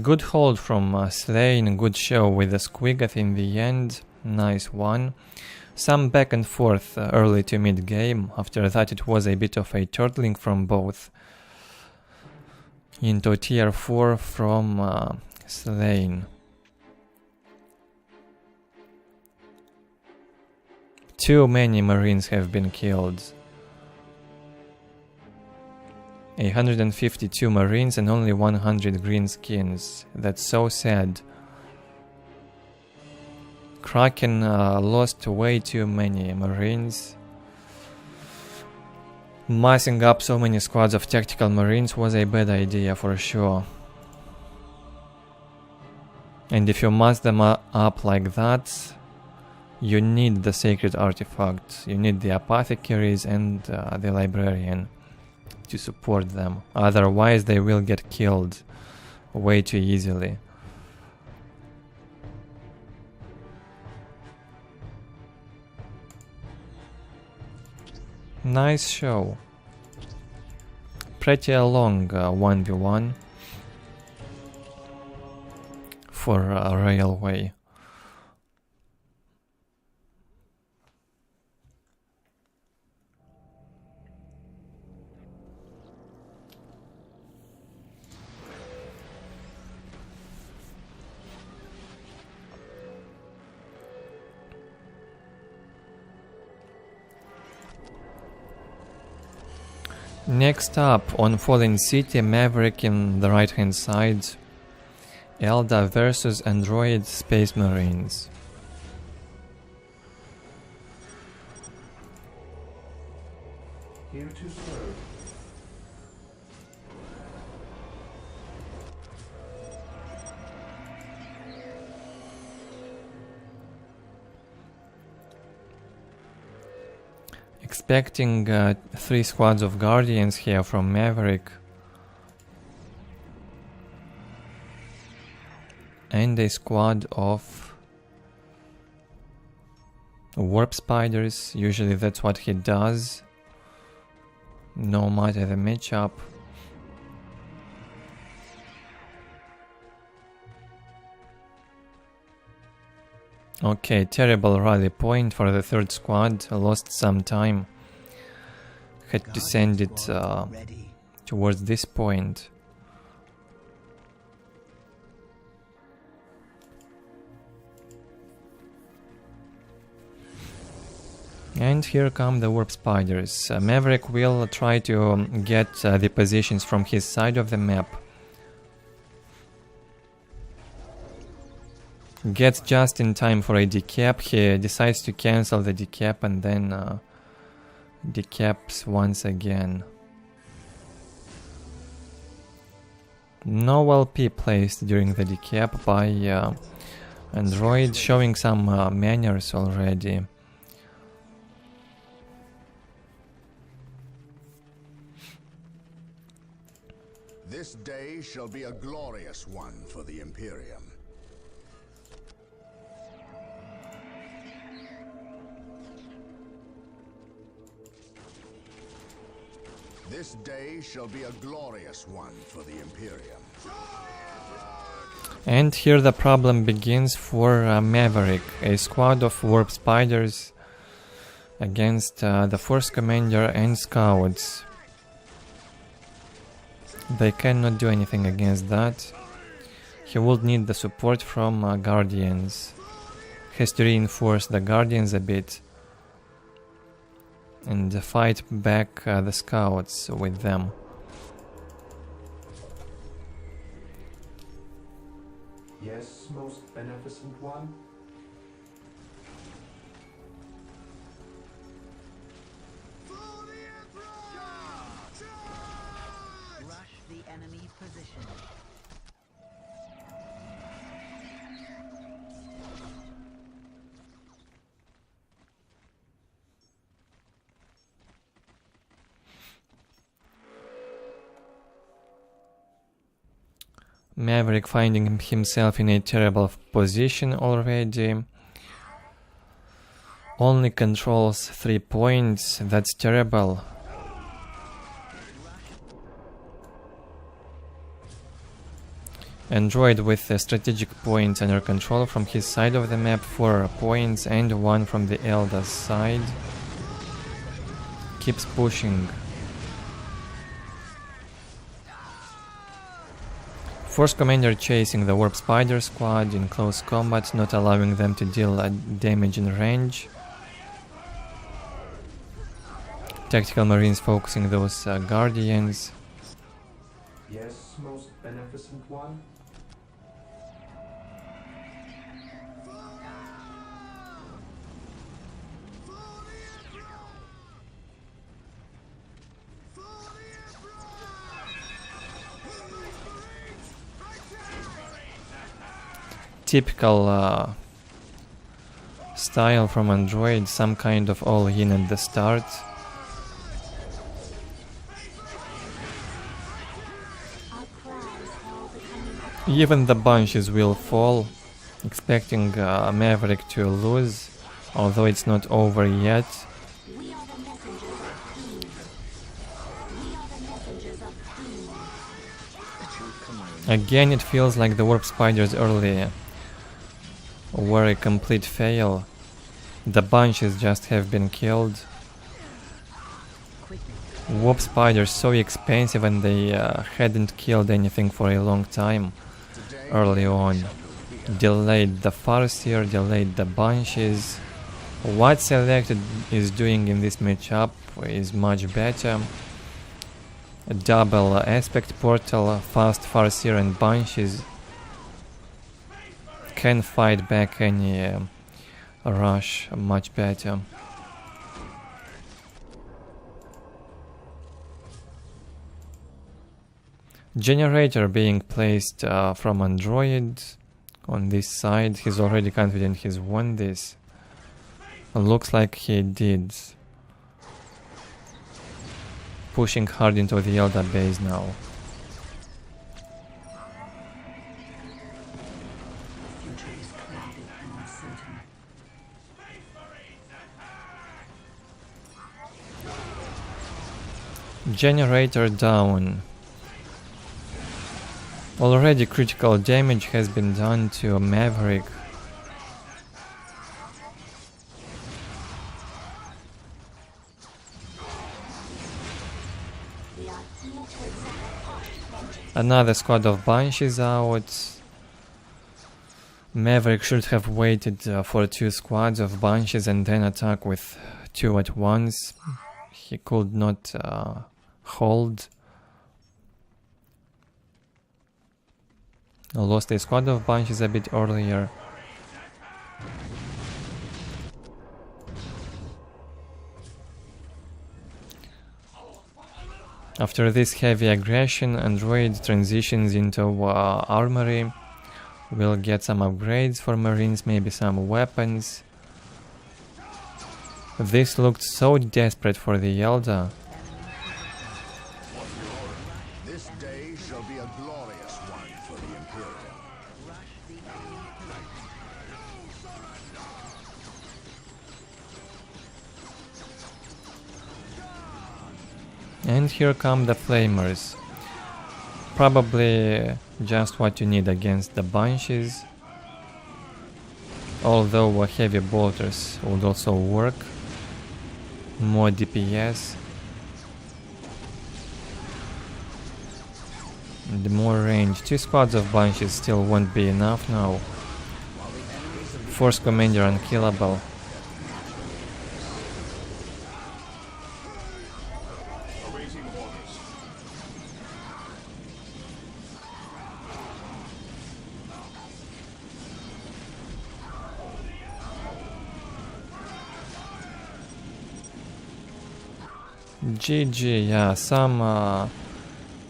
Good hold from Sleign, good show with the Squiggoth in the end, nice one. Some back and forth early to mid game, after that it was a bit of a turtling from both. Into tier 4 from Sleign. Too many Marines have been killed. 152 Marines and only 100 green skins. That's so sad. KRAKEN lost way too many Marines. Massing up so many squads of tactical Marines was a bad idea for sure. And if you mass them up like that, you need the sacred artifacts. You need the apothecaries and the librarian to support them. Otherwise they will get killed way too easily. Nice show. Pretty long 1v1 for railway. Next up, on Fallen City, Maverick in the right hand side, Eldar versus Android Space Marines. Here to serve. Expecting 3 squads of Guardians here from Maverick. And a squad of Warp Spiders. Usually that's what he does, no matter the matchup. Okay, terrible rally point for the third squad, lost some time. Had to send it towards this point. And here come the Warp Spiders. Maverick will try to get the positions from his side of the map. Gets just in time for a decap. He decides to cancel the decap and then decaps once again. No LP placed during the decap by Android, showing some manners already. This day shall be a glorious one for the Imperium. This day shall be a glorious one for the Imperium. And here the problem begins for Maverick, a squad of Warp Spiders against the Force Commander and Scouts. They cannot do anything against that. He would need the support from Guardians. Has to reinforce the Guardians a bit and fight back the Scouts with them. Yes, most beneficent one. Rush the enemy position. Maverick finding himself in a terrible position already. Only controls 3 points, that's terrible. Android with strategic points under control from his side of the map, 4 points, and 1 from the Eldar's side. Keeps pushing. Force Commander chasing the Warp Spider squad in close combat, not allowing them to deal damage in range. Tactical Marines focusing those Guardians. Yes, most beneficent one. Typical style from Android, some kind of all-in at the start. Even the bunches will fall, expecting Maverick to lose, although it's not over yet. Again, it feels like the Warp Spiders earlier were a complete fail. The bunches just have been killed. Warp Spiders so expensive, and they hadn't killed anything for a long time early on. Delayed the Farseer, delayed the bunches. What Selected is doing in this matchup is much better. A double aspect portal, fast Farseer and bunches can fight back any rush much better. Generator being placed from Android on this side. He's already confident he's won this. Looks like he did. Pushing hard into the Eldar base now. Generator down. Already critical damage has been done to Maverick. Another squad of Banshees out. Maverick should have waited for 2 squads of Banshees and then attack with 2 at once. He could not hold. Lost a squad of Banshees a bit earlier. After this heavy aggression, Android transitions into Armory. We'll get some upgrades for Marines, maybe some weapons. This looked so desperate for the Eldar. This day shall be a glorious one for the Imperium. And here come the Flamers. Probably just what you need against the Banshees. Although heavy bolters would also work. More DPS. And more range. 2 squads of Banshees still won't be enough now. Force Commander unkillable. GG, yeah, some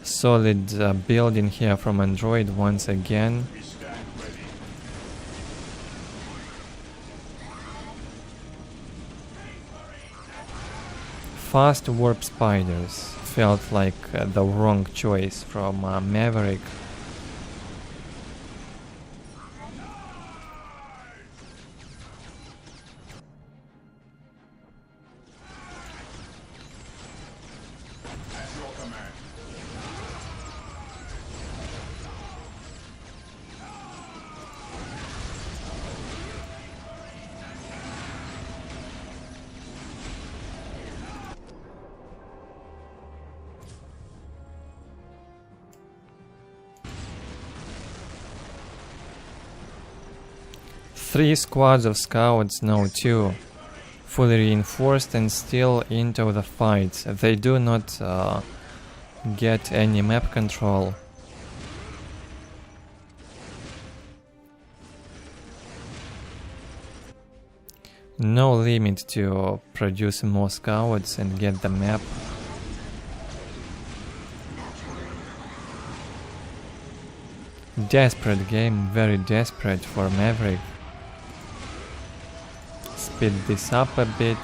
solid building here from Android once again. Fast Warp Spiders felt like the wrong choice from Maverick. 3 squads of scouts, no 2, fully reinforced and still into the fights. They do not get any map control. No limit to produce more scouts and get the map. Desperate game, very desperate for Maverick. Speed this up a bit.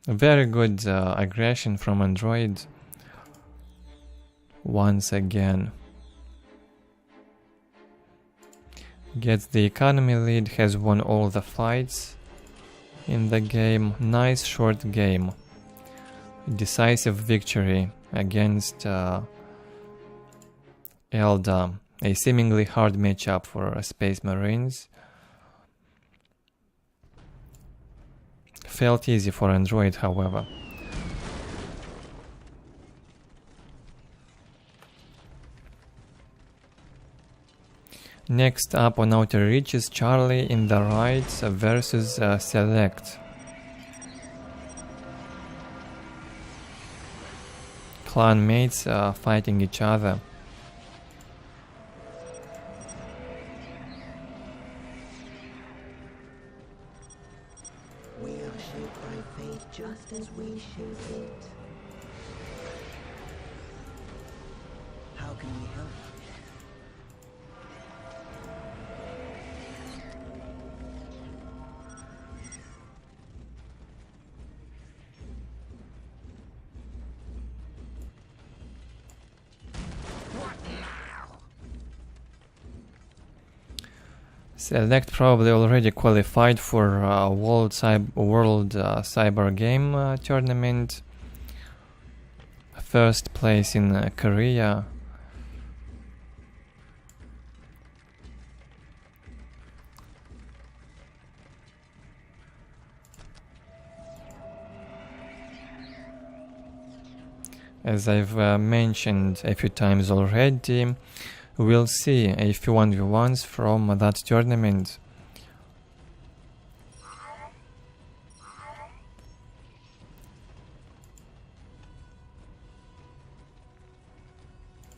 Very good aggression from Android. Once again. Gets the economy lead, has won all the fights in the game. Nice short game. Decisive victory against Eldar. A seemingly hard matchup for Space Marines. Felt easy for Android, however. Next up on Outer Reaches, Charlie in the right versus Select. Clan mates fighting each other. We are shaped by fate just as we shape it. How can we help? Select probably already qualified for World Cyber Game tournament. First place in Korea. As I've mentioned a few times already, we'll see a few 1v1s from that tournament.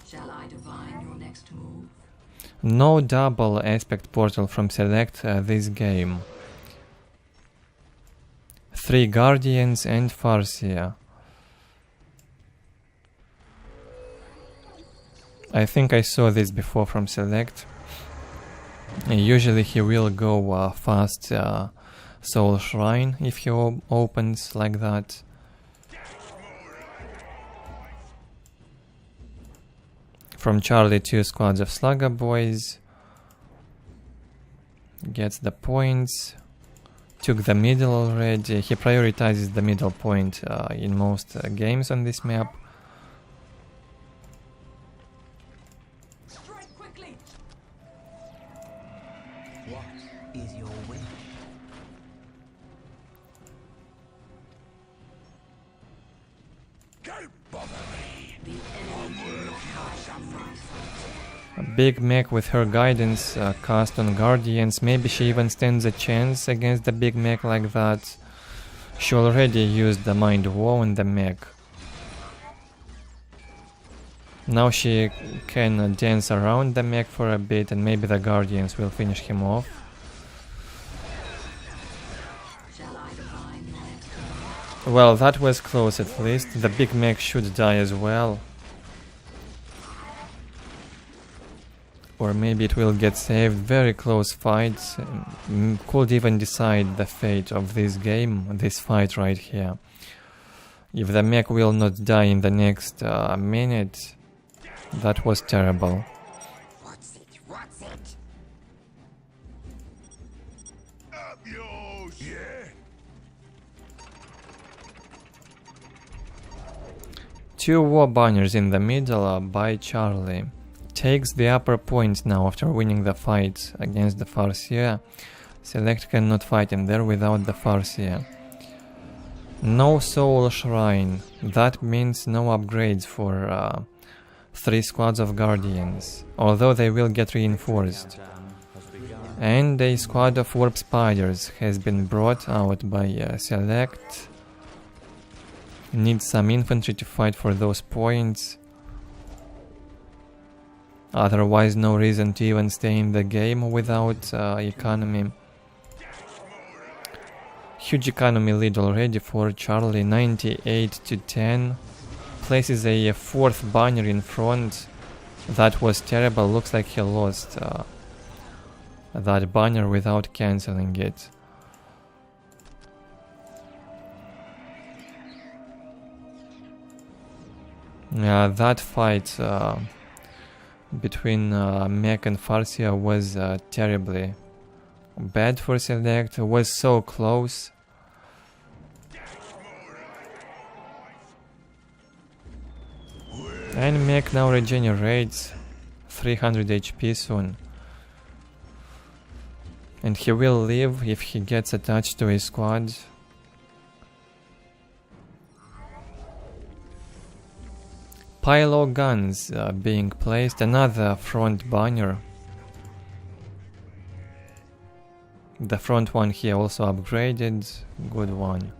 Shall I divine your next move? No double aspect portal from Select this game. 3 Guardians and Farseer. I think I saw this before from Select. Usually he will go fast Soul Shrine if he opens like that. From Charlie, 2 squads of Slugger Boys. Gets the points. Took the middle already. He prioritizes the middle point in most games on this map. Is your wish? Don't bother me. The enemy will hide on my front. A big mech with her guidance cast on Guardians. Maybe she even stands a chance against the big mech like that. She already used the Mind War on the mech. Now she can dance around the mech for a bit and maybe the Guardians will finish him off. Well, that was close at least. The big mech should die as well. Or maybe it will get saved. Very close fights. Could even decide the fate of this game, this fight right here. If the mech will not die in the next minute, that was terrible. What's it? What's it? Up yours. Yeah. 2 war banners in the middle by Charlie. Takes the upper point now after winning the fight against the Farseer. Select cannot fight in there without the Farseer. No soul shrine. That means no upgrades for 3 squads of guardians, although they will get reinforced. And a squad of warp spiders has been brought out by Select. Needs some infantry to fight for those points. Otherwise, no reason to even stay in the game without economy. Huge economy lead already for Charlie, 98 to 10. Places a 4th banner in front. That was terrible. Looks like he lost that banner without cancelling it. That fight between Mech and Farsia was terribly bad for Select. It was so close. And Mech now regenerates 300 HP soon. And he will live if he gets attached to a squad. Pilo guns being placed, another front banner. The front one here also upgraded, good one.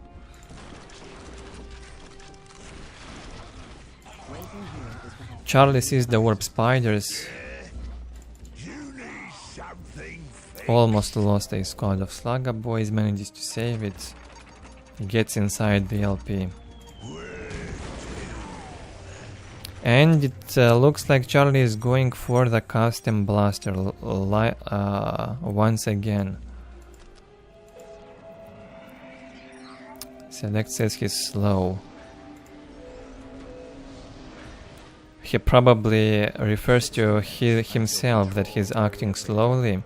Charlie sees the warp spiders. Almost lost a squad of Slugger boys, manages to save it. Gets inside the LP. And it looks like Charlie is going for the custom blaster once again. Select says he's slow. He probably refers to himself that he's acting slowly.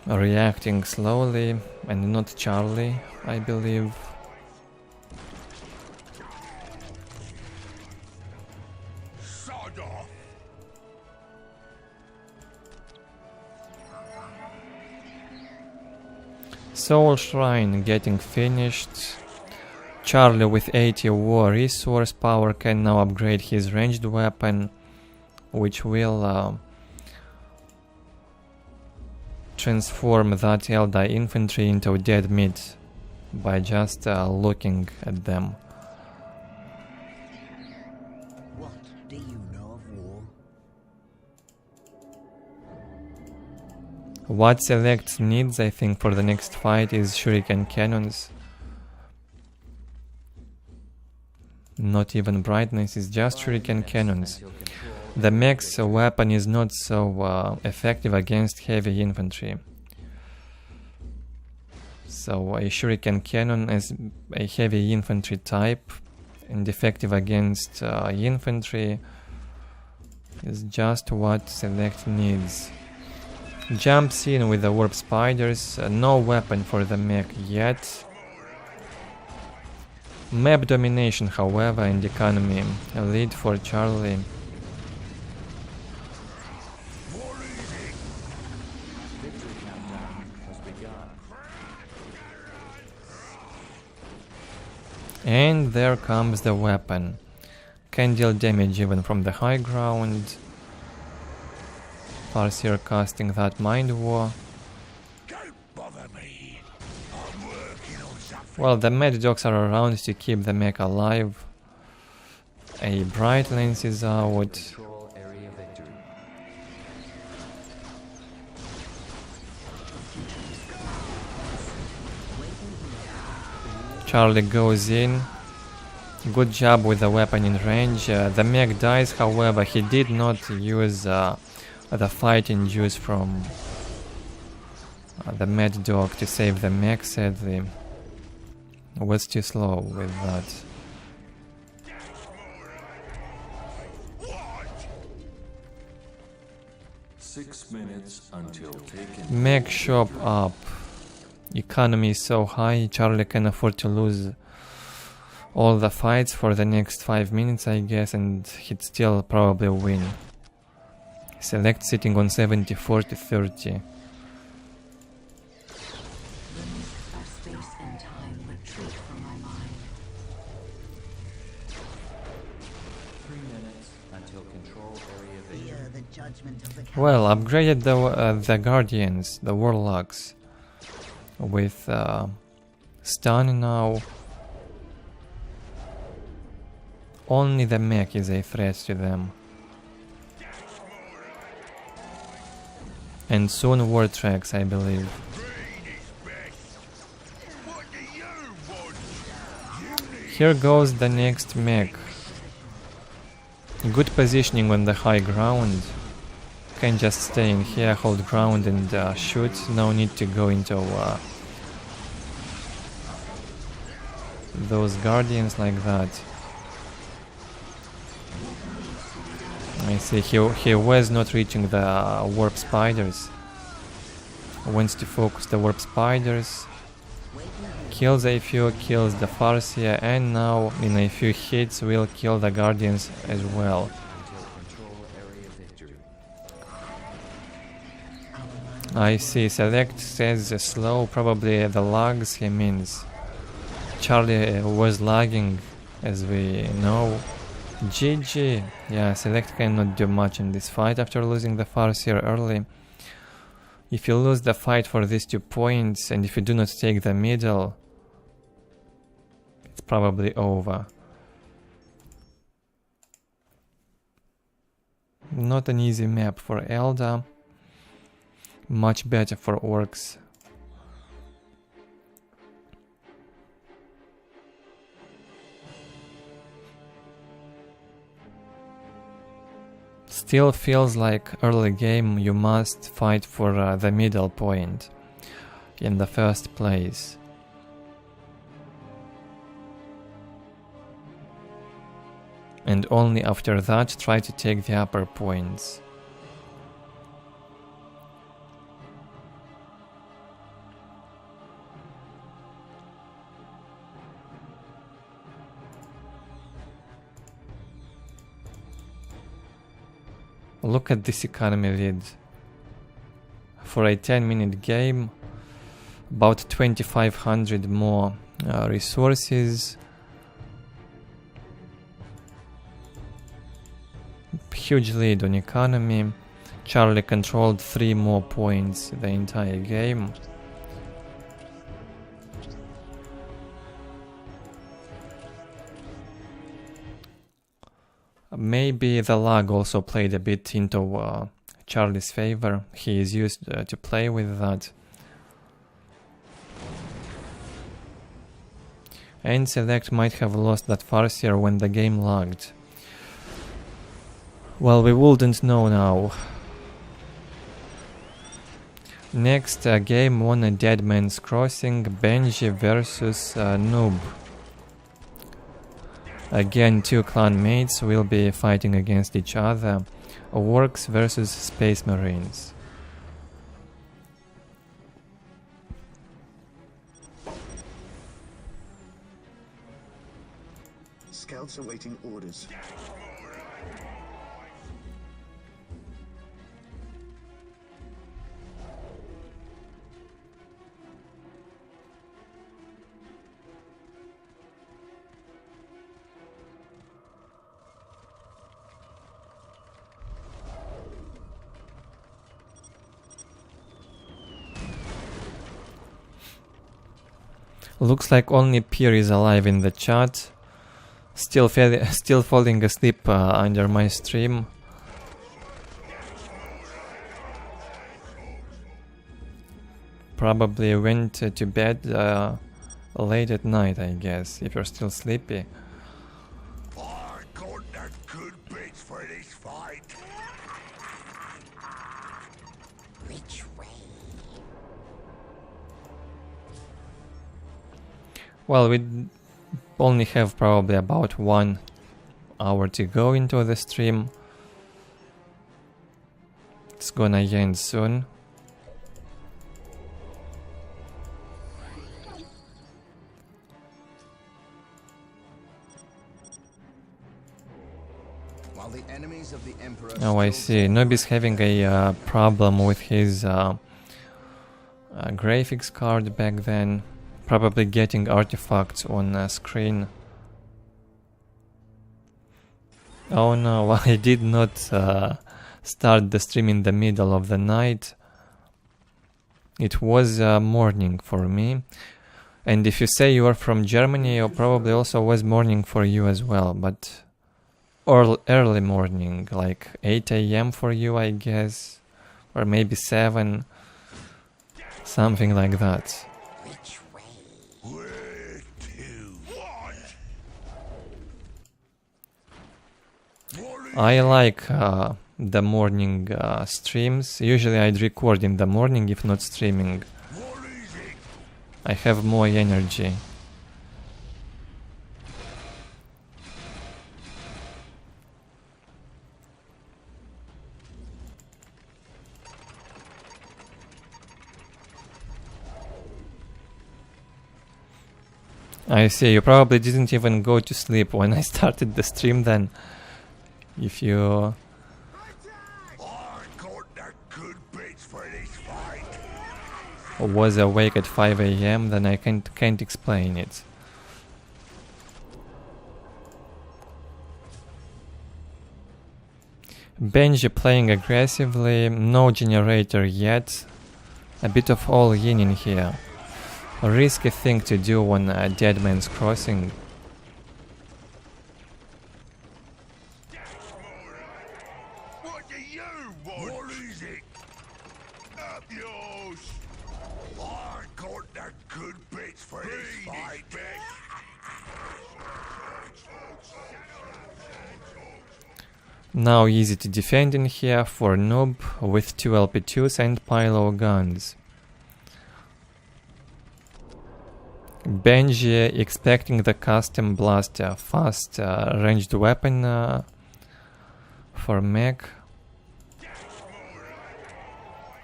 Reacting slowly, and not Charlie, I believe. Soul Shrine getting finished. Charlie with 80 war resource power can now upgrade his ranged weapon, which will transform that Eldar infantry into dead meat by just looking at them. What do you know of war? What Select needs, I think, for the next fight is shuriken cannons. Not even brightness, it's just shuriken cannons. The mech's weapon is not so effective against heavy infantry. So a shuriken cannon as a heavy infantry type and effective against infantry is just what Select needs. Jumps in with the warp spiders, no weapon for the mech yet. Map domination, however, and economy lead for Charlie. And there comes the weapon. Can deal damage even from the high ground. Farseer casting that Mind War. Well, the Mad Dogs are around to keep the mech alive. A Bright Lens is out. Charlie goes in. Good job with the weapon in range. The mech dies, however, he did not use the fighting juice from the Mad Dog to save the mech, sadly. Was too slow with that. Six minutes until taken. Mech shop up. Economy is so high, Charlie can afford to lose all the fights for the next 5 minutes, I guess, and he'd still probably win. Select sitting on 74 to 30. Space and time retreat from my mind. 3 minutes until control area victory. Fear the judgment of the Well, upgraded the Guardians, the Warlocks, with stun now. Only the mech is a threat to them. And soon war tracks, I believe. Here goes the next mech. Good positioning on the high ground. Can just stay in here, hold ground and shoot. No need to go into those guardians like that. I see he was not reaching the warp spiders. Wants to focus the warp spiders. Kills a few, kills the Farseer, and now in a few hits will kill the guardians as well. I see, select says slow, probably the lags he means. Charlie was lagging, as we know. GG. Yeah, select cannot do much in this fight after losing the Farseer early. If you lose the fight for these 2 points, and if you do not take the middle, it's probably over. Not an easy map for Eldar. Much better for Orks. Still feels like early game you must fight for the middle point in the first place. And only after that try to take the upper points. Look at this economy lead. For a 10-minute game, about 2500 more resources. Huge lead on economy. Charlie controlled 3 more points the entire game. Maybe the lag also played a bit into Charlie's favor. He is used to play with that. And select might have lost that Farseer when the game lagged. Well, we wouldn't know now. Next game on a Deadman's Crossing, Benji versus Noob. Again, 2 clan mates will be fighting against each other. Orks versus Space Marines. Scouts awaiting orders. Looks like only Peer is alive in the chat. Still falling asleep under my stream. Probably went to bed late at night, I guess, if you're still sleepy. I got the good bits for this fight. Which way? Well, we only have probably about 1 hour to go into the stream. It's gonna end soon. While the enemies of the Emperor Oh, I see. Noob is having a problem with his graphics card back then. probably getting artifacts on screen. Oh no, I did not start the stream in the middle of the night. It was morning for me. And if you say you are from Germany, it probably also was morning for you as well, but early morning, like 8 AM for you, I guess, or maybe 7, something like that. Which way? Where to? What? I like the morning streams. Usually I'd record in the morning if not streaming. What is it? I have more energy. I see, you probably didn't even go to sleep when I started the stream then. If you... I got the good bits for this fight. was awake at 5 AM, then I can't explain it. Benji playing aggressively, no generator yet. A bit of all yin in here. A risky thing to do on Deadman's Crossing. What do you want? What is it? Up yours. I got the good bits for this fight. Now easy to defend in here for noob with 2 LP2s and pylo guns. Benji expecting the custom blaster, fast ranged weapon for mech.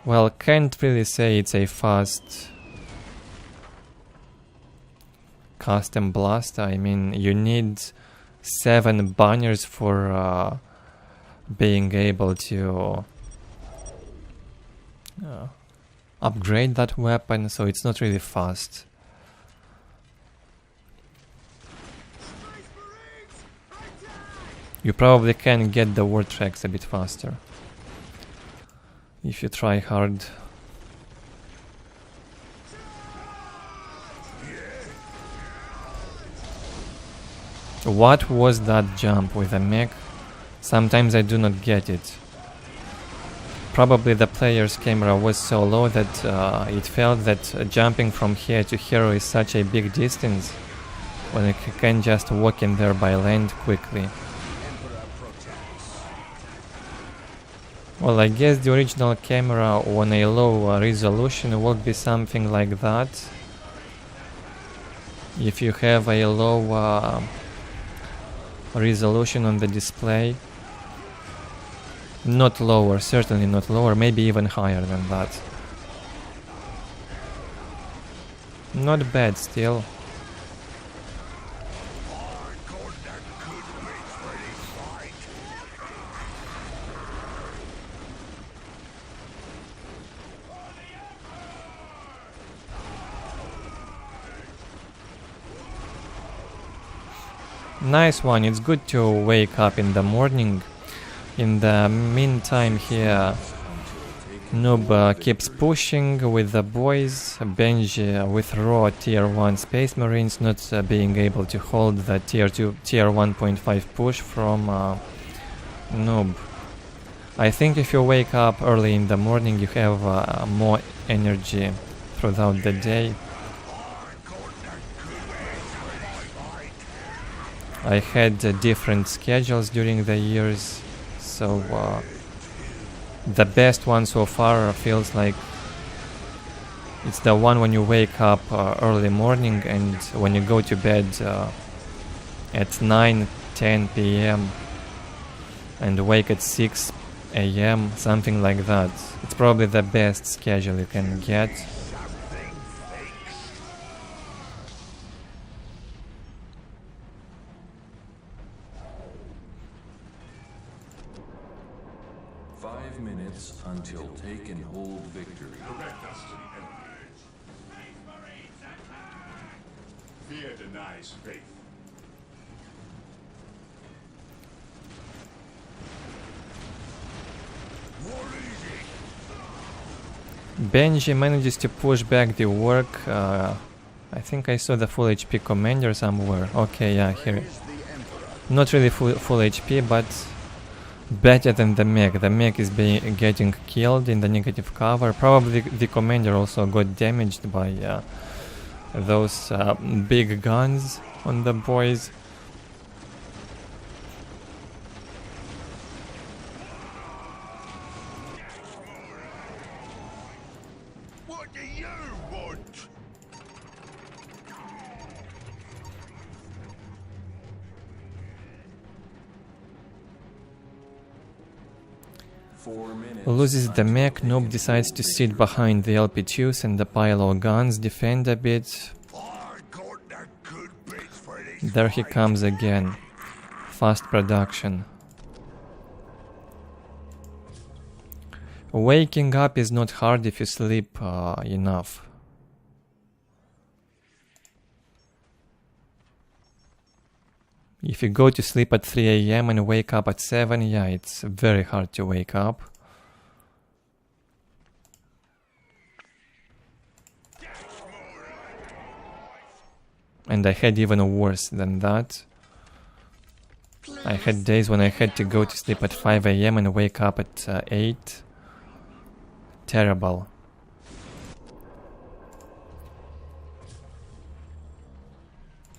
Well, can't really say it's a fast custom blaster. I mean, you need 7 banners for being able to upgrade that weapon, so it's not really fast. You probably can get the word tracks a bit faster if you try hard. What was that jump with a mech? Sometimes I do not get it. Probably the player's camera was so low that it felt that jumping from here to hero is such a big distance when you can just walk in there by land quickly. Well, I guess the original camera on a low resolution would be something like that. If you have a low resolution on the display. Not lower, certainly not lower, maybe even higher than that. Not bad still. Nice one, it's good to wake up in the morning. In the meantime here, Noob keeps pushing with the boys. Benji with raw tier 1 Space Marines not being able to hold the tier 2, tier 1.5 push from Noob. I think if you wake up early in the morning you have more energy throughout the day. I had different schedules during the years, so the best one so far feels like it's the one when you wake up early morning and when you go to bed at 9-10 p.m. and wake at 6 a.m., something like that. It's probably the best schedule you can get. Until take and hold victory. Fear denies faith. What is it? Benji manages to push back the Ork. I think I saw the full HP commander somewhere. Okay, yeah, here. Not really full HP, but better than the mech. The mech is getting killed in the negative cover. Probably the commander also got damaged by those big guns on the boys. What do you want? Loses the mech, Noob decides to sit behind the LP2s and the pile of guns, defend a bit. There he comes again. Fast production. Waking up is not hard if you sleep enough. If you go to sleep at 3 AM and wake up at 7, yeah, it's very hard to wake up. And I had even worse than that. I had days when I had to go to sleep at 5 AM and wake up at 8. Terrible.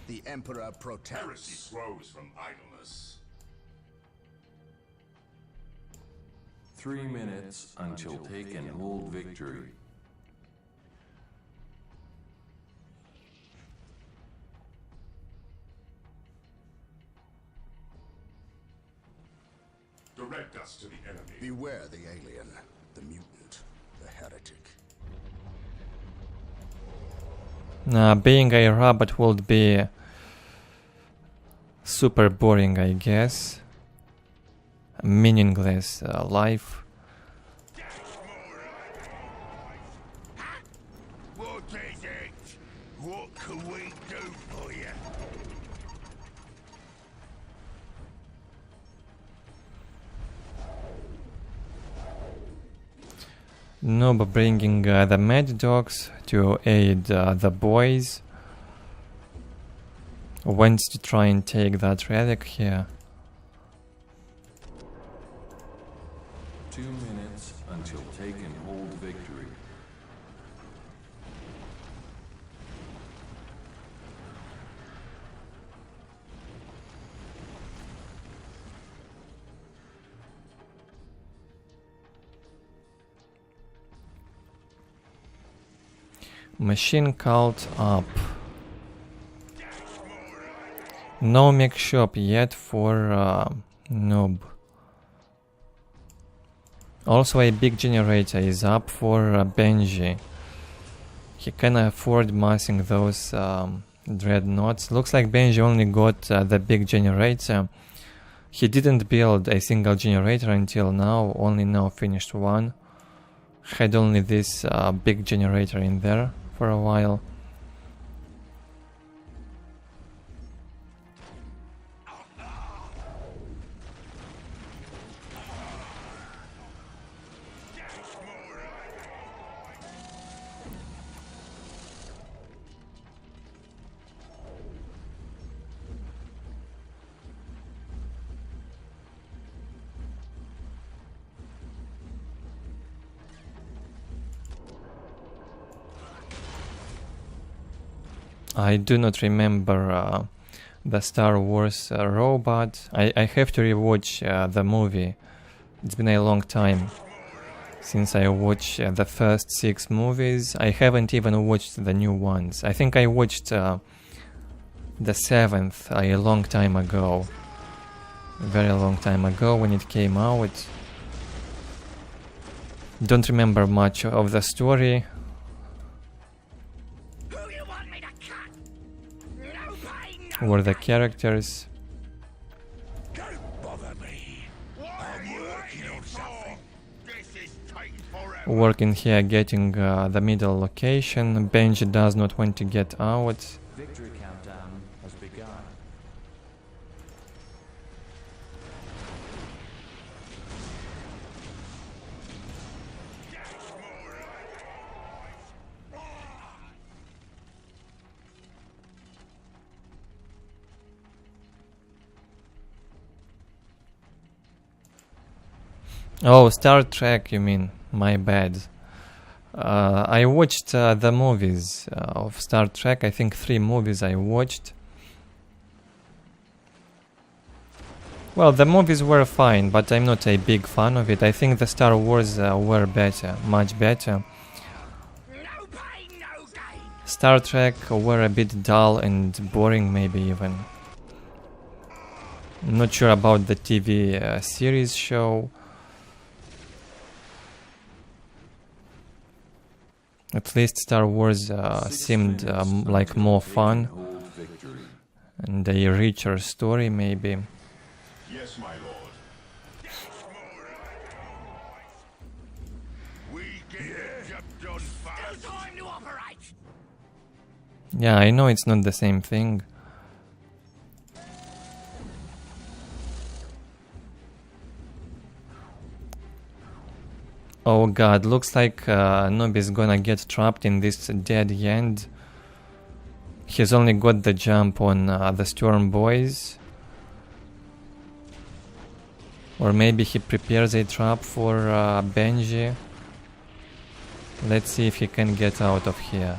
The Emperor protects. Heresy grows from idleness. 3 minutes until take and hold victory. Direct us to the enemy. Beware the alien, the mutant, the heretic. Being a robot would be super boring, I guess. Meaningless life. What is it? What can we do for you? Noob bringing the mad dogs to aid the boys. Wants to try and take that relic here. 2 minutes until take and hold victory. Machine cult up. No mech shop yet for Noob. Also a big generator is up for Benji. He can afford massing those dreadnoughts. Looks like Benji only got the big generator. He didn't build a single generator until now, only now finished one. Had only this big generator in there for a while. I do not remember the Star Wars robot. I have to rewatch the movie. It's been a long time since I watched the first 6 movies. I haven't even watched the new ones. I think I watched the 7th a long time ago. A very long time ago when it came out. Don't remember much of the story. Or the characters. Don't bother me. I'm working on something. This is taking forever. Working here, getting the middle location. Benji does not want to get out. Victory countdown Oh, Star Trek, you mean? My bad. I watched the movies of Star Trek. I think 3 movies I watched. Well, the movies were fine, but I'm not a big fan of it. I think the Star Wars were better, much better. No pain, no gain. Star Trek were a bit dull and boring, maybe even. Not sure about the TV series show. At least Star Wars seemed like more fun and a richer story, maybe. Yes, my lord. We get the job done fast. Still time to operate. Yeah, I know it's not the same thing. Oh god, looks like Noob is gonna get trapped in this dead end. He's only got the jump on the Storm Boys. Or maybe he prepares a trap for Benji. Let's see if he can get out of here.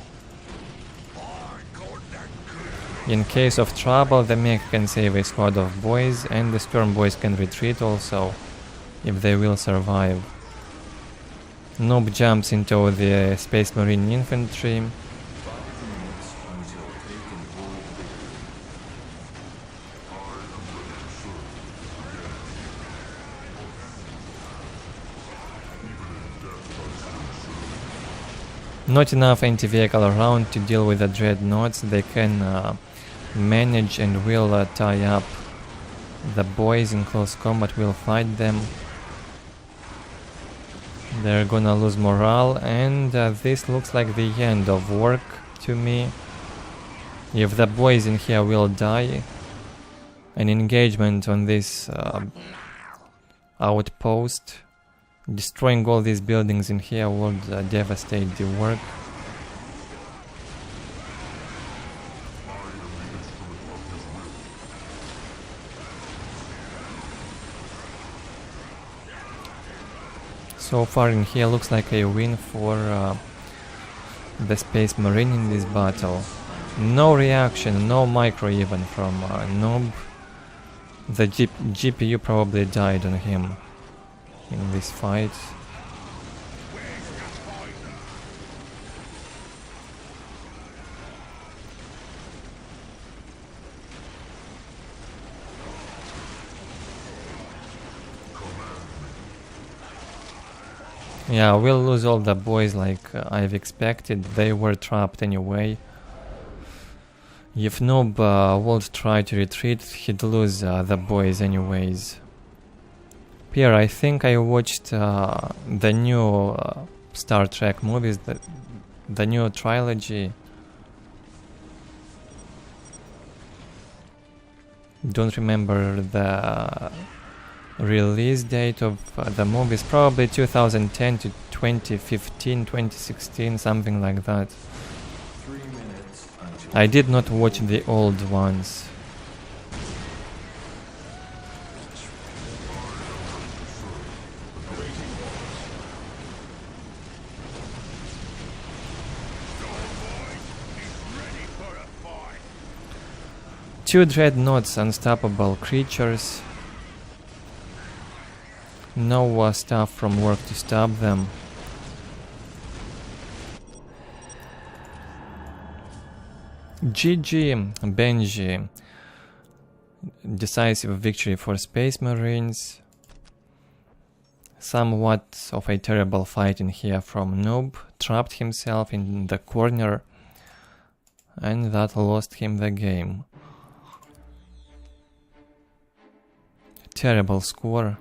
In case of trouble, the mech can save a squad of boys, and the Storm Boys can retreat also, if they will survive. Noob jumps into the Space Marine infantry. Not enough anti-vehicle around to deal with the dreadnoughts. They can manage and will tie up the boys in close combat. Will fight them. They're gonna lose morale, and this looks like the end of work to me. If the boys in here will die, an engagement on this outpost, destroying all these buildings in here would devastate the work. So far in here looks like a win for the Space Marine in this battle. No reaction, no micro even from Noob. The GPU probably died on him in this fight. Yeah, we'll lose all the boys like I've expected. They were trapped anyway. If Noob would try to retreat, he'd lose the boys anyways. Pierre, I think I watched the new Star Trek movies, the new trilogy. Don't remember the release date of the movies, probably 2010 to 2015, 2016, something like that. I did not watch the old ones. Two dreadnoughts, unstoppable creatures. No stuff from work to stop them. GG, Benji. Decisive victory for Space Marines. Somewhat of a terrible fight in here from Noob. Trapped himself in the corner, and that lost him the game. Terrible score.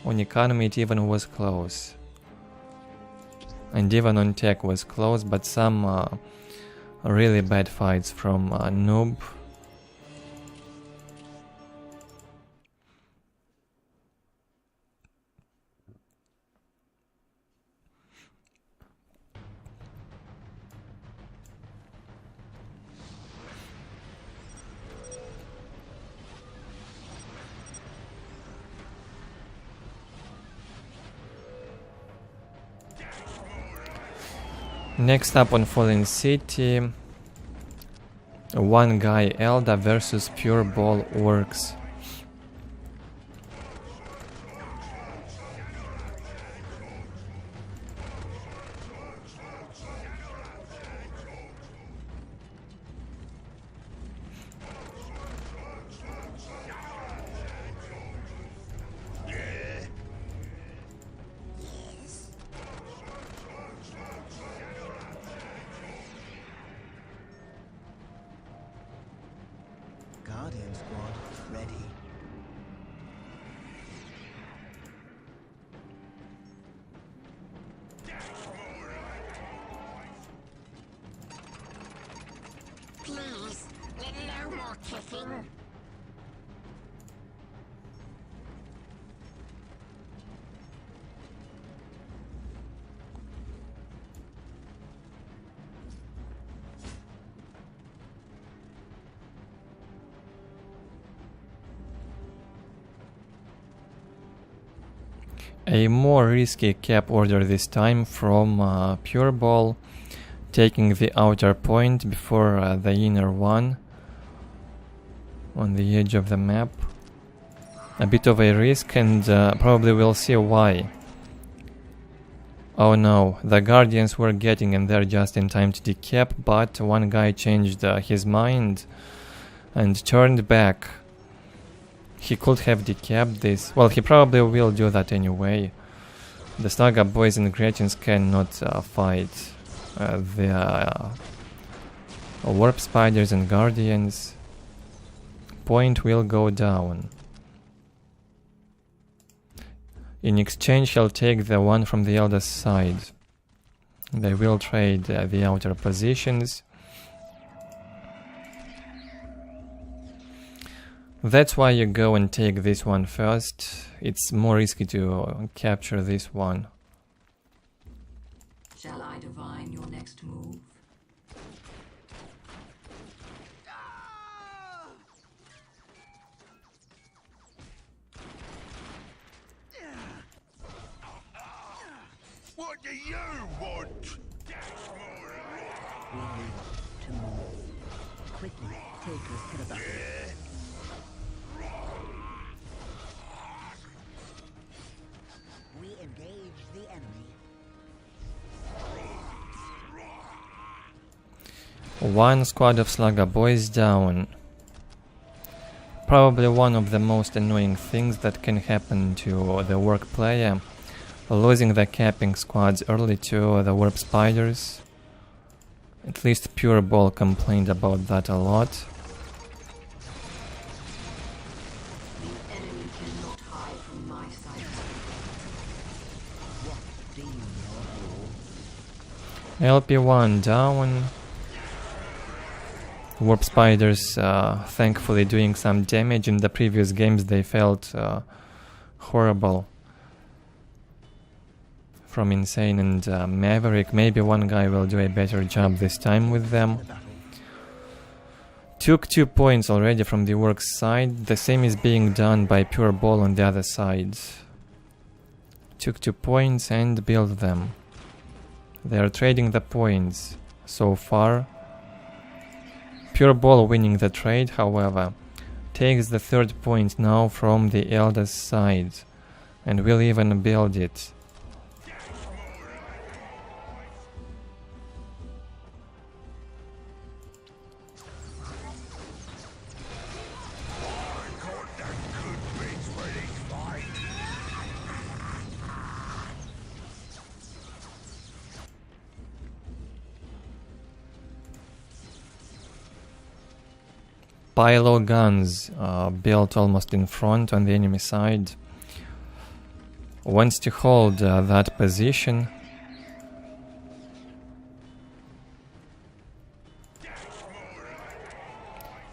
On economy it even was close. And even on tech was close, but some really bad fights from Noob. Next up on Fallen City, one guy Eldar versus PuReBall Orks. Guardian squad ready. Please, no more kissing. A more risky cap order this time from PuReBall, taking the outer point before the inner one on the edge of the map. A bit of a risk, and probably we'll see why. Oh no, the Guardians were getting in there just in time to decap, but one guy changed his mind and turned back. He could have decapped this. Well, he probably will do that anyway. The Saga boys and Krakens cannot fight the warp spiders and guardians. Point will go down. In exchange, he'll take the one from the Eldar side. They will trade the outer positions. That's why you go and take this one first. It's more risky to capture this one. Shall I divine your next move? What do you want? We need to move. Quickly, take us to the battle. We engage the enemy. One squad of Slugger boys down. Probably one of the most annoying things that can happen to the Ork player. Losing the capping squads early to the warp spiders. At least PuReBall complained about that a lot. The enemy cannot hide from my sight. What do you know? LP1 down. Warp spiders thankfully doing some damage. In the previous games they felt horrible. From InSANE and Maverick. Maybe one guy will do a better job this time with them. Took 2 points already from the Orks side. The same is being done by PuReBall on the other side. Took 2 points and built them. They are trading the points so far. PuReBall winning the trade, however, takes the 3rd point now from the Eldar's side and will even build it. Pilo guns built almost in front on the enemy side. Wants to hold that position.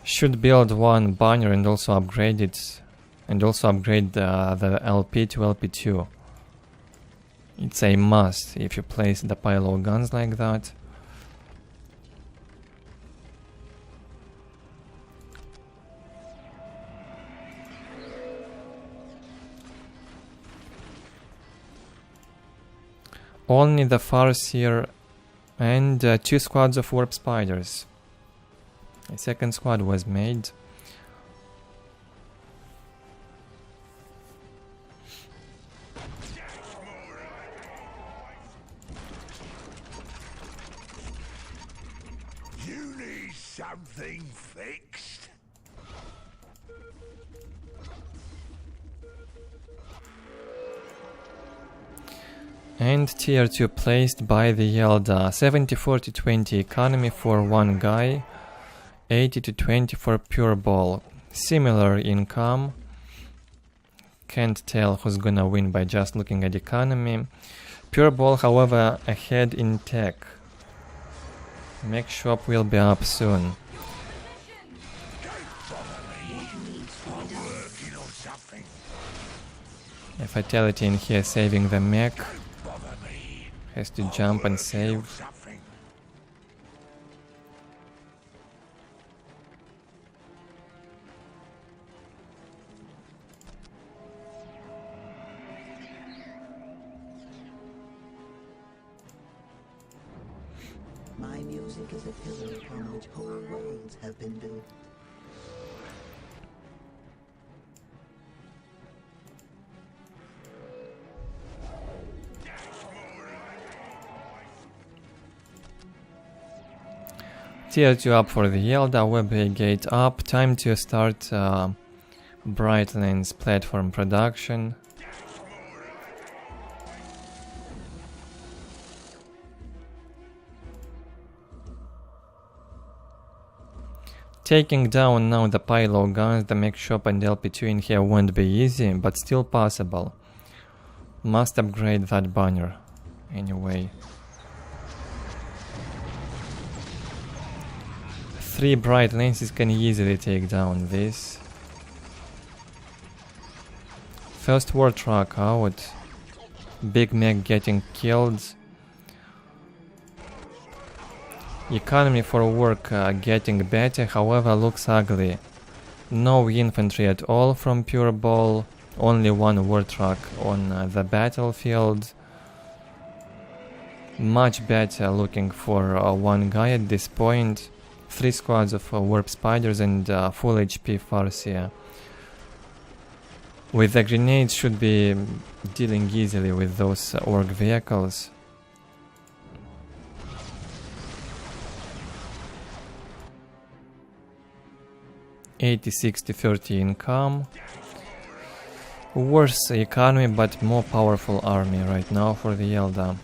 Should build one banner and also upgrade it. And also upgrade the LP to LP2. It's a must if you place the Pilo guns like that. Only the Farseer And 2 squads of warp spiders. A second squad was made. You need something fixed? And tier 2 placed by the Eldar. 70-40-20 economy for one guy. 80-20 for PuReBall. Similar income. Can't tell who's gonna win by just looking at economy. PuReBall, however, ahead in tech. Mech shop will be up soon. A fatality in here saving the mech. Has to jump and save. My music is a pillar upon which whole worlds have been built. Tier 2 up for the Eldar, web gate up. Time to start Brightlands platform production. Taking down now the payload guns, the mech shop and LP2 in here won't be easy, but still possible. Must upgrade that banner anyway. 3 bright lenses can easily take down this. First war truck out. Big mech getting killed. Economy for work getting better, however looks ugly. No infantry at all from PuReBall. Only 1 war truck on the battlefield. Much better looking for one guy at this point. 3 squads of warp spiders and full HP Farseer. With the grenades should be dealing easily with those orc vehicles. $80-60-30 income. Worse economy but more powerful army right now for the Eldar.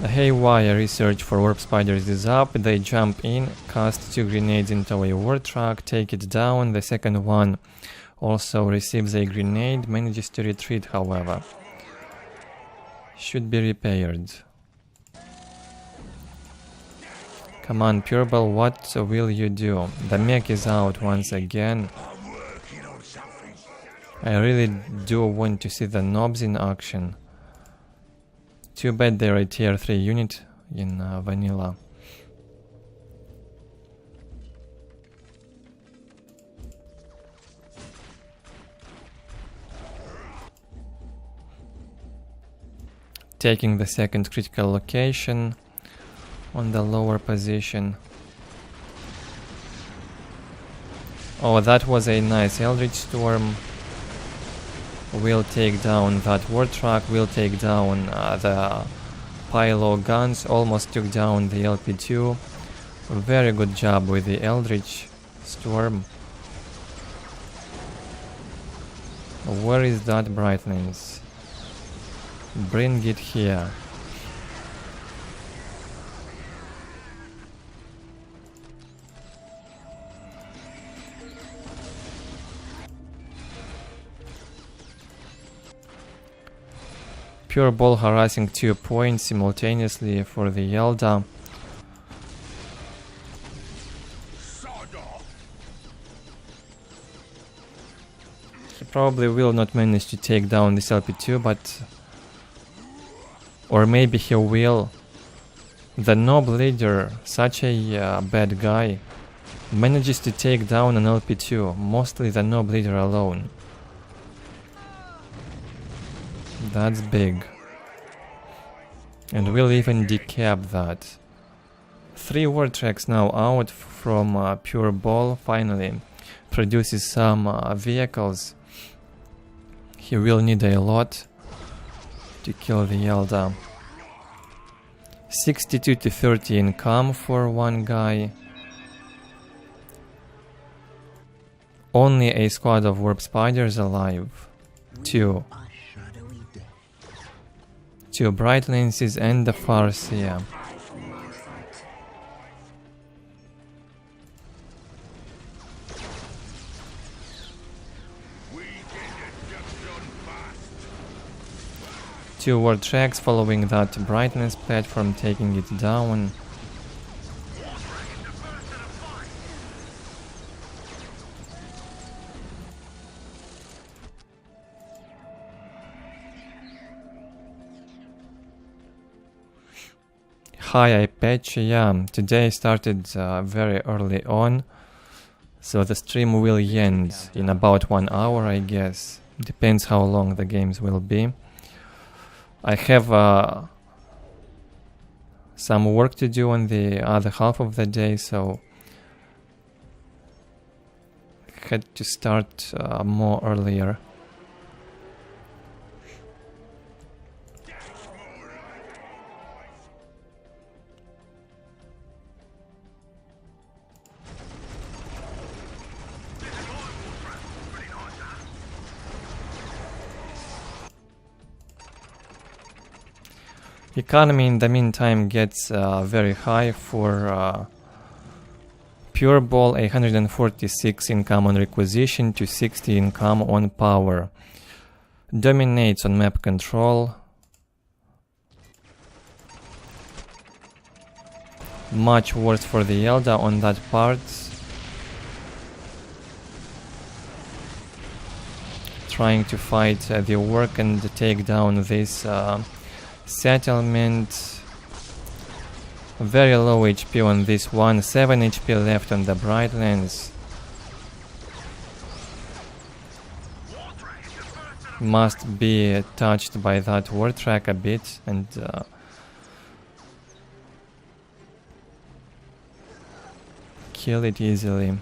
The haywire research for warp spiders is up. They jump in, cast 2 grenades into a war truck, take it down. The second one also receives a grenade, manages to retreat however. Should be repaired. Come on PuReBall, what will you do? The mech is out once again. I really do want to see the knobs in action. Too bad they're a tier 3 unit in vanilla. Taking the second critical location on the lower position. Oh, that was a nice Eldritch Storm. We'll take down that war truck, we'll take down the payload guns, almost took down the LP2. Very good job with the Eldritch Storm. Where is that Brightlands? Bring it here. PuReBall harassing 2 points simultaneously for the Eldar. probably will not manage to take down this LP2, but... Or maybe he will. The Nob leader, such a bad guy, manages to take down an LP2, mostly the Nob leader alone. That's big. And we'll even decap that. 3 war tracks now out from PuReBall, finally. Produces some vehicles. He will need a lot to kill the Eldar. 62 to 30 income for one guy. Only a squad of warp spiders alive. 2 bright lenses and the Farseer. Two war tracks following that brightness platform, taking it down. Hi, I patch. Yeah, today started very early on, so the stream will end in about 1 hour, I guess. Depends how long the games will be. I have some work to do on the other half of the day, so I had to start more earlier. Economy in the meantime gets very high for PuReBall, 146 income on requisition to 60 income on power. Dominates on map control. Much worse for the Eldar on that part. Trying to fight the Ork and take down this settlement. Very low HP on this one, 7 HP left on the bright lens. Must be touched by that war track a bit and kill it easily.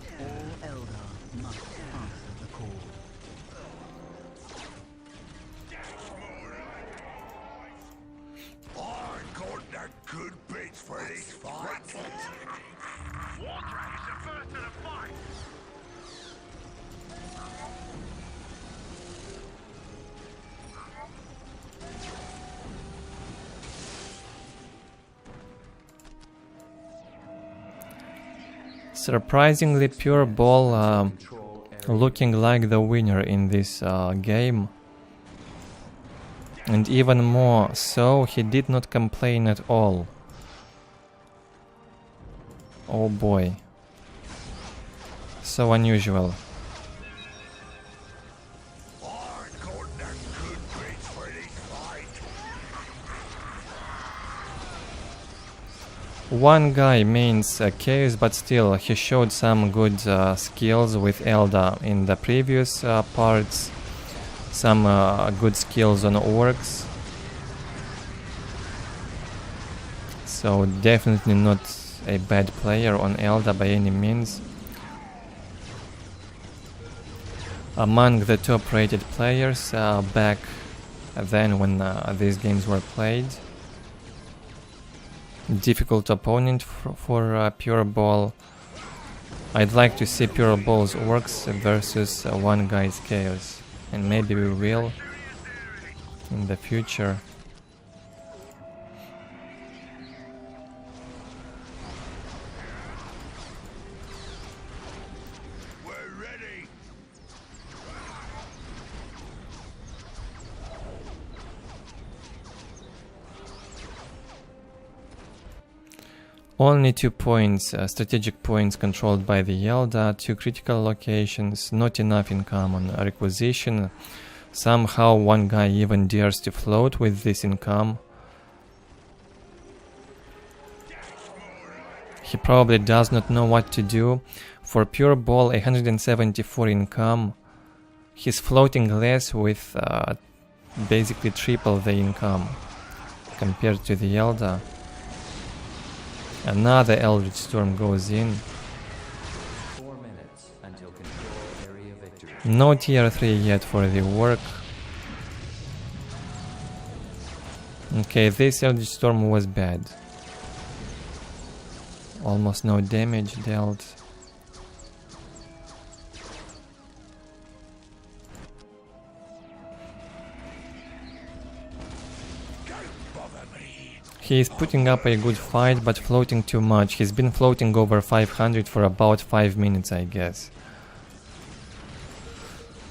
Surprisingly, PuReBall looking like the winner in this game. And even more so, he did not complain at all. Oh boy. So unusual. One guy mains Chaos, but still he showed some good skills with Eldar in the previous parts. Some good skills on Orks. So definitely not a bad player on Eldar by any means. Among the top rated players back then when these games were played. Difficult opponent for PuReBall. I'd like to see PuReBall's Orks versus one guy's Chaos, and maybe we will in the future. Only 2 points, strategic points controlled by the Eldar, 2 critical locations, not enough income on requisition. Somehow one guy even dares to float with this income. He probably does not know what to do. For PuReBall, 174 income. He's floating less with basically triple the income compared to the Eldar. Another Eldritch Storm goes in. 4 minutes until control area victory. No tier 3 yet for the Ork. Okay, this Eldritch Storm was bad. Almost no damage dealt. He is putting up a good fight, but floating too much. He's been floating over 500 for about 5 minutes, I guess.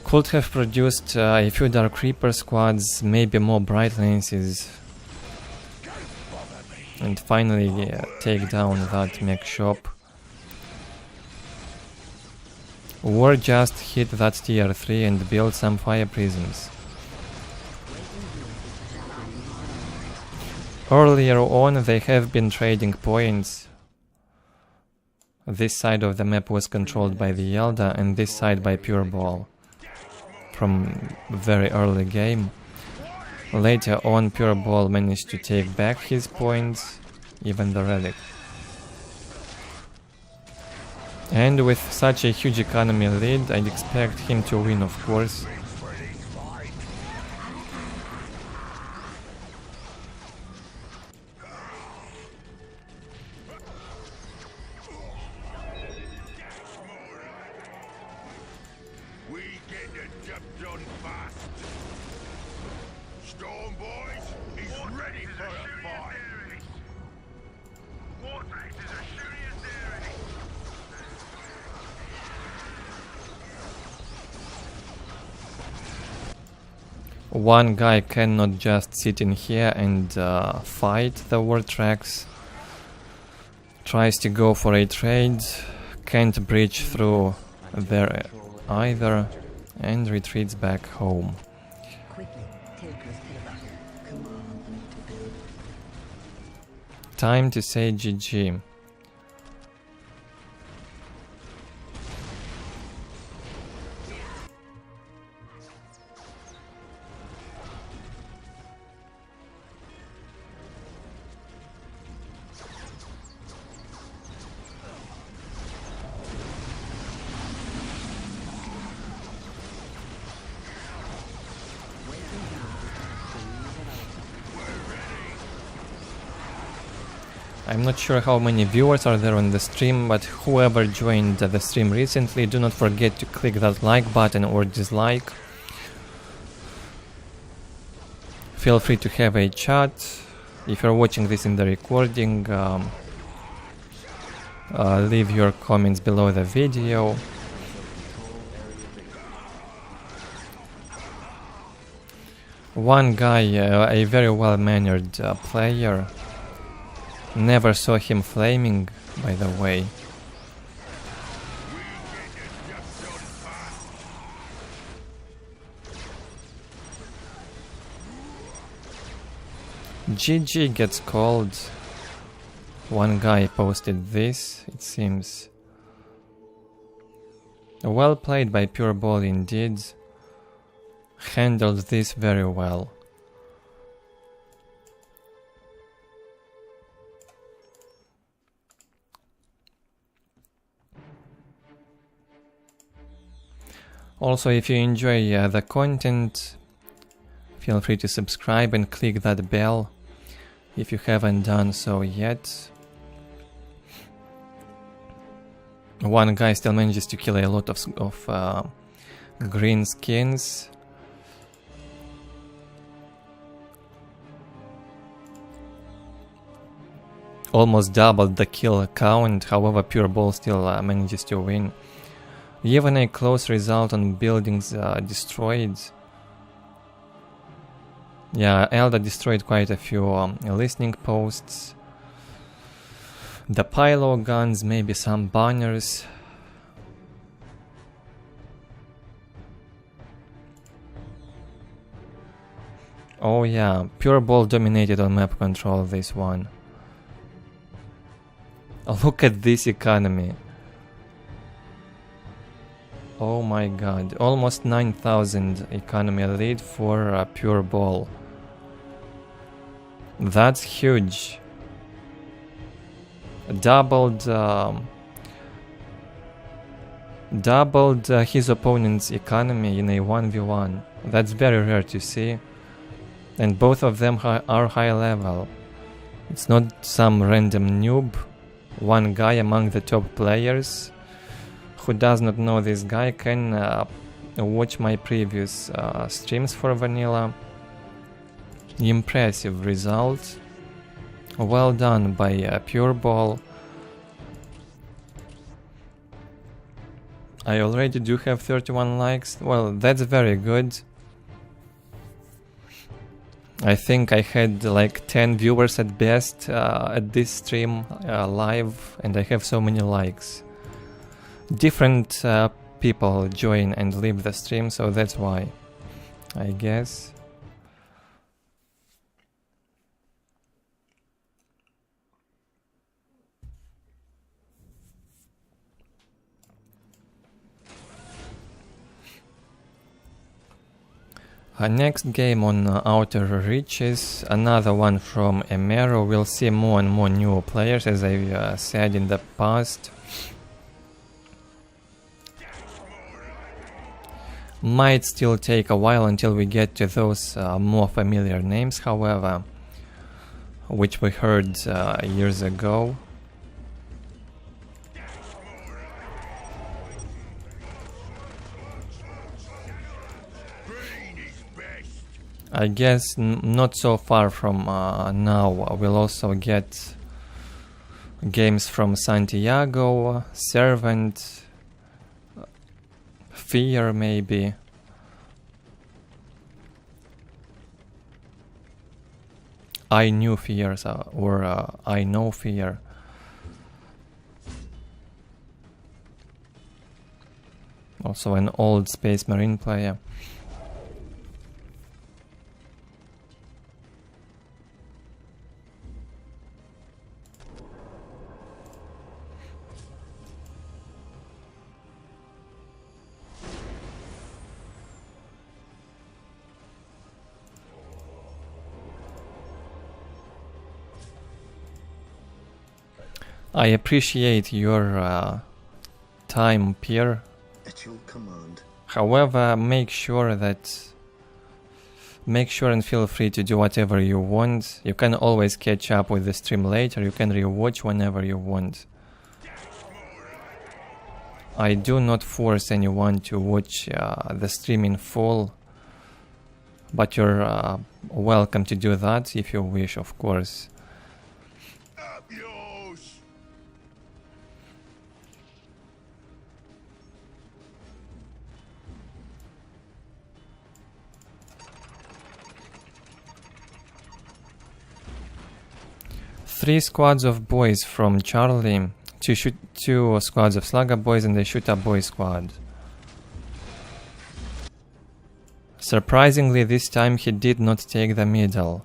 Could have produced a few Dark Reaper squads, maybe more Bright Lances. And finally take down that mech shop. Or just hit that tier 3 and build some fire prisms. Earlier on they have been trading points. This side of the map was controlled by the Eldar and this side by PuReBall. From very early game. Later on PuReBall managed to take back his points, even the relic. And with such a huge economy lead, I'd expect him to win, of course. One guy cannot just sit in here and fight the war tracks. Tries to go for a trade, can't breach through there either, and retreats back home. Time to say GG. I'm not sure how many viewers are there on the stream, but whoever joined the stream recently, do not forget to click that like button or dislike. Feel free to have a chat. If you're watching this in the recording, leave your comments below the video. One guy, a very well-mannered player. Never saw him flaming, by the way. GG gets called. One guy posted this, it seems. Well played by PuReBall indeed. Handled this very well. Also, if you enjoy the content, feel free to subscribe and click that bell if you haven't done so yet. One guy still manages to kill a lot of green skins. Almost doubled the kill count, however PuReBall still manages to win. Even a close result on buildings destroyed. Yeah, Eldar destroyed quite a few listening posts. The pyro guns, maybe some banners. Oh yeah, PuReBall dominated on map control this one. Look at this economy. Oh my god, almost 9,000 economy lead for PuReBall. That's huge. Doubled his opponent's economy in a 1v1. That's very rare to see. And both of them are high level. It's not some random noob. One guy among the top players who does not know this guy can watch my previous streams for vanilla. Impressive result. Well done by PuReBall. I already do have 31 likes. Well, that's very good. I think I had like 10 viewers at best at this stream live, and I have so many likes. Different people join and leave the stream, so that's why, I guess. Next game on Outer Reaches, another one from emeru. We'll see more and more new players, as I said in the past. Might still take a while until we get to those more familiar names, however, which we heard years ago. I guess not so far from now we'll also get games from Santiago, Servant, Fear maybe. I knew Fears or I know Fear. Also an old Space Marine player. I appreciate your time, Pierre. At your command. However, make sure and feel free to do whatever you want. You can always catch up with the stream later. You can rewatch whenever you want. I do not force anyone to watch the stream in full, but you're welcome to do that if you wish, of course. 3 squads of boys from Charlie, 2 squads of Slugger boys, and a shooter boy squad. Surprisingly, this time he did not take the middle.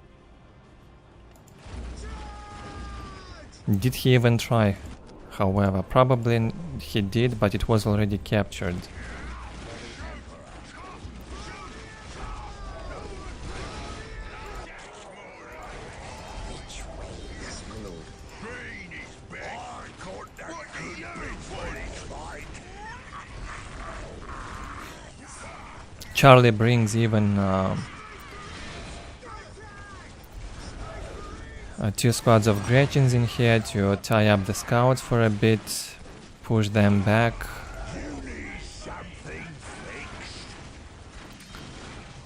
Did he even try? However, probably he did, but it was already captured. Charlie brings even 2 squads of Gretchens in here to tie up the scouts for a bit, push them back.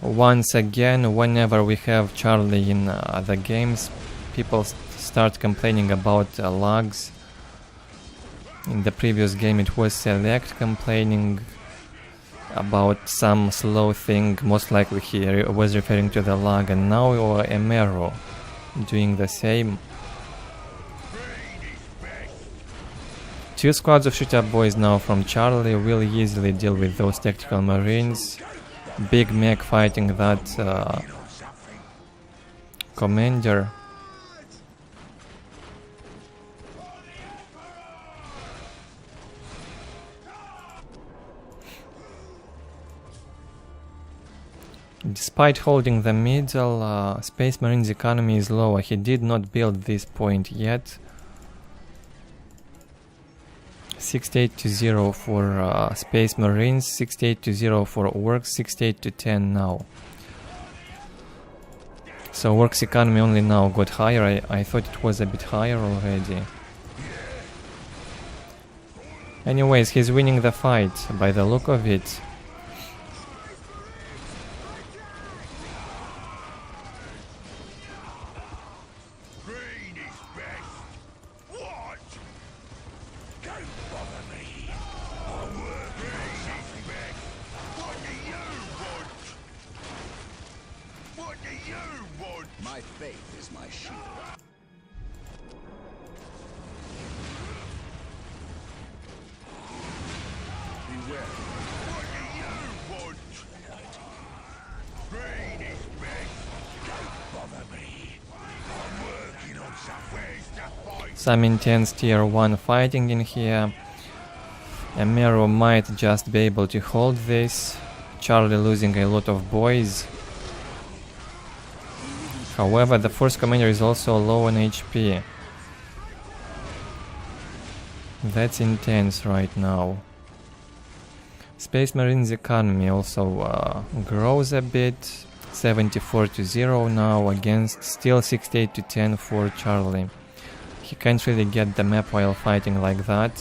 Once again, whenever we have Charlie in the games, people start complaining about lags. In the previous game it was Select complaining about some slow thing, most likely he was referring to the lag, and now emeru doing the same. 2 squads of shoot-up boys now from Charlie will easily deal with those tactical marines. Big mech fighting that commander. Despite holding the middle, Space Marine's economy is lower. He did not build this point yet. 68 to 0 for Space Marines, 68 to 0 for Orks, 68 to 10 now. So Orks economy only now got higher. I thought it was a bit higher already. Anyways, he's winning the fight by the look of it. My faith is my shield. Beware. What do you want? Green is best. Don't bother me. I'm working on somewhere to fight. Some intense tier 1 fighting in here. Emeru might just be able to hold this. Charlie losing a lot of boys. However, the force commander is also low on HP. That's intense right now. Space Marine's economy also grows a bit. 74 to 0 now against still 68 to 10 for Charlie. He can't really get the map while fighting like that.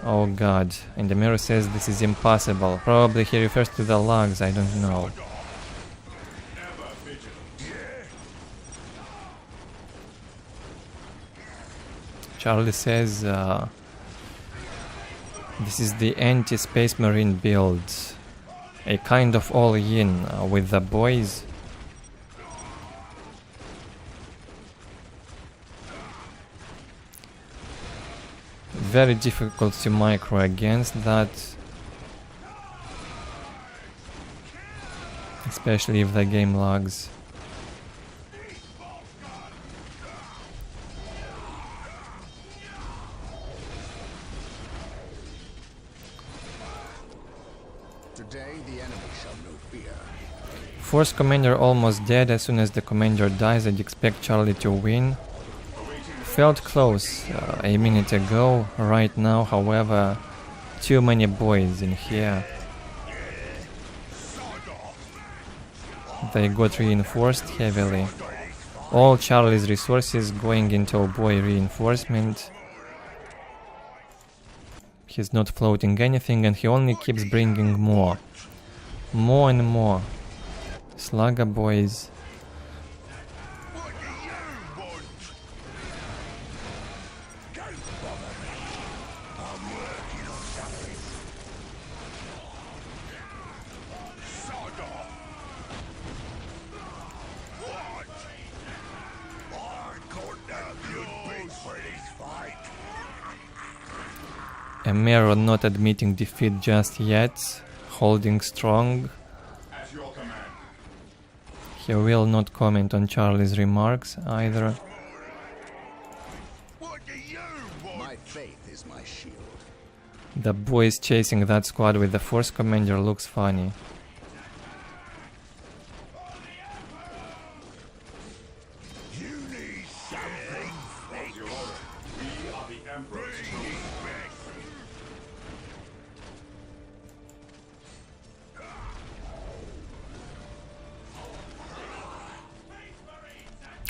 Oh god, and the mirror says this is impossible. Probably he refers to the logs, I don't know. Charlie says this is the anti-Space Marine build. A kind of all-in with the boys. Very difficult to micro against that. Especially if the game lags. Today the enemy shall know fear. Force commander almost dead. As soon as the commander dies, I'd expect Charlie to win. Felt close a minute ago. Right now, however, too many boys in here. They got reinforced heavily. All Charlie's resources going into boy reinforcement. He's not floating anything and he only keeps bringing more. More and more. Slugger boys. Emeru not admitting defeat just yet, holding strong. He will not comment on Charlie's remarks either. My faith is my shield. The boys chasing that squad with the force commander looks funny.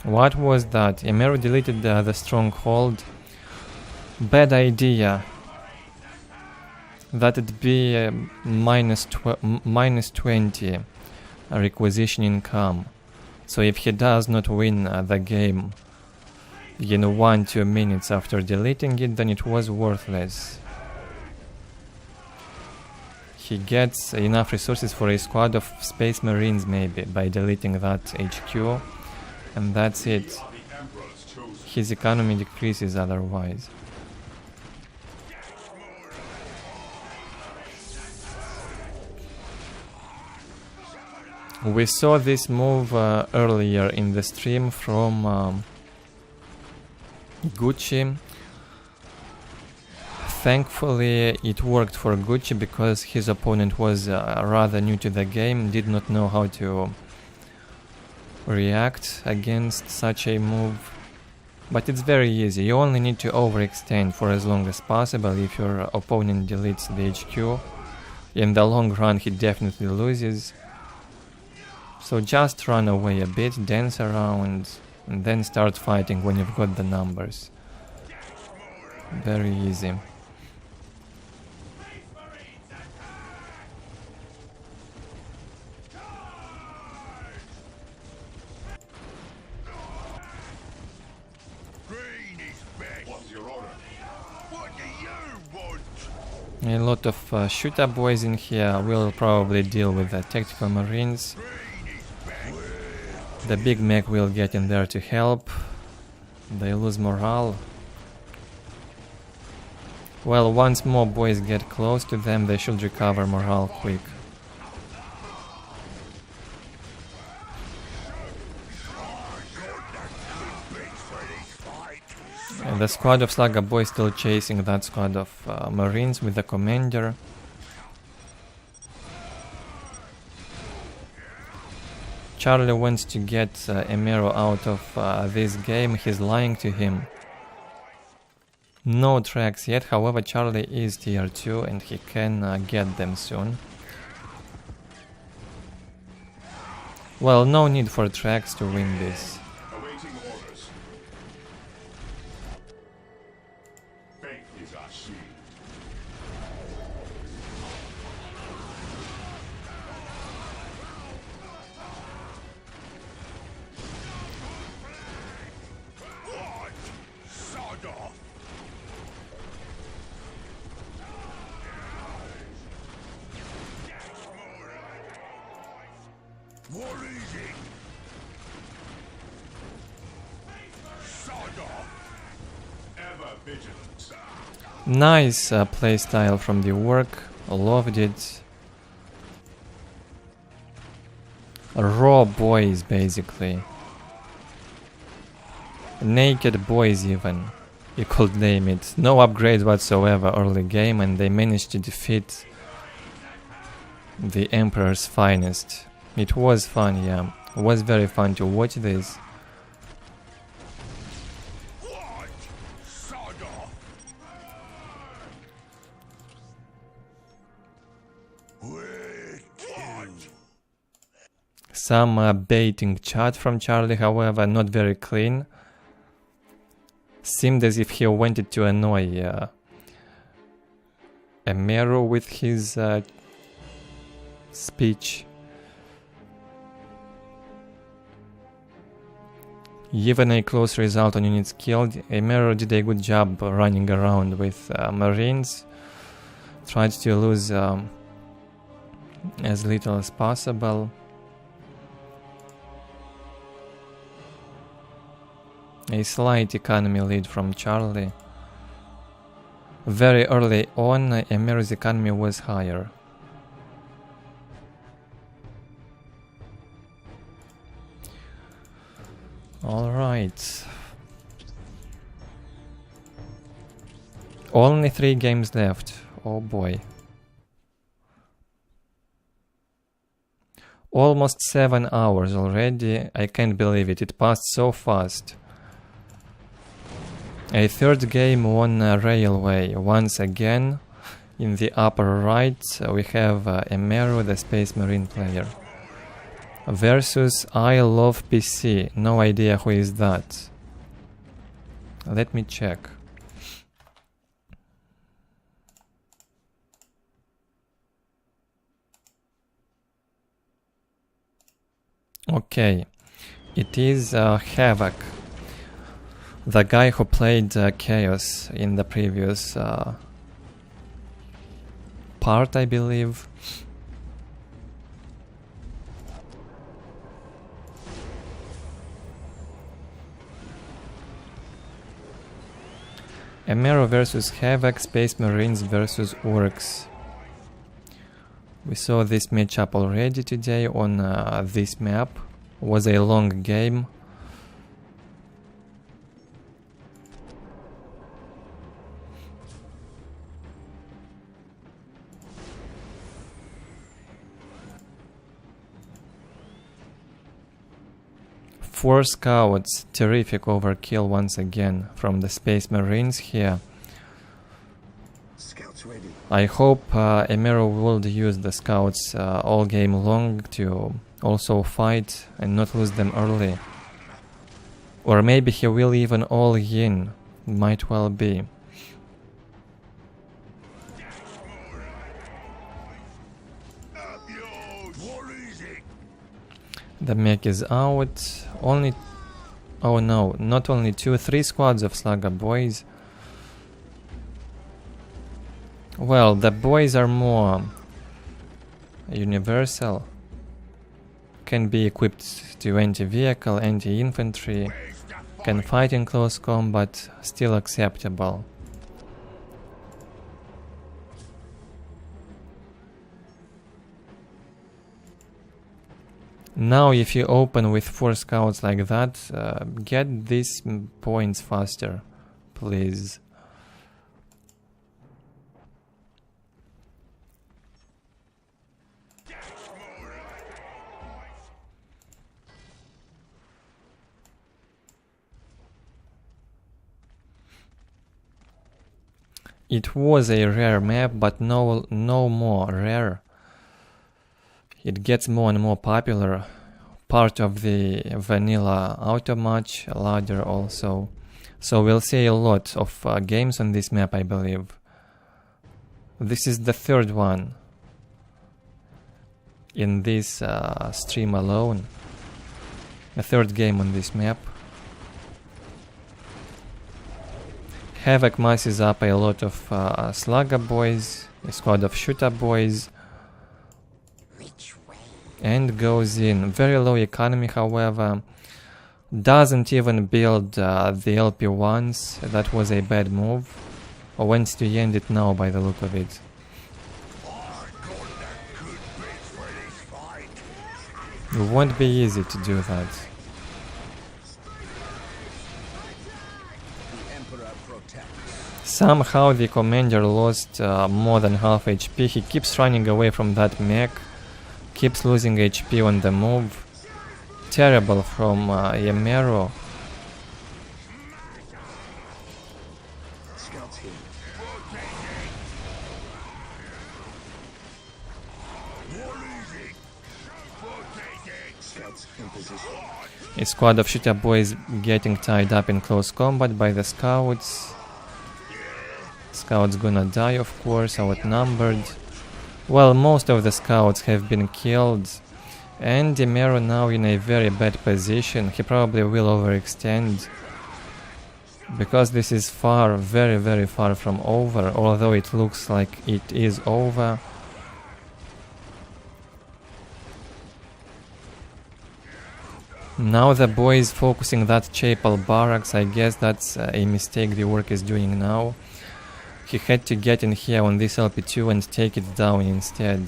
What was that? Emeru deleted the stronghold. Bad idea. That'd be minus 20 requisition income. So if he does not win the game in 1-2 minutes after deleting it, then it was worthless. He gets enough resources for a squad of Space Marines maybe by deleting that HQ. And that's it. His economy decreases otherwise. We saw this move earlier in the stream from Gucci. Thankfully it worked for Gucci because his opponent was rather new to the game, did not know how to react against such a move. But it's very easy, you only need to overextend for as long as possible. If your opponent deletes the HQ, in the long run he definitely loses. So just run away a bit, dance around, and then start fighting when you've got the numbers. Very easy. A lot of shooter boys in here. Will probably deal with the tactical marines. The big mech will get in there to help. They lose morale. Well, once more boys get close to them, they should recover morale quick. And the squad of Slugger boys still chasing that squad of marines with the commander. Charlie wants to get emeru out of this game. He's lying to him. No tracks yet, however Charlie is tier 2 and he can get them soon. Well, no need for tracks to win this. Nice playstyle from the Ork, loved it. Raw boys basically. Naked boys even, you could name it. No upgrades whatsoever early game and they managed to defeat the Emperor's finest. It was fun, yeah. It was very fun to watch this. Some baiting chat from Charlie, however, not very clean. Seemed as if he wanted to annoy emeru with his speech. Even a close result on units killed. emeru did a good job running around with marines. Tried to lose as little as possible. A slight economy lead from Charlie. Very early on, emeru's economy was higher. Alright. Only 3 games left. Oh boy. Almost 7 hours already. I can't believe it. It passed so fast. A third game on Railway. Once again, in the upper right, we have emeru, the Space Marine player, versus I Love PC. No idea who is that. Let me check. Okay, it is Havoc. The guy who played Chaos in the previous part, I believe. emeru versus Havoc, Space Marines versus Orks. We saw this matchup already today on this map. Was a long game. Four scouts, terrific overkill once again from the Space Marines here. Scouts ready. I hope emeru will use the scouts all game long to also fight and not lose them early. Or maybe he will even all in, might well be. The mech is out. Only... oh no, not only 2, 3 squads of Slugger boys. Well, the boys are more universal. Can be equipped to anti-vehicle, anti-infantry. Can fight in close combat, still acceptable. Now if you open with 4 scouts like that, get these points faster, please. It was a rare map, but no more rare. It gets more and more popular. Part of the vanilla auto match ladder also. So we'll see a lot of games on this map, I believe. This is the third one in this stream alone. The third game on this map. Havoc masses up a lot of slugger boys, a squad of shooter boys, and goes in. Very low economy, however. Doesn't even build the LP1s. That was a bad move. Wants to end it now by the look of it. It won't be easy to do that. Somehow the commander lost more than half HP. He keeps running away from that mech. Keeps losing HP on the move. Terrible from emeru. A squad of shooter boys getting tied up in close combat by the scouts. Scouts gonna die, of course, outnumbered. Well, most of the scouts have been killed. And emeru now in a very bad position. He probably will overextend. Because this is far, very, very far from over. Although it looks like it is over. Now the boy is focusing that chapel barracks. I guess that's a mistake the Ork is doing now. He had to get in here on this LP2 and take it down instead.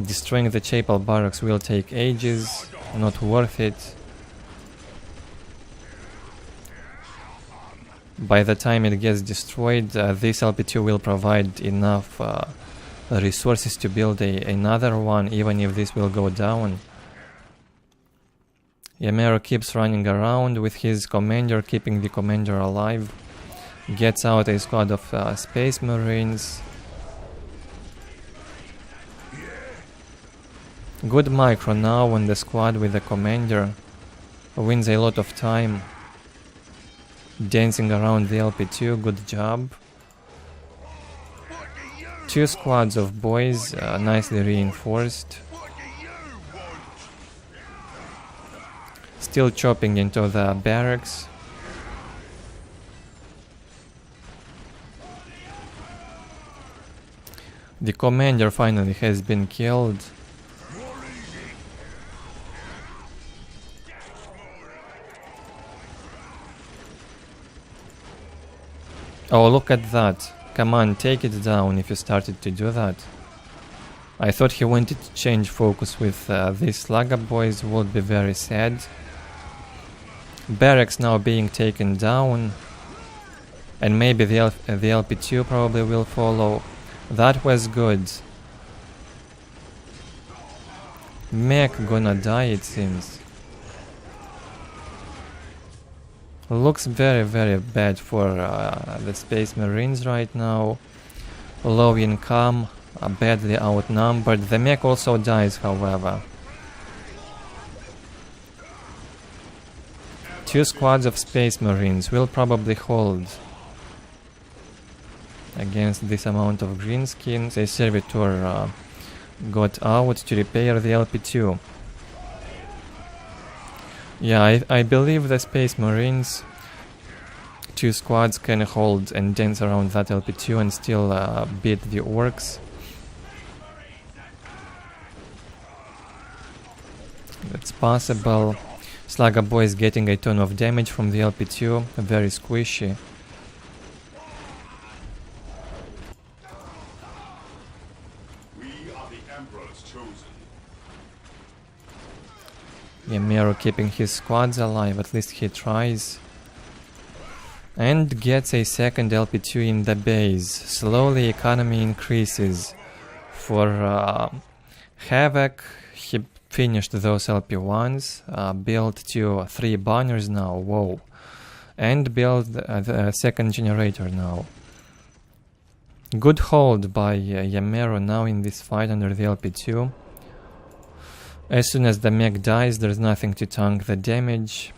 Destroying the chapel barracks will take ages, not worth it. By the time it gets destroyed, this LP2 will provide enough resources to build another one, even if this will go down. emeru keeps running around with his commander, keeping the commander alive. Gets out a squad of Space Marines. Good micro now on the squad with the commander. Wins a lot of time. Dancing around the LP2, good job. 2 squads of boys, nicely reinforced. Still chopping into the barracks. The commander finally has been killed. Oh, look at that. Come on, take it down if you started to do that. I thought he wanted to change focus with these slugger boys, would be very sad. Barracks now being taken down. And maybe the LP2 probably will follow. That was good. Mech gonna die, it seems. Looks very, very bad for the Space Marines right now. Low income, badly outnumbered. The mech also dies, however. 2 squads of Space Marines will probably hold against this amount of greenskins. A servitor got out to repair the LP2. Yeah, I believe the Space Marines 2 squads can hold and dance around that LP2 and still beat the Orks. That's possible. Slugger Boy is getting a ton of damage from the LP2, very squishy. Emeru keeping his squads alive, at least he tries. And gets a second LP2 in the base. Slowly economy increases. For Havoc, he finished those LP1s, built 3 banners now, whoa. And built the second generator now. Good hold by Emeru now in this fight under the LP2. As soon as the mech dies, there's nothing to tank the damage.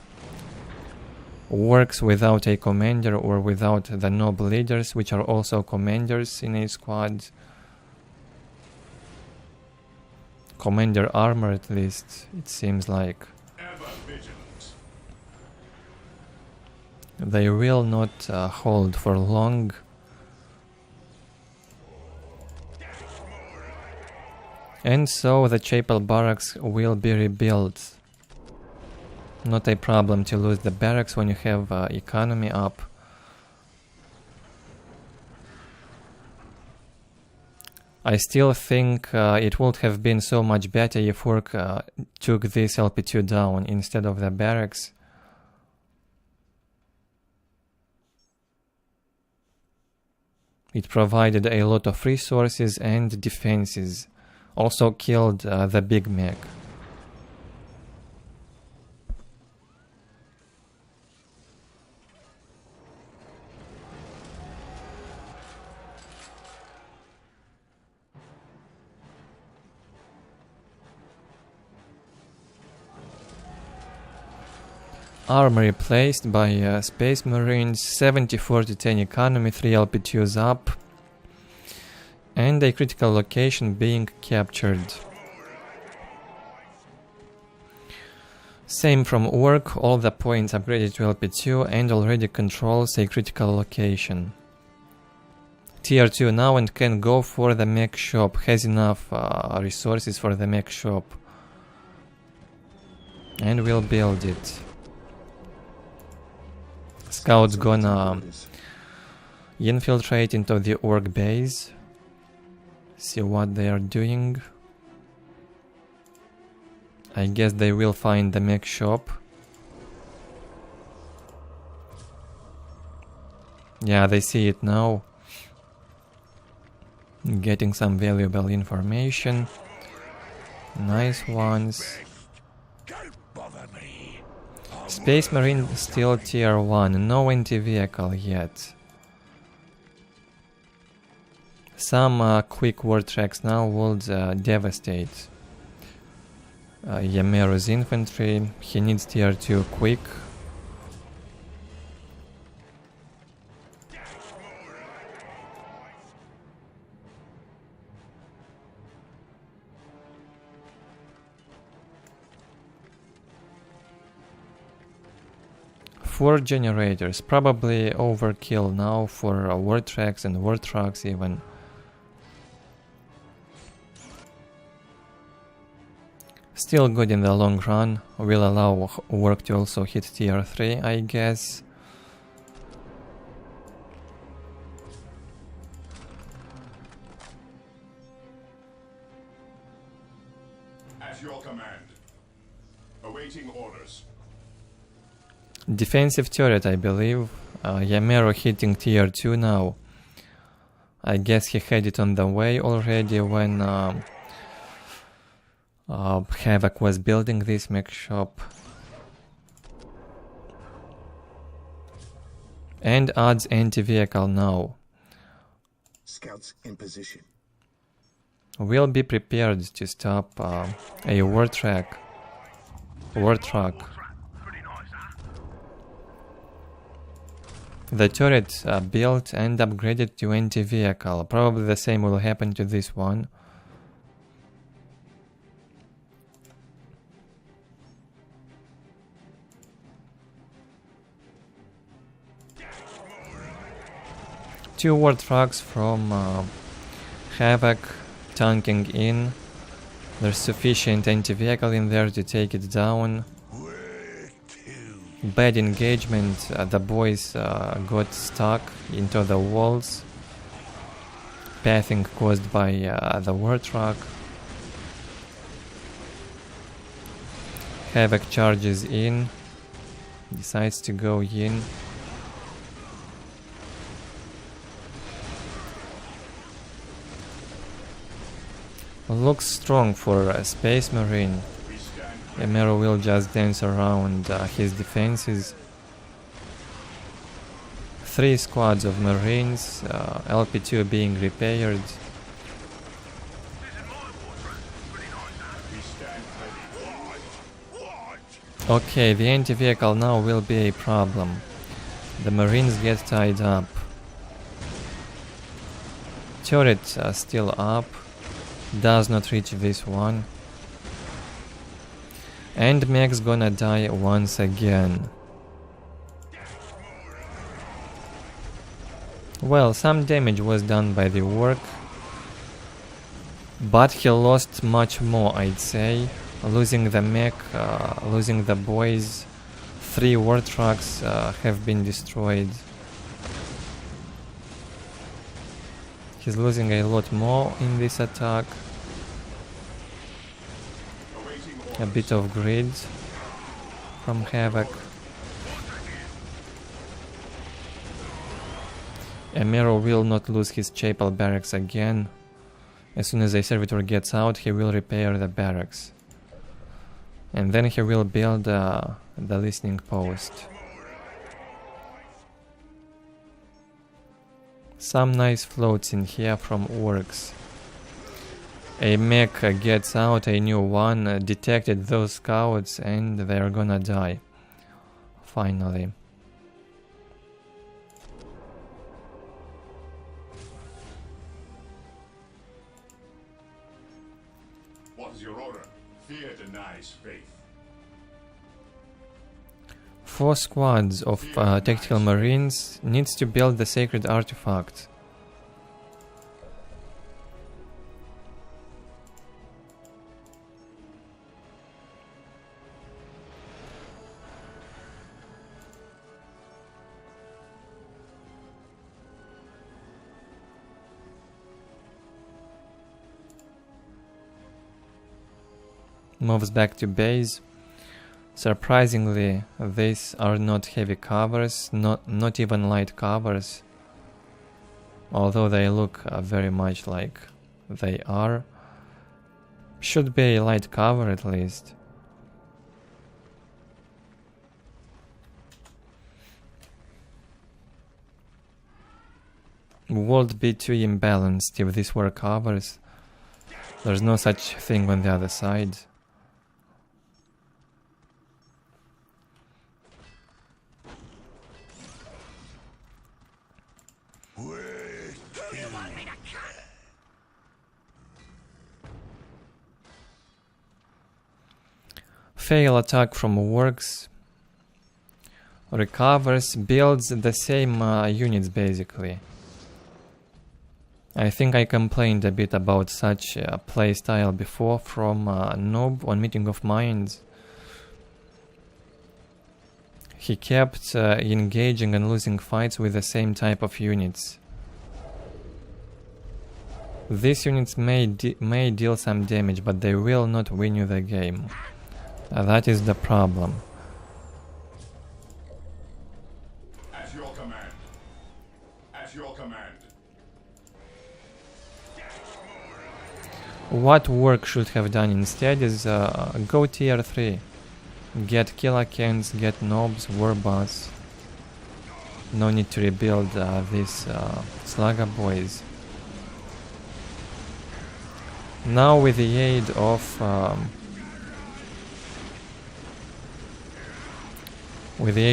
Works without a commander or without the noble leaders, which are also commanders in a squad. Commander armor, at least, it seems like. They will not hold for long. And so the chapel barracks will be rebuilt. Not a problem to lose the barracks when you have economy up. I still think it would have been so much better if Ork took this LP2 down instead of the barracks. It provided a lot of resources and defenses. Also killed the big mech. Armor replaced by Space Marines, 74 to 10 economy, 3 LP2s up. And a critical location being captured. Same from Ork, all the points upgraded to LP2 and already controls a critical location. Tier 2 now and can go for the mech shop, has enough resources for the mech shop. And will build it. Scouts gonna infiltrate into the Ork base. See what they are doing. I guess they will find the mech shop. Yeah, they see it now. Getting some valuable information. Nice ones. Space Marine still tier 1, no anti-vehicle yet. Some quick war tracks now would devastate Emeru's infantry. He needs tier 2 quick. Four generators, probably overkill now for war tracks and war trucks even. Still good in the long run, will allow Ork to also hit tier 3, I guess. At your command. Awaiting orders. Defensive turret, I believe. Emeru hitting tier 2 now. I guess he had it on the way already when Havoc was building this mech shop. And adds anti-vehicle now. Scouts in position. We'll be prepared to stop a war truck. The turret built and upgraded to anti-vehicle. Probably the same will happen to this one. Two war trucks from Havoc tanking in. There's sufficient anti-vehicle in there to take it down. Bad engagement, the boys got stuck into the walls. Pathing caused by the war truck. Havoc charges in, decides to go in. Looks strong for a Space Marine. Emeru will just dance around his defenses. 3 squads of Marines, LP2 being repaired. Okay, the anti-vehicle now will be a problem. The Marines get tied up. Turret still up. Does not reach this one. And mech's gonna die once again. Well, some damage was done by the Ork, but he lost much more, I'd say. Losing the mech, losing the boys. 3 war trucks have been destroyed. He's losing a lot more in this attack. A bit of grid from Havoc. Emeru will not lose his chapel barracks again. As soon as a servitor gets out, he will repair the barracks. And then he will build the listening post. Some nice floats in here from Orks. A mech gets out, a new one, detected those scouts, and they're gonna die. Finally. What is your order? Fear denies faith. 4 squads of tactical marines needs to build the sacred artifact. Moves back to base. Surprisingly, these are not heavy covers, not even light covers, although they look very much like they are. Should be a light cover at least. Would be too imbalanced if these were covers. There's no such thing on the other side. Fail attack from Orks. Recovers, builds the same units basically. I think I complained a bit about such playstyle before from Noob on Meeting of Minds. He kept engaging and losing fights with the same type of units. These units may deal some damage, but they will not win you the game. That is the problem. At your command. At your command. What Ork should have done instead is go tier 3. Get KRAKENs, get Nobs, Warboss. No need to rebuild these Slugger boys. Now with the aid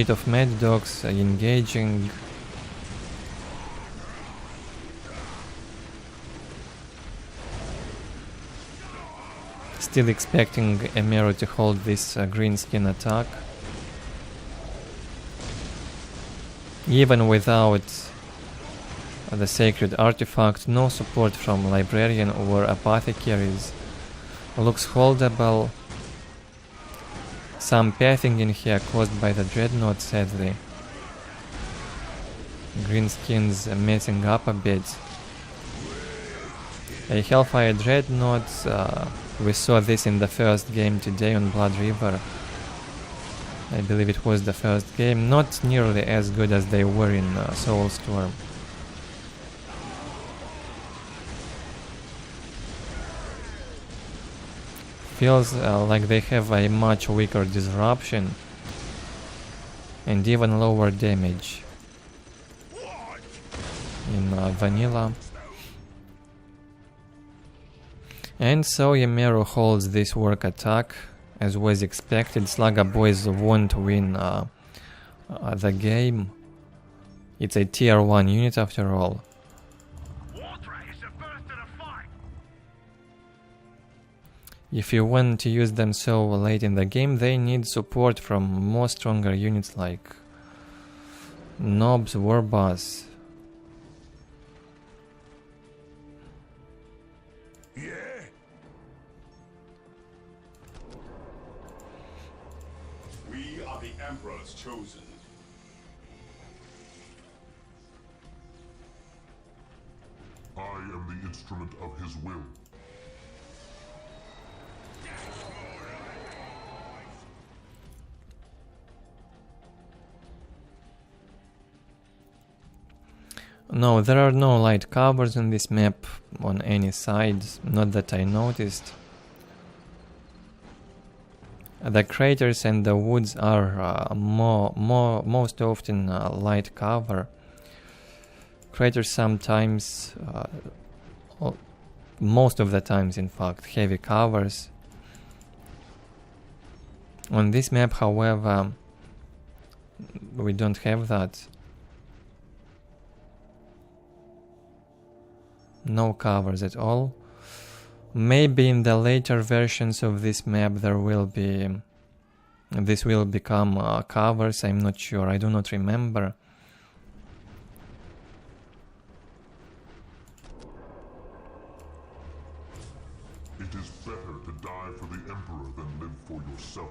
of Mad Dogs engaging, still expecting Emeru to hold this green skin attack. Even without the sacred artifact, no support from librarian or apothecaries. Looks holdable. Some pathing in here caused by the dreadnought, sadly. Greenskins messing up a bit. A Hellfire dreadnought. We saw this in the first game today on Blood River. I believe it was the first game. Not nearly as good as they were in Soulstorm. Feels like they have a much weaker disruption and even lower damage in vanilla. And so Emeru holds this Ork attack, as was expected. Slugger boys won't win the game. It's a tier 1 unit after all. If you want to use them so late in the game, they need support from more stronger units like Nobs, Warboss. We are the Emperor's chosen. I am the instrument of his will. No, there are no light covers on this map on any sides, not that I noticed. The craters and the woods are most often light cover. Craters sometimes, most of the times in fact, heavy covers. On this map, however, we don't have that. No covers at all. Maybe in the later versions of this map there will be... this will become covers, I'm not sure, I do not remember. It is better to die for the Emperor than live for yourself.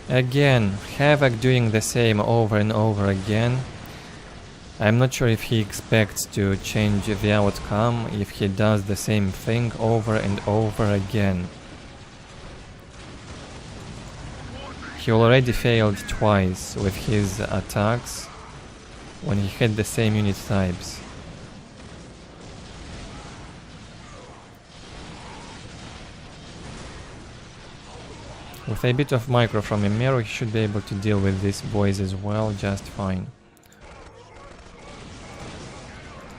Again, Havoc doing the same over and over again. I'm not sure if he expects to change the outcome if he does the same thing over and over again. He already failed twice with his attacks when he had the same unit types. With a bit of micro from Emeru, he should be able to deal with these boys as well just fine.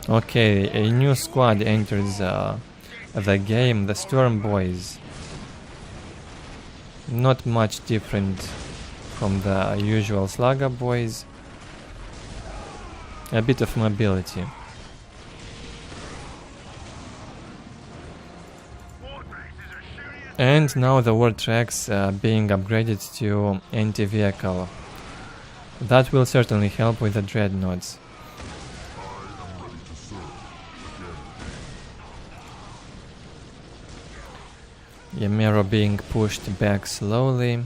Okay, a new squad enters the game, the Storm Boys. Not much different from the usual Slugger Boys. A bit of mobility. And now the war tracks being upgraded to anti-vehicle That will certainly help with the dreadnoughts. Emeru being pushed back slowly.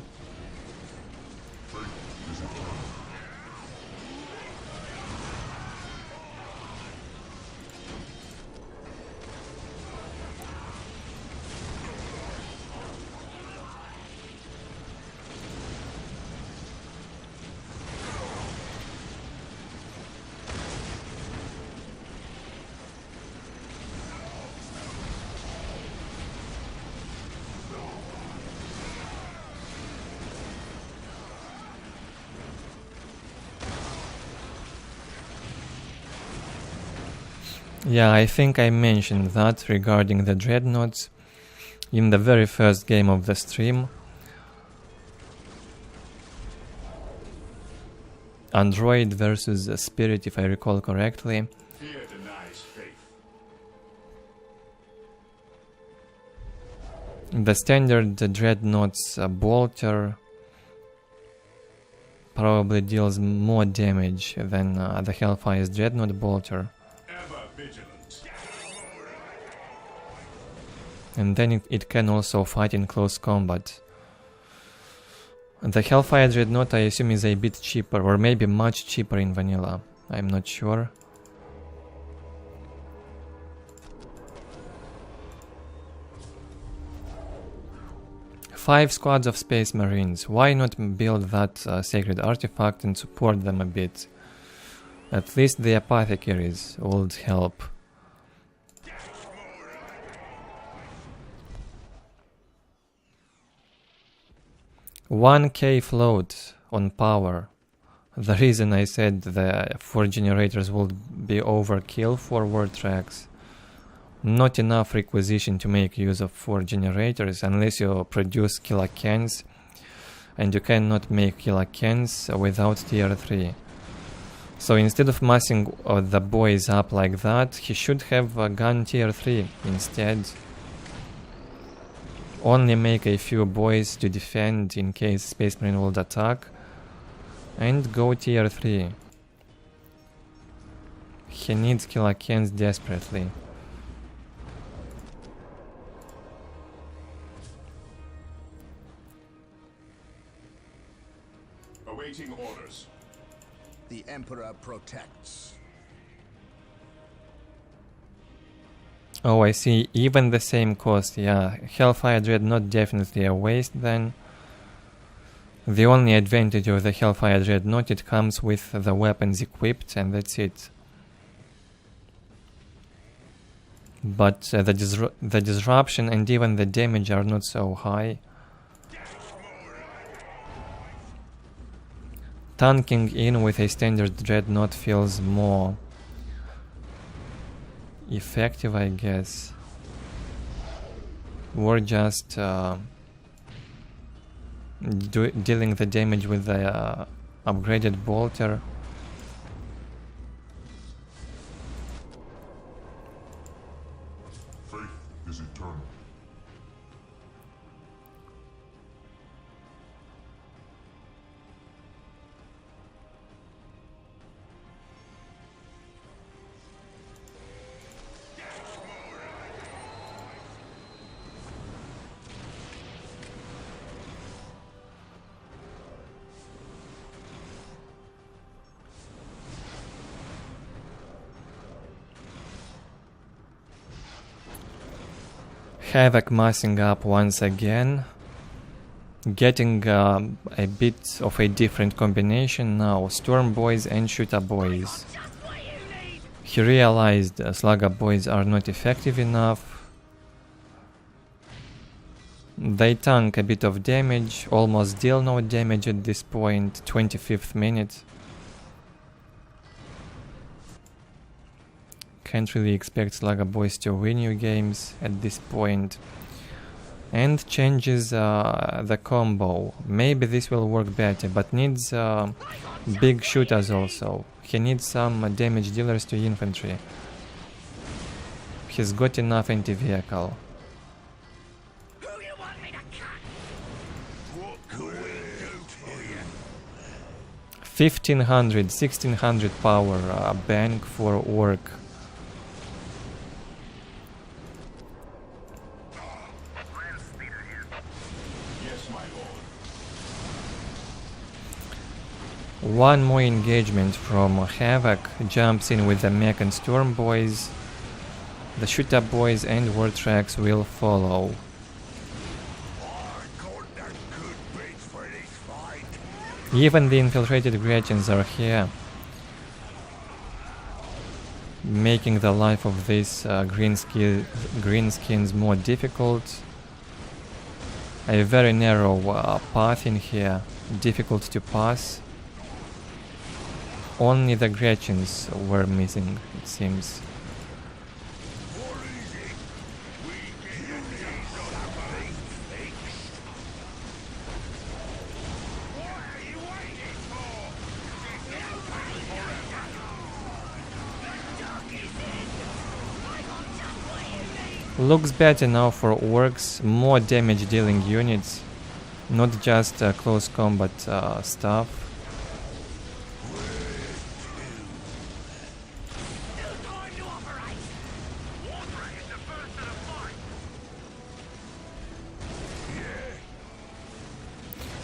Yeah, I think I mentioned that regarding the dreadnoughts in the very first game of the stream. Android versus Spirit, if I recall correctly. Fear denies faith. The standard dreadnought's bolter probably deals more damage than the Hellfire's dreadnought bolter. And then it can also fight in close combat. The Hellfire Dreadnought, I assume, is a bit cheaper, or maybe much cheaper in vanilla. I'm not sure. Five squads of Space Marines. Why not build that sacred artifact and support them a bit? At least the apothecaries would help. 1k float on power. The reason I said the 4 generators would be overkill for war tracks. Not enough requisition to make use of 4 generators unless you produce kilokens, and you cannot make kilokens without tier 3. So instead of massing the boys up like that, he should have a gun tier 3 instead. Only make a few boys to defend in case Space Marine would attack, and go tier 3. He needs kilokens desperately. Awaiting orders. The Emperor protects. Oh, I see. Even the same cost, yeah. Hellfire Dreadnought definitely a waste then. The only advantage of the Hellfire Dreadnought, it comes with the weapons equipped, and that's it. But the disruption and even the damage are not so high. Tanking in with a standard Dreadnought feels more effective, I guess. Or just dealing the damage with the upgraded bolter. Faith is eternal. Havoc massing up once again, getting a bit of a different combination now. Storm boys and shooter boys. He realized slugger boys are not effective enough. They tank a bit of damage, almost deal no damage at this point, 25th minute. Can't really expect slugger boys to win you games at this point. And changes the combo. Maybe this will work better, but needs big shooters also. He needs some damage dealers to infantry. He's got enough anti-vehicle. 1500, 1600 power bank for Ork. One more engagement from Havoc, jumps in with the mech and storm boys. The shoot-up boys and war tracks will follow. Even the infiltrated Gretchens are here, making the life of these greenskins more difficult. A very narrow path in here, difficult to pass. Only the Gretchens were missing, it seems. Looks better now for Orks, more damage dealing units, not just close combat stuff.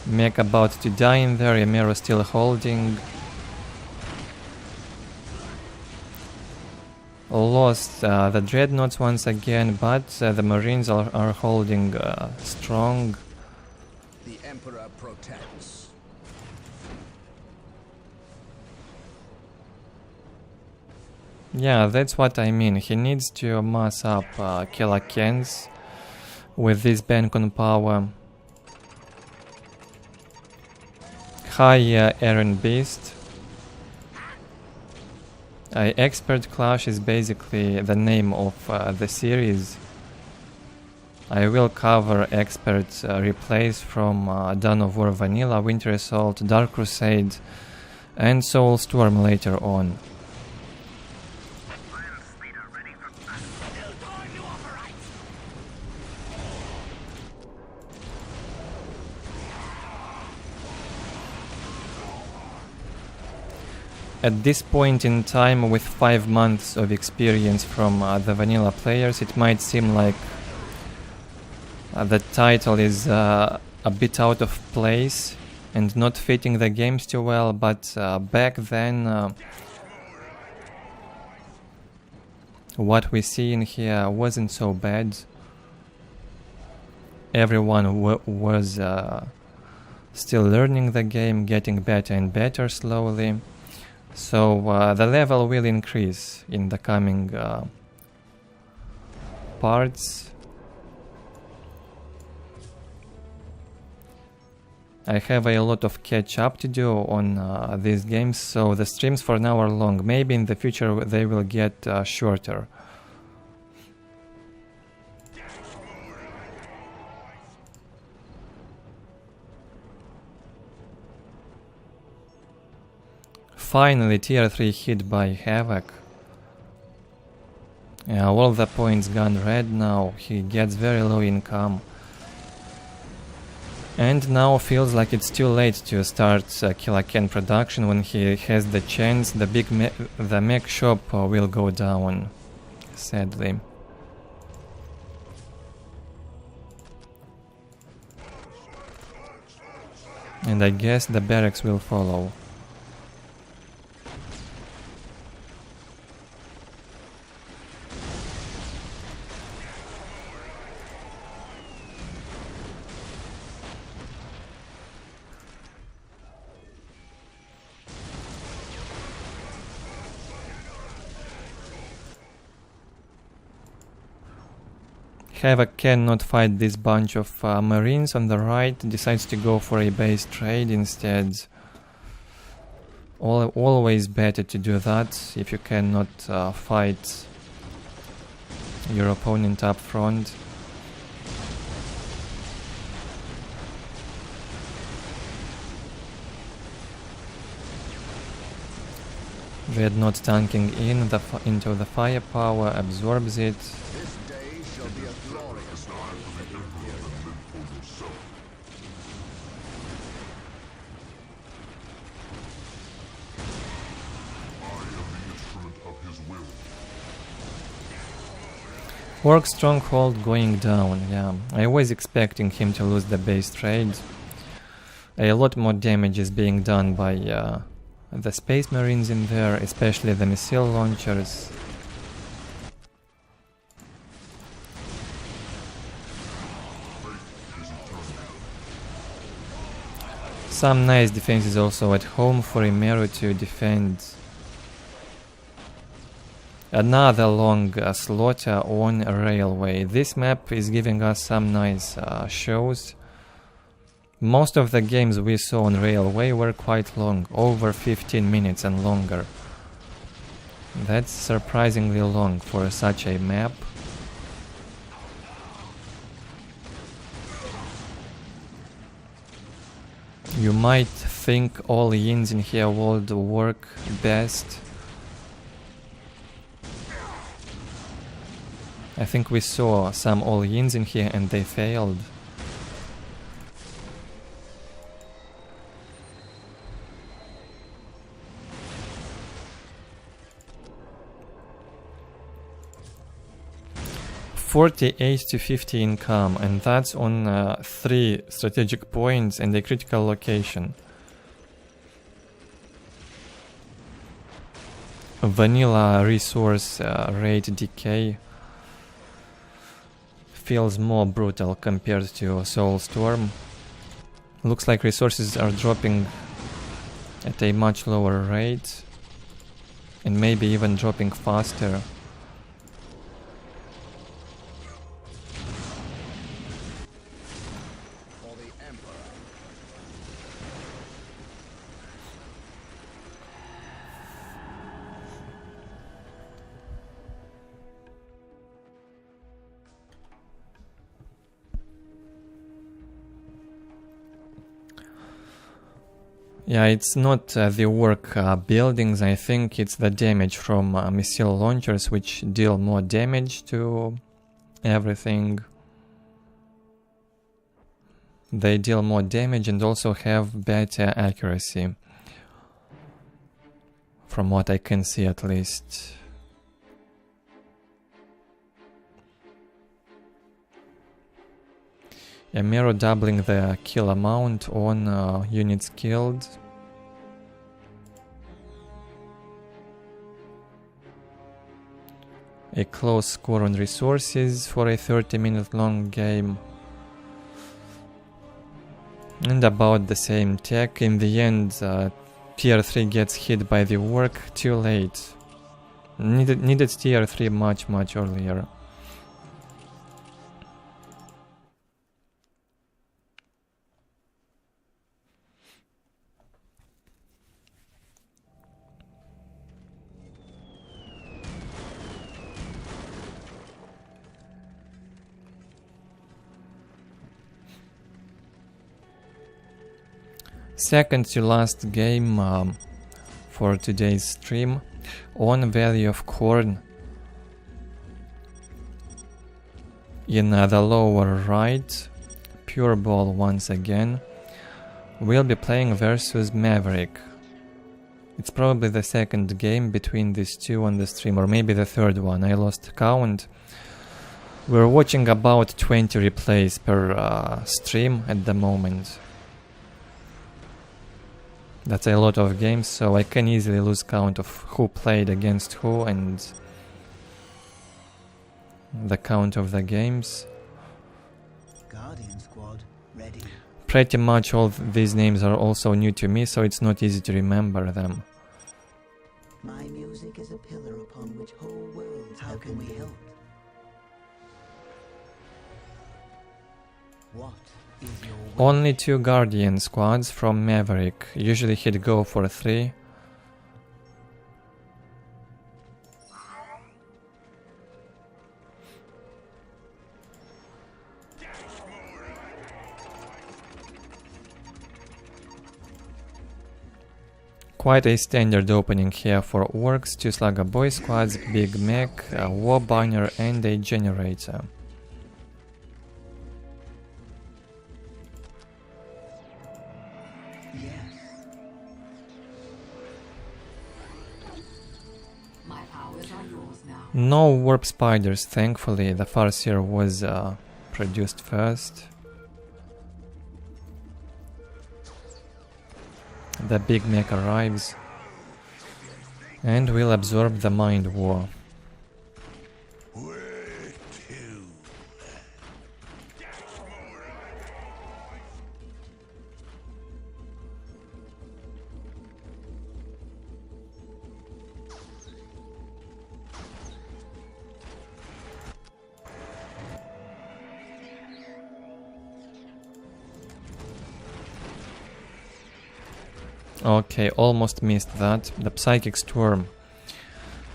Mech about to die in there, emeru still holding. Lost the dreadnoughts once again, but the marines are holding strong. The Emperor protects. Yeah, that's what I mean. He needs to mass up KRAKENs with this bank on power. High Iron Beast. Expert Clash is basically the name of the series. I will cover expert replays from Dawn of War Vanilla, Winter Assault, Dark Crusade and Soulstorm later on. At this point in time, with 5 months of experience from the vanilla players, it might seem like the title is a bit out of place and not fitting the games too well, but back then what we see in here wasn't so bad. Everyone was still learning the game, getting better and better slowly. So the level will increase in the coming parts. I have a lot of catch up to do on these games, so the streams for now are long. Maybe in the future they will get shorter. Finally, tier 3 hit by Havoc. All the points gone red now, he gets very low income. And now feels like it's too late to start KRAKEN production. When he has the chance, the mech shop will go down, sadly. And I guess the barracks will follow. Havoc cannot fight this bunch of marines on the right, decides to go for a base trade instead. Always better to do that if you cannot fight your opponent up front. Dreadnought tanking into the firepower, absorbs it. Ork stronghold going down, yeah. I was expecting him to lose the base trade. A lot more damage is being done by the space marines in there, especially the missile launchers. Some nice defenses also at home for emeru to defend. Another long slaughter on a railway. This map is giving us some nice shows. Most of the games we saw on railway were quite long, over 15 minutes and longer. That's surprisingly long for such a map. You might think all yins in here would work best. I think we saw some all yins in here and they failed. $48 to 50 income, and that's on 3 strategic points and a critical location. Vanilla resource rate decay feels more brutal compared to Soulstorm. Looks like resources are dropping at a much lower rate and maybe even dropping faster. Yeah, it's not the work buildings, I think it's the damage from missile launchers, which deal more damage to everything. They deal more damage and also have better accuracy, from what I can see at least. Emeru doubling the kill amount on units killed. A close score on resources for a 30-minute long game. And about the same tech. In the end, tier 3 gets hit by the work too late. Needed tier 3 much earlier. Second to last game for today's stream on Valley of Khorne. In the lower right, PuReBall once again. We'll be playing versus Maverick. It's probably the second game between these two on the stream, or maybe the third one, I lost count. We're watching about 20 replays per stream at the moment. That's a lot of games, so I can easily lose count of who played against who and the count of the games. Guardian squad ready. Pretty much all these names are also new to me, so it's not easy to remember them. My music is a pillar upon which whole worlds. How can we help? What? Only 2 Guardian squads from Maverick. Usually he'd go for 3. Quite a standard opening here for Orks, 2 Slugger Boy squads, Big Mech, a War Banner and a Generator. No warp spiders, thankfully. The Farseer was produced first. The big mech arrives and will absorb the Mind War. Okay, almost missed that. The Psychic Storm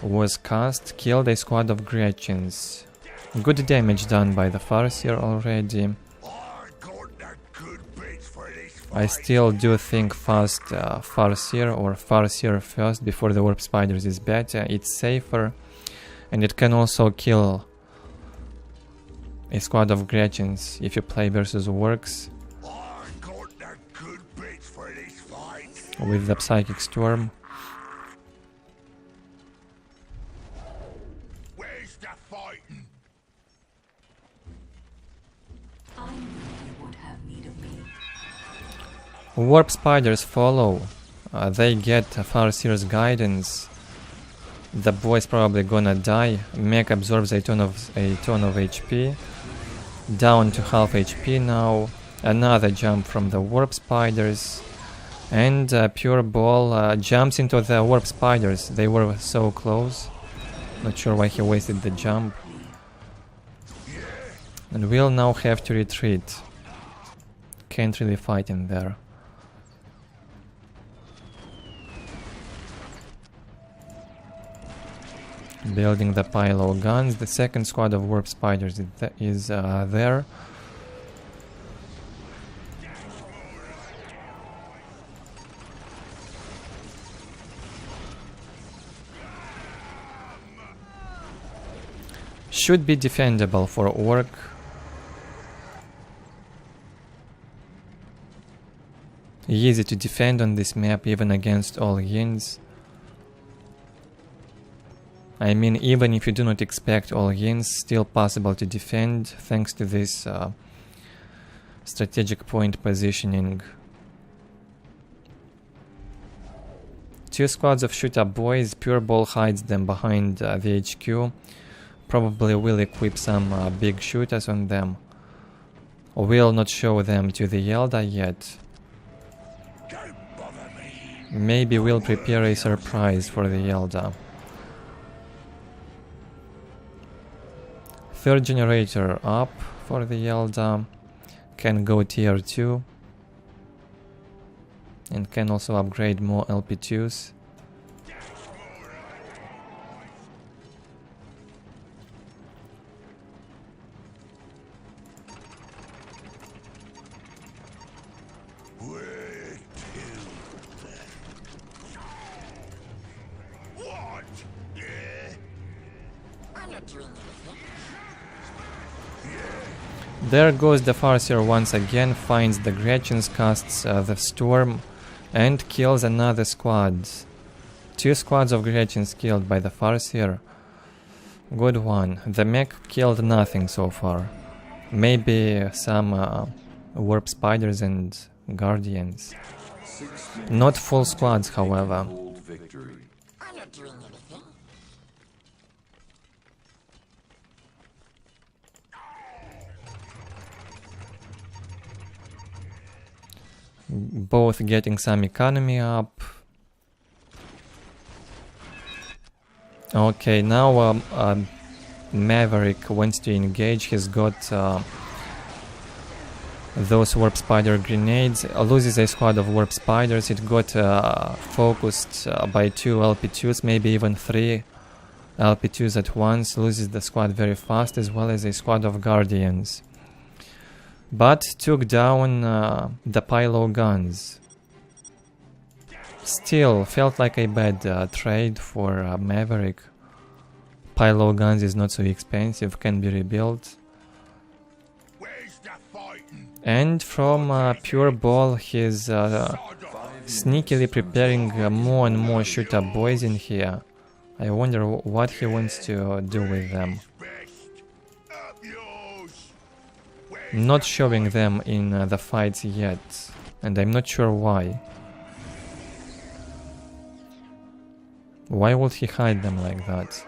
was cast, killed a squad of Gretchens. Good damage done by the Farseer already. I still do think fast Farseer or Farseer first before the Warp Spiders is better. It's safer and it can also kill a squad of Gretchens if you play versus Orks with the Psychic Storm. Where's the fighting? I knew you would have need of me. Warp Spiders follow. They get Farseer's guidance. The boy's probably gonna die. Mech absorbs a ton of HP. Down to half HP now. Another jump from the Warp Spiders. And PuReBall jumps into the Warp Spiders. They were so close. Not sure why he wasted the jump. And we'll now have to retreat. Can't really fight in there. Building the pile of guns. The second squad of Warp Spiders is there. Should be defendable for Ork. Easy to defend on this map even against all yins. I mean, even if you do not expect all yins, still possible to defend thanks to this strategic point positioning. Two squads of shoot-up boys. PuReBall hides them behind the HQ. Probably will equip some big shooters on them. Will not show them to the Eldar yet. Maybe we'll prepare a surprise for the Eldar. Third generator up for the Eldar. Can go tier 2. And can also upgrade more LP2s. There goes the Farseer once again, finds the Gretchens, casts the Storm and kills another squad. Two squads of Gretchens killed by the Farseer. Good one. The mech killed nothing so far. Maybe some Warp Spiders and Guardians. Not full squads, however. Both getting some economy up. Okay, now Maverick wants to engage. He's got those Warp Spider grenades. Loses a squad of Warp Spiders. It got focused by 2 LP2s, maybe even 3 LP2s at once. Loses the squad very fast, as well as a squad of Guardians. But took down the pile of guns. Still, felt like a bad trade for Maverick. Pile of guns is not so expensive, can be rebuilt. And from PuReBall, he's sneakily preparing more and more shoot-up boys in here. I wonder what he wants to do with them. Not showing them in the fights yet, and I'm not sure why. Why would he hide them like that?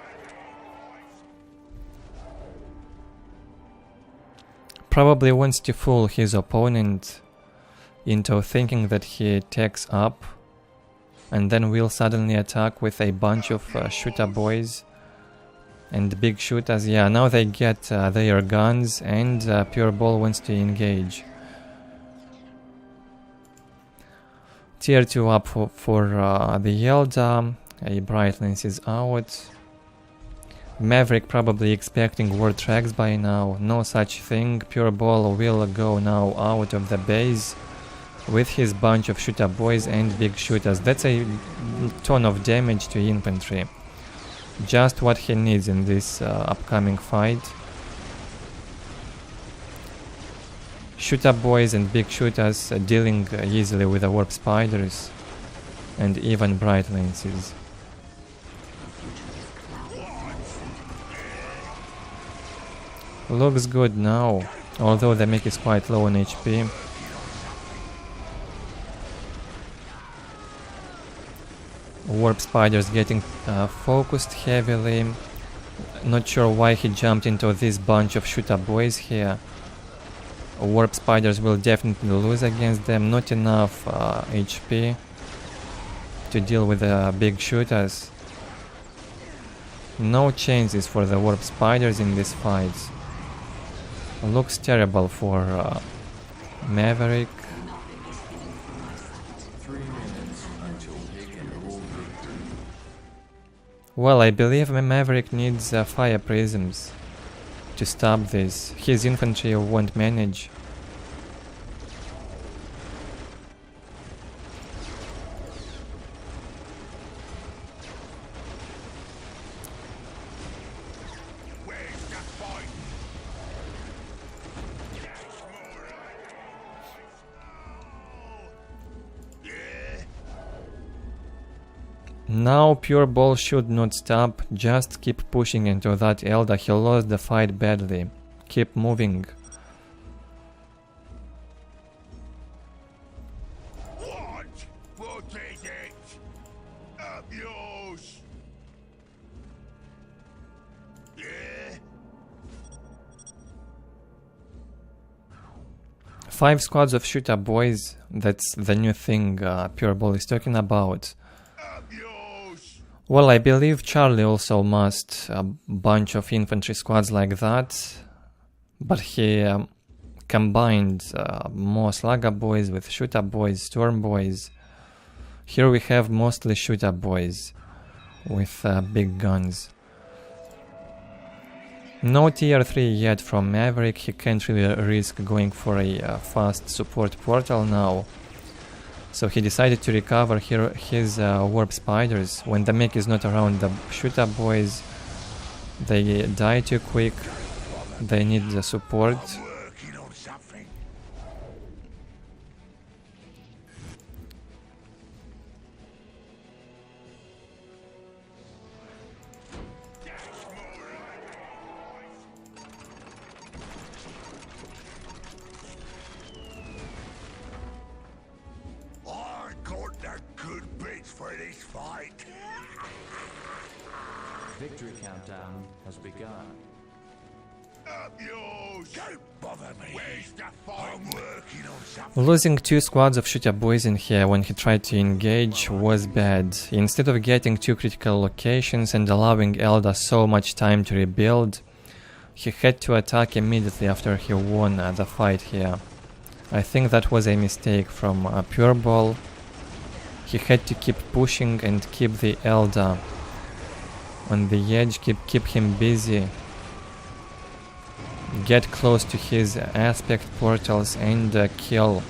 Probably wants to fool his opponent into thinking that he takes up and then will suddenly attack with a bunch of shooter boys and big shooters. Yeah, now they get their guns and PuReBall wants to engage. Tier 2 up for the Eldar. A Bright Lens is out. Maverick probably expecting war tracks by now. No such thing. PuReBall will go now out of the base with his bunch of shooter boys and big shooters. That's a ton of damage to infantry. Just what he needs in this upcoming fight. Shooter boys and big shooters dealing easily with the warp spiders and even bright lenses. Looks good now, although the mech is quite low on HP. Warp spiders getting focused heavily. Not sure why he jumped into this bunch of shooter boys here. Warp spiders will definitely lose against them. Not enough HP to deal with the big shooters. No chances for the warp spiders in these fights. Looks terrible for Maverick. 3 minutes until taking full victory. Well, I believe Maverick needs fire prisms to stop this. His infantry won't manage. Now PuReBall should not stop, just keep pushing into that Eldar. He lost the fight badly. Keep moving. What is it? Up yours. Yeah? 5 squads of shooter boys, that's the new thing PuReBall is talking about. Well, I believe Charlie also must a bunch of infantry squads like that, but he combined more slugger boys with shooter boys, storm boys. Here we have mostly shooter boys with big guns. No tier 3 yet from Maverick. He can't really risk going for a fast support portal now. So he decided to recover his warp spiders. When the mech is not around the shooter boys, they die too quick. They need the support. Victory countdown has begun. Don't bother me. Where's the fight? I'm working on something. Losing 2 squads of shooter boys in here when he tried to engage was bad. Instead of getting 2 critical locations and allowing Eldar so much time to rebuild, he had to attack immediately after he won the fight here. I think that was a mistake from PuReBall. He had to keep pushing and keep the Eldar on the edge, keep him busy. Get close to his aspect portals and kill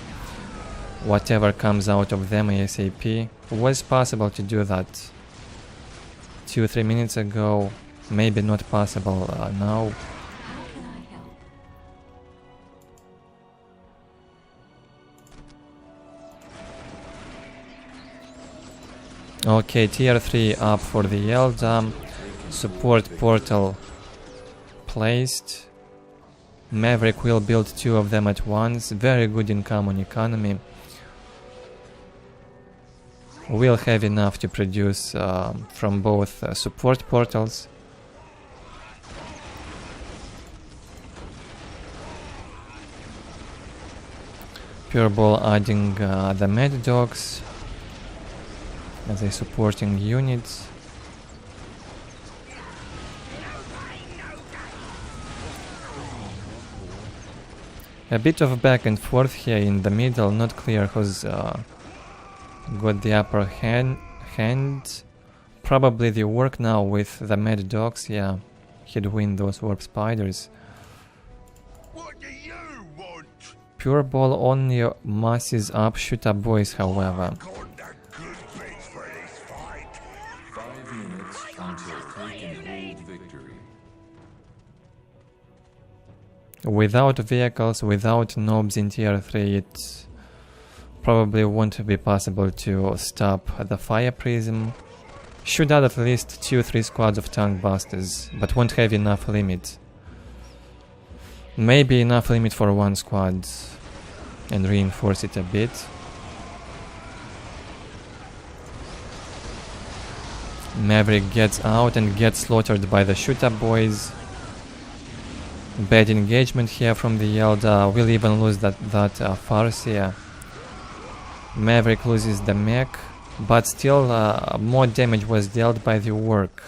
whatever comes out of them ASAP. Was possible to do that 2-3 minutes ago, maybe not possible now. Okay, tier 3 up for the Eldar. Support portal placed. Maverick will build 2 of them at once. Very good income on economy. We'll have enough to produce from both support portals. PuReBall adding the Mad Dogs as a supporting units. A bit of back and forth here in the middle, not clear who's got the upper hand. Probably the Ork now with the Mad Dogs, yeah. He'd win those warp spiders. What do you want? PuReBall only masses up shooter boys, however. Got the good bits for this fight. 5 minutes until KRAKEN hold victory. Without vehicles, without nobs in tier 3, it probably won't be possible to stop the fire prism. Should add at least 2-3 squads of tank busters, but won't have enough limit. Maybe enough limit for 1 squad and reinforce it a bit. Maverick gets out and gets slaughtered by the shooter boys. Bad engagement here from the Eldar. We'll even lose that Farseer. Maverick loses the mech, but still more damage was dealt by the Ork.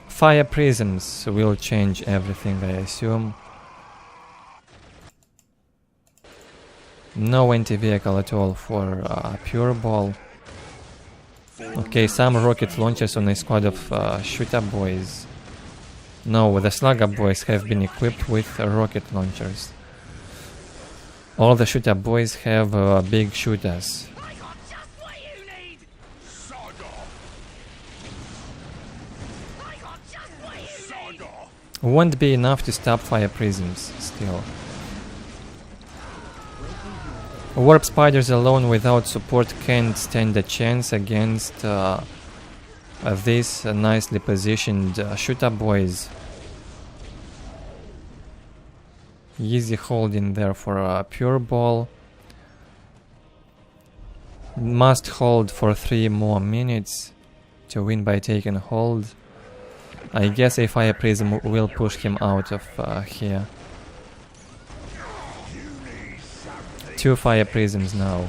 Fire prisms will change everything, I assume. No anti-vehicle at all for PuReBall. Okay, some rocket launchers on a squad of shooter boys. No, the slugger boys have been equipped with rocket launchers. All the shooter boys have big shooters. Won't be enough to stop fire prisms still. Warp spiders alone without support can't stand a chance against these nicely positioned shooter boys. Easy hold in there for PuReBall. Must hold for 3 more minutes to win by taking hold. I guess a fire prism will push him out of here. 2 fire prisms now.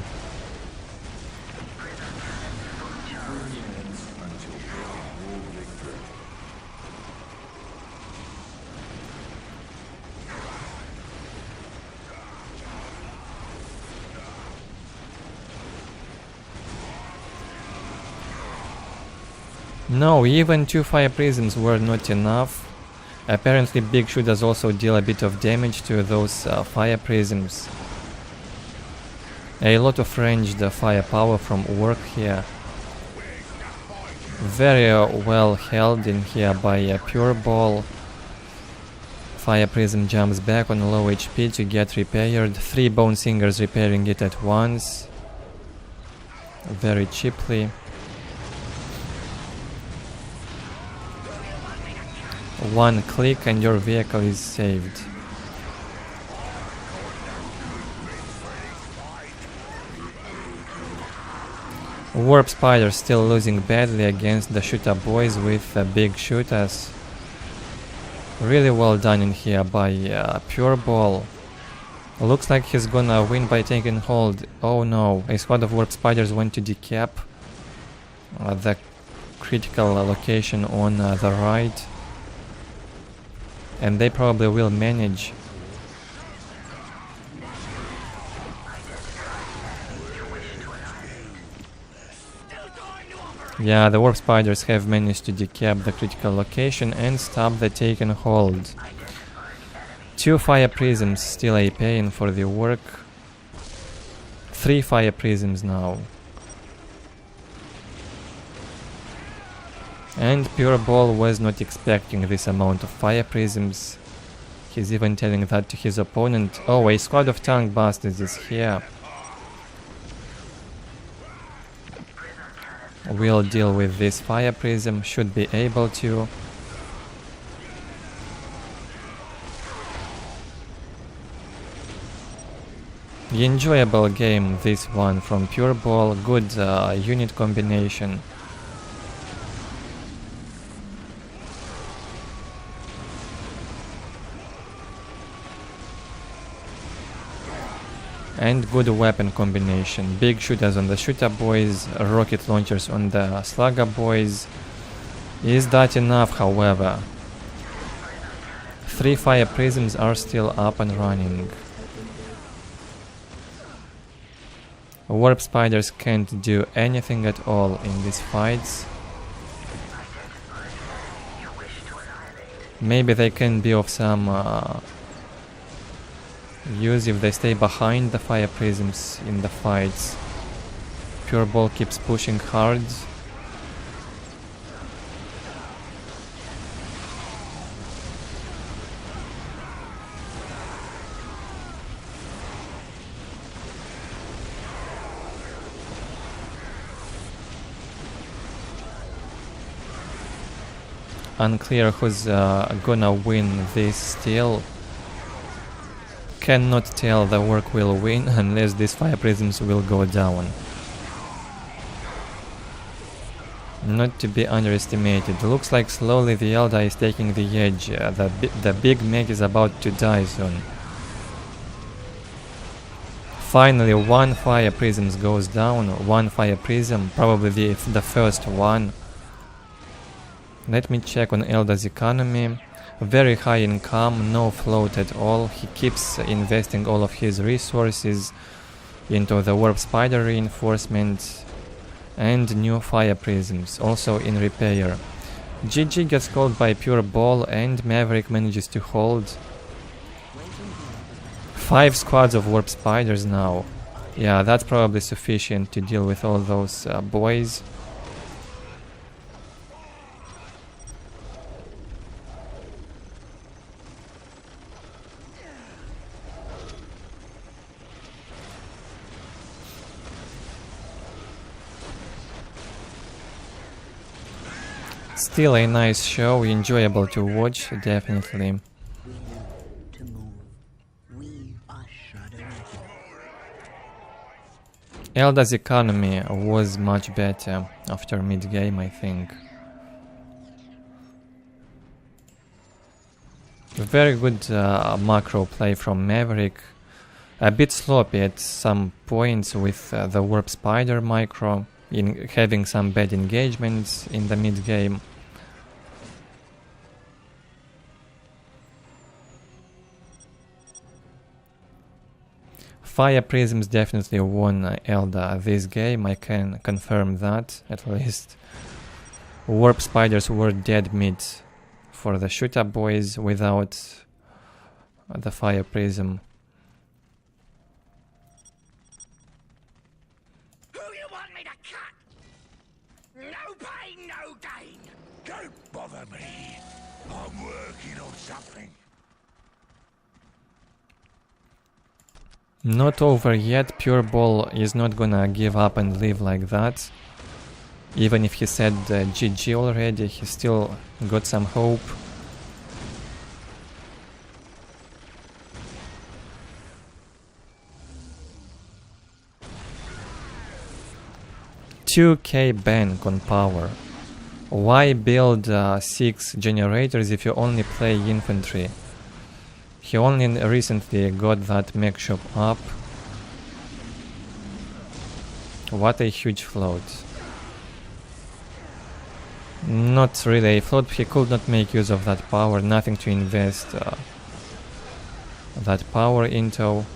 No, even 2 fire prisms were not enough. Apparently big shooters also deal a bit of damage to those fire prisms. A lot of ranged firepower from Ork here. Very well held in here by PuReBall. Fire prism jumps back on low HP to get repaired. 3 bone singers repairing it at once. Very cheaply. 1 click and your vehicle is saved. Warp spiders still losing badly against the shooter boys with big shooters. Really well done in here by PuReBall. Looks like he's gonna win by taking hold. Oh no, a squad of warp spiders went to decap the critical location on the right. And they probably will manage. Yeah, the warp spiders have managed to decap the critical location and stop the taken hold. 2 fire prisms still a pain for the Ork. 3 fire prisms now. And PuReBall was not expecting this amount of fire prisms. He's even telling that to his opponent. Oh, a squad of tank bastards is here. will deal with this fire prism, should be able to. Enjoyable game, this one from PuReBall, good unit combination. And good weapon combination. Big shooters on the shooter boys, rocket launchers on the slugger boys. Is that enough, however? 3 fire prisms are still up and running. Warp spiders can't do anything at all in these fights. Maybe they can be of some use if they stay behind the fire prisms in the fights. PuReBall keeps pushing hard. Unclear who's gonna win this still. Cannot tell, the Ork will win unless these fire prisms will go down. Not to be underestimated. Looks like slowly the Eldar is taking the edge. The big mech is about to die soon. Finally, 1 fire prism goes down. 1 fire prism, probably the first one. Let me check on Eldar's economy. Very high income, no float at all. He keeps investing all of his resources into the warp spider reinforcement and new fire prisms, also in repair. GG gets called by PuReBall and Maverick manages to hold 5 squads of warp spiders now. Yeah, that's probably sufficient to deal with all those boys. Still a nice show, enjoyable to watch, definitely. We know to move. We are shadow. Eldar's economy was much better after mid-game, I think. Very good macro play from Maverick. A bit sloppy at some points with the warp spider micro, in having some bad engagements in the mid-game. Fire prisms definitely won Eldar this game, I can confirm that, at least. Warp spiders were dead meat for the shooter boys without the fire prism. Who you want me to cut? No pain, no gain. Don't bother me. I'm working on something. Not over yet. PuReBall is not gonna give up and leave like that. Even if he said GG already, he still got some hope. $2K bank on power. Why build 6 generators if you only play infantry? He only recently got that mech shop up. What a huge float. Not really a float, he could not make use of that power, nothing to invest that power into.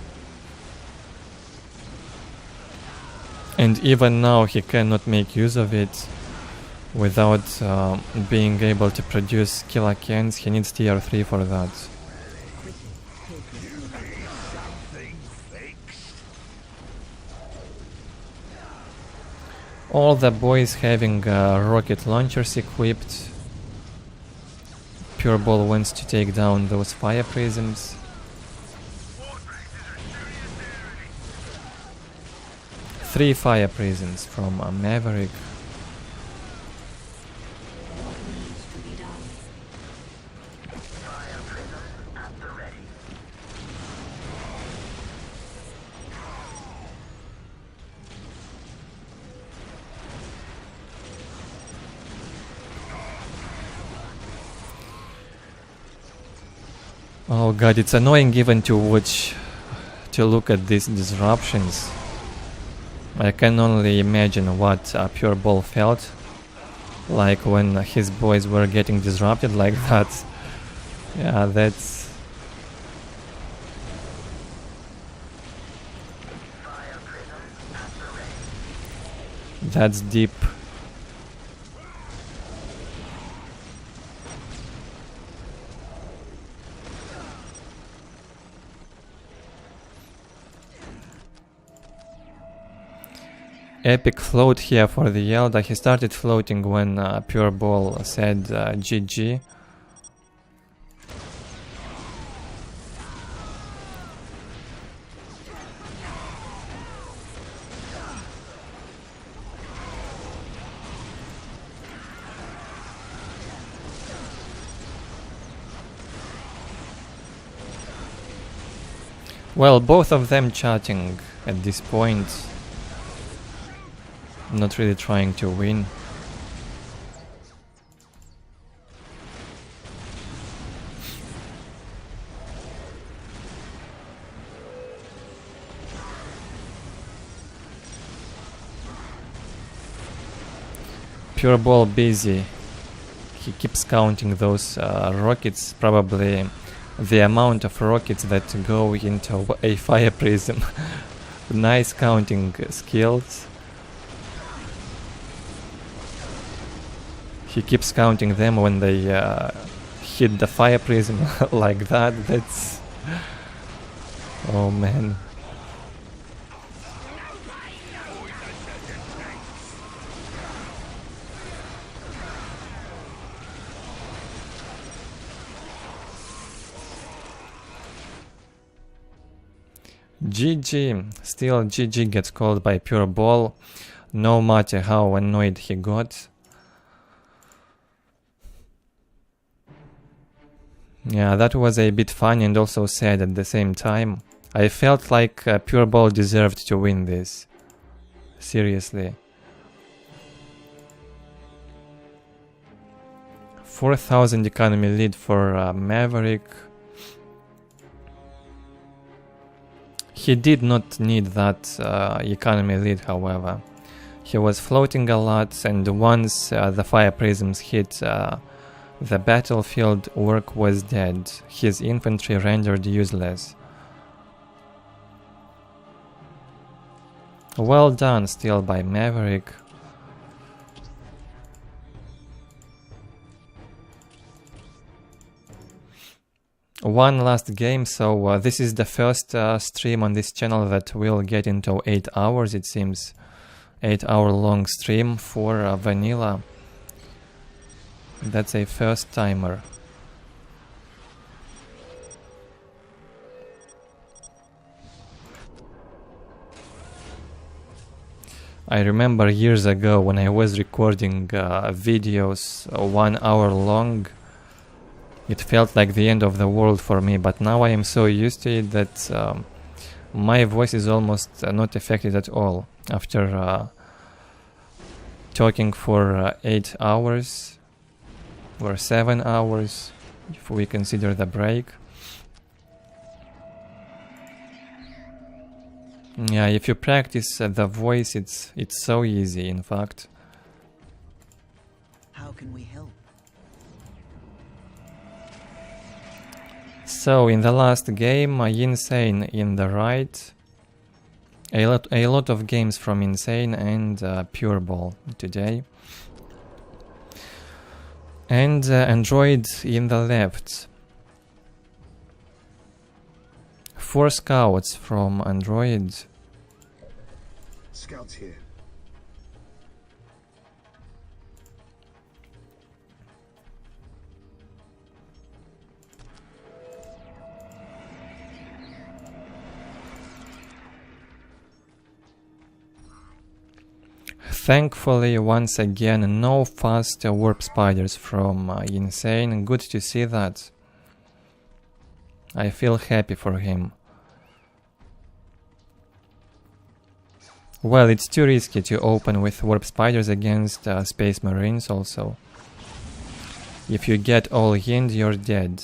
And even now he cannot make use of it without being able to produce KRAKENs. He needs tier 3 for that. All the boys having rocket launchers equipped. PuReBall wants to take down those fire prisms. Three fire prisms from Maverick. Oh god, it's annoying even to watch, to look at these disruptions. I can only imagine what PuReBall felt like when his boys were getting disrupted like that. Yeah, that's deep. Epic float here for the Eldar. He started floating when PuReBall said GG. Well, both of them chatting at this point. Not really trying to win. PuReBall busy. He keeps counting those rockets, probably the amount of rockets that go into a fire prism. Nice counting skills. He keeps counting them when they hit the fire prism like that. That's... oh man. GG. Still GG gets called by PuReBall, no matter how annoyed he got. Yeah, that was a bit funny and also sad at the same time. I felt like PuReBall deserved to win this. Seriously. 4,000 economy lead for Maverick. He did not need that economy lead, however. He was floating a lot, and once the fire prisms hit the battlefield, Ork was dead. His infantry rendered useless. Well done still by Maverick. One last game, so this is the first stream on this channel that will get into 8 hours, it seems. 8-hour long stream for vanilla. That's a first timer. I remember years ago when I was recording videos 1 hour long, it felt like the end of the world for me, but now I am so used to it that my voice is almost not affected at all after talking for 8 hours. Or 7 hours, if we consider the break. Yeah, if you practice the voice, it's so easy, in fact. How can we help? So, in the last game, InSANE in the right. A lot of games from InSANE and PuReBall today. And Android in the left. 4 scouts from Android. Scouts here. Thankfully, once again, no fast warp spiders from InSANE. Good to see that. I feel happy for him. Well, it's too risky to open with warp spiders against space marines also. If you get all yinned, you're dead.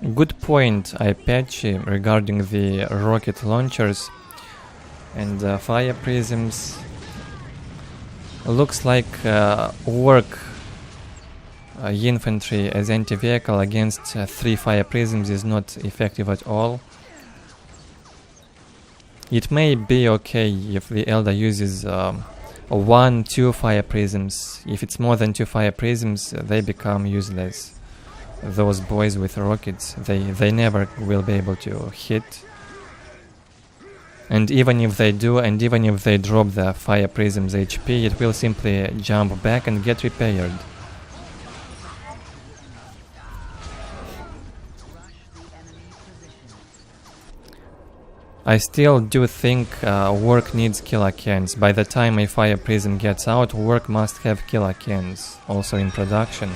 Good point, Apache, regarding the rocket launchers and fire prisms. Looks like Ork infantry as anti-vehicle against 3 fire prisms is not effective at all. It may be okay if the Eldar uses 1-2 fire prisms. If it's more than 2 fire prisms, they become useless. Those boys with rockets, they never will be able to hit. And even if they do, and even if they drop the fire prism's HP, it will simply jump back and get repaired. I still do think Ork needs KRAKENs. By the time a fire prism gets out, Ork must have KRAKENs, also in production.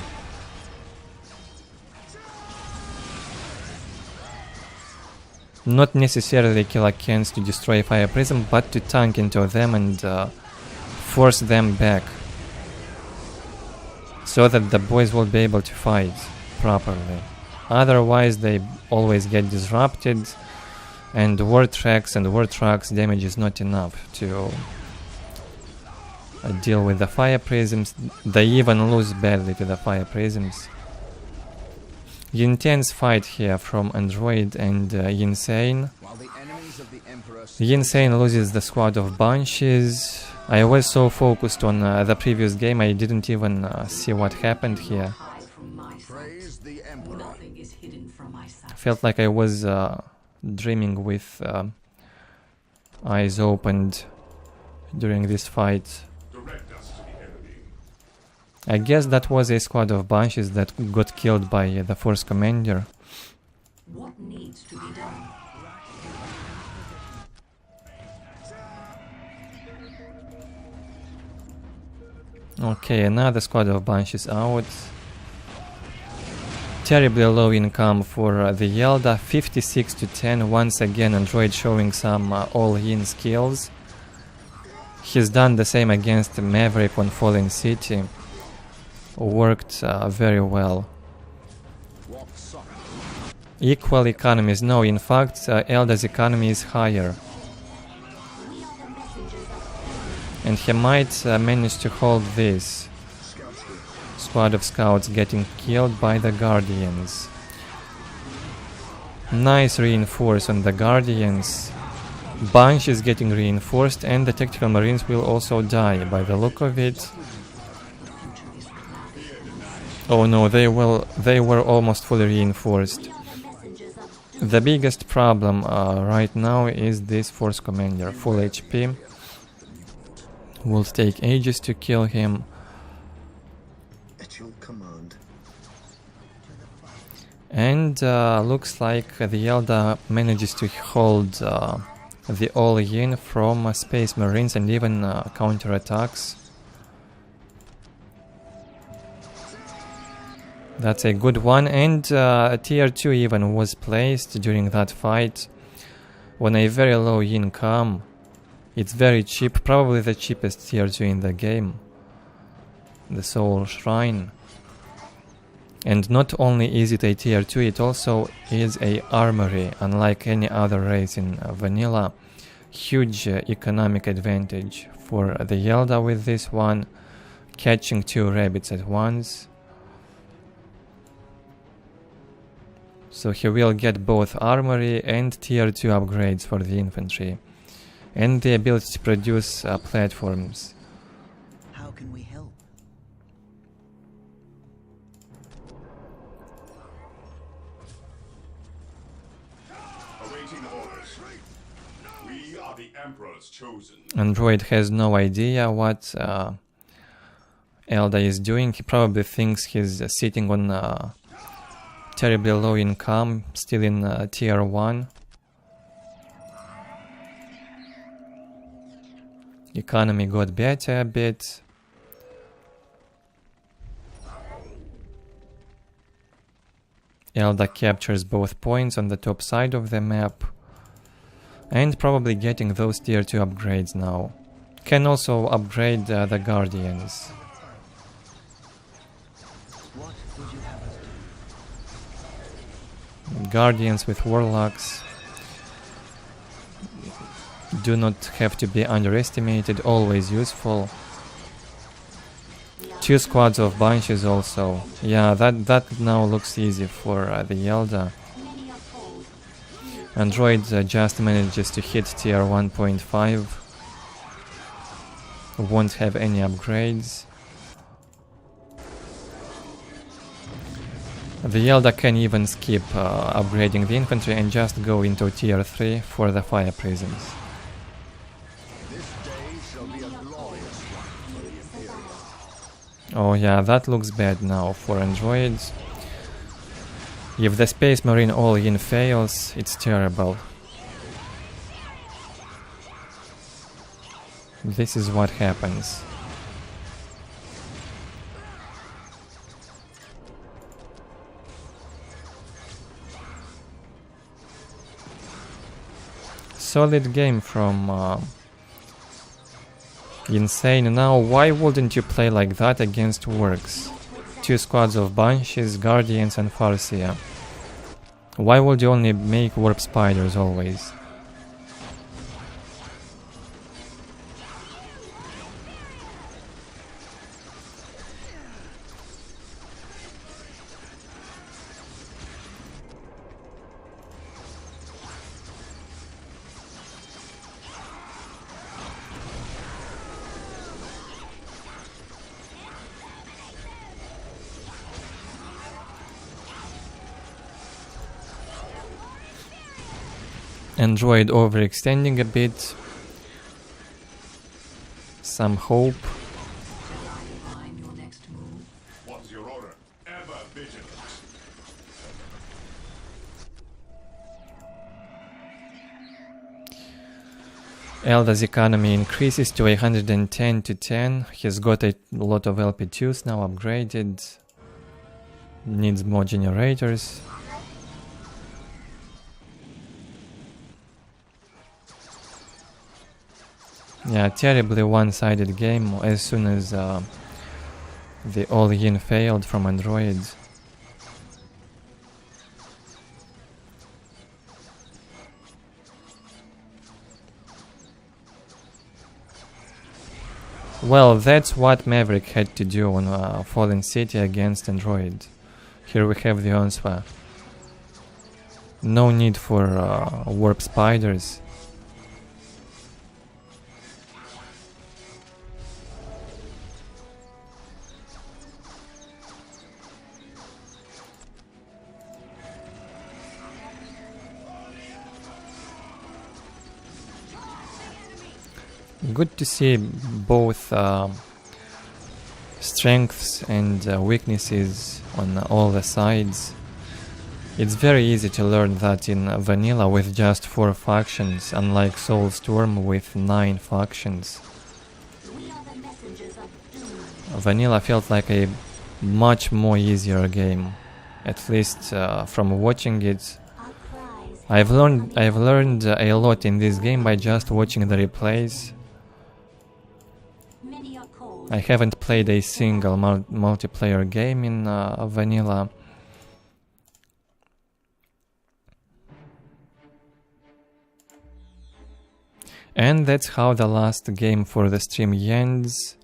Not necessarily KRAKENs to destroy fire prism, but to tank into them and force them back, so that the boys will be able to fight properly. Otherwise they always get disrupted, and war tracks and war trucks damage is not enough to deal with the fire prisms. They even lose badly to the fire prisms. Intense fight here from Android and InSANE. InSANE loses the squad of Banshees. I was so focused on the previous game, I didn't even see what happened here. Felt like I was dreaming with eyes opened during this fight. I guess that was a squad of Banshees that got killed by the Force Commander. What needs to be done? Okay, another squad of Banshees out. Terribly low income for the Eldar, 56 to 10. Once again, Android showing some all-in skills. He's done the same against Maverick on Fallen City. Worked very well. Equal economies. No, in fact, Eldar's economy is higher. And he might manage to hold this. Squad of scouts getting killed by the Guardians. Nice reinforce on the Guardians. Bunch is getting reinforced, and the tactical marines will also die by the look of it. Oh no, they were almost fully reinforced. The biggest problem right now is this Force Commander, full HP. Will take ages to kill him. At your command. And looks like the Eldar manages to hold the all-in from Space Marines and even counterattacks. That's a good one, and tier 2 even was placed during that fight on a very low income. It's very cheap, probably the cheapest tier 2 in the game. The Soul Shrine. And not only is it a tier 2, it also is a armory, unlike any other race in vanilla. Huge economic advantage for the Eldar with this one, catching 2 rabbits at once. So he will get both armory and tier 2 upgrades for the infantry, and the ability to produce platforms. How can we help? Awaiting orders. We are the Emperor's chosen. Android has no idea what Eldar is doing. He probably thinks he's sitting on terribly low income, still in tier 1. Economy got better a bit. Eldar captures both points on the top side of the map. And probably getting those tier 2 upgrades now. Can also upgrade the Guardians. What would you have us Guardians with Warlocks do not have to be underestimated, always useful. 2 squads of Banshees also. Yeah, that now looks easy for the Eldar. Android just manages to hit tier 1.5. Won't have any upgrades. The Eldar can even skip upgrading the infantry and just go into tier 3 for the fire prisms. Oh yeah, that looks bad now for androids. If the Space Marine all-in fails, it's terrible. This is what happens. Solid game from InSANE. Now, why wouldn't you play like that against Orks? 2 squads of Banshees, Guardians and Farseer. Why would you only make Warp Spiders always? Android overextending a bit. Some hope. What's your order? Ever vigilant. Eldar's economy increases to 110 to 10. He's got a lot of LP2s now upgraded. Needs more generators. Yeah, terribly one-sided game as soon as the all-in failed from androids. Well, that's what Maverick had to do on Fallen City against android. Here we have the answer. No need for warp spiders. Good to see both strengths and weaknesses on all the sides. It's very easy to learn that in vanilla with just 4 factions, unlike Soulstorm with 9 factions. Vanilla felt like a much more easier game, at least from watching it. I've learned a lot in this game by just watching the replays. I haven't played a single multiplayer game in vanilla. And that's how the last game for the stream ends.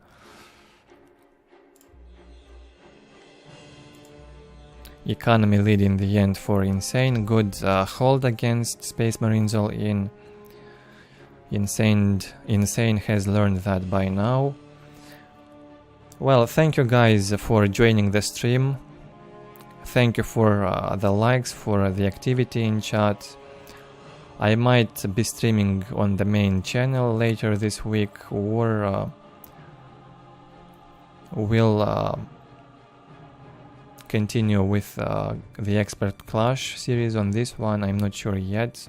Economy lead in the end for InSANE. Good hold against Space Marines all in. InSANE has learned that by now. Well, thank you guys for joining the stream. Thank you for the likes, for the activity in chat. I might be streaming on the main channel later this week, or we'll continue with the Expert Clash series on this one. I'm not sure yet.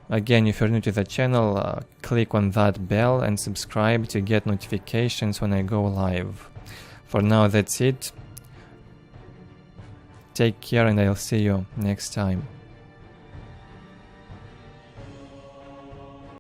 Again, if you're new to the channel, click on that bell and subscribe to get notifications when I go live. For now, that's it. Take care and I'll see you next time.